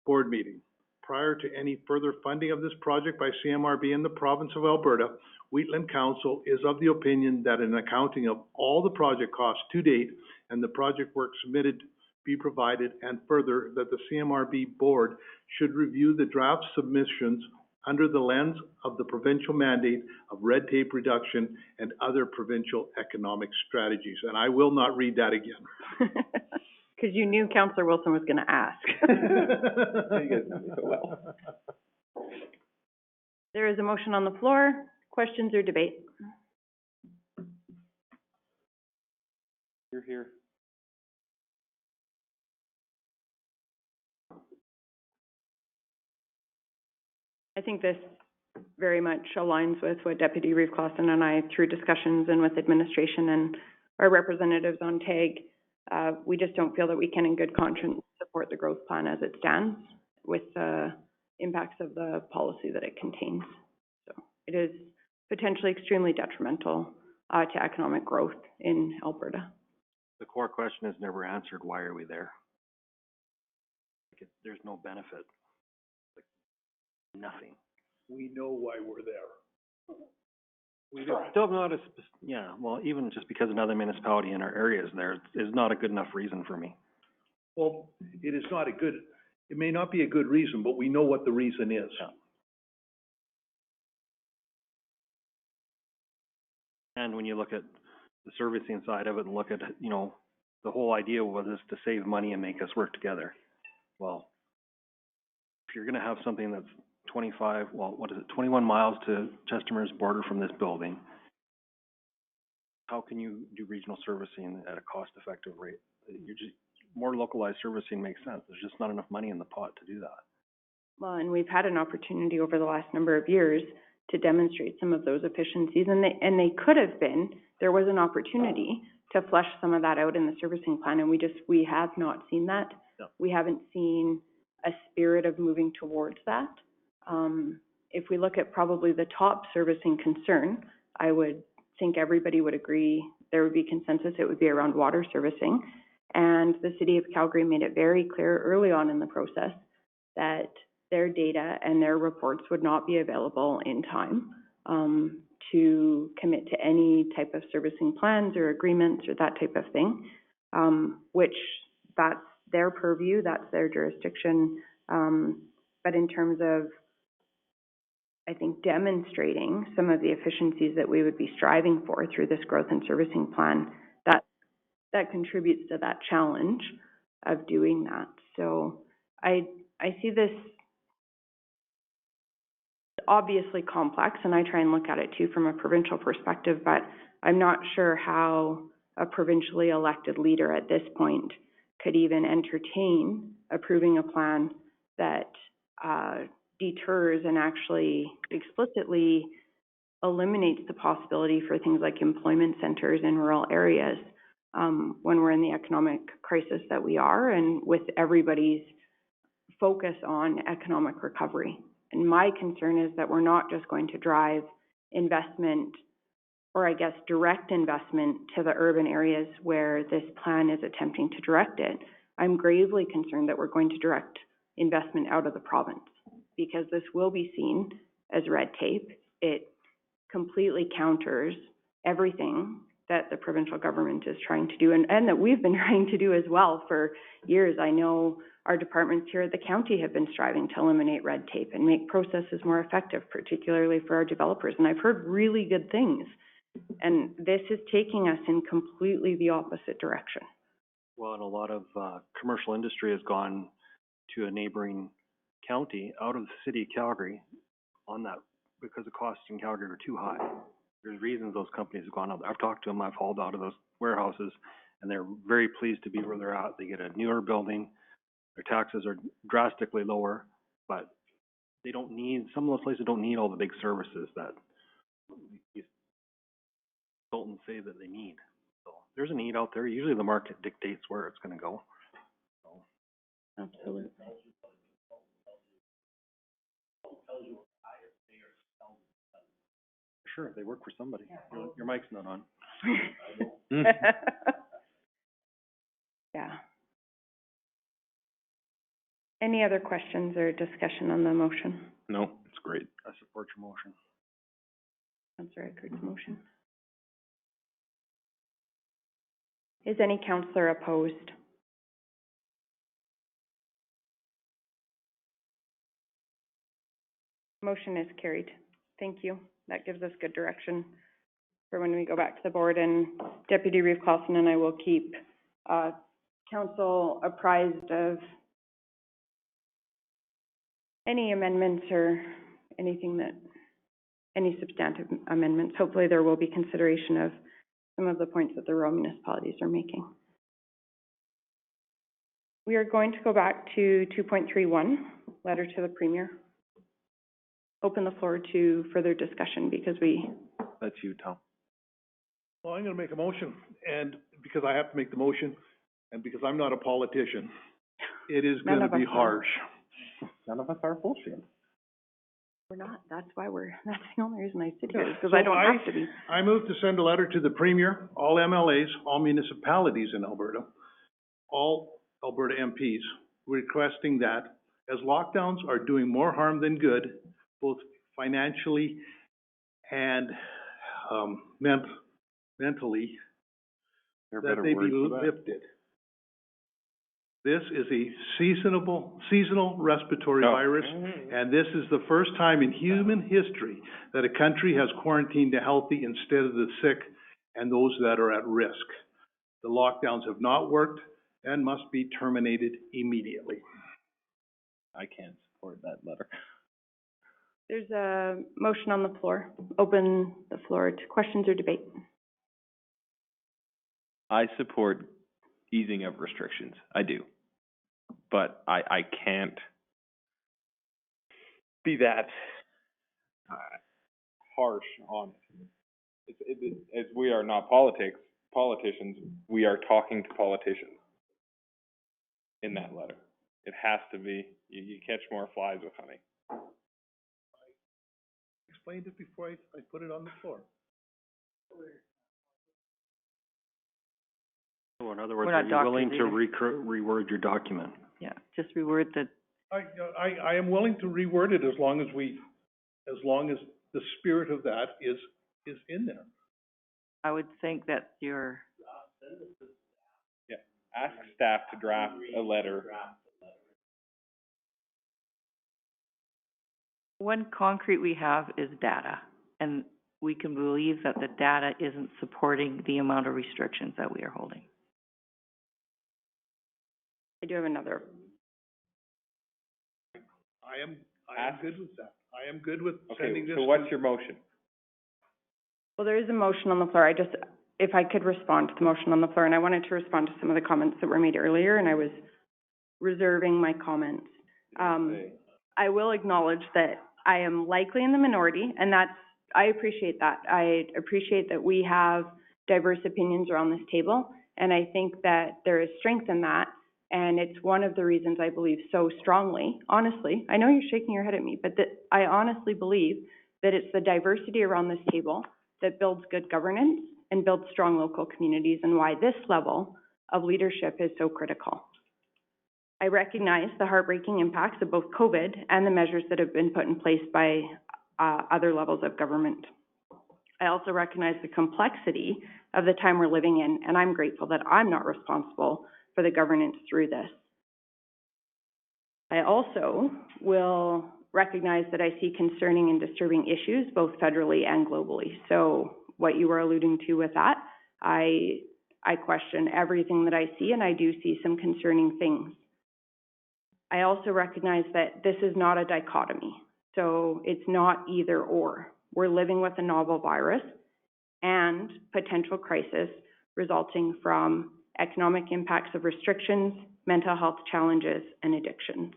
board meeting. Prior to any further funding of this project by CMRB in the province of Alberta, Wheatland Council is of the opinion that an accounting of all the project costs to date and the project work submitted be provided, and further, that the CMRB board should review the draft submissions under the lens of the provincial mandate of red tape reduction and other provincial economic strategies. And I will not read that again. Because you knew Councillor Wilson was going to ask. There is a motion on the floor. Questions or debate? You're here. I think this very much aligns with what Deputy Reeve Clausen and I, through discussions and with administration and our representatives on TAG, we just don't feel that we can in good conscience support the growth plan as it stands with the impacts of the policy that it contains. So it is potentially extremely detrimental to economic growth in Alberta. The core question is never answered, why are we there? There's no benefit. Nothing. We know why we're there. We still not a, well, even just because another municipality in our area is there is not a good enough reason for me. Well, it is not a good, it may not be a good reason, but we know what the reason is. Yeah. And when you look at the servicing side of it and look at, the whole idea was is to save money and make us work together. Well, if you're gonna have something that's 21 miles to Chestermere border from this building, how can you do regional servicing at a cost-effective rate? More localized servicing makes sense. There's just not enough money in the pot to do that. Well, and we've had an opportunity over the last number of years to demonstrate some of those efficiencies, and they could have been, there was an opportunity to flesh some of that out in the servicing plan, and we have not seen that. No. We haven't seen a spirit of moving towards that. If we look at probably the top servicing concern, I would think everybody would agree, there would be consensus, it would be around water servicing. And the City of Calgary made it very clear early on in the process that their data and their reports would not be available in time to commit to any type of servicing plans or agreements or that type of thing, which that's their purview, that's their jurisdiction. But in terms of, I think, demonstrating some of the efficiencies that we would be striving for through this growth and servicing plan, that contributes to that challenge of doing that. So I see this obviously complex, and I try and look at it too from a provincial perspective, but I'm not sure how a provincially elected leader at this point could even entertain approving a plan that deters and actually explicitly eliminates the possibility for things like employment centers in rural areas when we're in the economic crisis that we are, and with everybody's focus on economic recovery. And my concern is that we're not just going to drive investment, or I guess direct investment, to the urban areas where this plan is attempting to direct it. I'm gravely concerned that we're going to direct investment out of the province, because this will be seen as red tape. It completely counters everything that the provincial government is trying to do, and that we've been trying to do as well for years. I know our departments here at the county have been striving to eliminate red tape and make processes more effective, particularly for our developers, and I've heard really good things. And this is taking us in completely the opposite direction. Well, and a lot of commercial industry has gone to a neighboring county out of the city of Calgary on that because the costs in Calgary are too high. There's reasons those companies have gone out. I've talked to them, I've hauled out of those warehouses, and they're very pleased to be where they're at. They get a newer building, their taxes are drastically lower, but they don't need, some of those places don't need all the big services that consultants say that they need. So there's a need out there. Usually the market dictates where it's gonna go. Absolutely. Sure, they work for somebody. Your mic's not on. Yeah. Any other questions or discussion on the motion? No, it's great. I support your motion. Councillor Eckhart's motion. Is any councillor opposed? Motion is carried. Thank you. That gives us good direction for when we go back to the board, and Deputy Reeve Clausen and I will keep council apprised of any amendments or anything that, any substantive amendments. Hopefully there will be consideration of some of the points that the rural municipalities are making. We are going to go back to 2.31, letter to the Premier. Open the floor to further discussion because we... That's you, Tom. Well, I'm gonna make a motion, and because I have to make the motion, and because I'm not a politician, it is gonna be harsh. None of us are bullshit. We're not. That's why that's the only reason I sit here, is because I don't have to be. I move to send a letter to the Premier, all MLAs, all municipalities in Alberta, all Alberta MPs, requesting that as lockdowns are doing more harm than good, both financially and mentally, that they be lifted. This is a seasonal respiratory virus, and this is the first time in human history that a country has quarantined the healthy instead of the sick and those that are at risk. The lockdowns have not worked and must be terminated immediately. I can't support that letter. There's a motion on the floor. Open the floor to questions or debate. I support easing of restrictions. I do. But I can't be that harsh on it. As we are not politicians, we are talking to politicians in that letter. It has to be, you catch more flies with honey. I explained it before I put it on the floor. So in other words, We're are not you willing doctors to reword your document? Yeah, just reword the, I am willing to reword it as long as the spirit of that is in there. I would think that your, Yeah, ask staff to draft a letter. one concrete we have is data, and we can believe that the data isn't supporting the amount of restrictions that we are holding. I do have another. I am good with that. I am good with Okay, sending this. so what's your motion? Well, there is a motion on the floor. If I could respond to the motion on the floor, and I wanted to respond to some of the comments that were made earlier, and I was reserving my comments. I will acknowledge that I am likely in the minority, and I appreciate that. I appreciate that we have diverse opinions around this table, and I think that there is strength in that, and it's one of the reasons I believe so strongly, honestly. I know you're shaking your head at me, but that I honestly believe that it's the diversity around this table that builds good governance and builds strong local communities, and why this level of leadership is so critical. I recognize the heartbreaking impacts of both COVID and the measures that have been put in place by other levels of government. I also recognize the complexity of the time we're living in, and I'm grateful that I'm not responsible for the governance through this. I also will recognize that I see concerning and disturbing issues both federally and globally. So what you were alluding to with that, I question everything that I see, and I do see some concerning things. I also recognize that this is not a dichotomy. So it's not either or. We're living with a novel virus and potential crisis resulting from economic impacts of restrictions, mental health challenges, and addictions.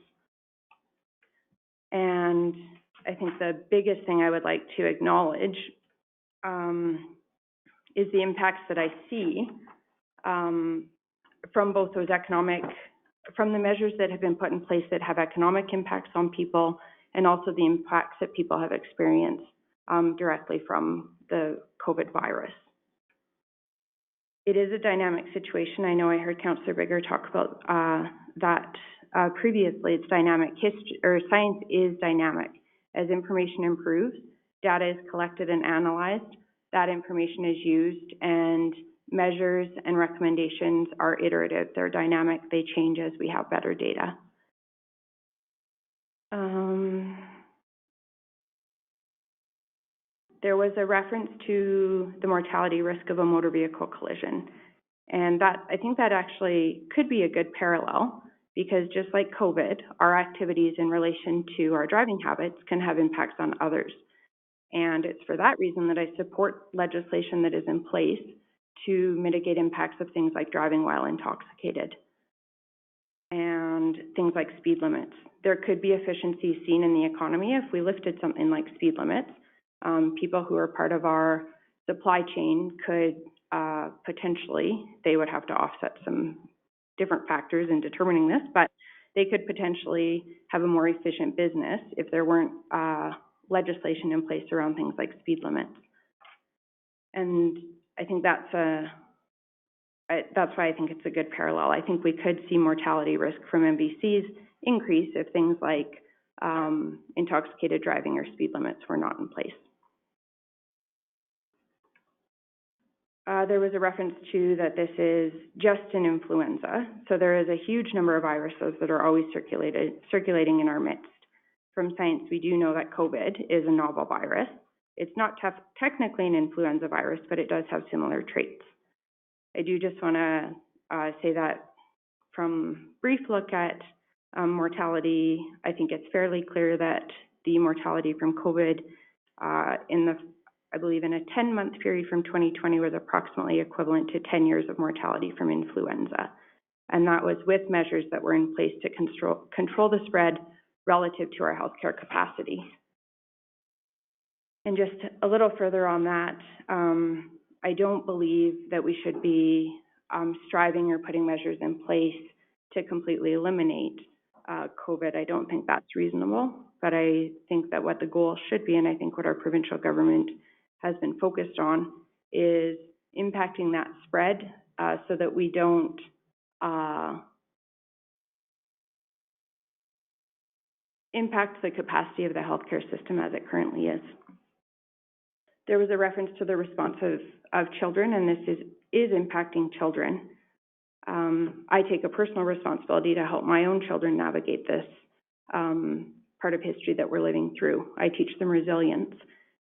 And I think the biggest thing I would like to acknowledge is the impacts that I see from both those from the measures that have been put in place that have economic impacts on people, and also the impacts that people have experienced directly from the COVID virus. It is a dynamic situation. I know I heard Councillor Bigger talk about that previously. It's dynamic. Science is dynamic. As information improves, data is collected and analyzed, that information is used, and measures and recommendations are iterative. They're dynamic. They change as we have better data. There was a reference to the mortality risk of a motor vehicle collision. And I think that actually could be a good parallel, because just like COVID, our activities in relation to our driving habits can have impacts on others. And it's for that reason that I support legislation that is in place to mitigate impacts of things like driving while intoxicated and things like speed limits. There could be efficiencies seen in the economy if we lifted something like speed limits. People who are part of our supply chain could potentially, they would have to offset some different factors in determining this, but they could potentially have a more efficient business if there weren't legislation in place around things like speed limits. And I think that's why I think it's a good parallel. I think we could see mortality risk from MVCs increase if things like intoxicated driving or speed limits were not in place. There was a reference to that this is just an influenza. So there is a huge number of viruses that are always circulating in our midst. From science, we do know that COVID is a novel virus. It's not technically an influenza virus, but it does have similar traits. I do just want to say that from brief look at mortality, I think it's fairly clear that the mortality from COVID I believe in a 10-month period from 2020 was approximately equivalent to 10 years of mortality from influenza. And that was with measures that were in place to control the spread relative to our healthcare capacity. And just a little further on that, I don't believe that we should be striving or putting measures in place to completely eliminate COVID. I don't think that's reasonable, but I think that what the goal should be, and I think what our provincial government has been focused on, is impacting that spread so that we don't impact the capacity of the healthcare system as it currently is. There was a reference to the response of children, and this is impacting children. I take a personal responsibility to help my own children navigate this part of history that we're living through. I teach them resilience.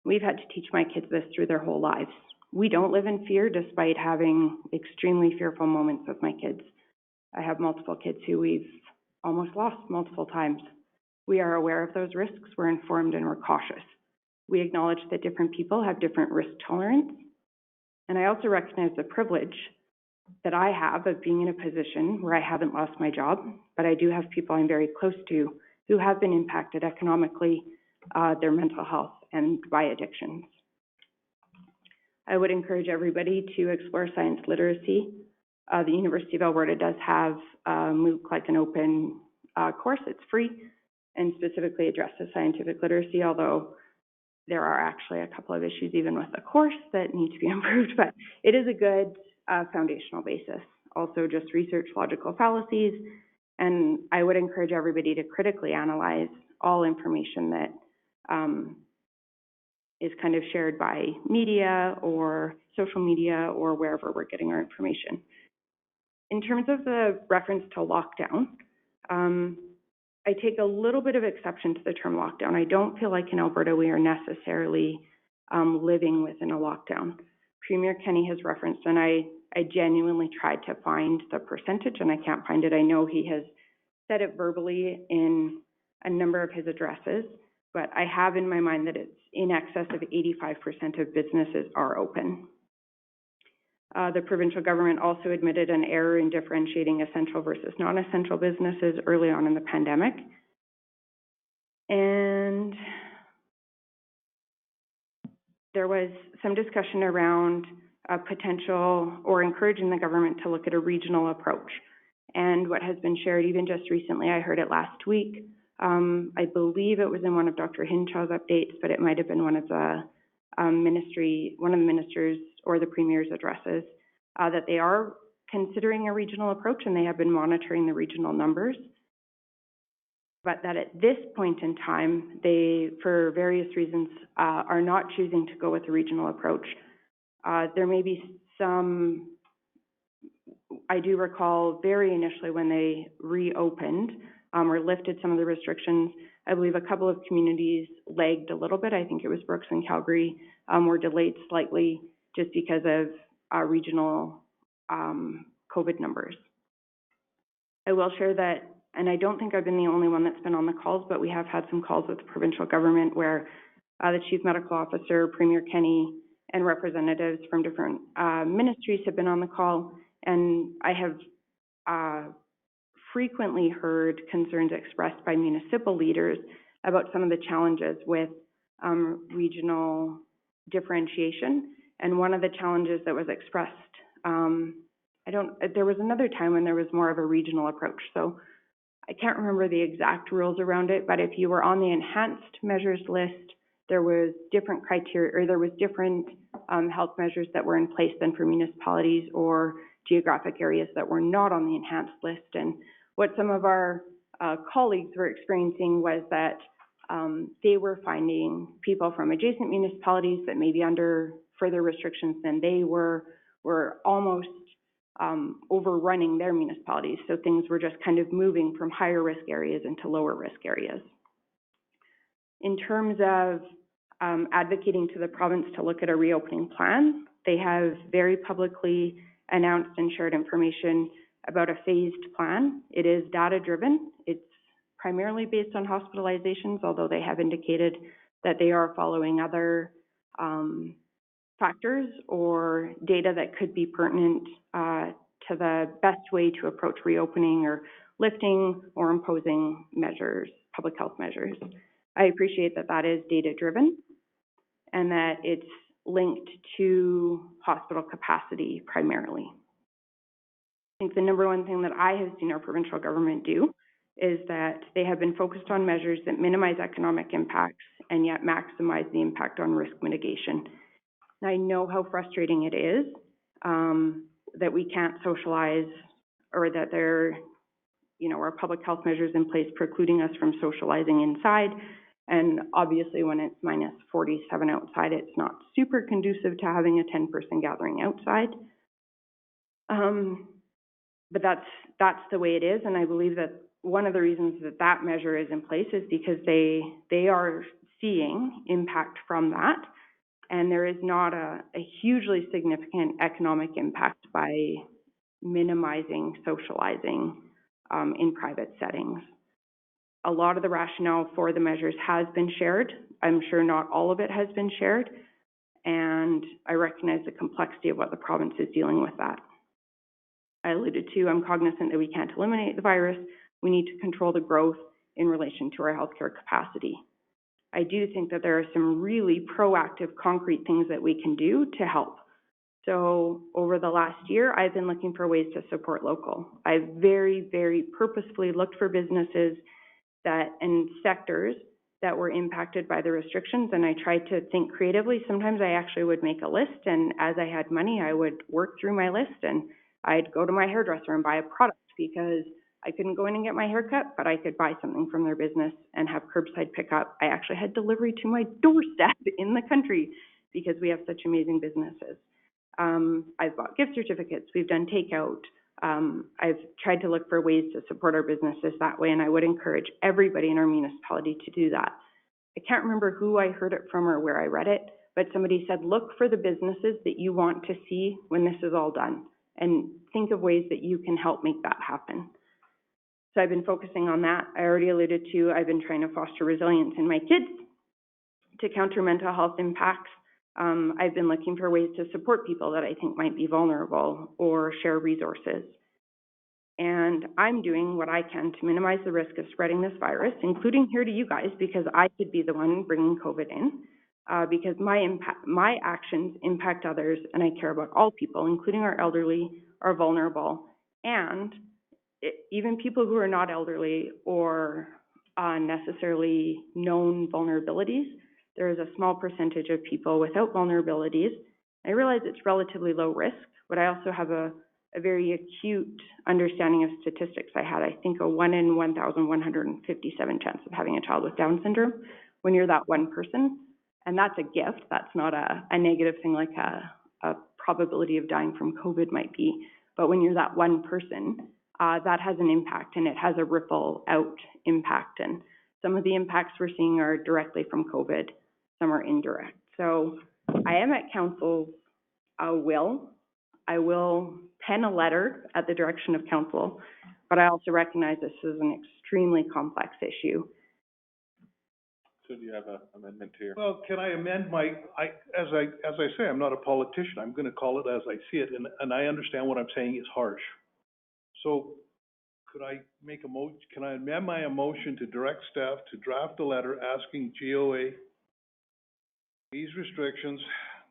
We've had to teach my kids this through their whole lives. We don't live in fear despite having extremely fearful moments with my kids. I have multiple kids who we've almost lost multiple times. We are aware of those risks, we're informed, and we're cautious. We acknowledge that different people have different risk tolerance. And I also recognize the privilege that I have of being in a position where I haven't lost my job, but I do have people I'm very close to who have been impacted economically, their mental health, and by addictions. I would encourage everybody to explore science literacy. The University of Alberta does have MOOC, like an open course. It's free and specifically addresses scientific literacy, although there are actually a couple of issues even with the course that need to be improved, but it is a good foundational basis. Also just research logical fallacies, and I would encourage everybody to critically analyze all information that is kind of shared by media or social media or wherever we're getting our information. In terms of the reference to lockdown, I take a little bit of exception to the term lockdown. I don't feel like in Alberta we are necessarily living within a lockdown. Premier Kenney has referenced, and I genuinely tried to find the percentage, and I can't find it. I know he has said it verbally in a number of his addresses, but I have in my mind that it's in excess of 85% of businesses are open. The provincial government also admitted an error in differentiating essential versus non-essential businesses early on in the pandemic. And there was some discussion around a potential or encouraging the government to look at a regional approach. And what has been shared even just recently, I heard it last week, I believe it was in one of Dr. Hinshaw's updates, but it might have been one of the ministers or the premier's addresses, that they are considering a regional approach and they have been monitoring the regional numbers. But that at this point in time, they, for various reasons, are not choosing to go with a regional approach. There may be some, I do recall very initially when they reopened or lifted some of the restrictions, I believe a couple of communities lagged a little bit. I think it was Brooks and Calgary were delayed slightly just because of regional COVID numbers. I will share that, and I don't think I've been the only one that's been on the calls, but we have had some calls with the provincial government where the Chief Medical Officer, Premier Kenney, and representatives from different ministries have been on the call, and I have frequently heard concerns expressed by municipal leaders about some of the challenges with regional differentiation. And one of the challenges that was expressed, there was another time when there was more of a regional approach. So I can't remember the exact rules around it, but if you were on the enhanced measures list, there was different criteria, or there was different health measures that were in place than for municipalities or geographic areas that were not on the enhanced list. And what some of our colleagues were experiencing was that they were finding people from adjacent municipalities that may be under further restrictions than they were almost overrunning their municipalities. So things were just kind of moving from higher risk areas into lower risk areas. In terms of advocating to the province to look at a reopening plan, they have very publicly announced and shared information about a phased plan. It is data-driven. It's primarily based on hospitalizations, although they have indicated that they are following other factors or data that could be pertinent to the best way to approach reopening or lifting or imposing measures, public health measures. I appreciate that that is data-driven and that it's linked to hospital capacity primarily. I think the number one thing that I have seen our provincial government do is that they have been focused on measures that minimize economic impacts and yet maximize the impact on risk mitigation. And I know how frustrating it is that we can't socialize, or that there, are public health measures in place precluding us from socializing inside. And obviously when it's minus 47 outside, it's not super conducive to having a 10-person gathering outside. But that's the way it is, and I believe that one of the reasons that that measure is in place is because they are seeing impact from that, and there is not a hugely significant economic impact by minimizing socializing in private settings. A lot of the rationale for the measures has been shared. I'm sure not all of it has been shared, and I recognize the complexity of what the province is dealing with that. I alluded to, I'm cognizant that we can't eliminate the virus. We need to control the growth in relation to our healthcare capacity. I do think that there are some really proactive, concrete things that we can do to help. So over the last year, I've been looking for ways to support local. I've very, very purposefully looked for businesses and sectors that were impacted by the restrictions, and I tried to think creatively. Sometimes I actually would make a list, and as I had money, I would work through my list, and I'd go to my hairdresser and buy a product because I couldn't go in and get my hair cut, but I could buy something from their business and have curbside pickup. I actually had delivery to my doorstep in the country because we have such amazing businesses. I've bought gift certificates. We've done takeout. I've tried to look for ways to support our businesses that way, and I would encourage everybody in our municipality to do that. I can't remember who I heard it from or where I read it, but somebody said, look for the businesses that you want to see when this is all done, and think of ways that you can help make that happen. So I've been focusing on that. I already alluded to, I've been trying to foster resilience in my kids to counter mental health impacts. I've been looking for ways to support people that I think might be vulnerable or share resources. And I'm doing what I can to minimize the risk of spreading this virus, including here to you guys, because I could be the one bringing COVID in. because my actions impact others, and I care about all people, including our elderly, our vulnerable, and even people who are not elderly or necessarily known vulnerabilities. There is a small percentage of people without vulnerabilities. I realize it's relatively low risk, but I also have a very acute understanding of statistics. I had, I think, a 1 in 1,157 chance of having a child with Down syndrome. When you're that one person, and that's a gift, that's not a negative thing like a probability of dying from COVID might be. But when you're that one person, that has an impact, and it has a ripple out impact. And some of the impacts we're seeing are directly from COVID, some are indirect. So I am at council's will. I will pen a letter at the direction of council, but I also recognize this is an extremely complex issue. So do you have an amendment here? Well, can I amend my, as I say, I'm not a politician. I'm gonna call it as I see it, and I understand what I'm saying is harsh. So could I make can I amend my motion to direct staff to draft a letter asking GOA these restrictions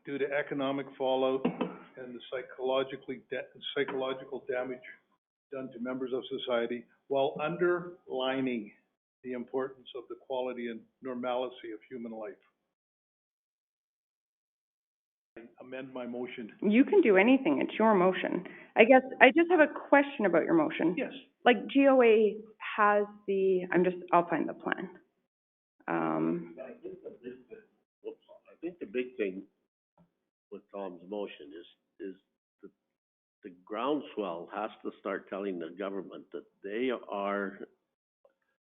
due to economic fallout and the psychological damage done to members of society, while underlining the importance of the quality and normalcy of human life? I amend my motion. You can do anything, it's your motion. I guess, I just have a question about your motion. Yes. Like GOA has I'll find the plan. I think the big thing with Tom's motion is the groundswell has to start telling the government that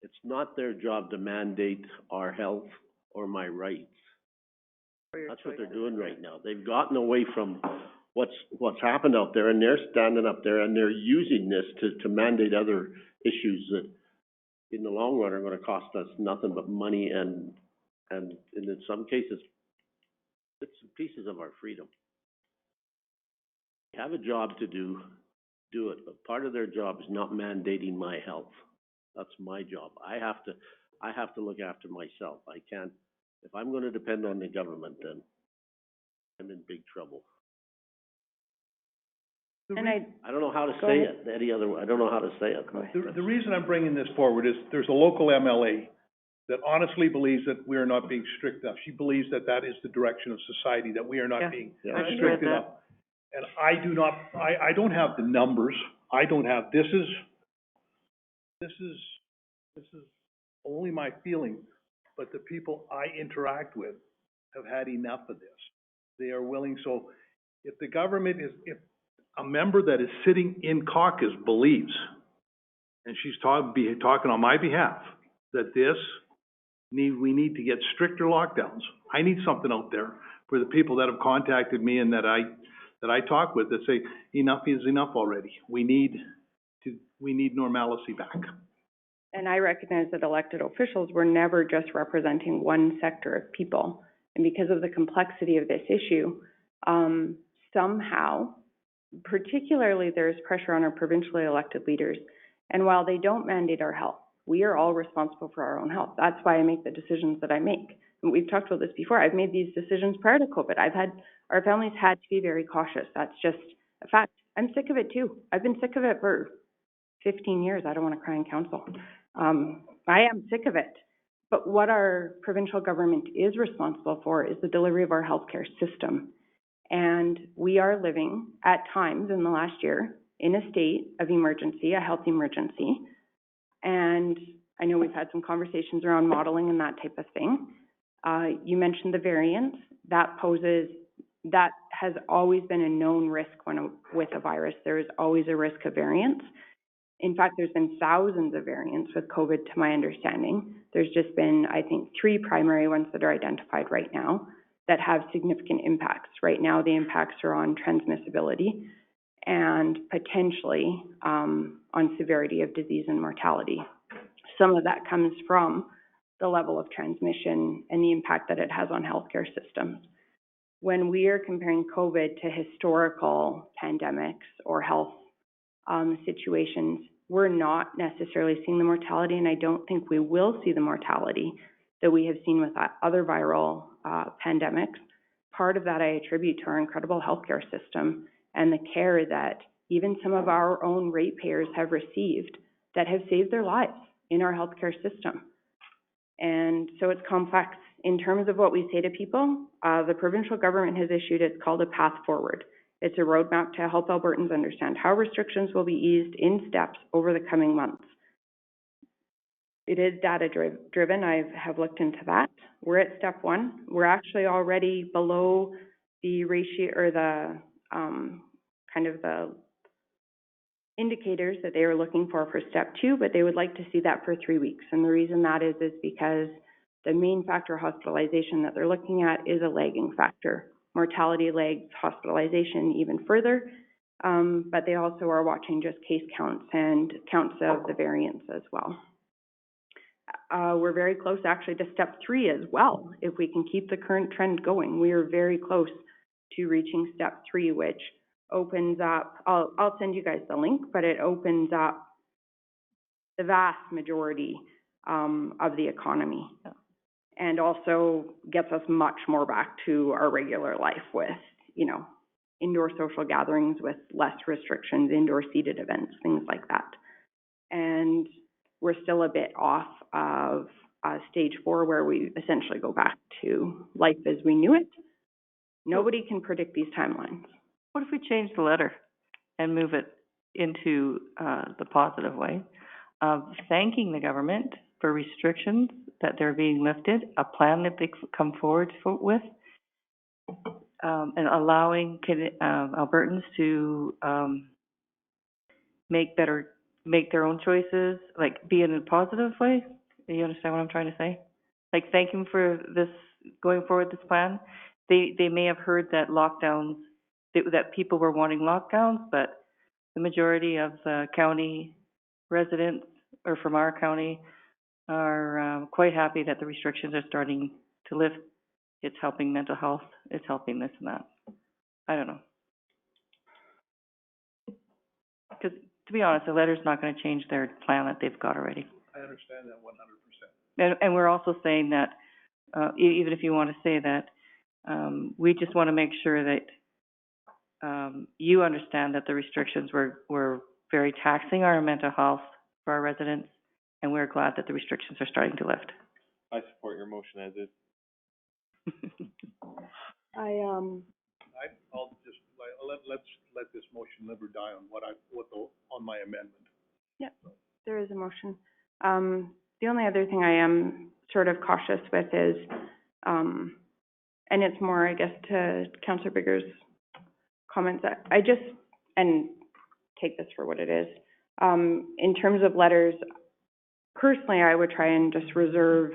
it's not their job to mandate our health or my rights. That's what they're doing right now. They've gotten away from what's happened out there, and they're standing up there and they're using this to mandate other issues that in the long run are gonna cost us nothing but money and in some cases, bits and pieces of our freedom. They have a job to do it, but part of their job is not mandating my health. That's my job. I have to look after myself. I can't, if I'm gonna depend on the government, then I'm in big trouble. And I don't know how to say it any other way. I don't know how to say it. The reason I'm bringing this forward is there's a local MLA that honestly believes that we are not being strict enough. She believes that that is the direction of society, that we are not being strict enough. And I don't have the numbers. This is only my feeling, but the people I interact with have had enough of this. They are willing, so if the government if a member that is sitting in caucus believes, and she's talking on my behalf, that we need to get stricter lockdowns. I need something out there for the people that have contacted me and that I talk with that say enough is enough already. We need normalcy back. And I recognize that elected officials were never just representing one sector of people. And because of the complexity of this issue, somehow, particularly there's pressure on our provincially elected leaders. And while they don't mandate our health, we are all responsible for our own health. That's why I make the decisions that I make. And we've talked about this before. I've made these decisions prior to COVID. Our families had to be very cautious. That's just a fact. I'm sick of it too. I've been sick of it for 15 years. I don't want to cry in council. I am sick of it. But what our provincial government is responsible for is the delivery of our healthcare system. And we are living at times in the last year in a state of emergency, a health emergency. And I know we've had some conversations around modeling and that type of thing. You mentioned the variants. That has always been a known risk with a virus. There is always a risk of variants. In fact, there's been thousands of variants with COVID, to my understanding. There's just been, I think, 3 primary ones that are identified right now that have significant impacts. Right now, the impacts are on transmissibility and potentially on severity of disease and mortality. Some of that comes from the level of transmission and the impact that it has on healthcare systems. When we are comparing COVID to historical pandemics or health situations, we're not necessarily seeing the mortality, and I don't think we will see the mortality that we have seen with other viral pandemics. Part of that I attribute to our incredible healthcare system and the care that even some of our own ratepayers have received that have saved their lives in our healthcare system. And so it's complex. In terms of what we say to people, the provincial government has issued, it's called a path forward. It's a roadmap to help Albertans understand how restrictions will be eased in steps over the coming months. It is data driven. I have looked into that. We're at step 1. We're actually already below the ratio or the kind of the indicators that they were looking for step 2, but they would like to see that for 3 weeks. And the reason that is because the main factor hospitalization that they're looking at is a lagging factor. Mortality lags hospitalization even further, but they also are watching just case counts and counts of the variants as well. We're very close actually to step 3 as well. If we can keep the current trend going, we are very close to reaching step 3, which opens up, I'll send you guys the link, but it opens up the vast majority of the economy. And also gets us much more back to our regular life with, you know, indoor social gatherings with less restrictions, indoor seated events, things like that. And we're still a bit off of stage 4 where we essentially go back to life as we knew it. Nobody can predict these timelines. What if we change the letter and move it into the positive way of thanking the government for restrictions that they're being lifted, a plan that they come forward with, and allowing Albertans to make their own choices, like be in a positive way? Do you understand what I'm trying to say? Like thank them for this, going forward this plan. They may have heard that lockdowns, that people were wanting lockdowns, but the majority of the county residents, or from our county, are quite happy that the restrictions are starting to lift. It's helping mental health. It's helping this and that. I don't know. Because to be honest, the letter's not going to change their plan that they've got already. I understand that 100%. And we're also saying that, even if you want to say that, we just want to make sure that you understand that the restrictions were very taxing our mental health for our residents, and we're glad that the restrictions are starting to lift. I support your motion as is. I'll just let's let this motion live or die on my amendment. Yeah, there is a motion. The only other thing I am sort of cautious with is, and it's more, I guess, to Councillor Bigger's comments. I just, and take this for what it is. In terms of letters, personally, I would try and just reserve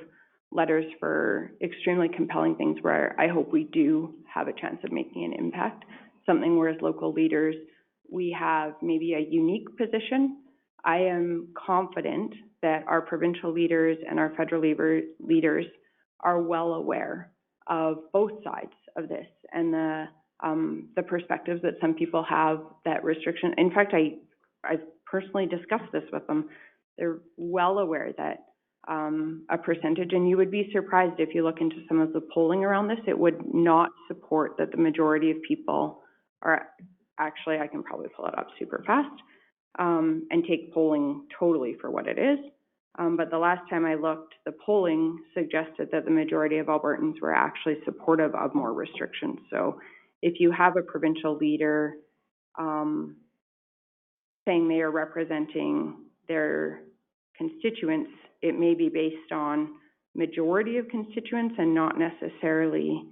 letters for extremely compelling things where I hope we do have a chance of making an impact. Something where as local leaders, we have maybe a unique position. I am confident that our provincial leaders and our federal leaders are well aware of both sides of this and the perspectives that some people have that restriction. In fact, I've personally discussed this with them. They're well aware that a percentage, and you would be surprised if you look into some of the polling around this, it would not support that the majority of people are actually, I can probably pull it up super fast, and take polling totally for what it is. But the last time I looked, the polling suggested that the majority of Albertans were actually supportive of more restrictions. So if you have a provincial leader saying they are representing their constituents, it may be based on majority of constituents and not necessarily,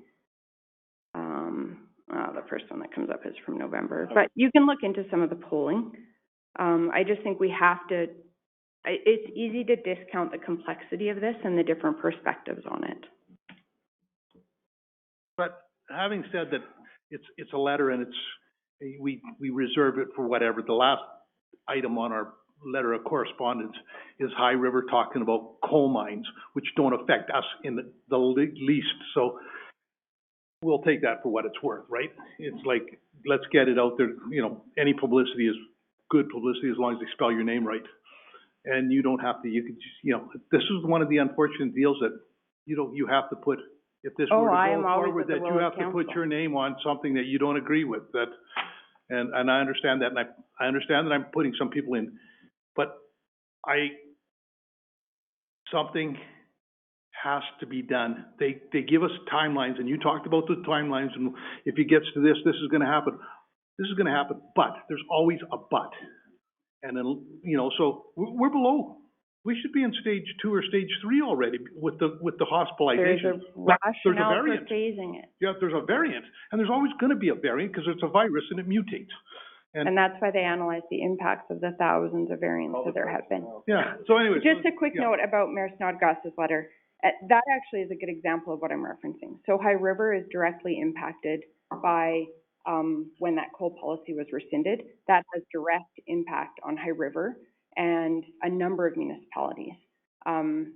the first one that comes up is from November. But you can look into some of the polling. I just think we have to, it's easy to discount the complexity of this and the different perspectives on it. But having said that, it's a letter and we reserve it for whatever. The last item on our letter of correspondence is High River talking about coal mines, which don't affect us in the least. So we'll take that for what it's worth, right? It's like, let's get it out there. You know, any publicity is good publicity as long as they spell your name right. And you don't have to, you can just, you know, this is one of the unfortunate deals that, you know, you have to put if this Oh, were to I am go always forward, at the that will you of have to put council. your name on something that you don't agree with, and I understand that, and I understand that I'm putting some people in, but something has to be done. They give us timelines, and you talked about the timelines, and if it gets to this is gonna happen. This is gonna happen, but there's always a but. And then, so we're below. We should be in stage 2 or stage 3 already with the hospitalization. There's a There's a rationale for variant. phasing it. Yeah, there's a variant, and there's always gonna be a variant, because it's a virus and it mutates. And that's why they analyze the impacts of the thousands of variants that there have been. Yeah, so anyways. Just a quick note about Mayor Snodgrass's letter. That actually is a good example of what I'm referencing. So High River is directly impacted by, when that coal policy was rescinded. That has direct impact on High River and a number of municipalities. And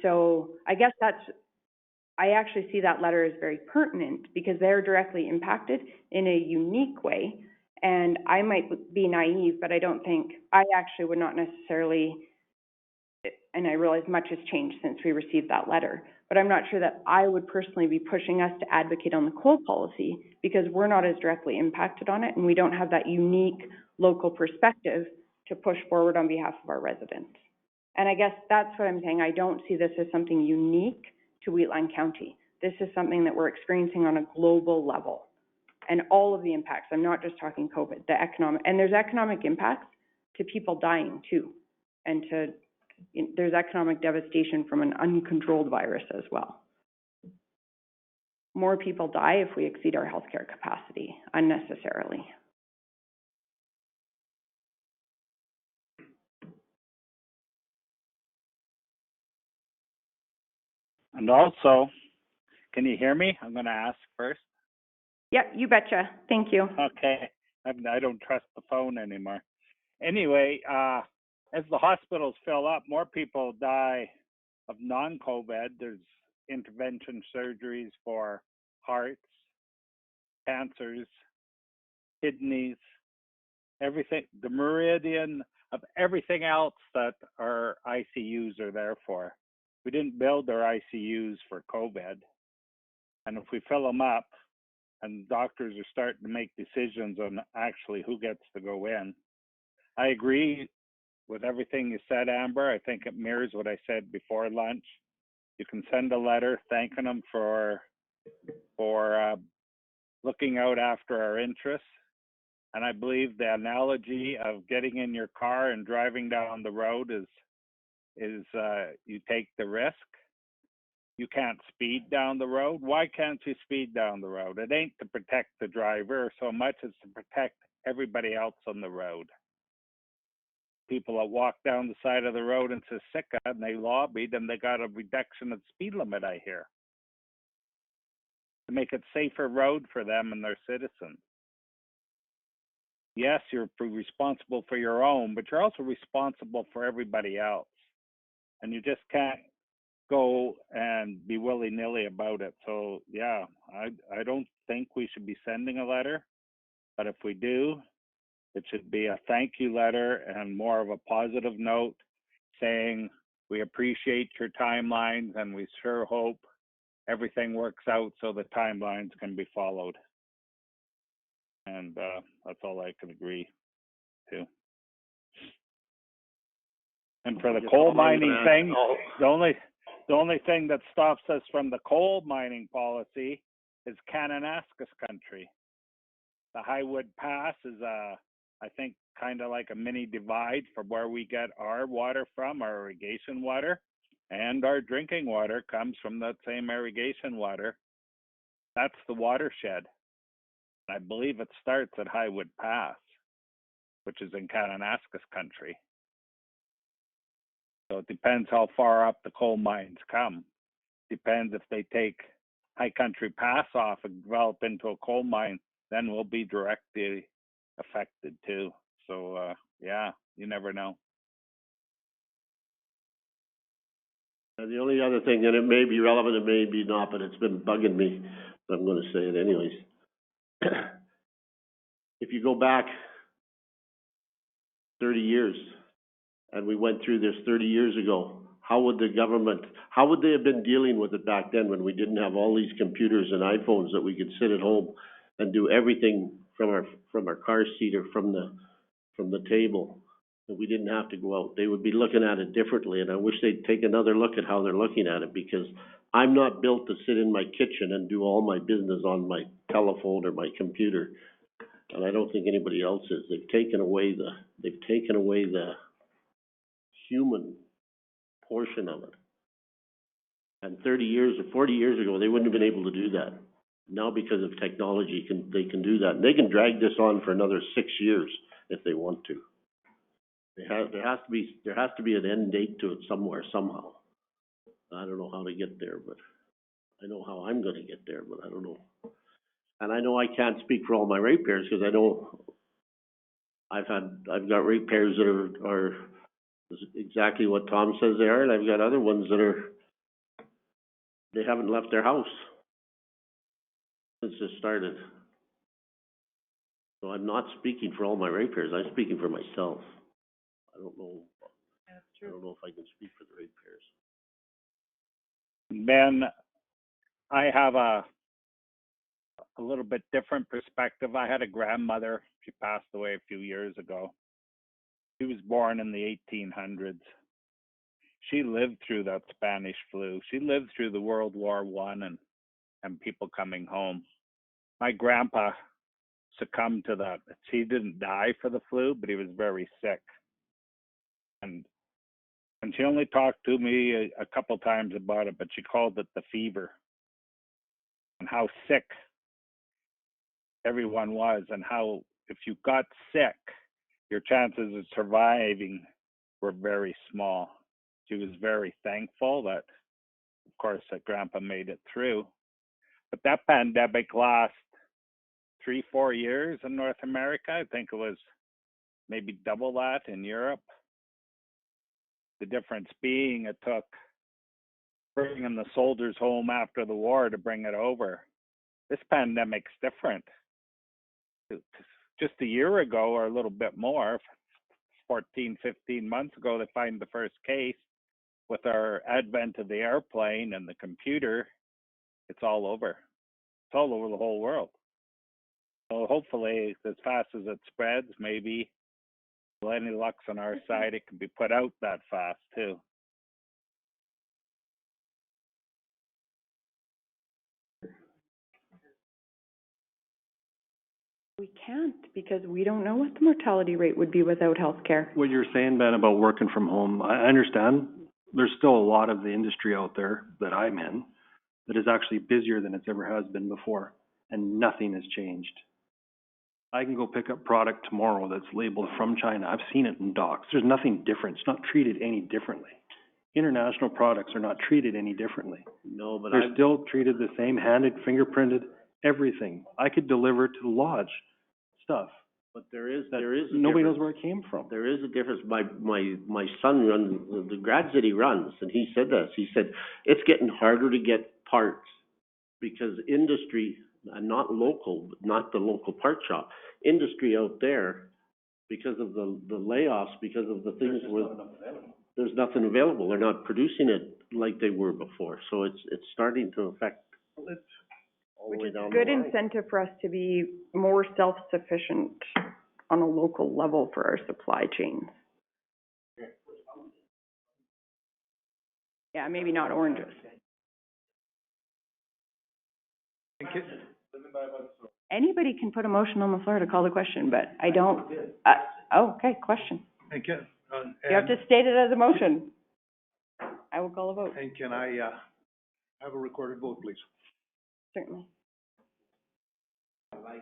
so I guess I actually see that letter as very pertinent because they're directly impacted in a unique way. And I might be naive, but I actually would not necessarily, and I realize much has changed since we received that letter, but I'm not sure that I would personally be pushing us to advocate on the coal policy because we're not as directly impacted on it and we don't have that unique local perspective to push forward on behalf of our residents. And I guess that's what I'm saying. I don't see this as something unique to Wheatland County. This is something that we're experiencing on a global level. And all of the impacts, I'm not just talking COVID, and there's economic impacts to people dying too. And there's economic devastation from an uncontrolled virus as well. More people die if we exceed our healthcare capacity unnecessarily. And also, can you hear me? I'm gonna ask first. Yep, you betcha. Thank you. Okay, I don't trust the phone anymore. Anyway, as the hospitals fill up, more people die of non-COVID. There's intervention surgeries for hearts, cancers, kidneys, everything, the meridian of everything else that our ICUs are there for. We didn't build our ICUs for COVID. And if we fill them up, and doctors are starting to make decisions on actually who gets to go in. I agree with everything you said, Amber. I think it mirrors what I said before lunch. You can send a letter thanking them for looking out after our interests. And I believe the analogy of getting in your car and driving down the road is you take the risk. You can't speed down the road. Why can't you speed down the road? It ain't to protect the driver so much as to protect everybody else on the road. People that walk down the side of the road in Siksika and they lobbied and they got a reduction of speed limit, I hear, to make it safer road for them and their citizens. Yes, you're responsible for your own, but you're also responsible for everybody else. And you just can't go and be willy-nilly about it. So yeah, I don't think we should be sending a letter, but if we do, it should be a thank you letter and more of a positive note saying we appreciate your timelines and we sure hope everything works out so the timelines can be followed. And that's all I can agree to. And for the coal mining thing, the only thing that stops us from the coal mining policy is Kananaskis country. The Highwood Pass is I think kind of like a mini divide from where we get our water from, our irrigation water, and our drinking water comes from that same irrigation water. That's the watershed. I believe it starts at Highwood Pass, which is in Kananaskis country. So it depends how far up the coal mines come. Depends if they take High Country Pass off and develop into a coal mine, then we'll be directly affected too. So yeah, you never know. The only other thing, and it may be relevant, it may be not, but it's been bugging me, but I'm gonna say it anyways. If you go back 30 years, and we went through this 30 years ago, how would the government, how would they have been dealing with it back then when we didn't have all these computers and iPhones that we could sit at home and do everything from our car seat or from the table, that we didn't have to go out? They would be looking at it differently, and I wish they'd take another look at how they're looking at it, because I'm not built to sit in my kitchen and do all my business on my telephone or my computer, and I don't think anybody else is. They've taken away the human portion of it. And 30 years or 40 years ago, they wouldn't have been able to do that. Now, because of technology, they can do that. And they can drag this on for another 6 years if they want to. There has to be an end date to it somewhere, somehow. I don't know how to get there, but I know how I'm gonna get there, but I don't know. And I know I can't speak for all my ratepayers, because I know I've got ratepayers that are exactly what Tom says they are, and I've got other ones that they haven't left their house since this started. So I'm not speaking for all my ratepayers, I'm speaking for myself. I don't know if I can speak for the ratepayers. Ben, I have a little bit different perspective. I had a grandmother. She passed away a few years ago. She was born in the 1800s. She lived through that Spanish flu. She lived through the World War I and people coming home. My grandpa succumbed to that. He didn't die for the flu, but he was very sick. And she only talked to me a couple times about it, but she called it the fever, and how sick everyone was, and how if you got sick, your chances of surviving were very small. She was very thankful that, of course, that Grandpa made it through. But that pandemic lasted 3-4 years in North America. I think it was maybe double that in Europe. The difference being it took bringing the soldiers home after the war to bring it over. This pandemic's different. Just a year ago, or a little bit more, 14, 15 months ago, they find the first case. With our advent of the airplane and the computer, it's all over. It's all over the whole world. So hopefully, as fast as it spreads, maybe, with any luck's on our side, it can be put out that fast too. We can't, because we don't know what the mortality rate would be without healthcare. What you're saying, Ben, about working from home, I understand. There's still a lot of the industry out there that I'm in that is actually busier than it's ever has been before, and nothing has changed. I can go pick up product tomorrow that's labeled from China. I've seen it in docks. There's nothing different. It's not treated any differently. International products are not treated any differently. No, but They're still treated the same, handed, fingerprinted, everything. I could deliver to the lodge stuff. But there is a Nobody difference. knows where it came from. There is a difference. My son runs, the grads that he runs, and he said this. He said, it's getting harder to get parts because industry, and not local, not the local part shop, industry out there, because of the layoffs, because of the things where there's nothing available. They're not producing it like they were before. So it's starting to affect all the way down the Good line. incentive for us to be more self-sufficient on a local level for our supply chains. Yeah, maybe not oranges. Anybody can put a motion on the floor to call the question, but I don't, okay, question. And You have to state it as a motion. I will call a vote. And can I, have a recorded vote, please? Certainly. I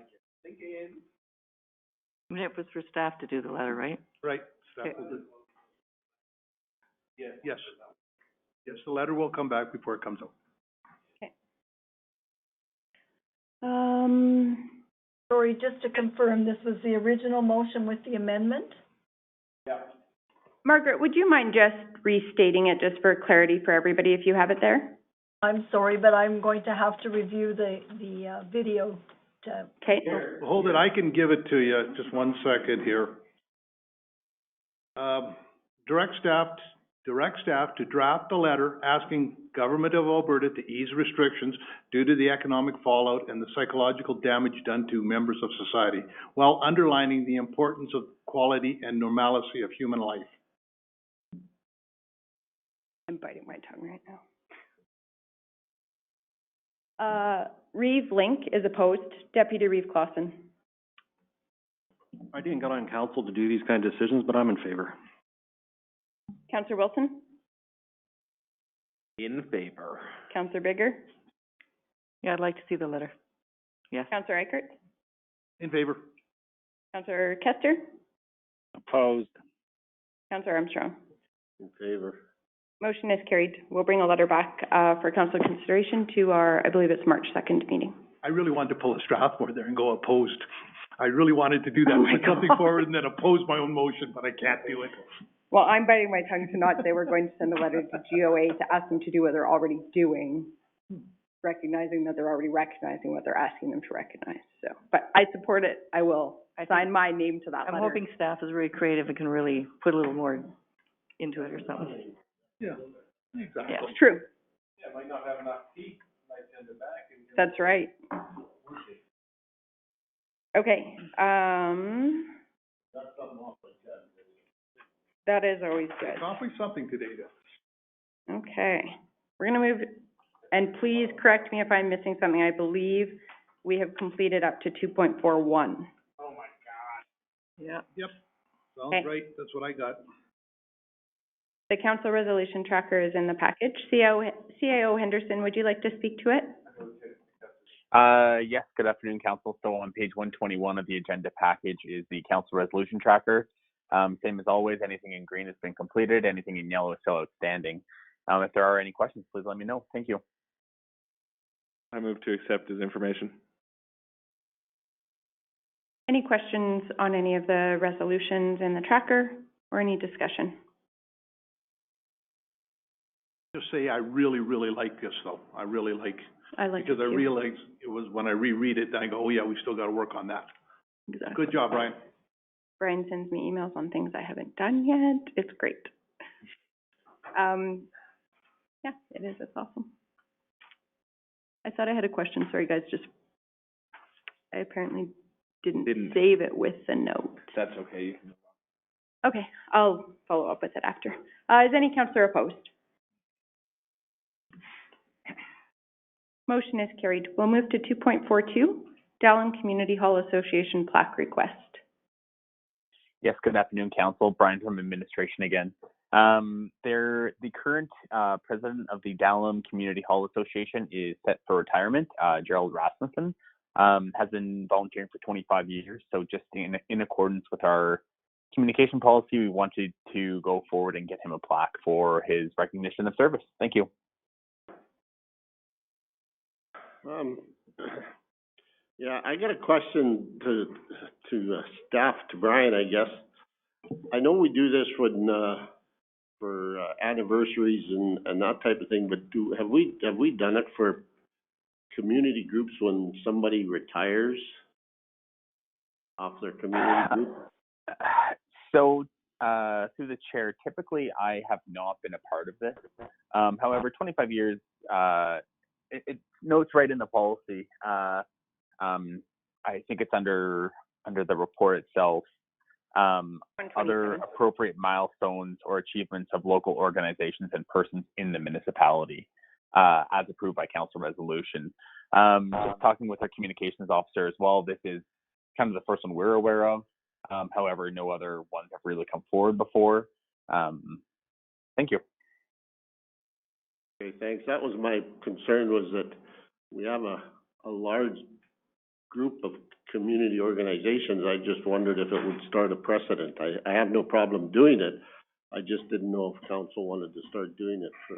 mean, it was for staff to do the letter, right? Right. Staff Okay. will do. Yes. Yes, the letter will come back before it comes out. Sorry, just to confirm, this was the original motion with the amendment? Margaret, would you mind just restating it just for clarity for everybody if you have it there? I'm sorry, but I'm going to have to review the video to. Okay. Hold it, I can give it to you, just one second here. Direct staff direct staff to draft a letter asking Government of Alberta to ease restrictions due to the economic fallout and the psychological damage done to members of society, while underlining the importance of quality and normalcy of human life. I'm biting my tongue right now. Reeve Link is opposed. Deputy Reeve Clausen. I didn't get on council to do these kind of decisions, but I'm in favor. Councillor Wilson? In favor. Councillor Bigger? Yeah, I'd like to see the letter. Yes. Councillor Eichert? In favor. Councillor Kester? Opposed. Councillor Armstrong? In favor. Motion is carried. We'll bring a letter back for council consideration to our, I believe it's March 2nd meeting. I really wanted to pull a Strathmore there and go opposed. I really wanted to do that, Oh my put something God. forward and then oppose my own motion, but I can't do it. Well, I'm biting my tongue to not say we're going to send a letter to GOA to ask them to do what they're already doing, recognizing that they're already recognizing what they're asking them to recognize. So, but I support it. I will sign my name to that I'm letter. hoping staff is really creative and can really put a little more into it or something. Yeah, exactly. Yeah, it's true. Yeah, might not have enough teeth, might send it back and. That's right. Okay, That's something off like that. that is always good. Accomplish something today, though. Okay, we're gonna move, and please correct me if I'm missing something. I believe we have completed up to 2.41. Oh, my God. Yeah. Yep, sounds Okay. right, that's what I got. The council resolution tracker is in the package. CIO Henderson, would you like to speak to it? Yes, good afternoon, council. So on page 121 of the agenda package is the council resolution tracker. Same as always, anything in green has been completed, anything in yellow is still outstanding. If there are any questions, please let me know. Thank you. I move to accept as information. Any questions on any of the resolutions in the tracker or any discussion? Just say I really, really like this, though. I really like, because I realized it was when I reread it, I go, oh, yeah, we still got to work on that. Exactly. Good job, Brian. Brian sends me emails on things I haven't done yet. It's great. Yeah, it is. It's awesome. I thought I had a question. Sorry, guys. Just, I apparently didn't save it with the note. That's okay. Okay, I'll follow up with it after. Is any councillor opposed? Motion is carried. We'll move to 2.42, Dallin Community Hall Association plaque request. Yes, good afternoon, council. Brian from administration again. The current president of the Dallin Community Hall Association is set for retirement. Gerald Rasmussen has been volunteering for 25 years. So just in accordance with our communication policy, we wanted to go forward and get him a plaque for his recognition of service. Thank you. Yeah, I got a question to staff, to Brian, I guess. I know we do this when, for anniversaries and that type of thing, but have we done it for community groups when somebody retires off their community group? So, through the chair, typically I have not been a part of this. However, 25 years, it notes right in the policy. I think it's under the report itself. Other appropriate milestones or achievements of local organizations and persons in the municipality, as approved by council resolution. Just talking with our communications officer as well, this is kind of the first one we're aware of. However, no other ones have really come forward before. Thank you. Okay, thanks. That was my concern, was that we have a large group of community organizations. I just wondered if it would start a precedent. I have no problem doing it. I just didn't know if council wanted to start doing it for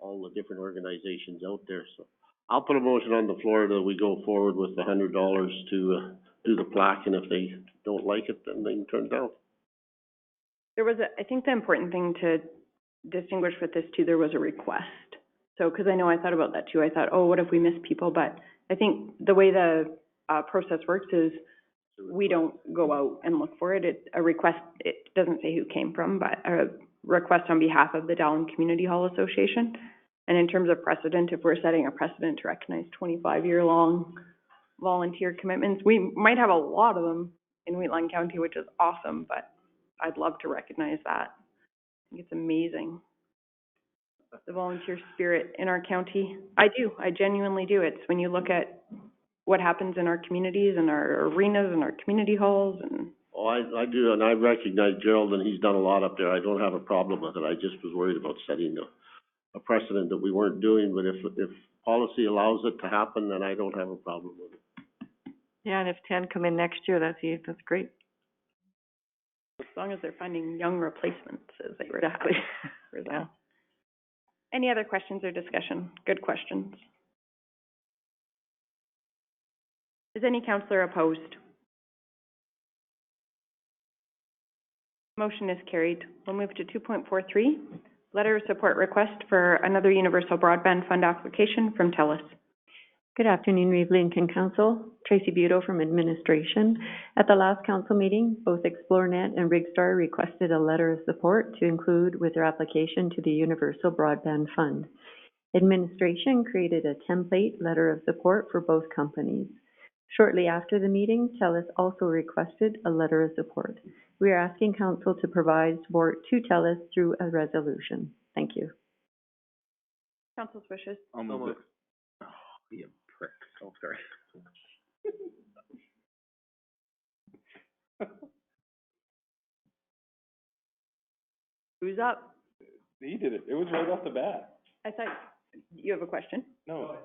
all the different organizations out there. So I'll put a motion on the floor that we go forward with the $100 to do the plaque, and if they don't like it, then they can turn it down. There was I think the important thing to distinguish with this too, there was a request. So, because I know I thought about that too. I thought, oh, what if we miss people? But I think the way the process works is we don't go out and look for it. It's a request. It doesn't say who came from, but request on behalf of the Dowling Community Hall Association. And in terms of precedent, if we're setting a precedent to recognize 25-year-long volunteer commitments, we might have a lot of them in Wheatland County, which is awesome, but I'd love to recognize that. I think it's amazing, the volunteer spirit in our county. I genuinely do. It's when you look at what happens in our communities and our arenas and our community halls and... Oh, I do, and I recognize Gerald, and he's done a lot up there. I don't have a problem with it. I just was worried about setting a precedent that we weren't doing, but if policy allows it to happen, then I don't have a problem with it. Yeah, and if 10 come in next year, that's great. As long as they're finding young replacements, as they were. Exactly. Yeah. Any other questions or discussion? Good questions. Is any councillor opposed? Motion is carried. We'll move to 2.43, letter of support request for another Universal Broadband Fund application from TELUS. Good afternoon, Reeve Lincoln Council. Tracy Buto from Administration. At the last council meeting, both ExploreNet and Rigstar requested a letter of support to include with their application to the Universal Broadband Fund. Administration created a template letter of support for both companies. Shortly after the meeting, TELUS also requested a letter of support. We are asking Council to provide support to TELUS through a resolution. Thank you. Council's wishes. I'll move it. Oh, you prick. Oh, sorry. Who's up? He did it. It was right off the bat. I thought you have a question. No.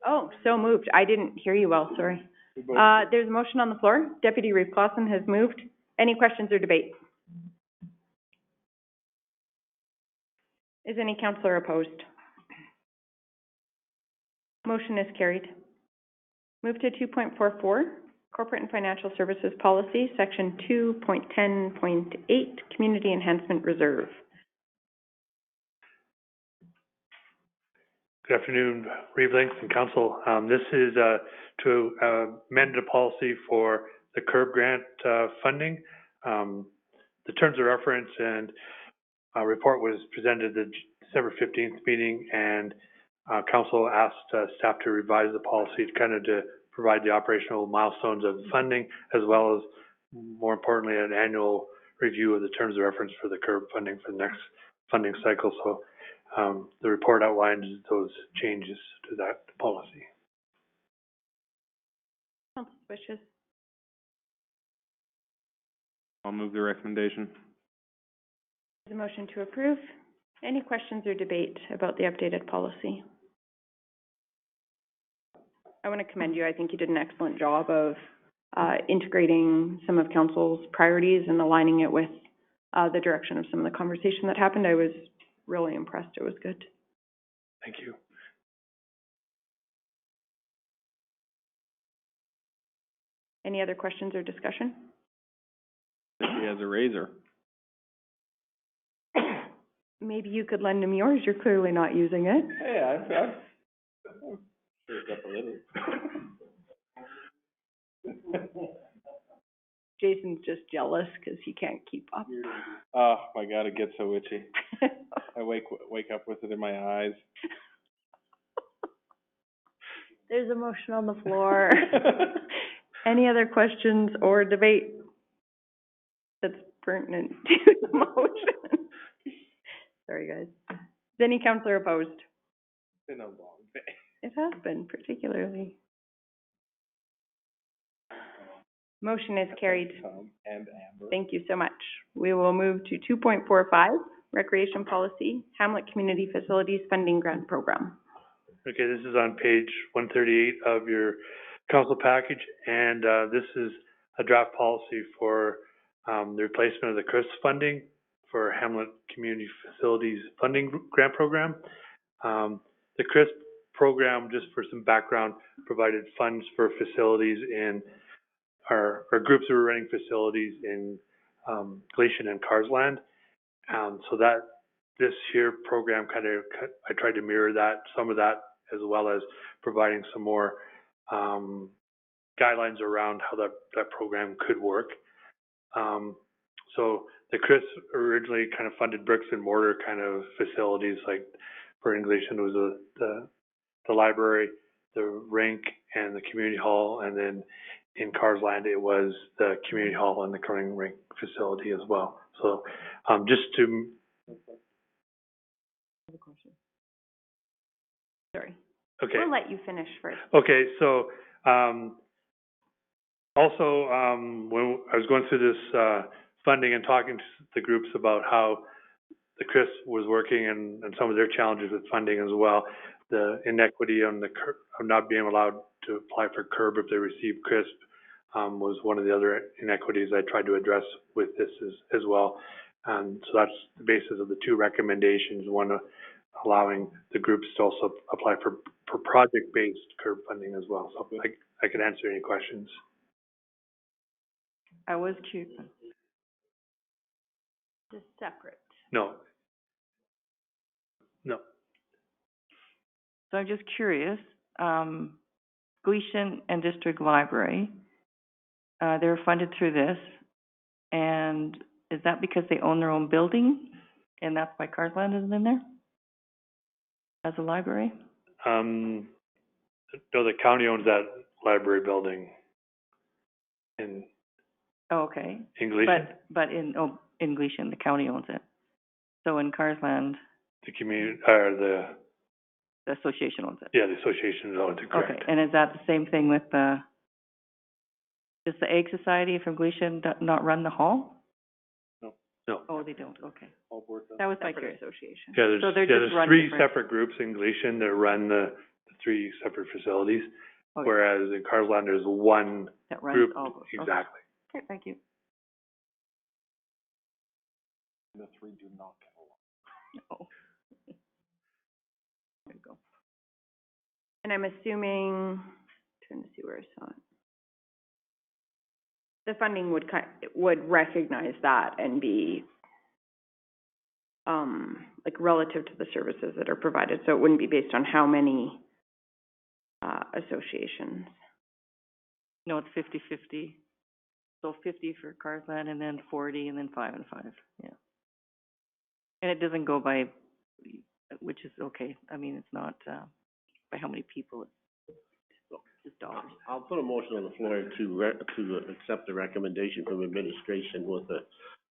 Oh, so moved. I didn't hear you well, sorry. There's a motion on the floor. Deputy Reeve Clausen has moved. Any questions or debate? Is any councillor opposed? Motion is carried. Move to 2.44, Corporate and Financial Services Policy, Section 2.10.8, Community Enhancement Reserve. Good afternoon, Reeve Links and Council. This is to amend the policy for the CURB grant funding. The terms of reference and report was presented at the December 15th meeting, and Council asked staff to revise the policy to provide the operational milestones of the funding, as well as, more importantly, an annual review of the terms of reference for the CURB funding for the next funding cycle. So the report outlines those changes to that policy. Council's wishes. I'll move the recommendation. There's a motion to approve. Any questions or debate about the updated policy? I want to commend you. I think you did an excellent job of integrating some of Council's priorities and aligning it with the direction of some of the conversation that happened. I was really impressed. It was good. Thank you. Any other questions or discussion? He has a razor. Maybe you could lend him yours. You're clearly not using it. Hey, I've shaved up a little. Jason's just jealous because he can't keep up. Oh my God, it gets so itchy. I wake up with it in my eyes. There's a motion on the floor. Any other questions or debate that's pertinent to the motion? Sorry, guys. Is any councillor opposed? It's been a long day. It has been, particularly. Motion is carried. Tom and Amber. Thank you so much. We will move to 2.45, Recreation Policy, Hamlet Community Facilities Funding Grant Program. Okay, this is on page 138 of your council package, and this is a draft policy for the replacement of the CRISP funding for Hamlet Community Facilities Funding Grant Program. The CRISP program, just for some background, provided funds for facilities in our groups that were running facilities in Glacian and Carsland. So that this here program I tried to mirror that, some of that, as well as providing some more guidelines around how that program could work. So the CRIS originally kind of funded bricks and mortar kind of facilities, like for English, and it was the library, the rink, and the community hall, and then in Carsland, it was the community hall and the curling rink facility as well. So, just to. Sorry. Okay. We'll let you finish first. Okay, so, also, when I was going through this, funding and talking to the groups about how the CRIS was working and some of their challenges with funding as well, the inequity on the of not being allowed to apply for CURB if they receive CRISP, was one of the other inequities I tried to address with this as well. So that's the basis of the two recommendations, one allowing the groups to also apply for project-based CURB funding as well. So I could answer any questions. I was curious. Just separate. No. No. So I'm just curious, Gleason and District Library, they're funded through this, and is that because they own their own building, and that's why Carsland isn't in there as a library? No, the county owns that library building in. Oh, okay. In Gleason? But in Gleason, the county owns it. So in Carsland, The community, or the association owns it. yeah, the association owns it, correct. Okay, and is that the same thing with does the Egg Society from Gleason not run the hall? No. Oh, they don't, okay. All board does. That was my Separate curiosity. association. Yeah, there's, So they're yeah, just there's run three different- separate groups in Gleason that run the three separate facilities, Okay. whereas in Carsland, there's one That runs group. all those. Okay. Exactly. Okay, thank you. The three do not get along. Oh. There you go. And I'm assuming, trying to see where I saw it. The funding would recognize that and be, like relative to the services that are provided, so it wouldn't be based on how many, associations. No, it's 50-50. So 50 for Carsland and then 40 and then 5 and 5, yeah. And it doesn't go by, which is okay. I mean, it's not, by how many people, it's just dollars. I'll put a motion on the floor to accept the recommendation from administration with a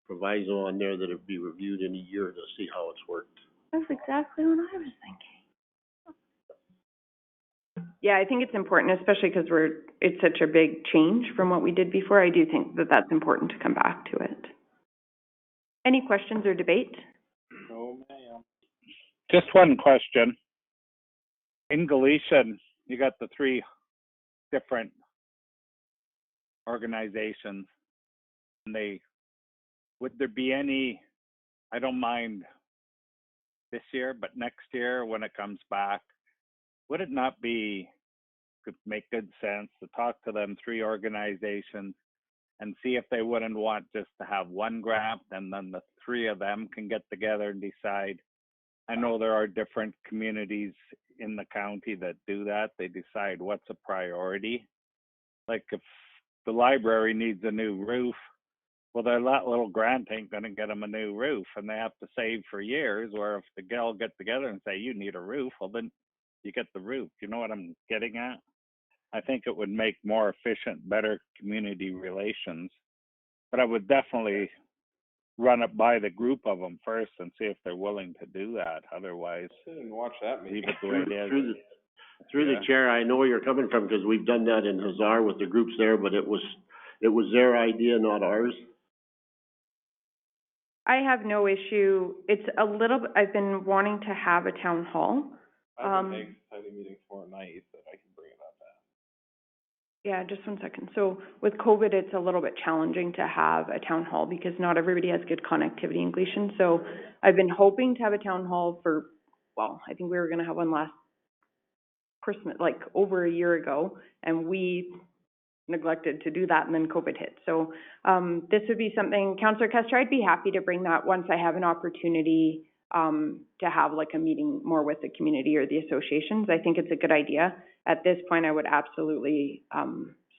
proviso on there that it be reviewed in a year to see how it's worked. That's exactly what I was thinking. Yeah, I think it's important, especially because it's such a big change from what we did before. I do think that that's important to come back to it. Any questions or debate? No, ma'am. Just one question. In Gleason, you got the three different organizations, and would there be any, I don't mind this year, but next year when it comes back, would it not could make good sense to talk to them three organizations and see if they wouldn't want just to have one grant, and then the three of them can get together and decide? I know there are different communities in the county that do that. They decide what's a priority. Like if the library needs a new roof, well, that little grant ain't gonna get them a new roof, and they have to save for years. Where if the gal get together and say, you need a roof, well, then you get the roof. You know what I'm getting at? I think it would make more efficient, better community relations. But I would definitely run it by the group of them first and see if they're willing to do that. Otherwise, Watch that meeting. leave it the way it is. Through the chair, I know where you're coming from, because we've done that in Hazar with the groups there, but it was their idea, not ours. I have no issue. It's a little bit, I've been wanting to have a town hall. I have an egg society meeting tomorrow night that I can bring it up at. Yeah, just one second. So with COVID, it's a little bit challenging to have a town hall because not everybody has good connectivity in Gleason. So I've been hoping to have a town hall for, well, I think we were gonna have one last Christmas, like over a year ago, and we neglected to do that, and then COVID hit. So this would be something, Councillor Kester, I'd be happy to bring that once I have an opportunity to have like a meeting more with the community or the associations. I think it's a good idea. At this point, I would absolutely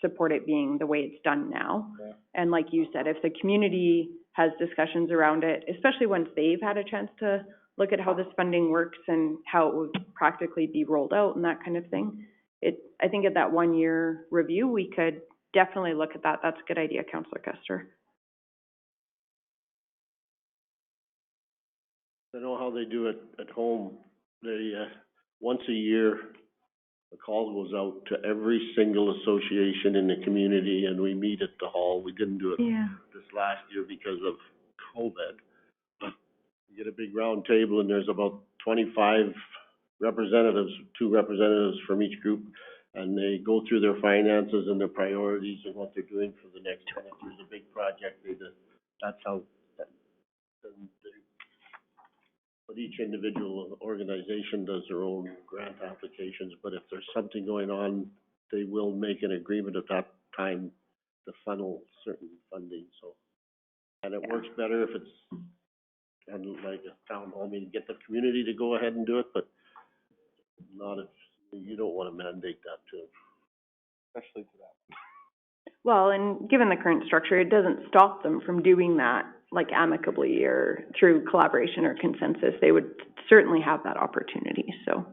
support it being the way it's done now. Yeah. And like you said, if the community has discussions around it, especially once they've had a chance to look at how this funding works and how it would practically be rolled out and that kind of thing. I think at that 1 year review, we could definitely look at that. That's a good idea, Councillor Custer. I know how they do it at home. They, once a year, a call goes out to every single association in the community, and we meet at the hall. We didn't do it this last year because of COVID. But you get a big round table, and there's about 25 representatives, 2 representatives from each group, and they go through their finances and their priorities and what they're doing for the next one. If there's a big project, that's how, but each individual organization does their own grant applications, but if there's something going on, they will make an agreement at that time to funnel certain funding, so. And it works better if it's kind of like a town hall meeting, get the community to go ahead and do it, but not if, you don't want to mandate that to them. Especially to that. Well, and given the current structure, it doesn't stop them from doing that, like amicably or through collaboration or consensus. They would certainly have that opportunity, so.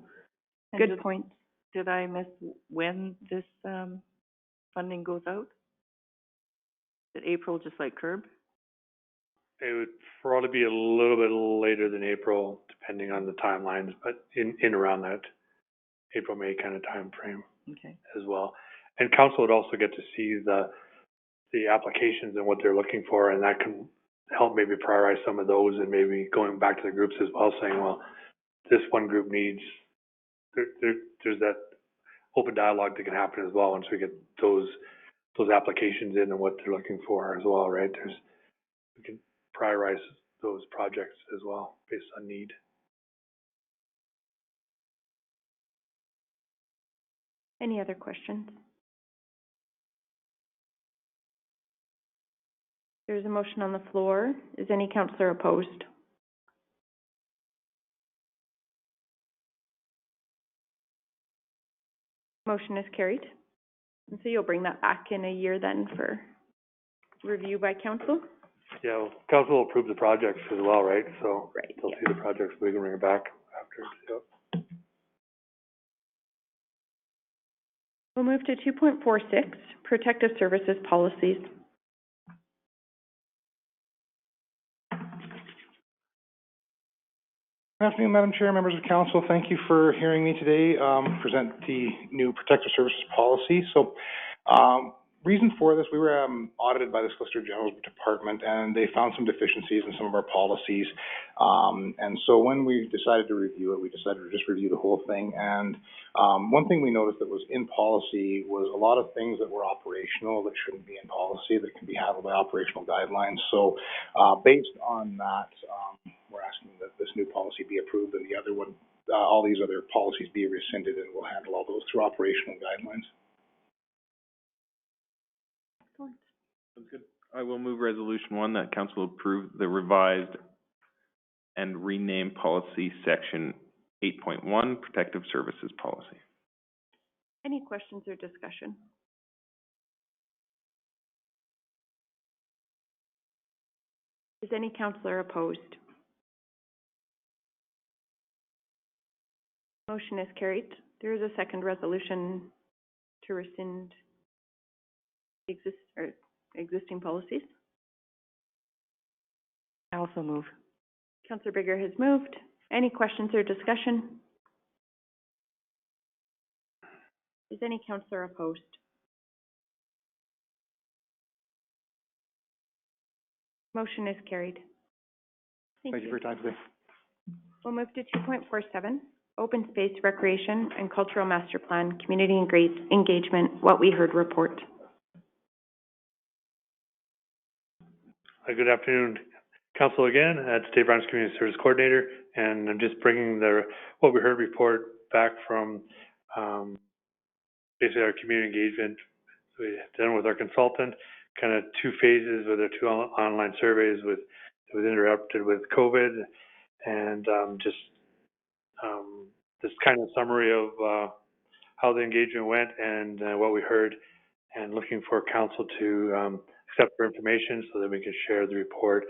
And Good point. Did I miss when this, funding goes out? Is it April, just like CURB? It would probably be a little bit later than April, depending on the timelines, but in around that April, May kind of time frame Okay. as well. And council would also get to see the applications and what they're looking for, and that can help maybe prioritize some of those, and maybe going back to the groups as well, saying, well, this one group needs, there's that open dialogue that can happen as well once we get those applications in and what they're looking for as well, right? We can prioritize those projects as well based on need. Any other questions? There's a motion on the floor. Is any councillor opposed? Motion is carried. And so you'll bring that back in a year then for review by council? Yeah, well, council will approve the projects as well, right? So right, they'll see the projects, we can bring it back after. Yep. We'll move to 2.46, protective services policies. Good afternoon, Madam Chair, members of council. Thank you for hearing me today present the new protective services policy. So, reason for this, we were audited by the Solicitor General's Department, and they found some deficiencies in some of our policies. And so when we decided to review it, we decided to just review the whole thing. And one thing we noticed that was in policy was a lot of things that were operational that shouldn't be in policy, that can be handled by operational guidelines. So based on that, we're asking that this new policy be approved and the other one, all these other policies be rescinded, and we'll handle all those through operational guidelines. Sounds good. I will move resolution 1 that council approve the revised and renamed policy section 8.1 protective services policy. Any questions or discussion? Is any councillor opposed? Motion is carried. There is a second resolution to rescind existing policies. I also move. Councillor Bigger has moved. Any questions or discussion? Is any councillor opposed? Motion is carried. Thank you for your time today. We'll move to 2.47, Open Space, Recreation, and Cultural Master Plan, Community Engagement, What We Heard report. Good afternoon, council again. It's Dave Brown's Community Service Coordinator, and I'm just bringing the What We Heard report back from basically our community engagement. We done with our consultant, kind of 2 phases with our 2 online surveys. It was interrupted with COVID, and just this kind of summary of how the engagement went and what we heard, and looking for council to accept for information so that we can share the report,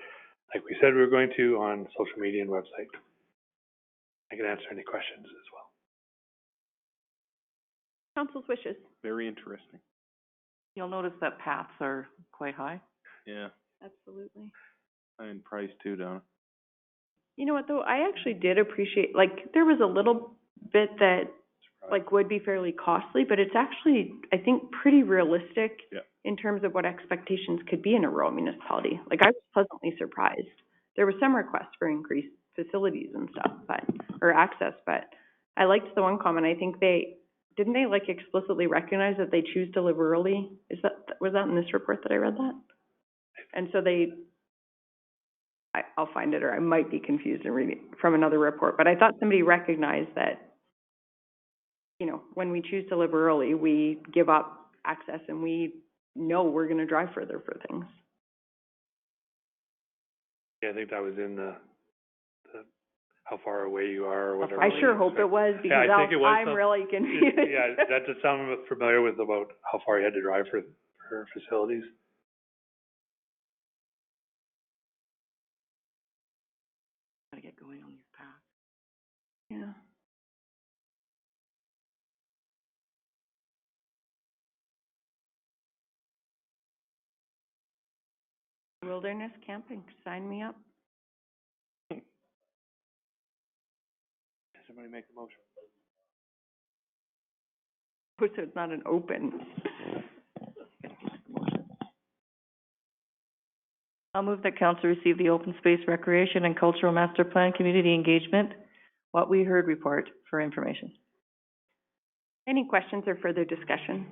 like we said we were going to, on social media and website. I can answer any questions as well. Council's wishes. Very interesting. You'll notice that paths are quite high. Yeah, Absolutely. and price too, Donna. You know what, though? I actually did appreciate, like, there was a little bit that, like, would be fairly costly, but it's actually, I think, pretty realistic in terms of what expectations could be in a rural municipality. Like, I was pleasantly surprised. There were some requests for increased facilities and stuff, or access, but I liked the one comment. I think didn't they, like, explicitly recognize that they choose to live rurally? Was that in this report that I read that? And so I'll find it, or I might be confused and reading from another report, but I thought somebody recognized that, you know, when we choose to live rurally, we give up access and we know we're going to drive further for things. Yeah, I think that was in the how far away you are or whatever. I sure hope it was, because I think it was I'm really confused. Yeah, that just sounded familiar with about how far you had to drive for facilities. Gotta get going on these paths. Yeah. Wilderness camping, sign me up. Somebody make a motion. So it's not an open. I'll move that council receive the Open Space Recreation and Cultural Master Plan Community Engagement, What We Heard report for information. Any questions or further discussion?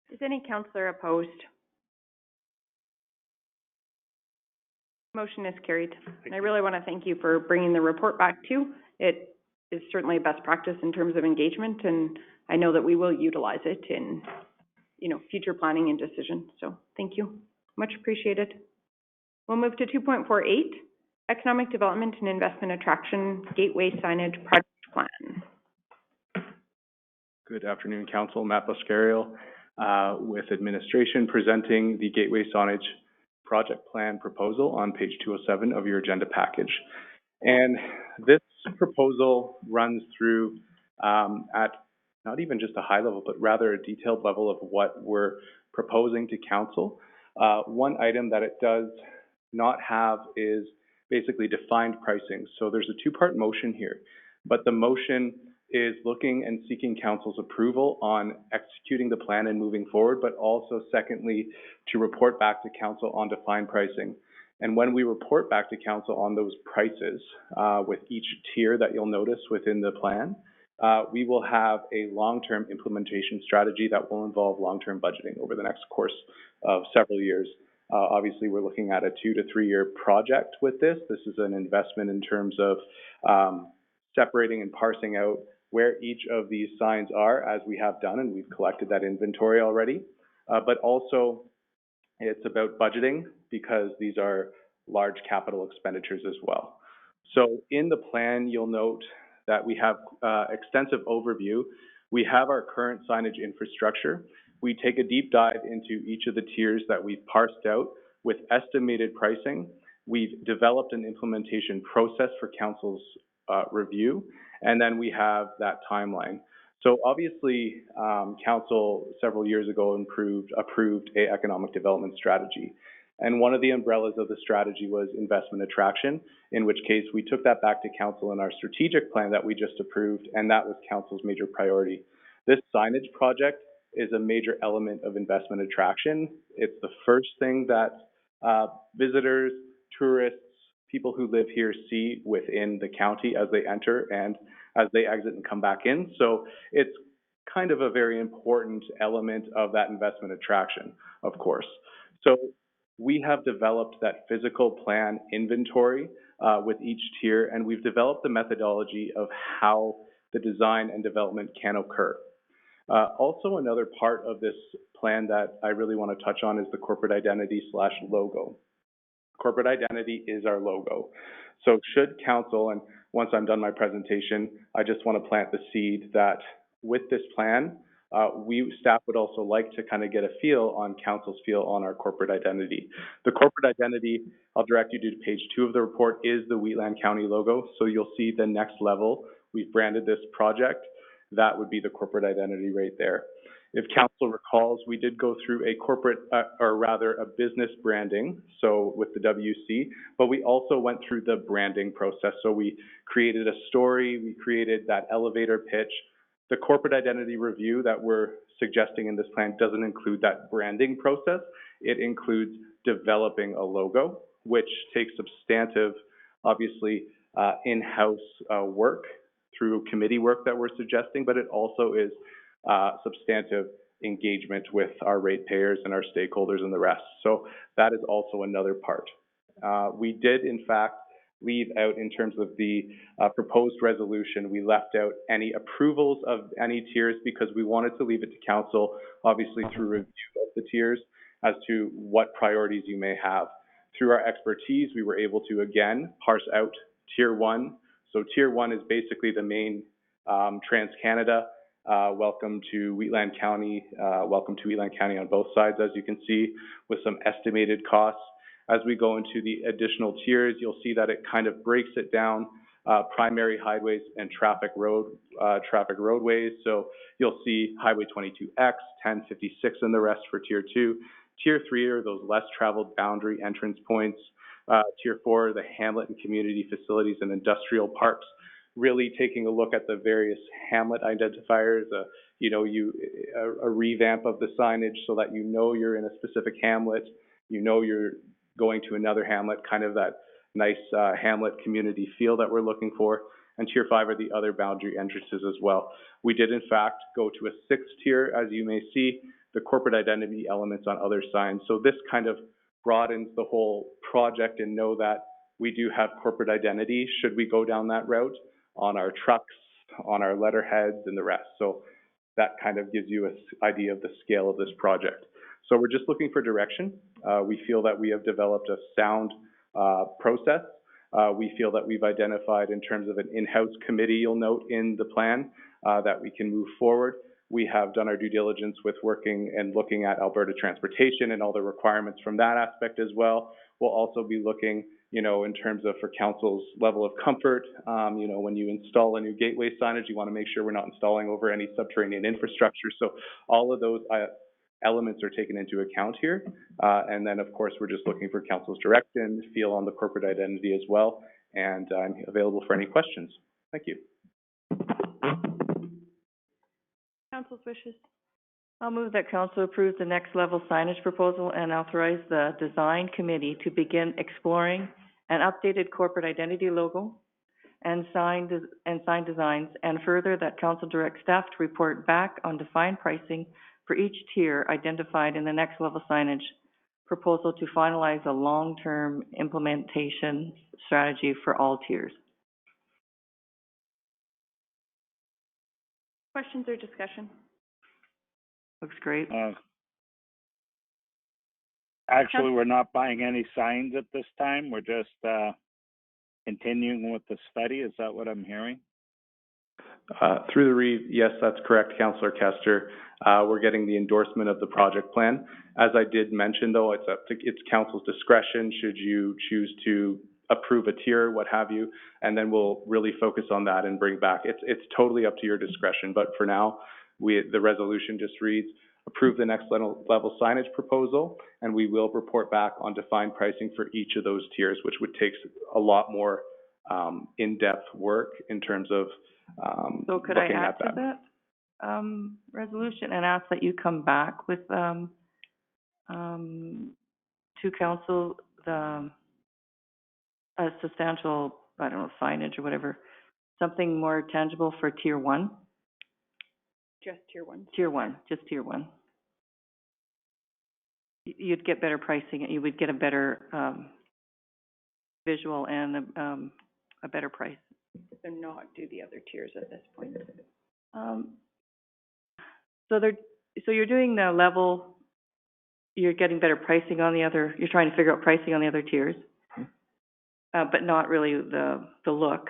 Is any councillor opposed? Motion is carried. I really want to thank you for bringing the report back too. It is certainly a best practice in terms of engagement, and I know that we will utilize it in, you know, future planning and decision. So thank you. Much appreciated. We'll move to 2.48, Economic Development and Investment Attraction Gateway Signage Project Plan. Good afternoon, Council. Matt Boscario, with administration, presenting the Gateway Signage Project Plan proposal on page 207 of your agenda package. And this proposal runs through at not even just a high level, but rather a detailed level of what we're proposing to Council. One item that it does not have is basically defined pricing. So there's a two-part motion here, but the motion is looking and seeking Council's approval on executing the plan and moving forward, but also secondly, to report back to Council on defined pricing. And when we report back to Council on those prices, with each tier that you'll notice within the plan, we will have a long-term implementation strategy that will involve long-term budgeting over the next course of several years. Obviously, we're looking at a 2 to 3 year project with this. This is an investment in terms of separating and parsing out where each of these signs are, as we have done, and we've collected that inventory already. But also, it's about budgeting, because these are large capital expenditures as well. So in the plan, you'll note that we have extensive overview. We have our current signage infrastructure. We take a deep dive into each of the tiers that we've parsed out with estimated pricing. We've developed an implementation process for Council's review, and then we have that timeline. So obviously, Council several years ago approved a economic development strategy. And one of the umbrellas of the strategy was investment attraction, in which case we took that back to Council in our strategic plan that we just approved, and that was Council's major priority. This signage project is a major element of investment attraction. It's the first thing that visitors, tourists, people who live here see within the county as they enter and as they exit and come back in. So it's kind of a very important element of that investment attraction, of course. So we have developed that physical plan inventory with each tier, and we've developed the methodology of how the design and development can occur. Also, another part of this plan that I really want to touch on is the corporate identity / logo. Corporate identity is our logo. So should Council, and once I'm done my presentation, I just want to plant the seed that with this plan, staff would also like to kind of get a feel on council's feel on our corporate identity. The corporate identity, I'll direct you to page 2 of the report, is the Wheatland County logo. So you'll see the next level. We've branded this project. That would be the corporate identity right there. If council recalls, we did go through a corporate, or rather a business branding, so with the WC, but we also went through the branding process. So we created a story, we created that elevator pitch. The corporate identity review that we're suggesting in this plan doesn't include that branding process. It includes developing a logo, which takes substantive, obviously, in-house work through committee work that we're suggesting, but it also is substantive engagement with our ratepayers and our stakeholders and the rest. So that is also another part. We did, in fact, leave out, in terms of the proposed resolution, we left out any approvals of any tiers because we wanted to leave it to council, obviously through review of the tiers, as to what priorities you may have. Through our expertise, we were able to, again, parse out Tier 1. So Tier 1 is basically the main Trans-Canada. Welcome to Wheatland County. Welcome to Wheatland County on both sides, as you can see, with some estimated costs. As we go into the additional tiers, you'll see that it kind of breaks it down, primary highways and traffic roadways. So you'll see Highway 22X, 1056 and the rest for Tier 2. Tier 3 are those less traveled boundary entrance points. Tier 4 are the hamlet and community facilities and industrial parks, really taking a look at the various hamlet identifiers, a revamp of the signage so that you know you're in a specific hamlet, you know you're going to another hamlet, kind of that nice hamlet community feel that we're looking for. And Tier 5 are the other boundary entrances as well. We did, in fact, go to a 6th tier, as you may see, the corporate identity elements on other signs. So this kind of broadens the whole project and know that we do have corporate identity should we go down that route on our trucks, on our letterheads and the rest. So that kind of gives you an idea of the scale of this project. So we're just looking for direction. We feel that we have developed a sound process. We feel that we've identified, in terms of an in-house committee, you'll note in the plan, that we can move forward. We have done our due diligence with working and looking at Alberta transportation and all the requirements from that aspect as well. We'll also be looking, in terms of for council's level of comfort, when you install a new gateway signage, you want to make sure we're not installing over any subterranean infrastructure. So all of those elements are taken into account here. And then, of course, we're just looking for council's direction, feel on the corporate identity as well. And I'm available for any questions. Thank you. Council's wishes. I'll move that council approve the next level signage proposal and authorize the design committee to begin exploring an updated corporate identity logo and sign designs, and further that council direct staff to report back on defined pricing for each tier identified in the next level signage proposal to finalize a long-term implementation strategy for all tiers. Questions or discussion? Looks great. Actually, we're not buying any signs at this time. We're just continuing with the study. Is that what I'm hearing? Through the read, yes, that's correct, Councillor Kester. We're getting the endorsement of the project plan. As I did mention, though, it's council's discretion should you choose to approve a tier, what have you, and then we'll really focus on that and bring back. It's totally up to your discretion, but for now, the resolution just reads, approve the next level signage proposal, and we will report back on defined pricing for each of those tiers, which would take a lot more in-depth work in terms of so could I add to that resolution and ask that you come back with to council a substantial, I don't know, signage or whatever, something more tangible for Tier 1? Just Tier 1. Tier 1, just Tier 1. You'd get better pricing. You would get a better visual and a better price. So not do the other tiers at this point. So you're doing the level. You're getting better pricing on the other. You're trying to figure out pricing on the other tiers, but not really the look.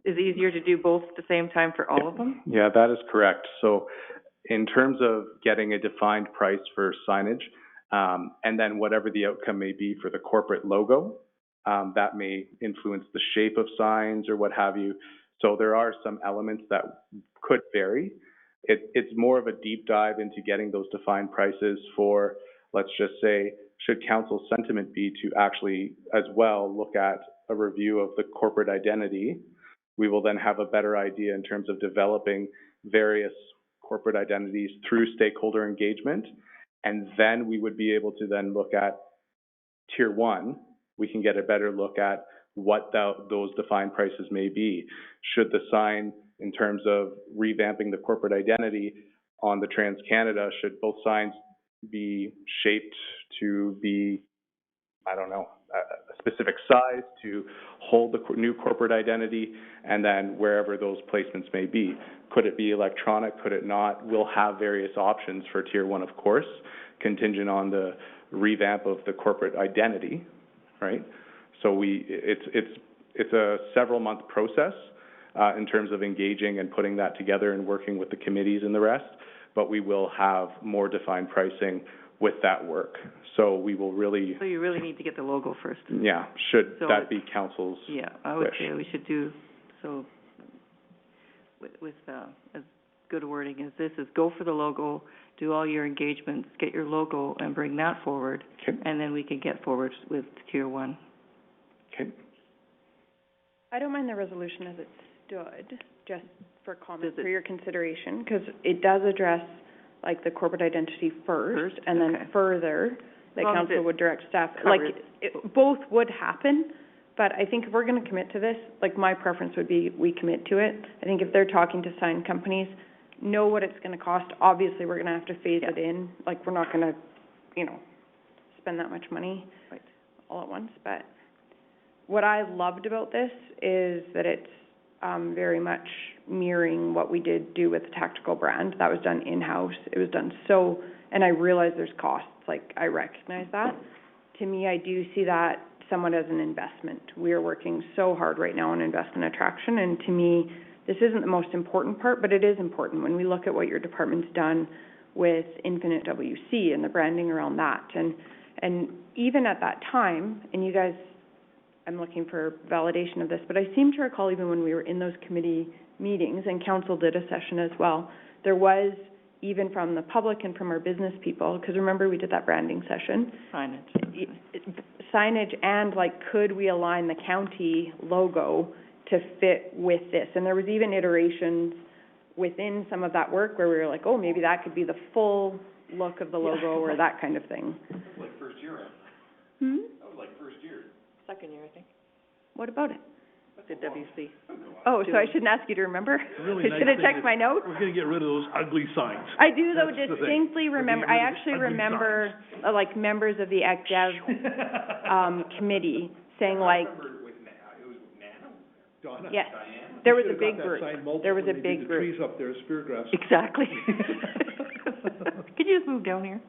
is it easier to do both at the same time for all of them? Yeah, that is correct. So in terms of getting a defined price for signage, and then whatever the outcome may be for the corporate logo, that may influence the shape of signs or what have you. So there are some elements that could vary. It's more of a deep dive into getting those defined prices for, let's just say, should council's sentiment be to actually as well look at a review of the corporate identity. We will then have a better idea in terms of developing various corporate identities through stakeholder engagement. And then we would be able to then look at tier one. We can get a better look at what those defined prices may be. Should the sign, in terms of revamping the corporate identity on the TransCanada, should both signs be shaped to be, I don't know, a specific size to hold the new corporate identity, and then wherever those placements may be. Could it be electronic? Could it not? We'll have various options for tier one, of course, contingent on the revamp of the corporate identity, right? So it's a several month process in terms of engaging and putting that together and working with the committees and the rest, but we will have more defined pricing with that work. So we will really... So you really need to get the logo first. Yeah, should So that be council's Yeah, I would wish. say we should do, so with as good a wording as this is, go for the logo, do all your engagements, get your logo and bring that forward. Okay. And then we can get forward with tier one. Okay. I don't mind the resolution as it stood, just for comment, Does it- for your consideration, because it does address, like, the corporate identity first, and then Okay. further, the As long as council it would direct staff, covers- like, both would happen, but I think if we're gonna commit to this, like, my preference would be we commit to it. I think if they're talking to sign companies, know what it's gonna cost. Obviously, we're gonna have to phase it in, like, we're not gonna, spend that much money Right. all at once, but what I loved about this is that it's very much mirroring what we did do with the tactical brand. That was done in-house. It was done so, and I realize there's costs, like, I recognize that. To me, I do see that somewhat as an investment. We are working so hard right now on investment attraction, and to me, this isn't the most important part, but it is important when we look at what your department's done with Infinite WC and the branding around that. And even at that time, and you guys, I'm looking for validation of this, but I seem to recall even when we were in those committee meetings, and council did a session as well, there was, even from the public and from our business people, because remember we did that branding session, signage and, like, could we align the county logo to fit with this? And there was even iterations within some of that work where we were like, oh, maybe that could be the full look of the logo or that kind of thing. Like first year, Hmm? that was like first year. Second year, I think, What about it? the WC. Oh, so I shouldn't ask you to remember? Really I should have nice thing checked is my notes. We're gonna get rid of those ugly signs. I do though That's the thing. distinctly We're remember, getting I rid of actually ugly remember, like, members of the ECDev, committee saying like, Donna, yes, Diane, there we was a should've big got that group. sign multiple There was a when they big did the group. trees up there, spear grass. Exactly. Could you just move down here?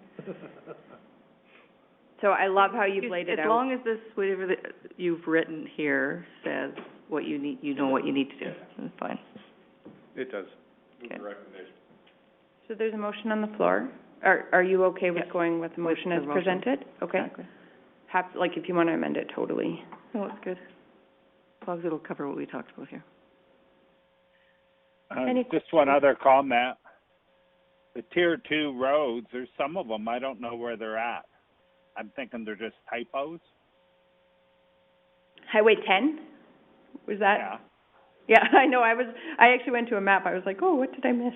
So I love how you've laid it out. As long as this, whatever you've written here says what you need, you know what you need to do, that's fine. It does. Okay. So there's a motion on the floor. Are you okay with going with the motion as the motion. presented? Okay. Exactly. Like, if you want to amend it totally. No, it's good. As long as it'll cover what we talked about here. Just one other comment. The tier 2 roads, there's some of them, I don't know where they're at. I'm thinking they're just typos. Highway 10? Was that? Yeah. Yeah, I know, I actually went to a map, I was like, oh, what did I miss?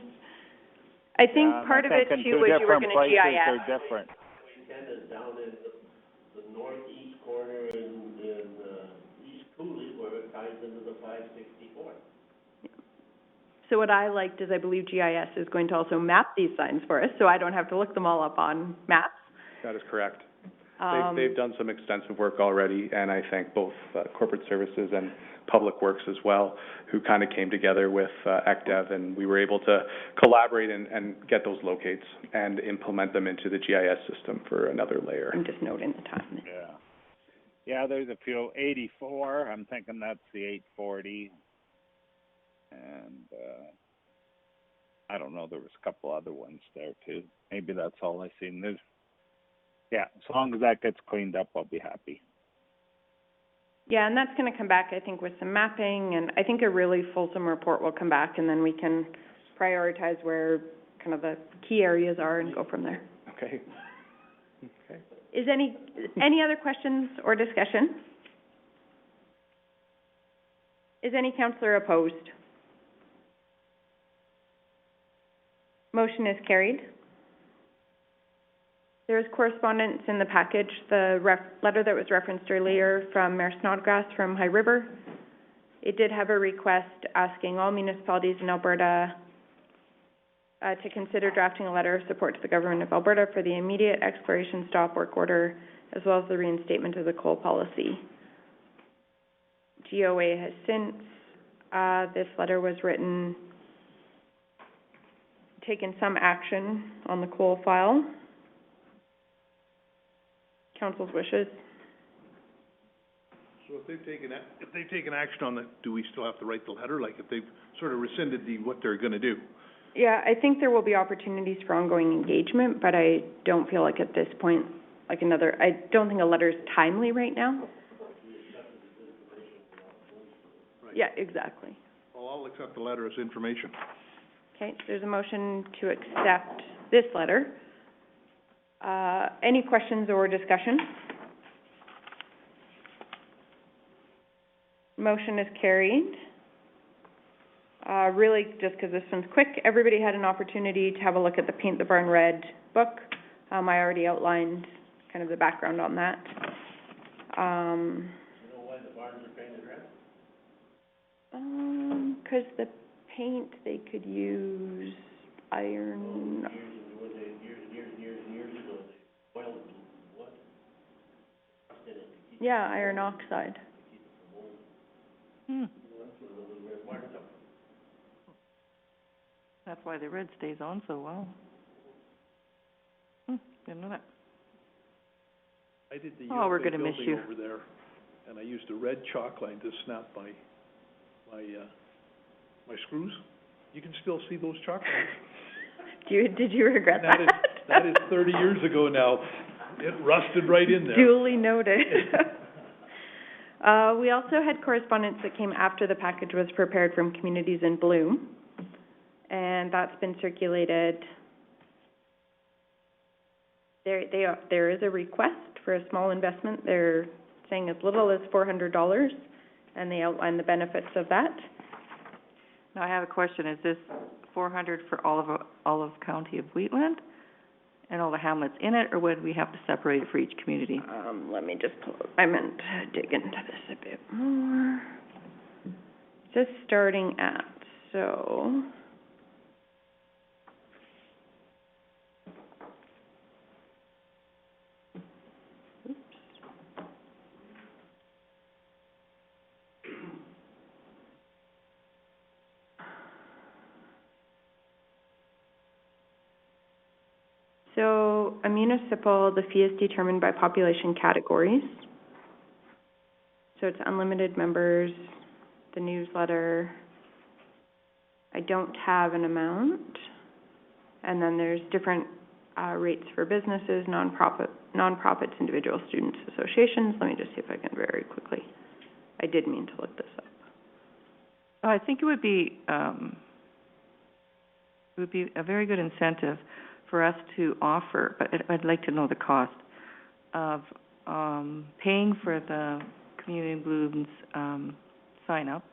I think Yeah, part I'm of it thinking too two was you were different gonna places, GIS. they're different. Kind of down in the northeast corner in East Cooley where it ties into the 564. So what I liked is I believe GIS is going to also map these signs for us, so I don't have to look them all up on maps. That is correct. Um, They've done some extensive work already, and I thank both corporate services and public works as well, who kind of came together with ECDev, and we were able to collaborate and get those locates and implement them into the GIS system for another layer. I'm just noting the time. Yeah. Yeah, there's a few, 84, I'm thinking that's the 840. And, I don't know, there was a couple other ones there too. Maybe that's all I seen. There's, yeah, as long as that gets cleaned up, I'll be happy. Yeah, and that's gonna come back, I think, with some mapping, and I think a really fulsome report will come back, and then we can prioritize where kind of the key areas are and go from there. Okay. Okay. Is any other questions or discussion? Is any counselor opposed? Motion is carried. There is correspondence in the package, the letter that was referenced earlier from Mayor Snodgrass from High River. It did have a request asking all municipalities in Alberta to consider drafting a letter of support to the Government of Alberta for the immediate exploration stop work order, as well as the reinstatement of the coal policy. GOA has since, this letter was written, taken some action on the coal file. Council's wishes. So if they've taken action on it, do we still have to write the letter? Like if they've sort of rescinded what they're gonna do? Yeah, I think there will be opportunities for ongoing engagement, but I don't feel like at this point, I don't think a letter is timely right now. Right. Yeah, exactly. Well, I'll accept the letter as information. Okay, there's a motion to accept this letter. Any questions or discussion? Motion is carried. Really, just because this one's quick, everybody had an opportunity to have a look at the Paint the Barn Red book. I already outlined kind of the background on that. You know why the barns are painted red? Because the paint, they could use iron. Years ago, they boiled wood. Yeah, iron oxide. That's why the red stays on so well. Didn't know that. I did the Oh, we're gonna miss building you. over there, and I used a red chalk line to snap my screws. You can still see those chalk lines. Did you regret that? That is 30 years ago now. It rusted right in there. Duly noted. We also had correspondence that came after the package was prepared from Communities in Bloom, and that's been circulated. There is a request for a small investment. They're saying as little as $400, and they outline the benefits of that. Now, I have a question. Is this 400 for all of County of Wheatland and all the hamlets in it, or would we have to separate it for each community? Let me just I meant to dig into this a bit more. Just starting at, so. So, a municipal, the fee is determined by population categories. So it's unlimited members, the newsletter. I don't have an amount. And then there's different rates for businesses, nonprofits, individual students associations. Let me just see if I can very quickly. I did mean to look this up. I think it would be a very good incentive for us to offer, but I'd like to know the cost of paying for the Community in Bloom's sign up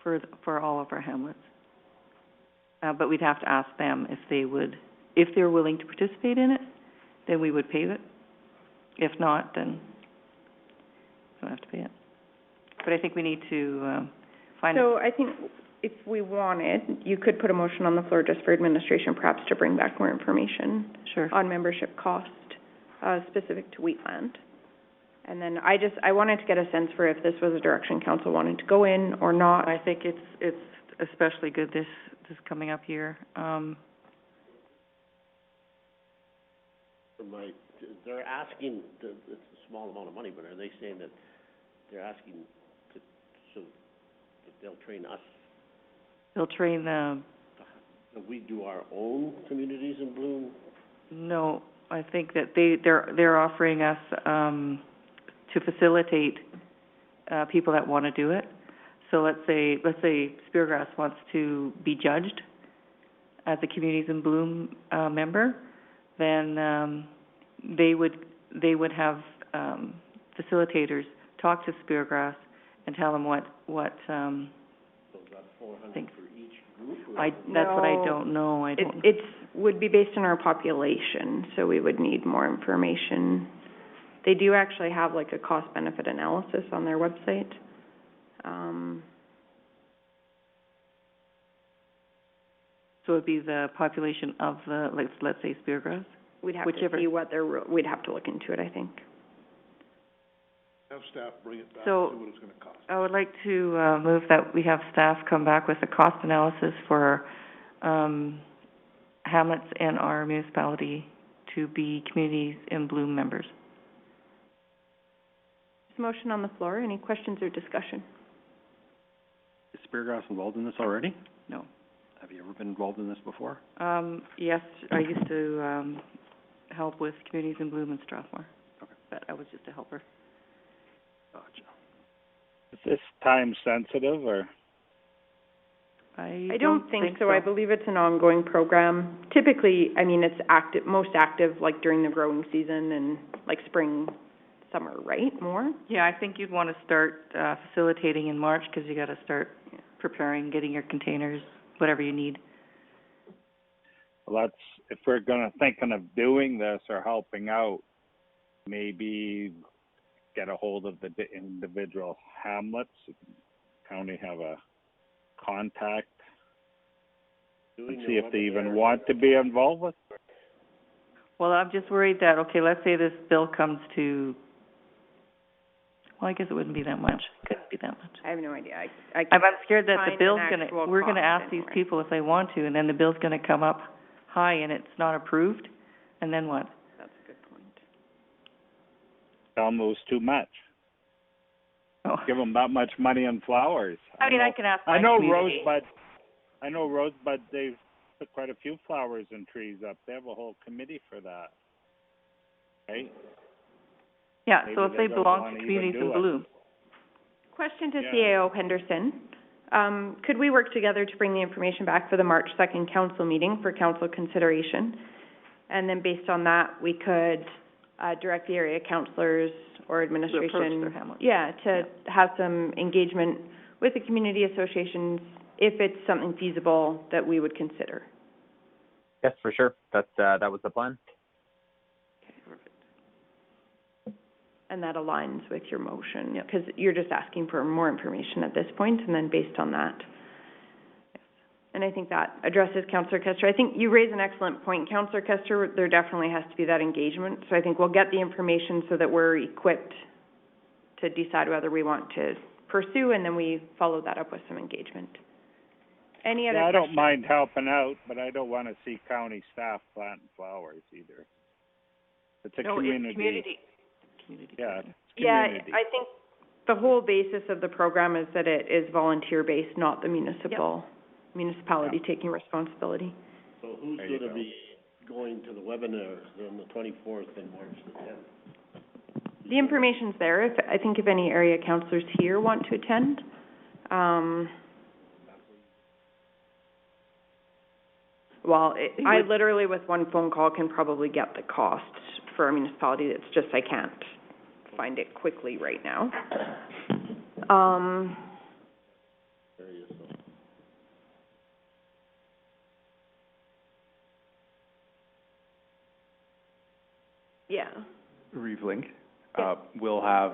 for all of our hamlets. But we'd have to ask them if they're willing to participate in it, then we would pay it. If not, then we don't have to pay it. But I think we need to find out. So I think if we wanted, you could put a motion on the floor just for administration perhaps to bring back more information on membership cost specific to Wheatland. And then I wanted to get a sense for if this was a direction council wanted to go in or not. I think it's especially good this coming up here. they're asking, it's a small amount of money, but are they saying that they're asking to, so that they'll train us? They'll train the, That we do our own Communities in Bloom? no, I think that they're offering us, to facilitate, people that want to do it. So let's say Speargrass wants to be judged as a Communities in Bloom, member, then, they would have, facilitators talk to Speargrass and tell them what, So that's 400 Thanks. for each group? Or that's what I don't know, It's would be based on our population, so we would need more information. They do actually have like a cost-benefit analysis on their website. So it'd be the population of the, let's say Speargrass? We'd have Whichever. to see what their, we'd have to look into it, I think. Have staff bring it back, So- see what it's gonna cost. I would like to, move that we have staff come back with a cost analysis for, hamlets and our municipality to be Communities in Bloom members. There's a motion on the floor. Any questions or discussion? Is Speargrass involved in this already? No. Have you ever been involved in this before? Yes, I used to, help with Communities in Bloom in Strathmore. Okay. But I was just a helper. Gotcha. Is this time sensitive or? I don't think so. I believe it's an ongoing program. Typically, I mean, it's active, most active like during the growing season and like spring, summer, right? More? Yeah, I think you'd want to start, facilitating in March, because you got to start preparing, getting your containers, whatever you need. Well, that's, if we're thinking of doing this or helping out, maybe get a hold of the individual hamlets. County have a contact and see if they even want to be involved with. Well, I'm just worried that, okay, let's say this bill comes to, well, I guess it wouldn't be that much. It couldn't be that much. I have no idea. I'm scared that the find bill's an actual we're gonna cost ask these anywhere. people if they want to, and then the bill's gonna come up high and it's not approved, and then what? That's a good point. Almost too much. Oh. Give them that much money in flowers. I mean, I can ask my I know community. Rosebud, they've put quite a few flowers and trees up. They have a whole committee for that. Right? Yeah, Maybe so if they they don't belong wanna to even Communities do in it. Bloom. Question to Yeah. CAO Henderson. Could we work together to bring the information back for the March 2nd council meeting for council consideration? And then based on that, we could, direct the area councilors or administration. their hamlets. Yeah, to have some engagement with the community associations if it's something feasible that we would consider. Yes, for sure. That was the plan. And that aligns with your motion, because you're just asking for more information at this point, and then based on that. And I think that addresses Councillor Kester. I think you raise an excellent point, Councillor Kester. There definitely has to be that engagement. So I think we'll get the information so that we're equipped to decide whether we want to pursue, and then we follow that up with some engagement. Any other Yeah, I don't questions? mind helping out, but I don't want to see county staff planting flowers either. It's a community. Yeah, it's Yeah, community. I think the whole basis of the program is that it is volunteer-based, not the municipality taking responsibility. So who's There you gonna go. be going to the webinar on the 24th and March the 10th? The information's there. I think if any area councilors here want to attend, I literally with one phone call can probably get the costs for a municipality. It's just I can't find it quickly right now. Yeah. Reeve Link. We'll have,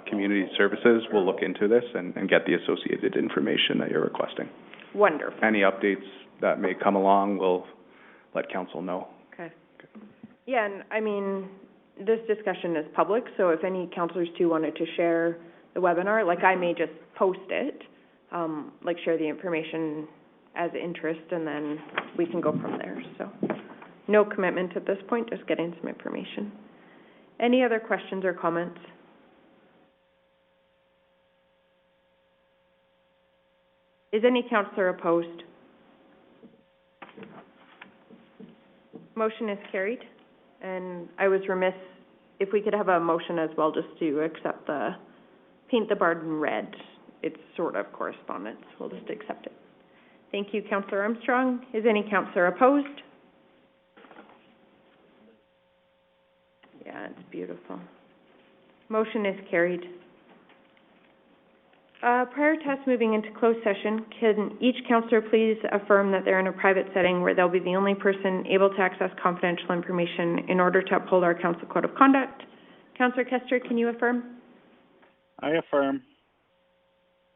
community services, we'll look into this and get the associated information that you're requesting. Wonderful. Any updates that may come along, we'll let council know. Okay. Yeah, and I mean, this discussion is public, so if any councilors too wanted to share the webinar, like I may just post it, like share the information as interest, and then we can go from there, so. No commitment at this point, just getting some information. Any other questions or comments? Is any counselor opposed? Motion is carried, and I was remiss if we could have a motion as well, just to accept paint the barn red. It's sort of correspondence. We'll just accept it. Thank you, Councillor Armstrong. Is any counselor opposed? Yeah, it's beautiful. Motion is carried. Prior to us moving into closed session, can each counselor please affirm that they're in a private setting where they'll be the only person able to access confidential information in order to uphold our council code of conduct? Councillor Kester, can you affirm? I affirm.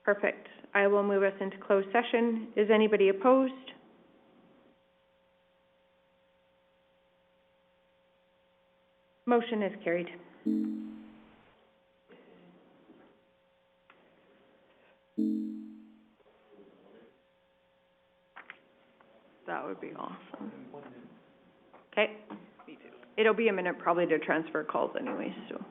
Perfect. I will move us into closed session. Is anybody opposed? Motion is carried. That would be awesome. Okay. It'll be a minute probably to transfer calls anyways, so.